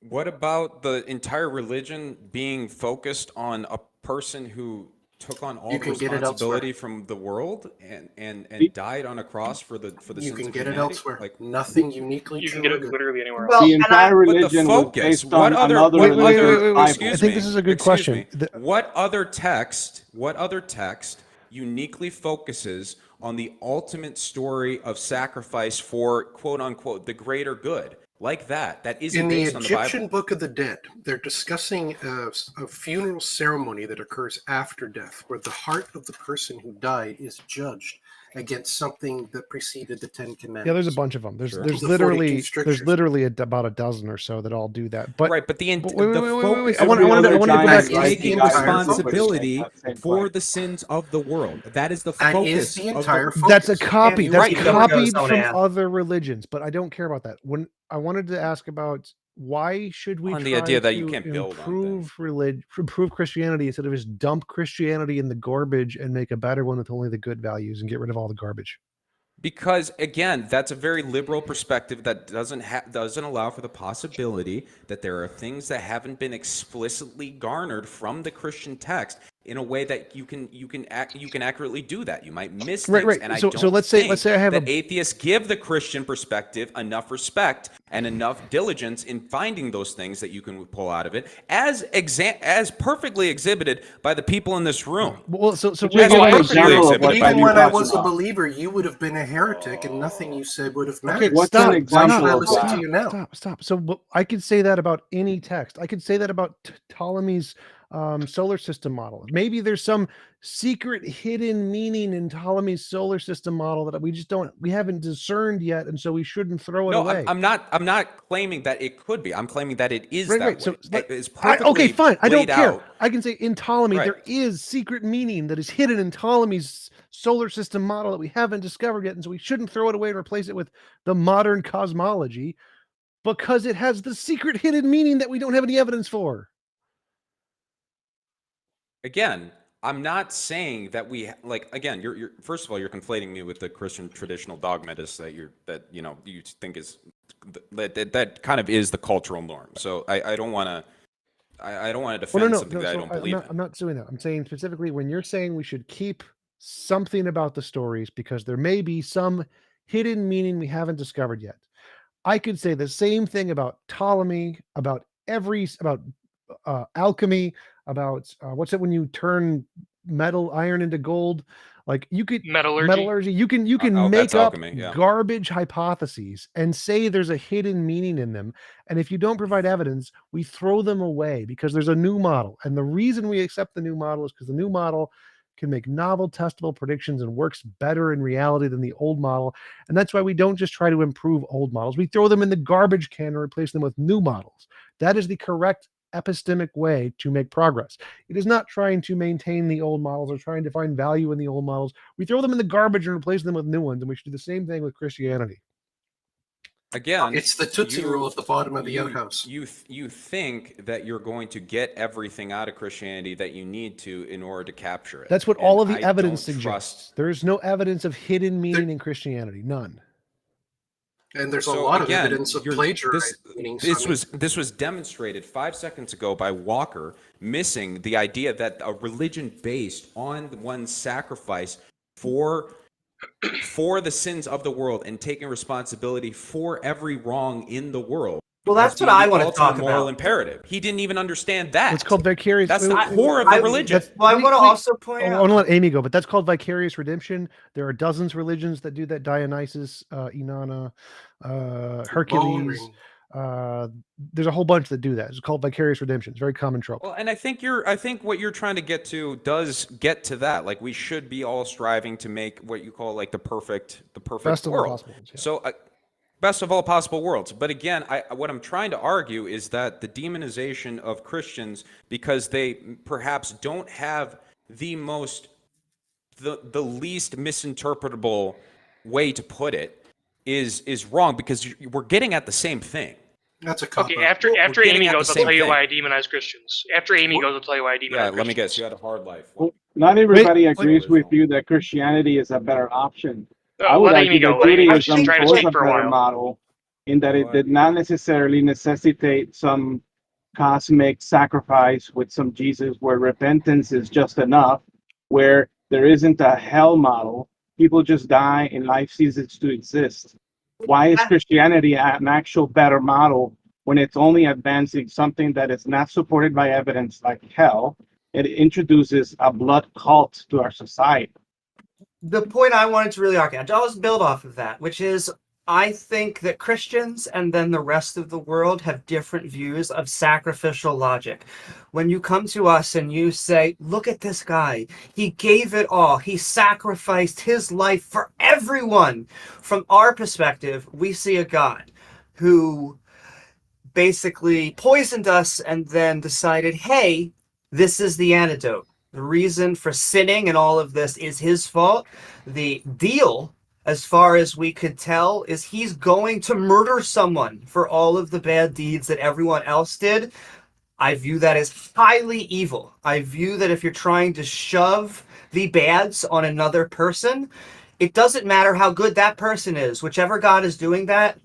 what about the entire religion being focused on a person who took on all You the can get it responsibility elsewhere. from the world and died on a cross for the You sins can of get it humanity? elsewhere. Like, Nothing uniquely You true can get or it good. literally anywhere Well, else. The and entire but the religion was focus. based What on other? another What religion, other? the Bible. Excuse I think me. this is a good excuse question. me. What other text? What other text uniquely focuses on the ultimate story of sacrifice for quote unquote the greater good? Like that isn't In the based on the Bible. Egyptian Book of the Dead, they're discussing a funeral ceremony that occurs after death, where the heart of the person who died is judged against something that preceded the Ten Commandments. Yeah, there's a bunch of them. There's Sure. there's The 42 literally strictures. about a dozen or so that all do that. But Right, but the but focus I wanted to go back. Giants, is taking the entire responsibility focus. for the sins of the world. That is the That focus is the of entire focus. That's a copy. And That's you don't copied go from zone other religions, but I don't care about that. When I wanted to ask about why should we On try the idea that you to can't build on improve Christianity instead of just dump Christianity in the garbage and make a better one with only the good values and get rid of all the garbage. Because again, that's a very liberal perspective that doesn't allow for the possibility that there are things that haven't been explicitly garnered from the Christian text in a way that you can accurately do that. You might miss things, Right. and So let's say I have that atheists give the Christian perspective enough respect and enough diligence in finding those things that you can pull out of it, as perfectly exhibited by the people in this room. Well, so Just give an example of what Even you when I talking was a about. believer, you would have been a heretic, and nothing you said would have mattered. Okay, What's stop, an example Why should I of listen that? to you now? Stop. So I could say that about any text. I could say that about Ptolemy's solar system model. Maybe there's some secret hidden meaning in Ptolemy's solar system model that we haven't discerned yet, and so we shouldn't throw it No, away. I'm not claiming that it could be. I'm claiming that it is Right, that right. way. So It's perfectly okay, fine. I don't laid care. out. I can say in Ptolemy Right. there is secret meaning that is hidden in Ptolemy's solar system model that we haven't discovered yet, and so we shouldn't throw it away and replace it with the modern cosmology because it has the secret hidden meaning that we don't have any evidence for. Again, I'm not saying that again, you're first of all, you're conflating me with the Christian traditional dogmatists that you think is that kind of is the cultural norm. So I don't want to defend something that I don't believe in. I'm not doing that. I'm saying specifically when you're saying we should keep something about the stories because there may be some hidden meaning we haven't discovered yet. I could say the same thing about Ptolemy, about alchemy, about what's it when you turn iron into gold? Like you could metallurgy. You can make up alchemy, yeah. garbage hypotheses and say there's a hidden meaning in them. And if you don't provide evidence, we throw them away because there's a new model. And the reason we accept the new model is because the new model can make novel, testable predictions and works better in reality than the old model. And that's why we don't just try to improve old models. We throw them in the garbage can and replace them with new models. That is the correct epistemic way to make progress. It is not trying to maintain the old models or trying to find value in the old models. We throw them in the garbage and replace them with new ones, and we should do the same thing with Christianity. Again, it's the Tootsie Roll at the bottom of the outhouse. You think that you're going to get everything out of Christianity that you need to in order to capture it. That's what all of the evidence don't suggests. There is no evidence of hidden meaning in Christianity. None. And there's a lot of evidence of plagiarizing. This was demonstrated 5 seconds ago by Walker missing the idea that a religion based on one's sacrifice for the sins of the world and taking responsibility for every wrong in the world. Well, that's what I want to talk moral about. Imperative. He didn't even understand that. It's called vicarious. That's the core of the religion. Well, I want to also point out. I want to let Amy go, but that's called vicarious redemption. There are dozens of religions that do that. Dionysus, Inanna, Hercules. There's a whole bunch that do that. It's called vicarious redemption. It's a very common trope. Well, and I think what you're trying to get to does get to that. Like we should be all striving to make what you call like the perfect Best of all world. possible ones, yeah. So best of all possible worlds. But again, what I'm trying to argue is that the demonization of Christians because they perhaps don't have the least misinterpretable way to put it is wrong because we're getting at the same thing. That's a cop. Okay, after Amy goes, I'll tell you why I demonize Christians. After Amy goes, I'll tell you why I demonize Christians. Let me guess. You had a hard life. Well, not everybody agrees with you that Christianity is a better option. I would argue that Judaism was a better model in that it did not necessarily necessitate some cosmic sacrifice with some Jesus where repentance is just enough, where there isn't a hell model. People just die and life ceases to exist. Why is Christianity an actual better model when it's only advancing something that is not supported by evidence like hell? It introduces a blood cult to our society. The point I wanted to really argue, I'll just build off of that, which is I think that Christians and then the rest of the world have different views of sacrificial logic. When you come to us and you say, look at this guy, he gave it all, he sacrificed his life for everyone. From our perspective, we see a God who basically poisoned us and then decided, hey, this is the antidote. The reason for sinning and all of this is his fault. The deal, as far as we could tell, is he's going to murder someone for all of the bad deeds that everyone else did. I view that as highly evil. I view that if you're trying to shove the bads on another person, it doesn't matter how good that person is. Whichever God is doing that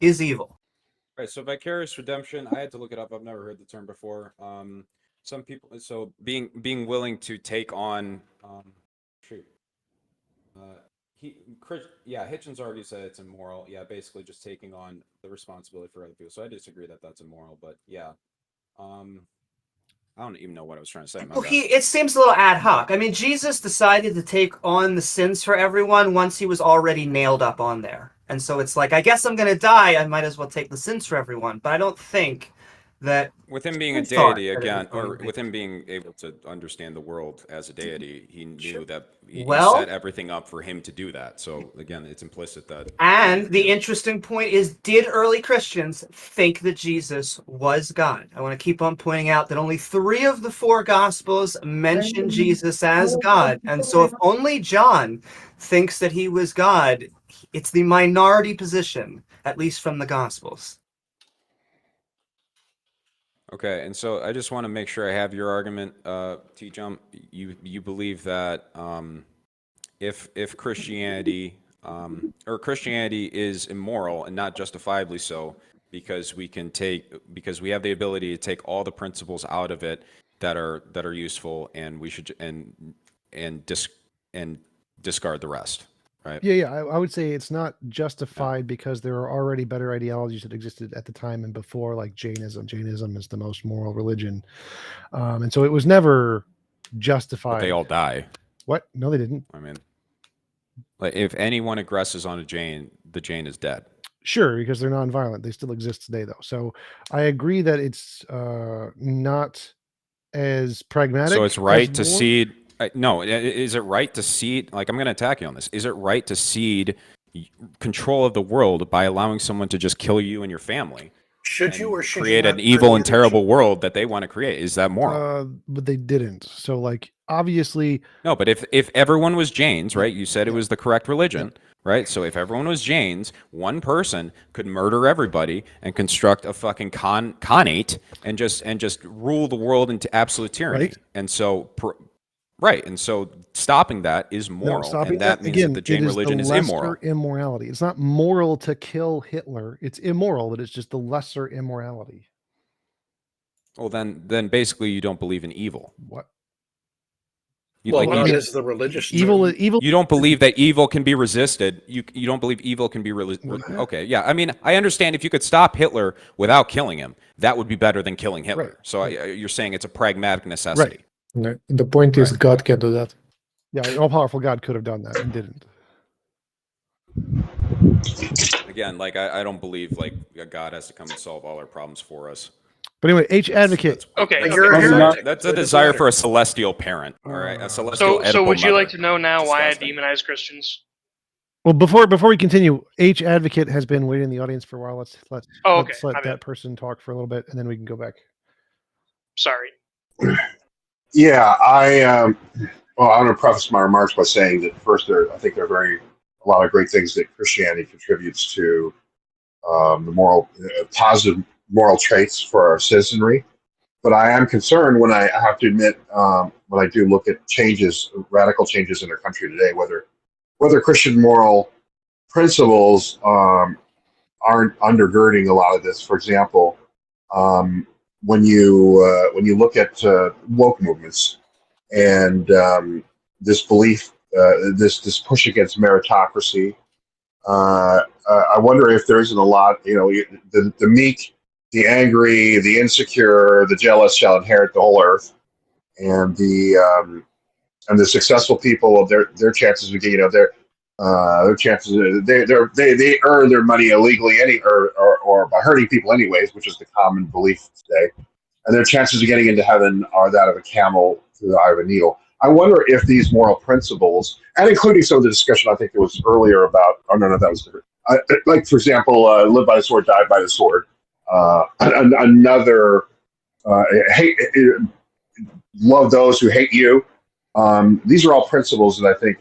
is evil. Right. So vicarious redemption, I had to look it up. I've never heard the term before. Some people, so being willing to take on, Hitchens already said it's immoral. Yeah, basically just taking on the responsibility for other people. So I disagree that that's immoral, but yeah, I don't even know what I was trying to say. Well, it seems a little ad hoc. I mean, Jesus decided to take on the sins for everyone once he was already nailed up on there. And so it's like, I guess I'm going to die. I might as well take the sins for everyone. But I don't think that with him being a thought deity that it was again, going or to be. with him being able to understand the world as a deity, he knew that he Well- set everything up for him to do that. So again, it's implicit that. And the interesting point is, did early Christians think that Jesus was God? I want to keep on pointing out that only 3 of the 4 Gospels mention Jesus as God. And so if only John thinks that he was God, it's the minority position, at least from the Gospels. Okay, and so I just want to make sure I have your argument, T-Jump. You believe that if Christianity or Christianity is immoral and not justifiably so, because we have the ability to take all the principles out of it that are useful, and we should and discard the rest, right? Yeah. I would say it's not justified because there are already better ideologies that existed at the time and before, like Jainism. Jainism is the most moral religion, and so it was never justified. But they all die. What? No, they didn't. I mean, like if anyone aggresses on a Jain, the Jain is dead. Sure, because they're non-violent. They still exist today, though. So I agree that it's not as pragmatic. So it's right as to more- cede. No, is it right to cede? Like, I'm going to attack you on this. Is it right to cede control of the world by allowing someone to just kill you and your family? Should you or should create you an not evil bring and terrible world that they want to create? Is that moral? But they didn't. So, like, obviously, No, but if everyone was Jains, right? You said it was the correct religion, right? So if everyone was Jains, one person could murder everybody and construct a fucking khanate and just rule the world into absolute tyranny. Right. And so, right, and so stopping that is no, moral, stopping and that means again, that the Jain it is religion the is lesser immoral. immorality. It's not moral to kill Hitler. It's immoral, but it's just the lesser immorality. Well, then basically you don't believe in evil. What? Well, not you- as the religious Evil. term. You don't believe that evil can be resisted. You don't believe evil can be okay. Yeah, I mean, I understand if you could stop Hitler without killing him, that would be better than killing Hitler. Right. So you're saying it's a pragmatic necessity. No, the point is, God can do that. Yeah, an all-powerful God could have done that and didn't. Again, like I don't believe like a God has to come and solve all our problems for us. But anyway, H advocate. Okay. That's a desire for a celestial parent. All right, a celestial. So would you mother. like to know now why I demonize Christians? Well, before we continue, H advocate has been waiting in the audience for a while. Let's let Oh, okay. let My that bad. person talk for a little bit, and then we can go back. Sorry. Yeah, I'm going to preface my remarks by saying that first, I think there are a lot of great things that Christianity contributes to the moral, positive moral traits for our citizenry. But I am concerned when I have to admit, when I do look at radical changes in our country today, whether Christian moral principles aren't undergirding a lot of this. For example, when you look at woke movements and this belief, this push against meritocracy, I wonder if there isn't a lot. The meek, the angry, the insecure, the jealous shall inherit the whole earth, and the successful people, their chances of getting, their chances, they earn their money illegally or by hurting people anyways, which is the common belief today, and their chances of getting into heaven are that of a camel through the eye of a needle. I wonder if these moral principles, and including some of the discussion I think there was earlier about, that was different. Like, for example, live by the sword, die by the sword. Another, love those who hate you. These are all principles that I think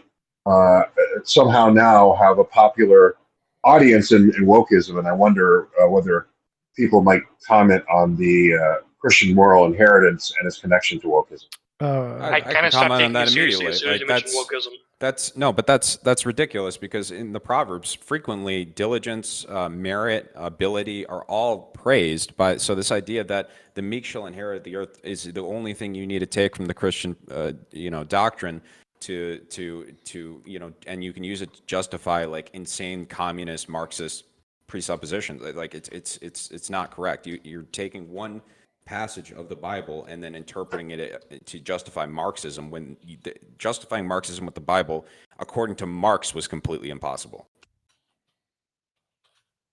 somehow now have a popular audience in wokeism, and I wonder whether people might comment on the Christian moral inheritance and its connection to wokeism. I kind can of stopped comment on taking that it seriously immediately. as soon as Like, you mentioned wokeism. That's ridiculous, because in the Proverbs, frequently diligence, merit, ability are all praised by. So this idea that the meek shall inherit the earth is the only thing you need to take from the Christian, doctrine to and you can use it to justify like insane communist Marxist presuppositions. Like it's not correct. You're taking one passage of the Bible and then interpreting it to justify Marxism, when justifying Marxism with the Bible, according to Marx, was completely impossible.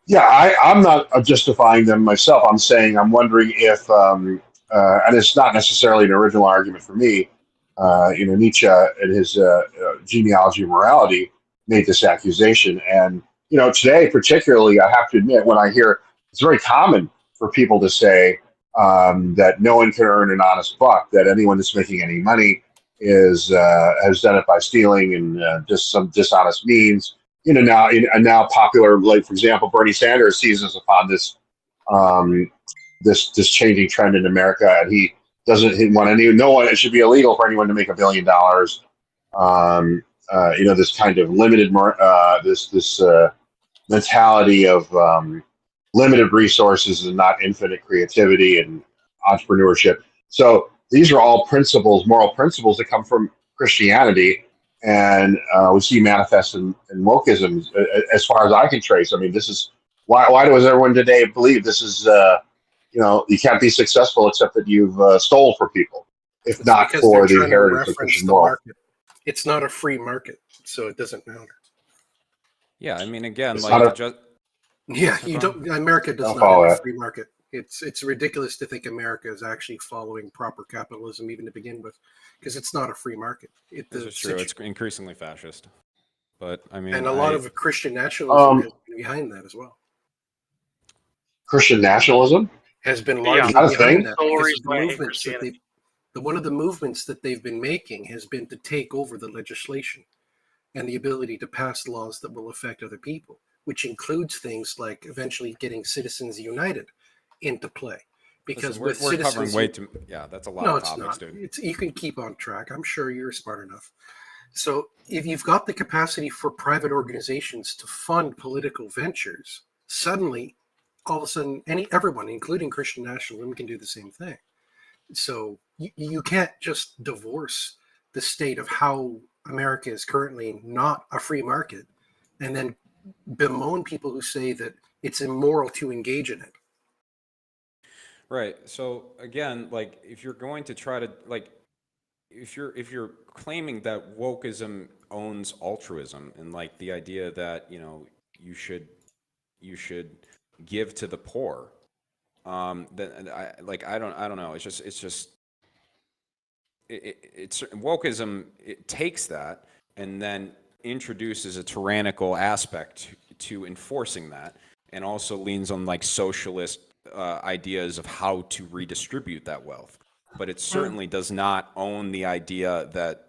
Yeah, I'm not justifying them myself. I'm saying I'm wondering if, and it's not necessarily an original argument for me. Nietzsche in his genealogy of morality made this accusation, and today particularly, I have to admit, when I hear it's very common for people to say that no one can earn an honest buck, that anyone that's making any money has done it by stealing and just some dishonest means. Now popular, like for example, Bernie Sanders seizes upon this this changing trend in America, and he doesn't want no one. It should be illegal for anyone to make $1 billion. This kind of limited, this mentality of limited resources and not infinite creativity and entrepreneurship. So these are all principles, moral principles that come from Christianity, and we see manifest in wokeism as far as I can trace. I mean, this is why does everyone today believe this is you can't be successful except that you've stole for people, if not Because for they're the trying to heritage of reference Christian the moral. market. It's not a free market, so it doesn't matter. Yeah, I mean, again, It's like not just Yeah, no you problem. don't. America does I'll not follow have a that. free market. It's ridiculous to think America is actually following proper capitalism even to begin with, because it's not a free market. This is true. It's increasingly fascist, but I mean, and a lot of Christian nationalism has been behind that as well. Christian nationalism Has been Yeah, is largely that a behind thing? that Soul because of the Restraint movements that Christianity. one of the movements that they've been making has been to take over the legislation and the ability to pass laws that will affect other people, which includes things like eventually getting Citizens United into play. Because Listen, we're covering way too. Yeah, that's a lot no, of it's topics, not. dude. You can keep on track. I'm sure you're smart enough. So if you've got the capacity for private organizations to fund political ventures, suddenly, all of a sudden, everyone, including Christian nationalism, can do the same thing. So you can't just divorce the state of how America is currently not a free market and then bemoan people who say that it's immoral to engage in it. Right. So again, like if you're going to try to like if you're claiming that wokeism owns altruism and like the idea that, you should give to the poor, then I don't know. It's wokeism. It takes that and then introduces a tyrannical aspect to enforcing that, and also leans on like socialist ideas of how to redistribute that wealth. But it certainly does not own the idea that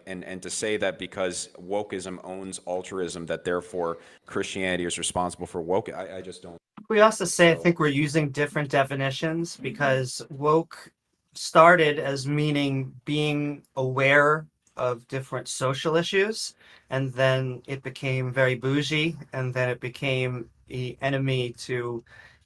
and to say that because wokeism owns altruism, that therefore Christianity is responsible for woke. I just don't. We also say I think we're using different definitions because woke started as meaning being aware of different social issues, and then it became very bougie, and then it became the enemy to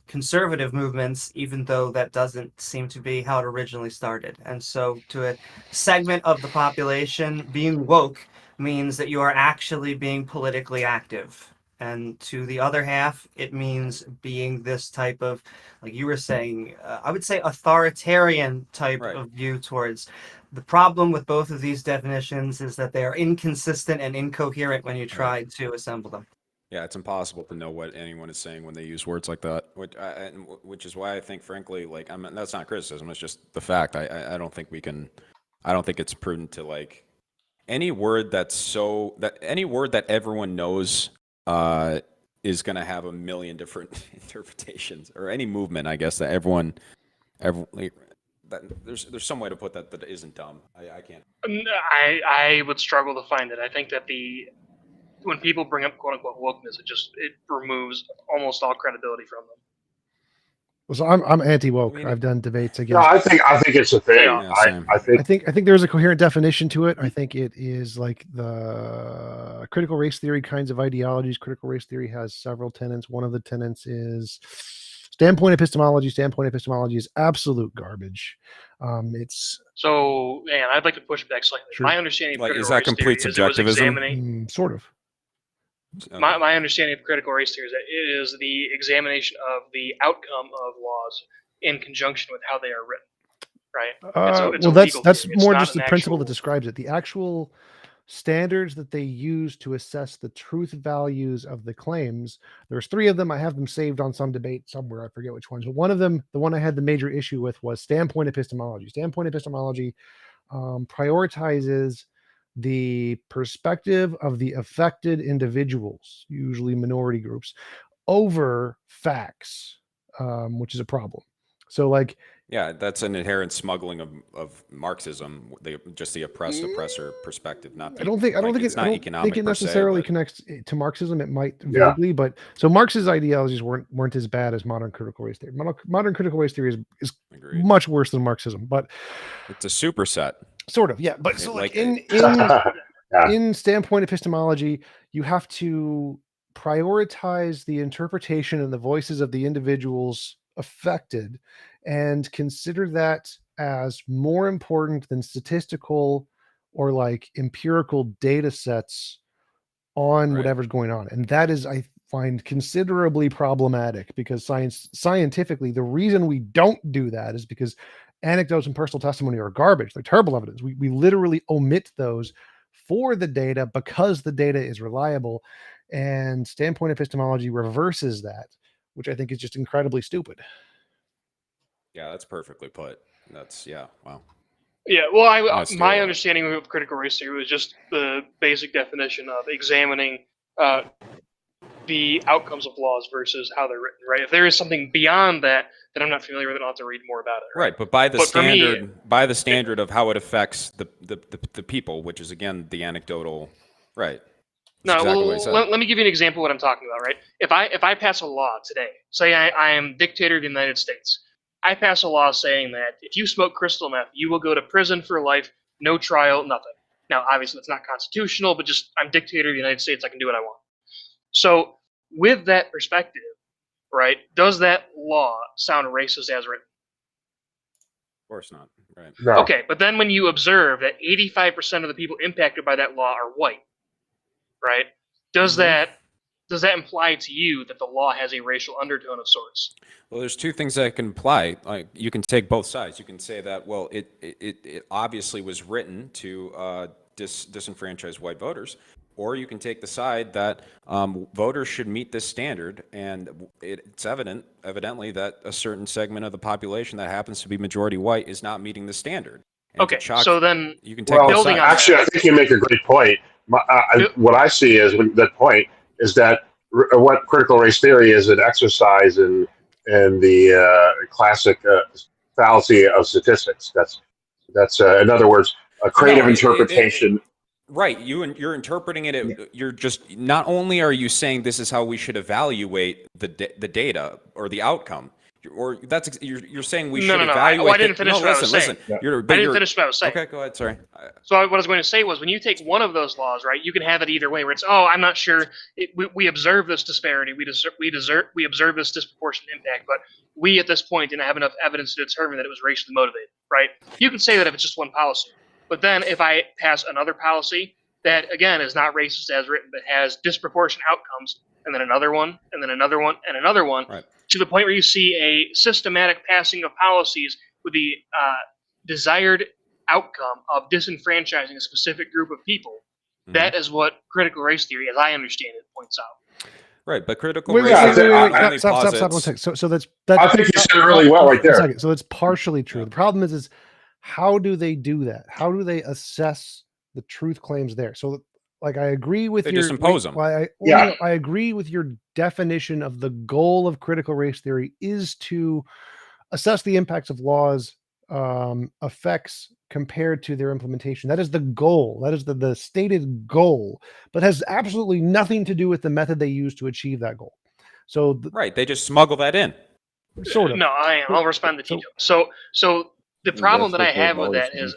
conservative movements, even though that doesn't seem to be how it originally started. And so to a segment of the population, being woke means that you are actually being politically active. And to the other half, it means being this type of, like you were saying, I would say authoritarian type of view towards. The problem with both of these definitions is that they are inconsistent and incoherent when you try to assemble them. Yeah, it's impossible to know what anyone is saying when they use words like that, which is why I think, frankly, like that's not criticism. It's just the fact. I don't think we can. I don't think it's prudent to like any word that everyone knows is going to have a million different interpretations, or any movement, I guess, that there's some way to put that isn't dumb. I can't. I would struggle to find it. I think that when people bring up quote unquote wokeness, it removes almost all credibility from them. So I'm anti-woke. I've done debates No, against. I think it's a thing. Yeah. I think there's a coherent definition to it. I think it is like the critical race theory kinds of ideologies. Critical race theory has several tenets. One of the tenets is standpoint epistemology. Standpoint epistemology is absolute garbage. It's so, man, I'd like to push back slightly. Sure. My understanding of Like, critical is that race complete theory is it was subjectivism? examining. Sort of. My understanding of critical race theory is that it is the examination of the outcome of laws in conjunction with how they are written, right? It's a Well, that's legal theory. It's more not just an the principle that actual- describes it. The actual standards that they use to assess the truth values of the claims. There's 3 of them. I have them saved on some debate somewhere. I forget which ones. But one of them, the one I had the major issue with, was standpoint epistemology. Standpoint epistemology prioritizes the perspective of the affected individuals, usually minority groups, over facts, which is a problem. So, like, yeah, that's an inherent smuggling of Marxism, just the oppressor perspective. Not the, I don't think it's not economic it per se, necessarily but- connects to Marxism. It might Yeah. vaguely, but so Marx's ideologies weren't as bad as modern critical race theory. Modern critical race theory is Agreed. much worse than Marxism, but It's a superset. sort of, yeah. But so, like, in Yeah. in standpoint epistemology, you have to prioritize the interpretation and the voices of the individuals affected and consider that as more important than statistical or like empirical data sets on Right. whatever's going on. And that is, I find, considerably problematic, because scientifically, the reason we don't do that is because anecdotes and personal testimony are garbage. They're terrible evidence. We literally omit those for the data because the data is reliable, and standpoint epistemology reverses that, which I think is just incredibly stupid. Yeah, that's perfectly put. That's, yeah, wow. Yeah, well, Honestly, my understanding of critical race theory was just the basic definition of examining the outcomes of laws versus how they're written, right? If there is something beyond that I'm not familiar with, I'll have to read more about it. Right, but by the for me, standard of how it affects the people, which is again the anecdotal, right? No, That's exactly well, what he said. let me give you an example of what I'm talking about, right? If I pass a law today, say I am dictator of the United States, I pass a law saying that if you smoke crystal meth, you will go to prison for life, no trial, nothing. Now, obviously, that's not constitutional, but just I'm dictator of the United States, I can do what I want. So, with that perspective, right, does that law sound racist as written? Of course not, right? No. Okay, but then when you observe that 85% of the people impacted by that law are white, right? Does that imply to you that the law has a racial undertone of sorts? Well, there's 2 things that can apply. Like, you can take both sides. You can say that, well, it obviously was written to disenfranchise white voters, or you can take the side that voters should meet this standard, and it's evidently that a certain segment of the population that happens to be majority white is not meeting the standard. And Okay, so then you can take both building sides. on Actually, I think you make a great point. What I see as that point is that what critical race theory is an exercise in the classic fallacy of statistics. That's in other words, a creative interpretation. Right, you're interpreting it. You're just, not only are you saying this is how we should evaluate the data or the outcome, or you're saying we should evaluate. I didn't finish what I was saying. I didn't finish what I was saying. Okay, go ahead. Sorry. So what I was going to say was, when you take one of those laws, right, you can have it either way, where it's, oh, I'm not sure, we observe this disparity, we observe this disproportionate impact, but we at this point didn't have enough evidence to determine that it was racially motivated, right? You can say that if it's just one policy. But then if I pass another policy that, again, is not racist as written, but has disproportionate outcomes, and then another one, and then another one, and another one, right, to the point where you see a systematic passing of policies with the desired outcome of disenfranchising a specific group of people, that is what critical race theory, as I understand it, points out. Right, but critical Wait, race theory only stop posits... 1 second. So that's I think you said it really well right there. 1 second. So it's partially true. The problem is how do they do that? How do they assess the truth claims there? So, like, I agree with They your... just impose them. I agree with your definition of the goal of critical race theory is to assess the impacts of laws, effects compared to their implementation. That is the goal. That is the stated goal, but has absolutely nothing to do with the method they use to achieve that goal. So, right, they just smuggle that in. Sort of. No, I'll respond to Tito. So the problem that I have with that is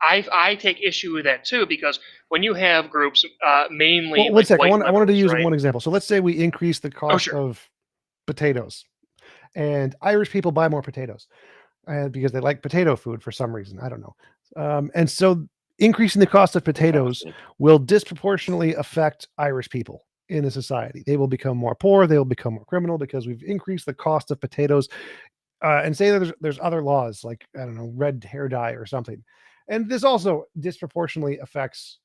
I take issue with that too, because when you have groups mainly... Well, 1 second. I wanted to use right? one example. So let's say we increase the cost of potatoes, and Irish people buy more potatoes because they like potato food for some reason. I don't know. And so increasing the cost of potatoes will disproportionately affect Irish people in a society. They will become more poor. They will become more criminal because we've increased the cost of potatoes. And say that there's other laws like, I don't know, red hair dye or something. And this also disproportionately affects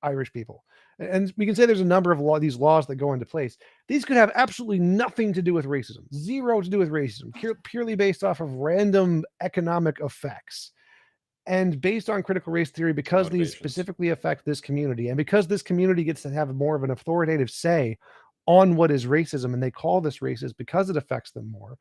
Irish people. And we can say there's a number of these laws that go into place. These could have absolutely nothing to do with racism, zero to do with racism, purely based off of random economic effects. And based on critical race theory, because these specifically affect this community, and because this community gets to have more of an authoritative say on what is racism, and they call this racist because it affects them more,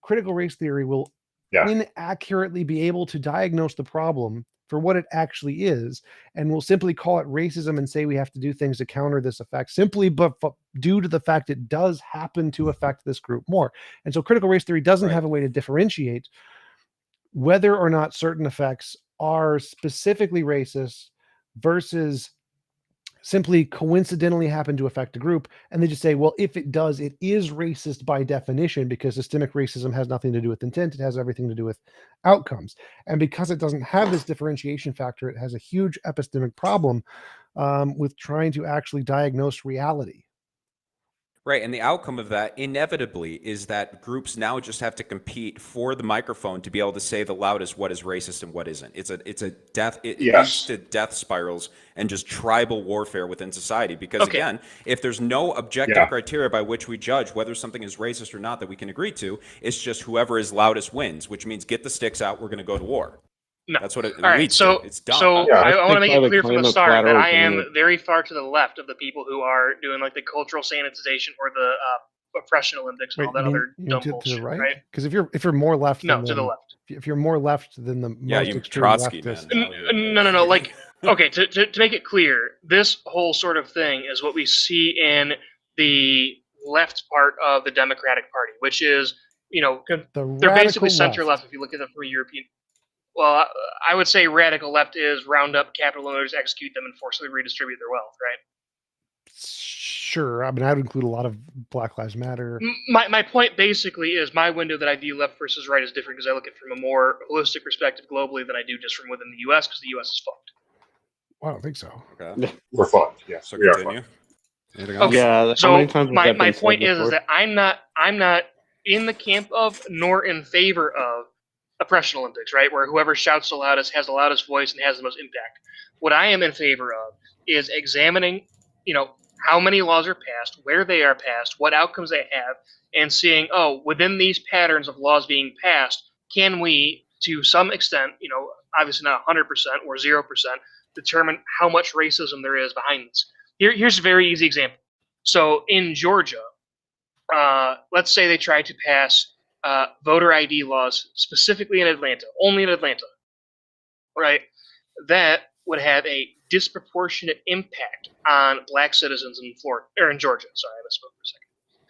critical race theory will inaccurately be able to diagnose the problem for what it actually is, and we'll simply call it racism and say we have to do things to counter this effect, simply but due to the fact it does happen to affect this group more. And so critical race theory doesn't have a way to differentiate whether or not certain effects are specifically racist versus simply coincidentally happen to affect a group. And they just say, well, if it does, it is racist by definition, because systemic racism has nothing to do with intent. It has everything to do with outcomes. And because it doesn't have this differentiation factor, it has a huge epistemic problem with trying to actually diagnose reality. Right, and the outcome of that inevitably is that groups now just have to compete for the microphone to be able to say the loudest what is racist and what isn't. It's a death. It leads to death spirals and just tribal warfare within society. Because again, if there's no objective criteria by which we judge whether something is racist or not that we can agree to, it's just whoever is loudest wins. Which means get the sticks out. We're going to go to war. No. That's what it All right, leads so, to. It's dumb. So I want to make it clear from the start that I am very far to the left of the people who are doing like the cultural sanitization or the oppression Olympics and all that other dumb bullshit, to the right? Because if you're more left, No, than to the left. If you're more left than the most you extreme Trotsky, leftist, No. Like, okay, to make it clear, this whole sort of thing is what we see in the left part of the Democratic Party, which is, they're basically center left if you look at them from a European. Well, I would say radical left is round up capital owners, execute them, and forcibly redistribute their wealth, right? sure. I mean, I would include a lot of Black Lives Matter. My point basically is my window that I view left versus right is different because I look at it from a more holistic perspective globally than I do just from within the U.S. because the U.S. is fucked. Well, I don't think so. Okay. We're fucked. Yes, So we are continue. fucked. Anything else? Yeah. So how many times has my that been point said is before? that I'm not in the camp of nor in favor of oppression Olympics, right? Where whoever shouts the loudest has the loudest voice and has the most impact. What I am in favor of is examining, how many laws are passed, where they are passed, what outcomes they have, and seeing, within these patterns of laws being passed, can we, to some extent, obviously not 100% or 0%, determine how much racism there is behind this. Here's a very easy example. So in Georgia, let's say they try to pass voter ID laws specifically in Atlanta, only in Atlanta, right? That would have a disproportionate impact on Black citizens in Florida or in Georgia. Sorry, I misspoke for a second.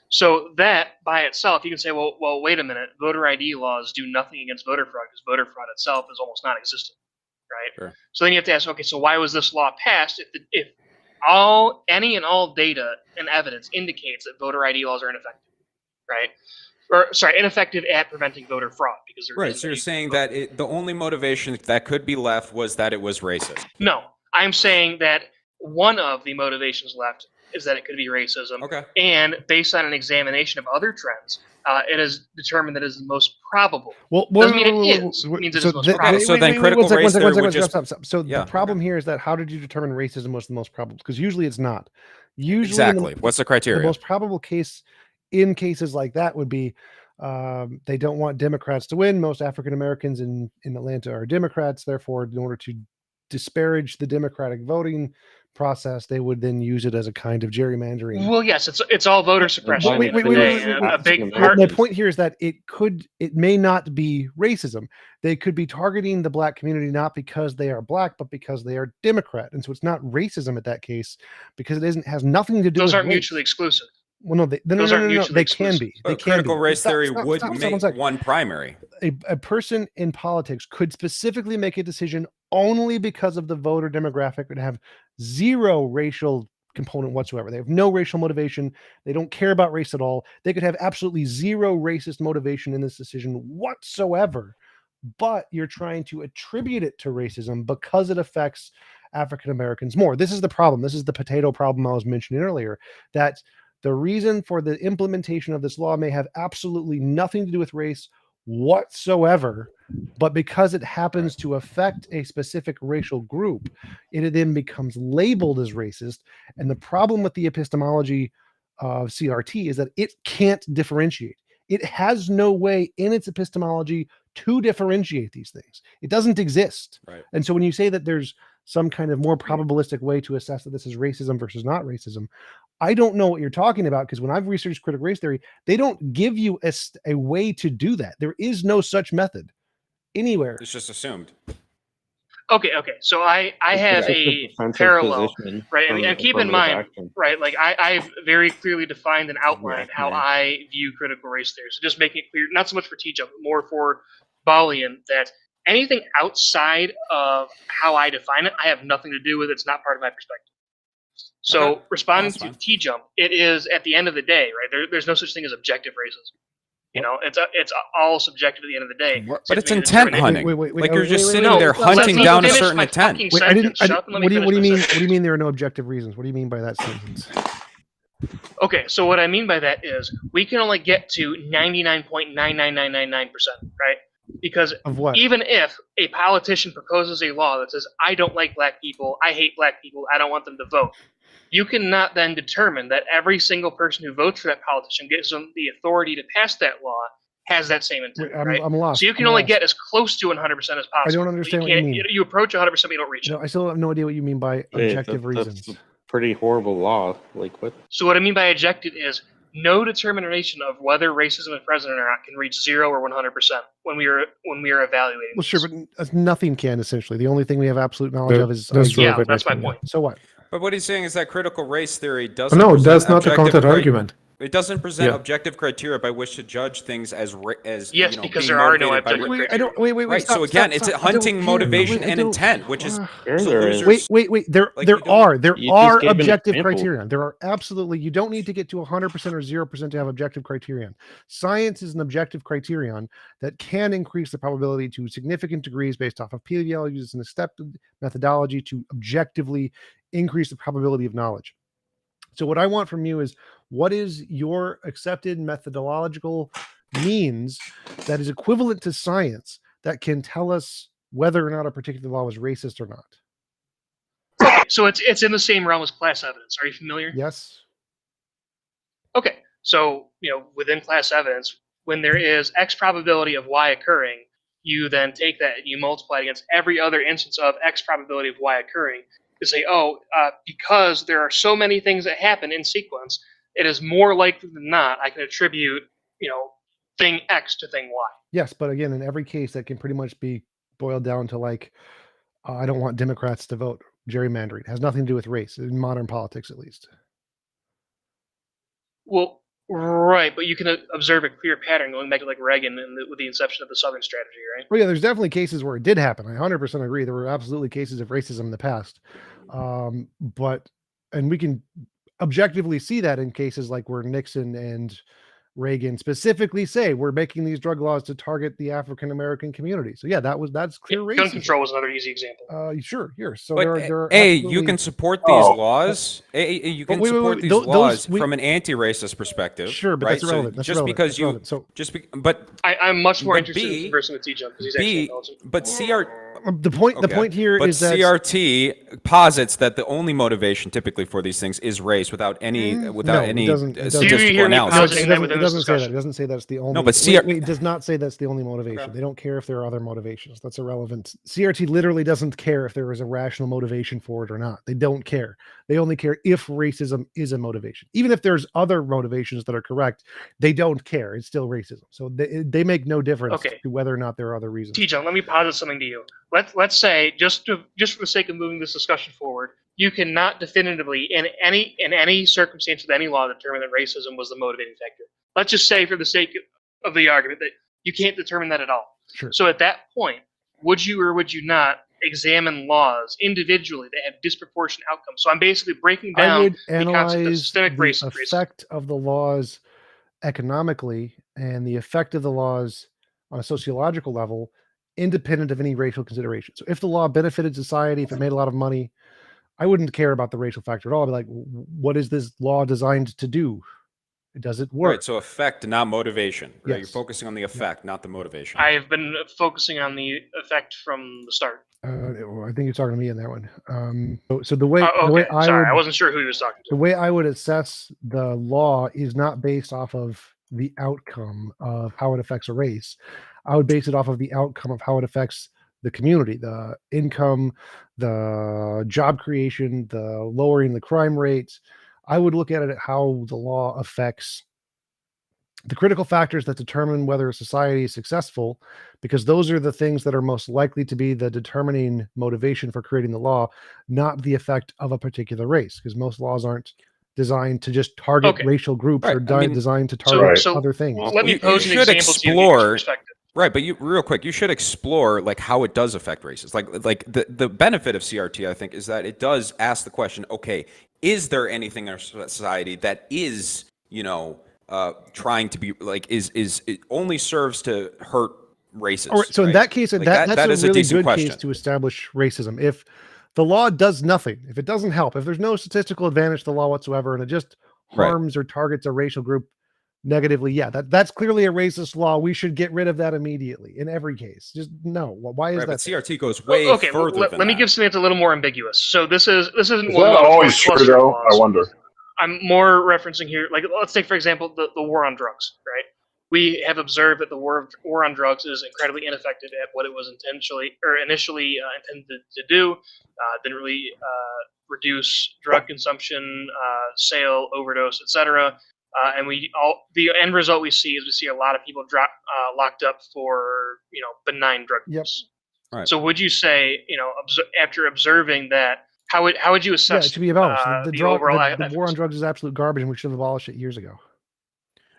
So that by itself, you can say, well, wait a minute. Voter ID laws do nothing against voter fraud because voter fraud itself is almost non-existent, right? Sure. So then you have to ask, okay, so why was this law passed if any and all data and evidence indicates that voter ID laws are ineffective, right? Or sorry, ineffective at preventing voter fraud because there Right. isn't So you're any saying voter- that the only motivation that could be left was that it was racist. No, I'm saying that one of the motivations left is that it could be racism. Okay. And based on an examination of other trends, it is determined that it is the most probable. Well, doesn't mean it is. It means it is most probable. So then critical race theory would just- stop. So Yeah, the problem here is that how did you determine racism was the most probable? Because usually it's not. Usually Exactly. What's the criteria? The most probable case in cases like that would be they don't want Democrats to win. Most African Americans in Atlanta are Democrats. Therefore, in order to disparage the Democratic voting process, they would then use it as a kind of gerrymandering. Well, yes, it's all voter suppression. Wait, A big part. My point here is that it may not be racism. They could be targeting the Black community not because they are Black, but because they are Democrat, and so it's not racism at that case because it has nothing to do. Those with aren't race. mutually exclusive. Well, no, Those aren't mutually they exclusive. can be. But They can critical be. race theory Stop, would stop, make one second. one primary. A person in politics could specifically make a decision only because of the voter demographic and have zero racial component whatsoever. They have no racial motivation. They don't care about race at all. They could have absolutely zero racist motivation in this decision whatsoever, but you're trying to attribute it to racism because it affects African Americans more. This is the problem. This is the potato problem I was mentioning earlier, that the reason for the implementation of this law may have absolutely nothing to do with race whatsoever, but because it happens to affect a specific racial group, it then becomes labeled as racist. And the problem with the epistemology of CRT is that it can't differentiate. It has no way in its epistemology to differentiate these things. It doesn't exist. Right. And so when you say that there's some kind of more probabilistic way to assess that this is racism versus not racism, I don't know what you're talking about, because when I've researched critical race theory, they don't give you a way to do that. There is no such method anywhere. It's just assumed. Okay. So I have a parallel, right? And keep in mind, right, like I've very clearly defined and outlined how I view critical race theory. So just making it clear, not so much for T-Jump, but more for Balian, that anything outside of how I define it, I have nothing to do with. It's not part of my perspective. So responding to T-Jump, it is, at the end of the day, right, there's no such thing as objective racism. You know, it's all subjective at the end of the day. But it's intent hunting. Like you're just sitting there Let hunting me down a finish certain my intent. fucking Wait, I didn't. sentence. Shut up and let me What do finish you my mean? sentence. What do you mean there are no objective reasons? What do you mean by that sentence? Okay, so what I mean by that is we can only get to 99.99999%, right? Because Of what? even if a politician proposes a law that says, I don't like black people, I hate black people, I don't want them to vote, you cannot then determine that every single person who votes for that politician, gives them the authority to pass that law, has that same intent, right? I'm lost. So you can only get as close to 100% as possible. I don't understand what you mean. You approach 100%, but you don't reach it. No, I still have no idea what you mean by objective reasons. That's a pretty horrible law. Like what? So what I mean by objective is no determination of whether racism is present or not can reach 0 or 100% when we are evaluating. Well, sure, but nothing can, essentially. The only thing we have absolute knowledge of is yeah, that's my point. So what? But what he's saying is that critical race theory doesn't. No, present that's not a objective counter argument. It doesn't present Yeah. objective criteria by which to judge things as yes, you know, because being there are no motivated by objective ra- criteria. Wait. Right. Stop, So again, stop, it's stop. I don't hunting care. motivation Wait, I and don't- intent, which is Sure so there is. losers. Wait. There Like, you are You just gave an objective example. criterion. There are absolutely. You don't need to get to 100% or 0% to have objective criterion. Science is an objective criterion that can increase the probability to significant degrees based off of p-values and accepted methodology to objectively increase the probability of knowledge. So what I want from you is, what is your accepted methodological means that is equivalent to science that can tell us whether or not a particular law was racist or not? Okay, so it's in the same realm as class evidence. Are you familiar? Yes. Okay, so within class evidence, when there is X probability of Y occurring, you then take that and you multiply it against every other instance of X probability of Y occurring to say, because there are so many things that happen in sequence, it is more likely than not I can attribute, thing X to thing Y. Yes, but again, in every case, that can pretty much be boiled down to like, I don't want Democrats to vote. Gerrymandering. It has nothing to do with race in modern politics, at least. Well, right, but you can observe a clear pattern going back to like Reagan and with the inception of the Southern strategy, right? Well, yeah, there's definitely cases where it did happen. I 100% agree. There were absolutely cases of racism in the past. And we can objectively see that in cases like where Nixon and Reagan specifically say we're making these drug laws to target the African American community. So yeah, that's clear racism. Gun control was another easy example. Sure, here. So But there are you absolutely- can support these laws. You can wait, support these those- laws we- from an anti-racist perspective. Sure, but right? that's irrelevant. So That's just irrelevant. because That's you irrelevant. So but I'm much more but interested in conversing with T-Jump because he's actually intelligent. But the point here but is that CRT posits that the only motivation typically for these things is race without any No, it doesn't- it doesn't. statistical analysis. It doesn't say that. It doesn't say that's the only. No, but it does not say that's the only motivation. They don't care if there are other motivations. That's irrelevant. CRT literally doesn't care if there is a rational motivation for it or not. They don't care. They only care if racism is a motivation. Even if there's other motivations that are correct, they don't care. It's still racism. So they make no difference to whether or not there are other reasons. T-Jump, let me posit something to you. Let's say, just for the sake of moving this discussion forward, you cannot definitively in any circumstance with any law determine that racism was the motivating factor. Let's just say, for the sake of the argument, that you can't determine that at all. Sure. So at that point, would you or would you not examine laws individually that have disproportionate outcomes? So I'm basically breaking I down would the concept of analyze systemic the racism. effect of the laws economically and the effect of the laws on a sociological level, independent of any racial consideration. So if the law benefited society, if it made a lot of money, I wouldn't care about the racial factor at all. I'd be like, what is this law designed to do? Does it work? Right. So effect, not motivation. Right. You're Yes. focusing on the effect, not the motivation. I've been focusing on the effect from the start. I think you're talking to me in that one. So the way Oh, the way okay. I Sorry, would I wasn't sure who he was talking to. the way I would assess the law is not based off of the outcome of how it affects a race. I would base it off of the outcome of how it affects the community, the income, the job creation, the lowering the crime rates. I would look at it at how the law affects the critical factors that determine whether a society is successful, because those are the things that are most likely to be the determining motivation for creating the law, not the effect of a particular race, because most laws aren't designed to just target racial groups or designed to target other things. Let me pose an should example to you explore. perspective. Right, but you real quick, you should explore like how it does affect races. Like the benefit of CRT, I think, is that it does ask the question: okay, is there anything in our society that is, trying to be like it only serves to hurt races? All right, so in that case, Like, that's that a is really decent good question. case to establish racism. If the law does nothing, if it doesn't help, if there's no statistical advantage to the law whatsoever, and it just harms or targets a racial group negatively, that's clearly a racist law. We should get rid of that immediately in every case. Just no. Why is that? But CRT goes way further let than me that. give something that's a little more ambiguous. So this isn't Is one that of those always true, cluster though? laws. I wonder. I'm more referencing here, like let's take for example the war on drugs, right? We have observed that the war on drugs is incredibly ineffective at what it was initially intended to do. Didn't really reduce drug consumption, sale, overdose, etc. And the end result we see is a lot of people locked up for benign drug use. Right. So would you say after observing that, how would you assess? It should be abolished. The overall the war on drugs is absolute garbage, and we should have abolished it years ago.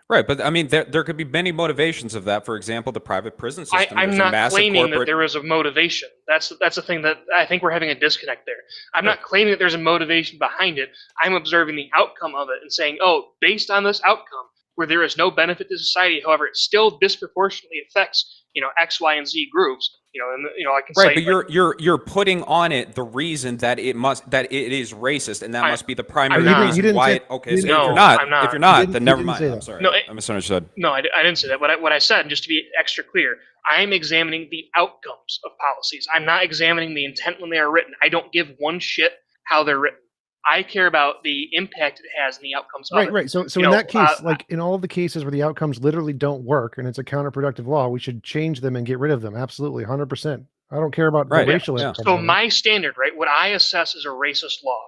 Right, but I mean, there could be many motivations of that. For example, the private prison system. I'm There's a not massive claiming that corporate- there is a motivation. That's the thing that I think we're having a disconnect there. I'm not claiming that there's a motivation behind it. I'm observing the outcome of it and saying, oh, based on this outcome, where there is no benefit to society, however, it still disproportionately affects X, Y, and Z groups. I can Right, say, but you're putting on it the reason that it is racist, and that must be the primary reason why. Okay, so if you're not, then never mind. I'm sorry, I misunderstood. No, I didn't say that. What I said, just to be extra clear, I'm examining the outcomes of policies. I'm not examining the intent when they are written. I don't give one shit how they're written. I care about the impact it has and the outcomes of it. Right. So in that case, like in all of the cases where the outcomes literally don't work and it's a counterproductive law, we should change them and get rid of them. Absolutely, 100%. I don't care about the racial. So my standard, right, what I assess as a racist law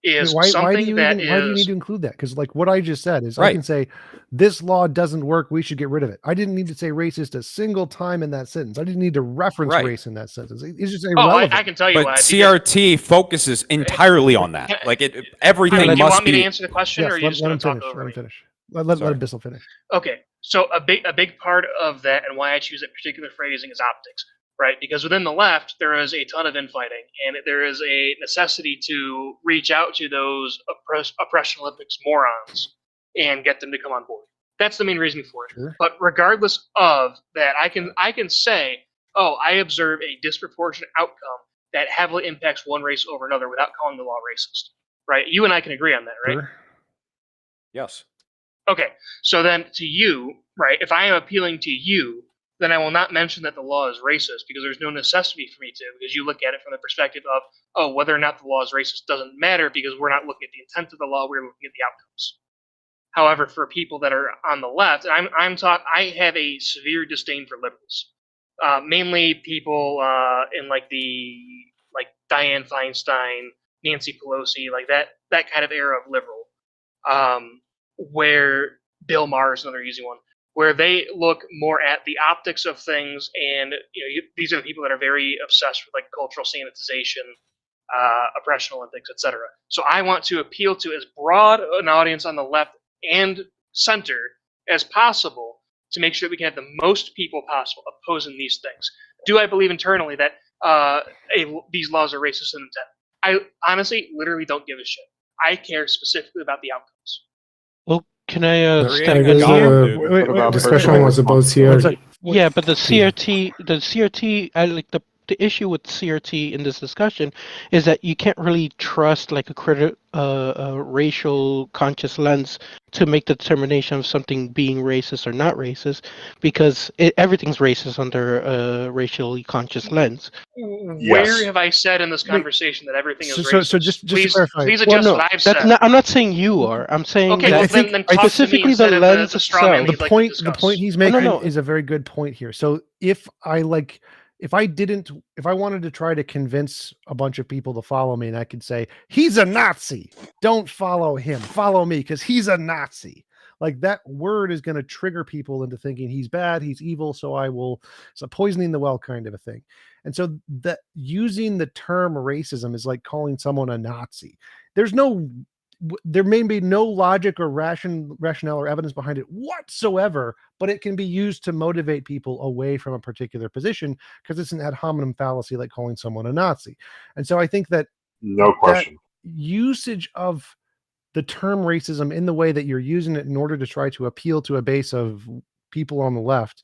is why do you that need to include that? Because like what I just said is I can say this law doesn't work, we should get rid of it. I didn't need to say racist a single time in that sentence. I didn't need to reference race in that sentence. It's just irrelevant. I can tell you but why. CRT focuses entirely on that. Like everything must be. Do you want me to answer the question, or are you just going to talk over Let him me? finish. Let Bissell finish. Okay, so a big part of that and why I choose that particular phrasing is optics, right? Because within the left, there is a ton of infighting, and there is a necessity to reach out to those oppression Olympics morons and get them to come on board. That's the main reason for it. Sure. But regardless of that, I can say, oh, I observe a disproportionate outcome that heavily impacts one race over another without calling the law racist, right? You and I can agree on that, right? Sure. Yes. Okay, so then to you, right, if I am appealing to you, then I will not mention that the law is racist because there's no necessity for me to, because you look at it from the perspective of, oh, whether or not the law is racist doesn't matter because we're not looking at the intent of the law, we're looking at the outcomes. However, for people that are on the left, I have a severe disdain for liberals, mainly people in like Dianne Feinstein, Nancy Pelosi, like that kind of era of liberal. Where Bill Maher is another easy one, where they look more at the optics of things, and these are the people that are very obsessed with like cultural sanitization, oppression Olympics, etc. So I want to appeal to as broad an audience on the left and center as possible to make sure that we can have the most people possible opposing these things. Do I believe internally that these laws are racist in intent? I honestly literally don't give a shit. I care specifically about the outcomes. Well, can I I guess the discussion was about CRT. Yeah, but the CRT, I like the issue with CRT in this discussion is that you can't really trust like a racial conscious lens to make the determination of something being racist or not racist, because everything's racist under a racially conscious lens. Where have I said in this conversation that everything is racist? So just to please, clarify, please adjust what I've said. I'm not saying you are. I'm saying Okay, that well, then talk to me specifically instead the of lens the straw man itself. you'd like to the point he's No, making no. is a very good point here. So if I wanted to try to convince a bunch of people to follow me, and I could say, he's a Nazi, don't follow him, follow me because he's a Nazi. Like that word is going to trigger people into thinking he's bad, he's evil, so it's a poisoning the well kind of a thing. And so that using the term racism is like calling someone a Nazi. There may be no logic or rationale or evidence behind it whatsoever, but it can be used to motivate people away from a particular position because it's an ad hominem fallacy, like calling someone a Nazi. And so I think that no question, that usage of the term racism in the way that you're using it in order to try to appeal to a base of people on the left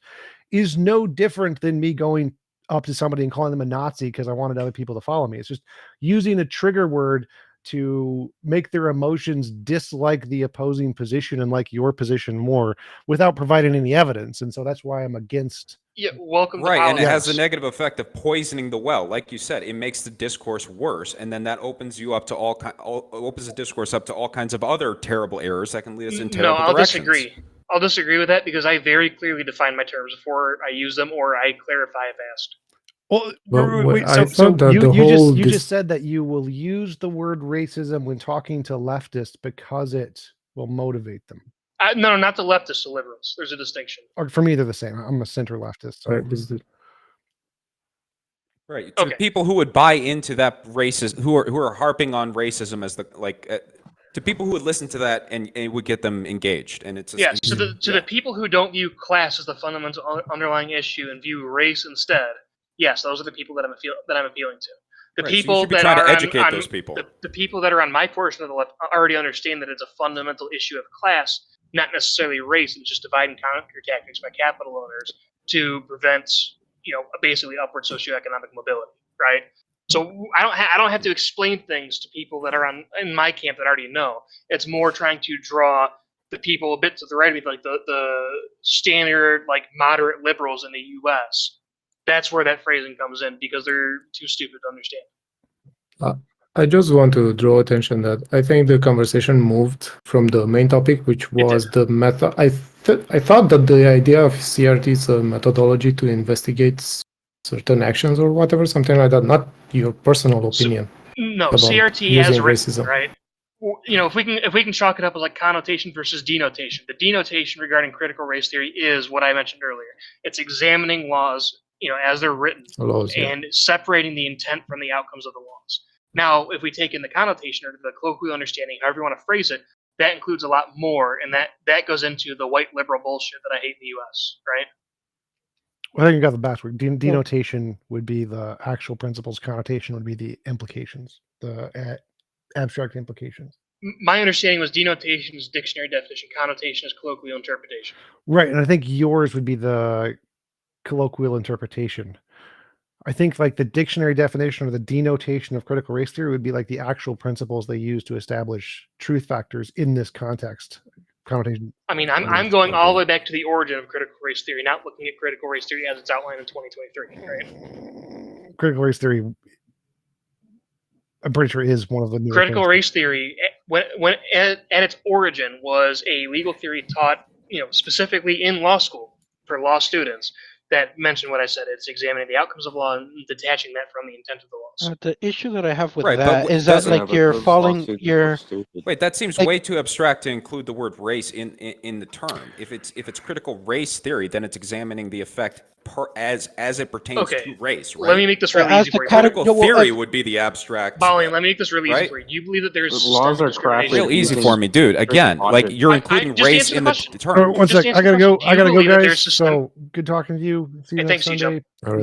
is no different than me going up to somebody and calling them a Nazi because I wanted other people to follow me. It's just using a trigger word to make their emotions dislike the opposing position and like your position more without providing any evidence. And so that's why I'm against. Yeah, welcome right, to and it has politics. the negative effect of poisoning the well. Like you said, it makes the discourse worse, and then that opens you up to opens the discourse up to all kinds of other terrible errors that can lead us in terrible directions. I'll disagree with that because I very clearly define my terms before I use them or I clarify if asked. You just said that you will use the word racism when talking to leftists because it will motivate them. No, not the leftists, the liberals. There's a distinction. Or for me, they're the same. I'm a center leftist. So. Right. To people who would buy into that racism, who are harping on racism as to people who would listen to that and it would get them engaged. And it's yes. To the people who don't view class as the fundamental underlying issue and view race instead. Yes, those are the people that I'm appealing to. The people that are educate those people. The people that are on my portion of the left already understand that it's a fundamental issue of class, not necessarily race, and just divide and conquer tactics by capital owners to prevent, basically upward socioeconomic mobility, right? So I don't have to explain things to people that are in my camp that already know. It's more trying to draw the people a bit to the right of me, like the standard moderate liberals in the U.S. That's where that phrasing comes in because they're too stupid to understand. I just want to draw attention that I think the conversation moved from the main topic, which was the method. I thought that the idea of CRT is a methodology to investigate certain actions or whatever, something like that, not your personal opinion. No, CRT as racism, right? If we can chalk it up as like connotation versus denotation. The denotation regarding critical race theory is what I mentioned earlier. It's examining laws, as they're written, and separating the intent from the outcomes of the laws. Now, if we take in the connotation or the colloquial understanding, however you want to phrase it, that includes a lot more, and that goes into the white liberal bullshit that I hate in the U.S., right? Well, I think you got the backward. Denotation would be the actual principles. Connotation would be the implications, the abstract implications. My understanding was denotation is dictionary definition, connotation is colloquial interpretation. Right, and I think yours would be the colloquial interpretation. I think like the dictionary definition or the denotation of critical race theory would be like the actual principles they use to establish truth factors in this context. Connotation. I mean, I'm going all the way back to the origin of critical race theory, not looking at critical race theory as it's outlined in 2023, right? Critical race theory, I'm pretty sure, is one of the critical race theory. When at its origin was a legal theory taught, specifically in law school for law students. That mentioned what I said. It's examining the outcomes of law and detaching that from the intent of the laws. The issue that I have with that is that like you're following your. Wait, that seems way too abstract to include the word race in the term. If it's critical race theory, then it's examining the effect as it pertains to race. Right? Let me make this really easy for you. Critical theory would be the abstract. Bolin, let me make this really easy for you. Do you believe that there's laws are crafted? Real easy for me, dude. Again, like you're including race in the term. One sec, I gotta go, guys. So good talking to you. See you next thanks, Sunday. All right.